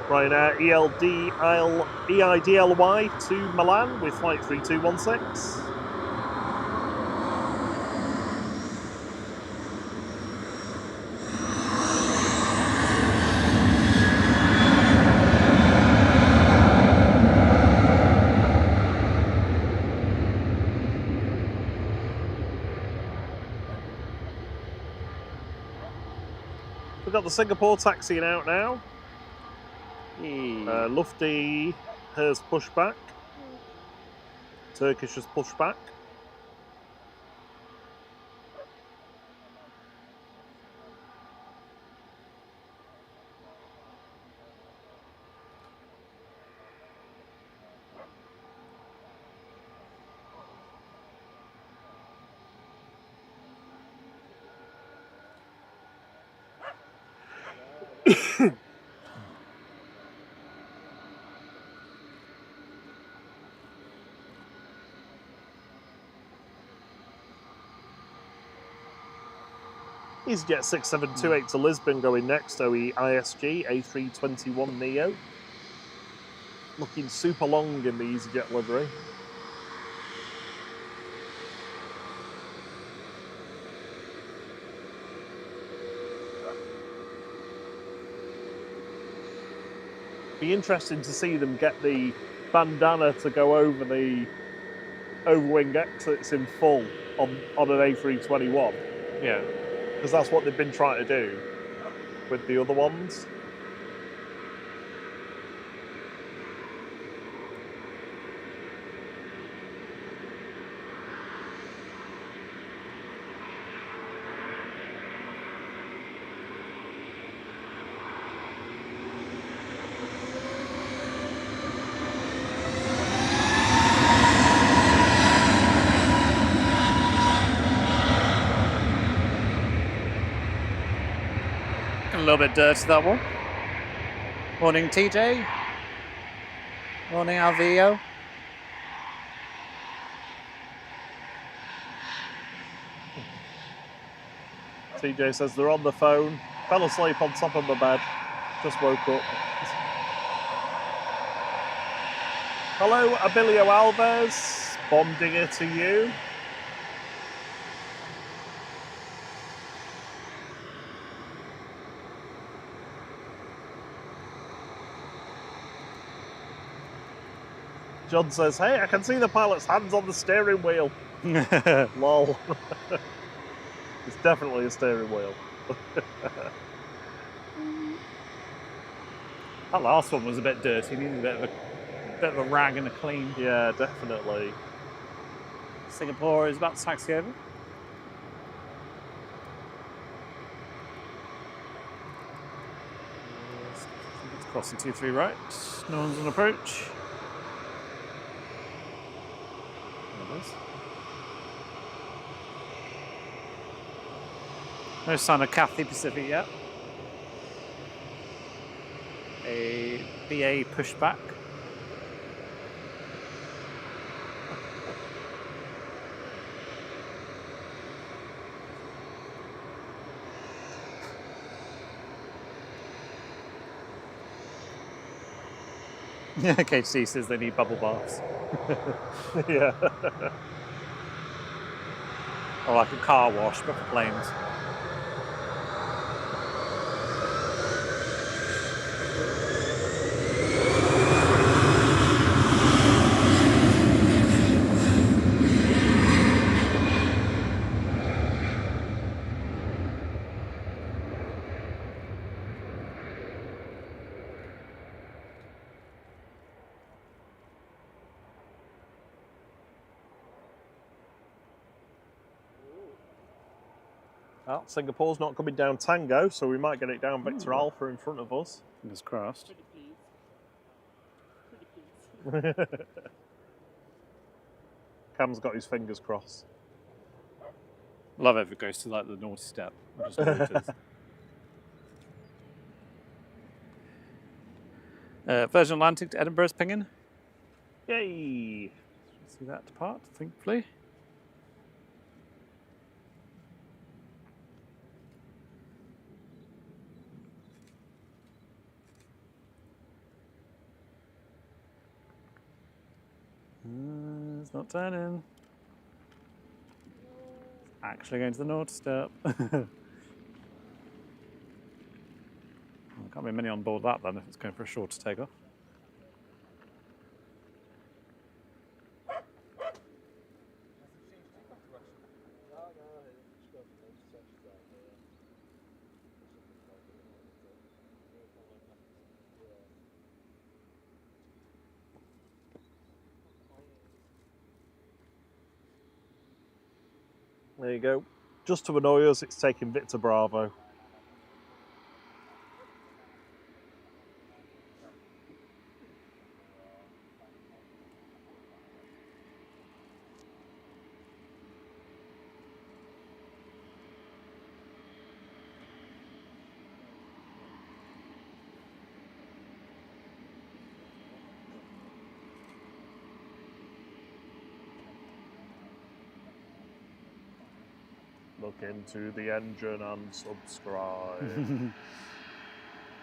S2: Ryanair EIDLY to Milan with flight 3216. We've got the Singapore taxiing out now. Lufty has pushed back. Turkish has pushed back. EasyJet 6728 to Lisbon going next. OE ISG A321 Neo. Looking super long in the EasyJet livery. Be interesting to see them get the bandana to go over the overwing exits in full on an A321.
S5: Yeah.
S2: Because that's what they've been trying to do with the other ones.
S5: A little bit dirty, that one. Morning, TJ. Morning, Alvio.
S2: TJ says they're on the phone. Fell asleep on top of my bed. Just woke up. Hello, Abilio Alves. Bomb digger to you. John says, hey, I can see the pilot's hands on the steering wheel. Lol. It's definitely a steering wheel.
S5: That last one was a bit dirty. Needed a bit of a rag and a clean.
S2: Yeah, definitely.
S5: Singapore is about to taxi over. It's crossing 23 right. No one's on approach. There it is. No sign of Cathay Pacific yet. A BA pushback. KTC says they need bubble baths.
S2: Yeah.
S5: Or like a car wash, but for planes.
S2: Well, Singapore's not coming down Tango, so we might get it down Victor Alpha in front of us.
S5: Fingers crossed.
S2: Cam's got his fingers crossed.
S5: Love it if it goes to like the naughty step. Or just loiters. Virgin Atlantic to Edinburgh's pinging.
S2: Yay!
S5: See that depart, thankfully. It's not turning. It's actually going to the naughty step. There can't be many on board that then if it's going for a shorter takeoff.
S2: There you go. Just to annoy us, it's taking Victor Bravo. Look into the engine and subscribe.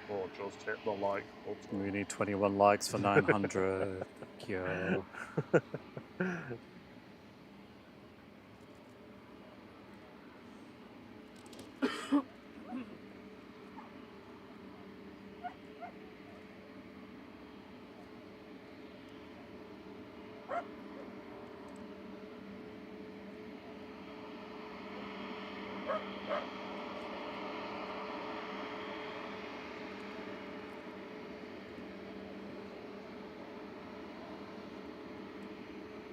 S2: Or just hit the like button.
S5: We need 21 likes for 900. Thank you.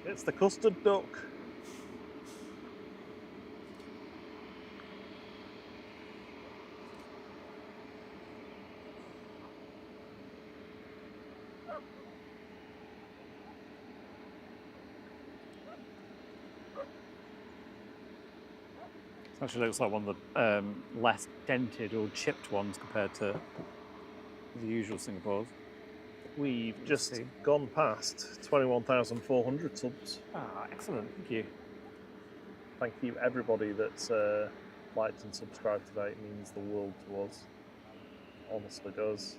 S2: It's the custard duck.
S5: It actually looks like one of the less dented or chipped ones compared to the usual Singapores.
S2: We've just gone past 21,400 subs.
S5: Ah, excellent. Thank you.
S2: Thank you everybody that's liked and subscribed today. It means the world to us. Honestly does.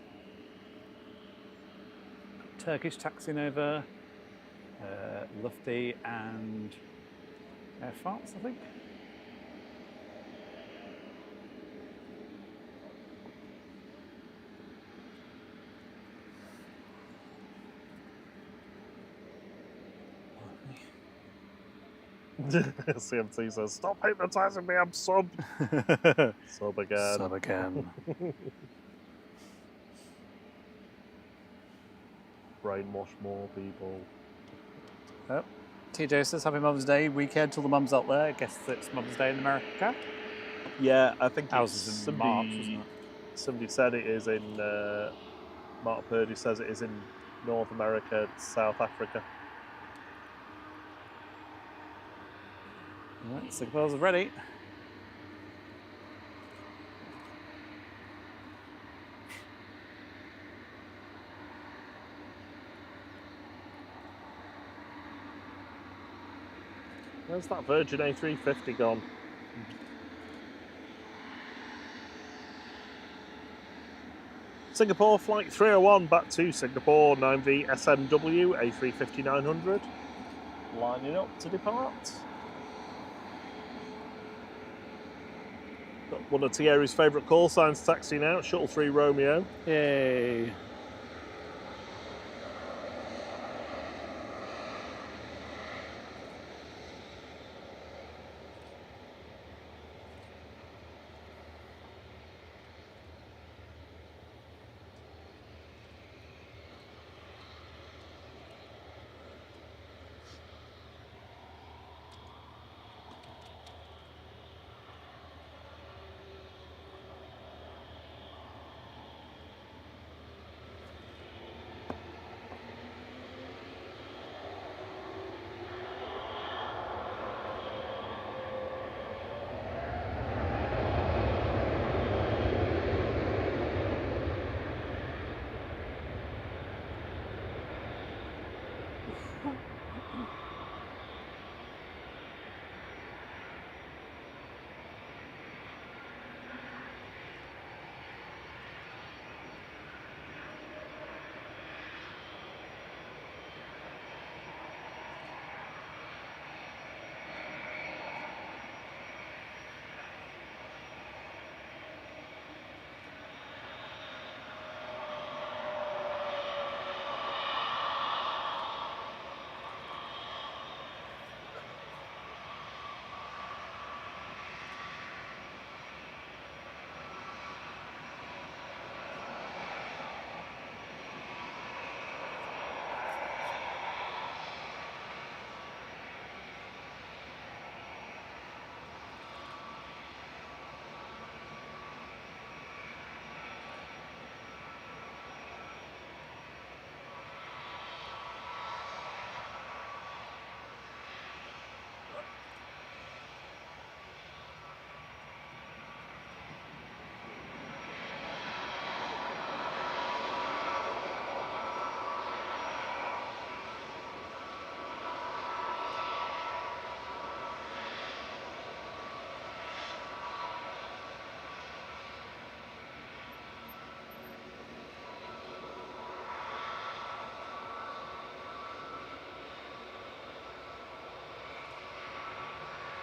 S5: Turkish taxiing over, Lufty and Air France, I think.
S2: CMT says, stop hypnotising me, I'm sub. Sub again.
S5: Sub again.
S2: Brainwash more people.
S5: Yep. TJ says, happy Mother's Day weekend till the mum's out there. I guess it's Mother's Day in America.
S2: Yeah, I think
S5: Ours
S2: it's
S5: is in March, isn't it?
S2: Somebody said it is in, Mark Purdy says it is in North America, South Africa.
S5: Right, Singapore's ready.
S2: Where's that Virgin A350 gone? Singapore flight 301 back to Singapore 9V SMW A350-900. Lining up to depart. Got one of Thierry's favourite call signs taxiing out, Shuttle 3 Romeo.
S5: Yay.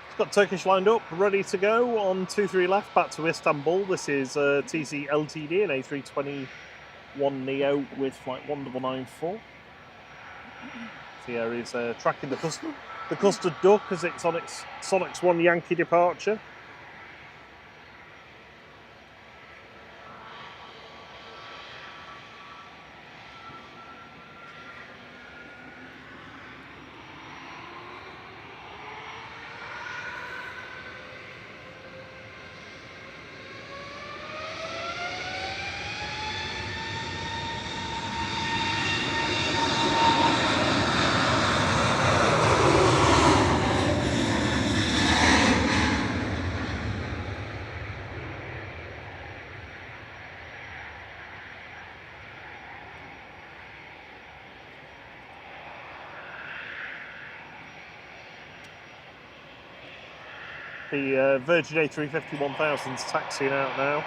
S2: It's got Turkish lined up, ready to go on 23 left, back to Istanbul. This is TC Ltd, an A321 Neo with flight 1994. Thierry's tracking the custard duck as it's on its Sonics 1 Yankee departure. The Virgin A350-1000's taxiing out now.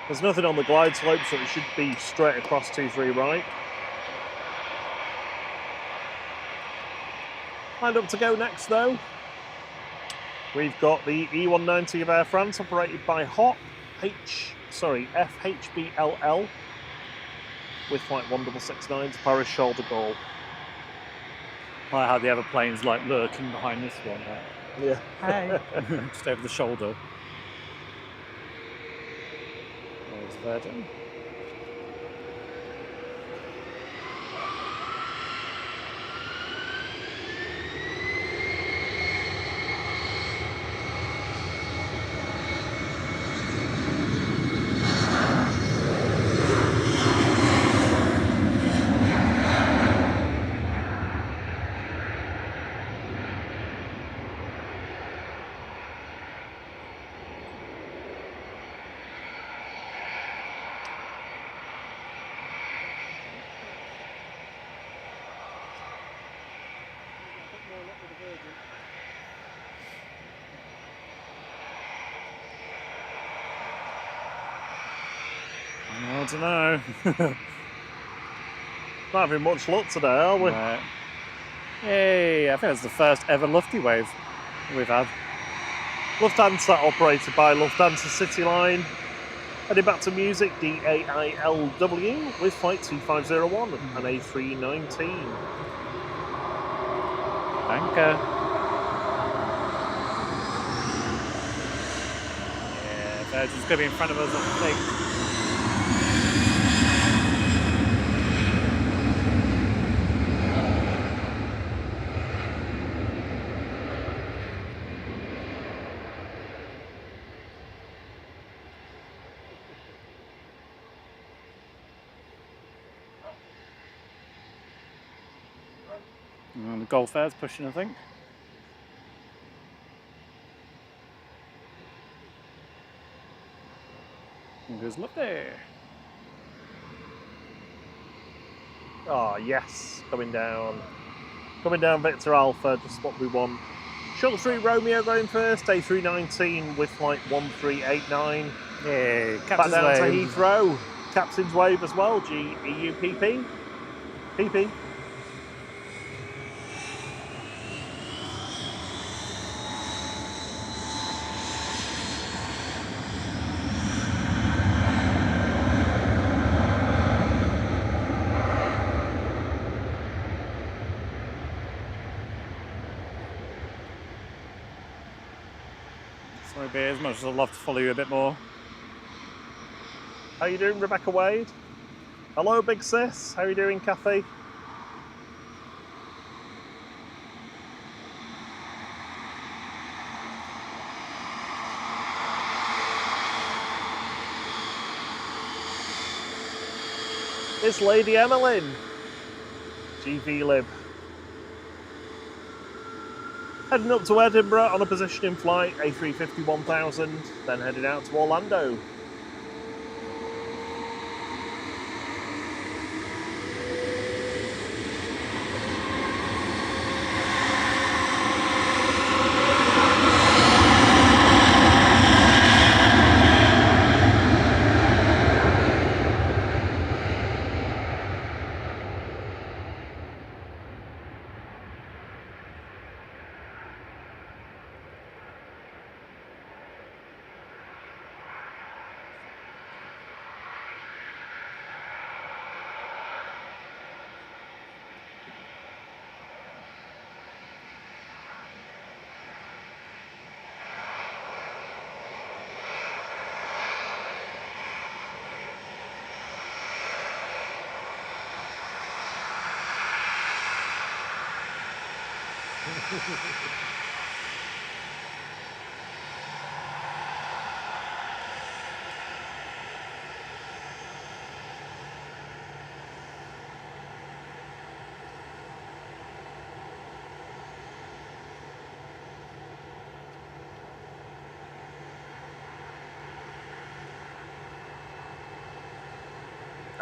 S2: There's nothing on the glide slope, so it should be straight across 23 right. Lined up to go next, though. We've got the E190 of Air France, operated by FHBLL, with flight 1669 to Paris Charles de Gaulle.
S5: I like how the other plane's like lurking behind this one.
S2: Yeah.
S5: Hey. Just over the shoulder. There's Virgin. don't know.
S2: Not having much luck today, are we?
S5: No. Hey, I think it's the first ever lufty wave we've had.
S2: Lufthansa operated by Lufthansa Cityline. Heading back to music, DAILW with flight 2501 and A319.
S5: Danke. Yeah, Virgin's going to be in front of us, I think. And the Gulf Air's pushing, I think. And goes lefty.
S2: Oh, yes, coming down. Coming down Victor Alpha, just what we want. Shuttle 3 Romeo going first, A319 with flight 1389.
S5: Yay,
S2: Back
S5: captain's
S2: down to
S5: wave.
S2: Heathrow. Captain's wave as well, GEUPP. PP.
S5: Sorry, B, as much as I'd love to follow you a bit more.
S2: How you doing, Rebecca Wade? Hello, big sis. How you doing, Kathy? It's Lady Emmeline. GV Lib. Heading up to Edinburgh on a positioning flight, A350 1000, then heading out to Orlando.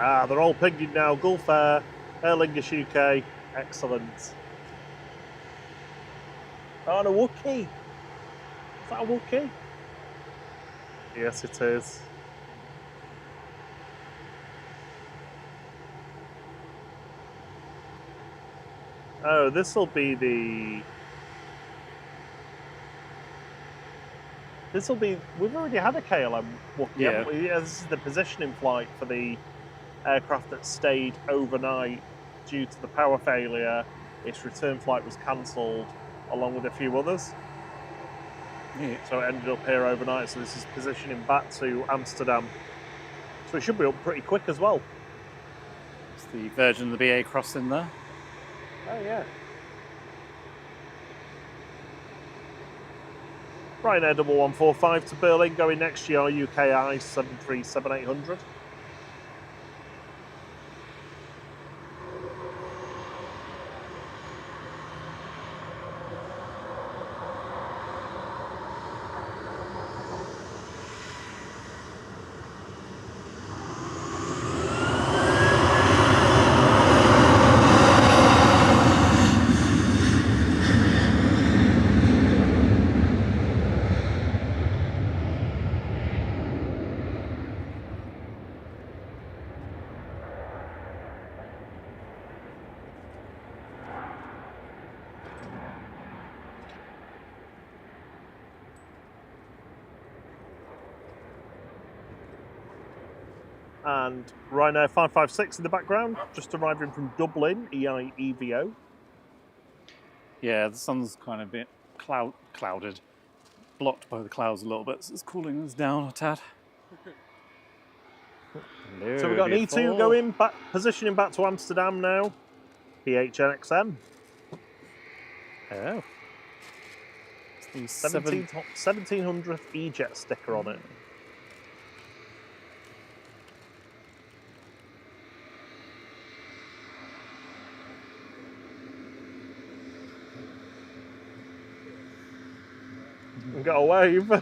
S2: Ah, they're all pinging now. Gulf Air, Aer Lingus UK, excellent. Oh, and a Wookiee. Is that a Wookiee? Yes, it is. Oh, this will be the... This will be... We've already had a KLM Wookiee,
S5: Yeah.
S2: haven't we? Yeah, this is the positioning flight for the aircraft that stayed overnight due to the power failure. Its return flight was cancelled, along with a few others.
S5: Yeah.
S2: So it ended up here overnight. So this is positioning back to Amsterdam. So it should be up pretty quick as well.
S5: It's the Virgin and the BA crossing there.
S2: Oh, yeah. Ryanair 1145 to Berlin, going next year, UKI 737-800. And Ryanair 556 in the background, just arriving from Dublin, EIEVO.
S5: Yeah, the sun's kind of a bit clouded, blocked by the clouds a little bit, so it's cooling us down a tad.
S2: So we've got an E2 going, back, positioning back to Amsterdam now. PHNXM.
S5: Oh.
S2: 1700th E-Jet sticker on it. And got a wave.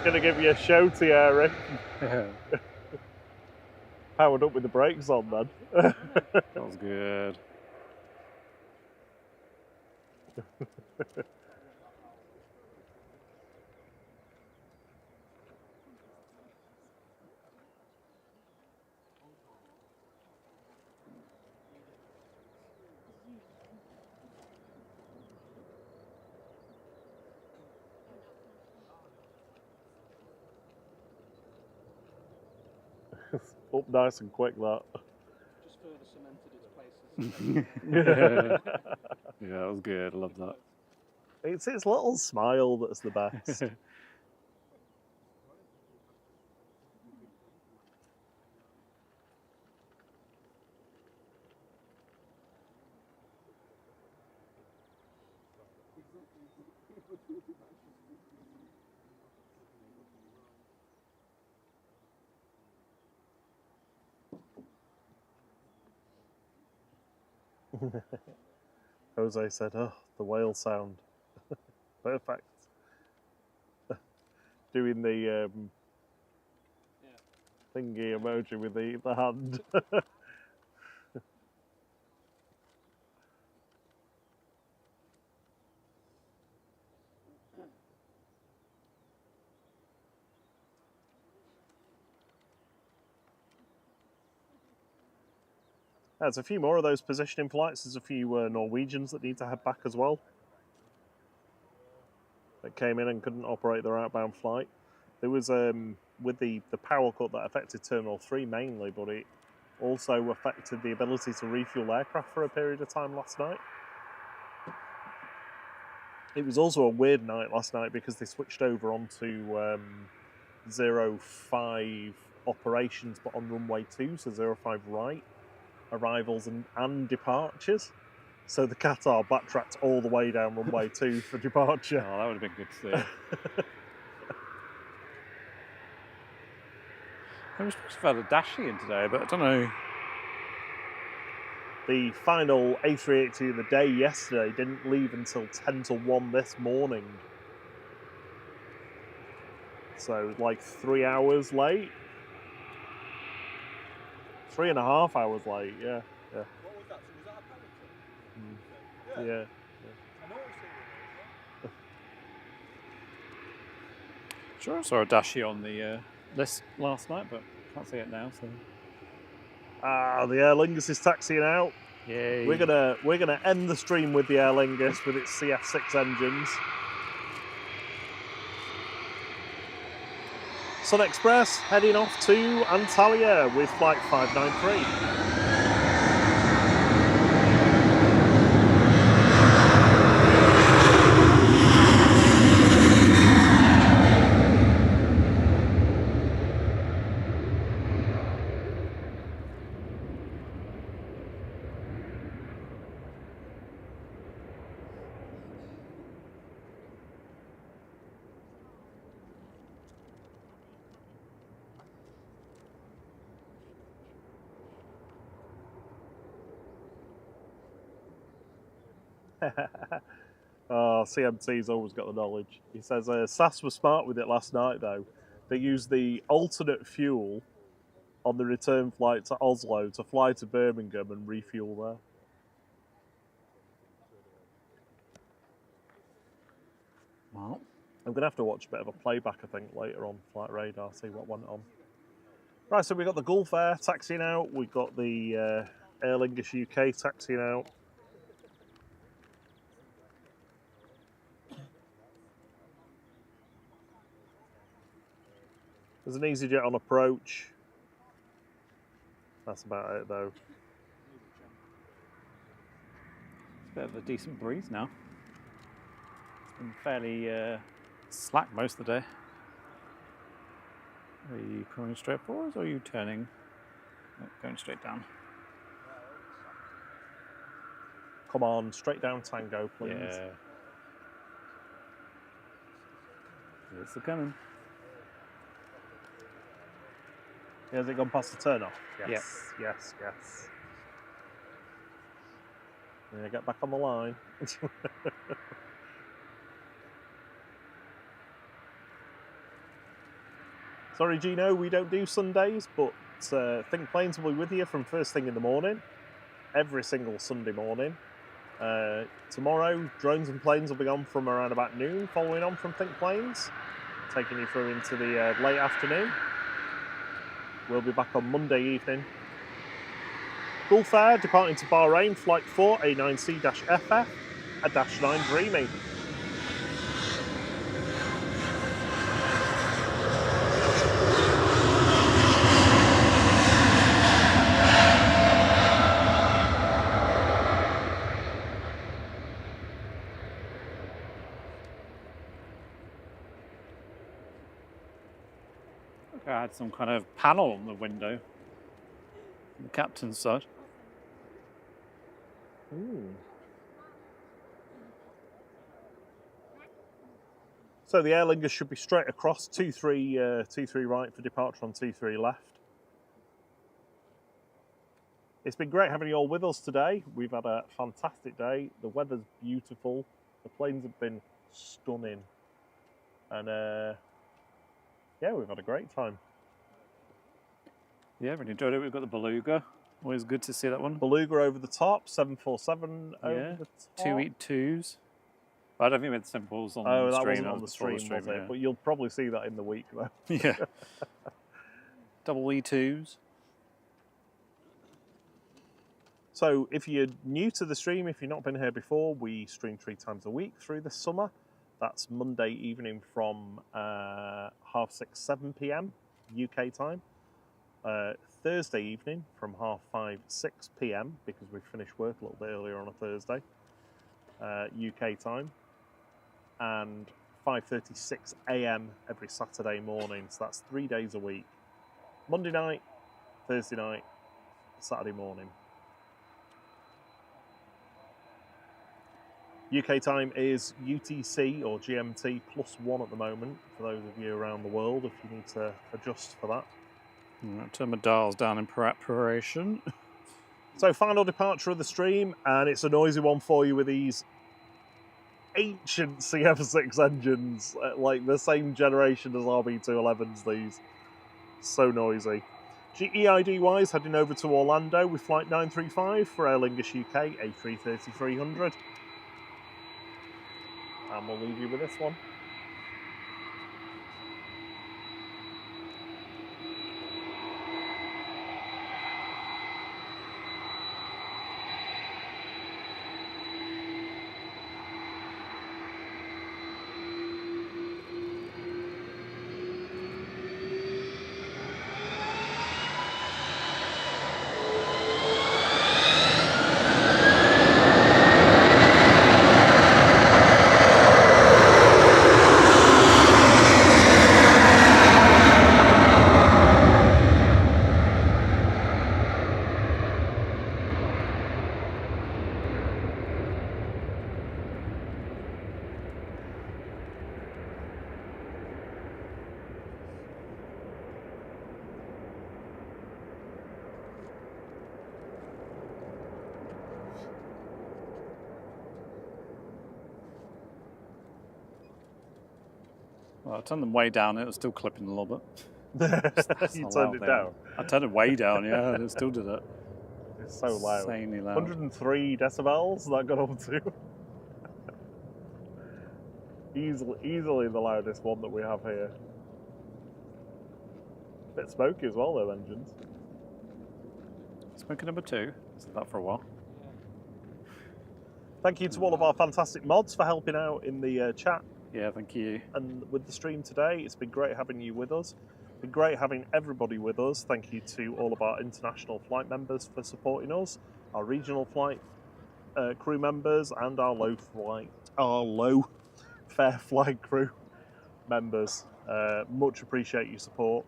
S2: Going to give you a show, Thierry. Powered up with the brakes on then.
S5: That was good.
S2: Up nice and quick, that.
S6: Just further cemented its place.
S5: Yeah, that was good. I love that.
S2: It's its little smile that's the best. Jose said, "Oh, the whale sound, perfect." Doing the thingy emoji with the hand. There's a few more of those positioning flights. There's a few Norwegians that need to head back as well. That came in and couldn't operate their outbound flight. There was, with the power cut, that affected Terminal 3 mainly, but it also affected the ability to refuel aircraft for a period of time last night. It was also a weird night last night because they switched over onto 05 operations, but on runway 2, so 05 right. Arrivals and departures. So the Qatar backtracked all the way down runway 2 for departure.
S5: Oh, that would have been good to see. I was supposed to have had a Dashi in today, but I don't know.
S2: The final A380 of the day yesterday didn't leave until 10 to 1 this morning. So like 3 hours late. 3.5 hours late, yeah.
S6: What was that? So was that a Peloton?
S2: Yeah.
S6: I know it's seen it.
S5: Sure, I saw a Dashi on the list last night, but can't see it now. So.
S2: The Aer Lingus is taxiing out.
S5: Yay!
S2: We're gonna end the stream with the Aer Lingus with its CF6 engines. Sun Express heading off to Antalya with flight 593. Oh, CMT's always got the knowledge. He says SAS was smart with it last night, though. They used the alternate fuel on the return flight to Oslo to fly to Birmingham and refuel there.
S5: Well,
S2: I'm going to have to watch a bit of a playback, I think, later on Flight Radar, see what went on. Right, so we've got the Gulf Air taxiing out. We've got the Aer Lingus UK taxiing out. There's an EasyJet on approach. That's about it, though.
S5: it's a bit of a decent breeze now. It's been fairly slack most of the day. Are you coming straight for us or are you turning? No, going straight down.
S2: Come on, straight down Tango, please.
S5: Yeah. It's coming.
S2: Has it gone past the turn off?
S5: Yep.
S2: Yes. Yeah, get back on the line. Sorry, Gino, we don't do Sundays, but Think Planes will be with you from first thing in the morning, every single Sunday morning. Tomorrow, Drones and Planes will be on from around about noon, following on from Think Planes, taking you through into the late afternoon. We'll be back on Monday evening. Gulf Air departing to Bahrain, flight 4, A9C-FF, a -9 Dreamy.
S5: I had some kind of panel on the window on the captain's side.
S2: So the Aer Lingus should be straight across, 2-3 right for departure on 2-3 left. It's been great having you all with us today. We've had a fantastic day. The weather's beautiful. The planes have been stunning. And yeah, we've had a great time.
S5: Yeah, really enjoyed it. We've got the Beluga. Always good to see that one.
S2: Beluga over the top, 747 over the top.
S5: 282s. I don't think we had simples on
S2: Oh,
S5: the
S2: that
S5: stream.
S2: wasn't on the stream, was it?
S5: Yeah.
S2: But you'll probably see that in the week, though.
S5: Yeah. Double E2s.
S2: So if you're new to the stream, if you've not been here before, we stream 3 times a week through the summer. That's Monday evening from 6:30, 7 p.m. UK time. Thursday evening from 5:30, 6 p.m. because we finish work a little bit earlier on a Thursday, UK time. And 5:30, 6 a.m. every Saturday morning. So that's 3 days a week. Monday night, Thursday night, Saturday morning. UK time is UTC or GMT +1 at the moment for those of you around the world if you need to adjust for that.
S5: Right, turn my dials down in preparation.
S2: So final departure of the stream, and it's a noisy one for you with these ancient CF6 engines, like the same generation as RB211s, these. So noisy. EID wise, heading over to Orlando with flight 935 for Aer Lingus UK A330-300. And we'll leave you with this one.
S5: Well, I turned them way down. It was still clipping a little bit. That's
S2: You
S5: how
S2: turned
S5: loud
S2: it
S5: they
S2: down.
S5: are. I turned it way down. Yeah, and it still did it.
S2: It's so loud.
S5: Insanely loud.
S2: 103 decibels that got up to. Easily the loudest one that we have here. Bit smoky as well, though, engines.
S5: Smoker number 2. Said that for a while.
S2: Thank you to all of our fantastic mods for helping out in the chat
S5: Yeah, thank you.
S2: and with the stream today. It's been great having you with us. It's been great having everybody with us. Thank you to all of our international flight members for supporting us, our regional flight crew members, and our low fare flight crew members. Much appreciate your support.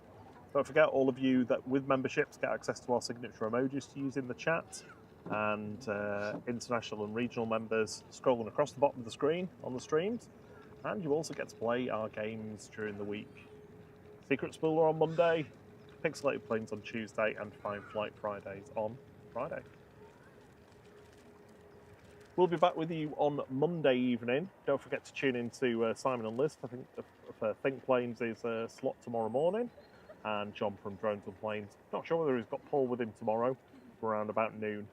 S2: Don't forget, all of you that with memberships get access to our signature emojis to use in the chat, and international and regional members scrolling across the bottom of the screen on the streams. And you also get to play our games during the week. Secret Spooler on Monday, Pixelated Planes on Tuesday, and Fine Flight Fridays on Friday. We'll be back with you on Monday evening. Don't forget to tune in to Simon and Liz for Think Planes' slot tomorrow morning, and John from Drones and Planes. Not sure whether he's got Paul with him tomorrow, around about noon.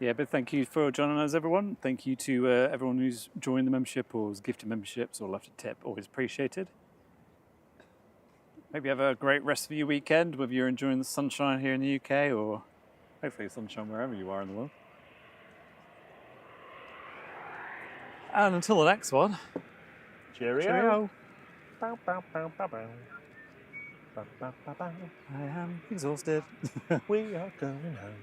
S5: Yeah, but thank you for joining us, everyone. Thank you to everyone who's joined the membership or has gifted memberships or left a tip. Always appreciated. Maybe have a great rest of your weekend, whether you're enjoying the sunshine here in the UK or hopefully sunshine wherever you are in the world. And until the next one,
S2: Cheerio.
S5: cheerio.
S2: Bow, bow, bow, bow, bow. Bow, bow, bow, bow.
S5: I am exhausted.
S2: We are going home.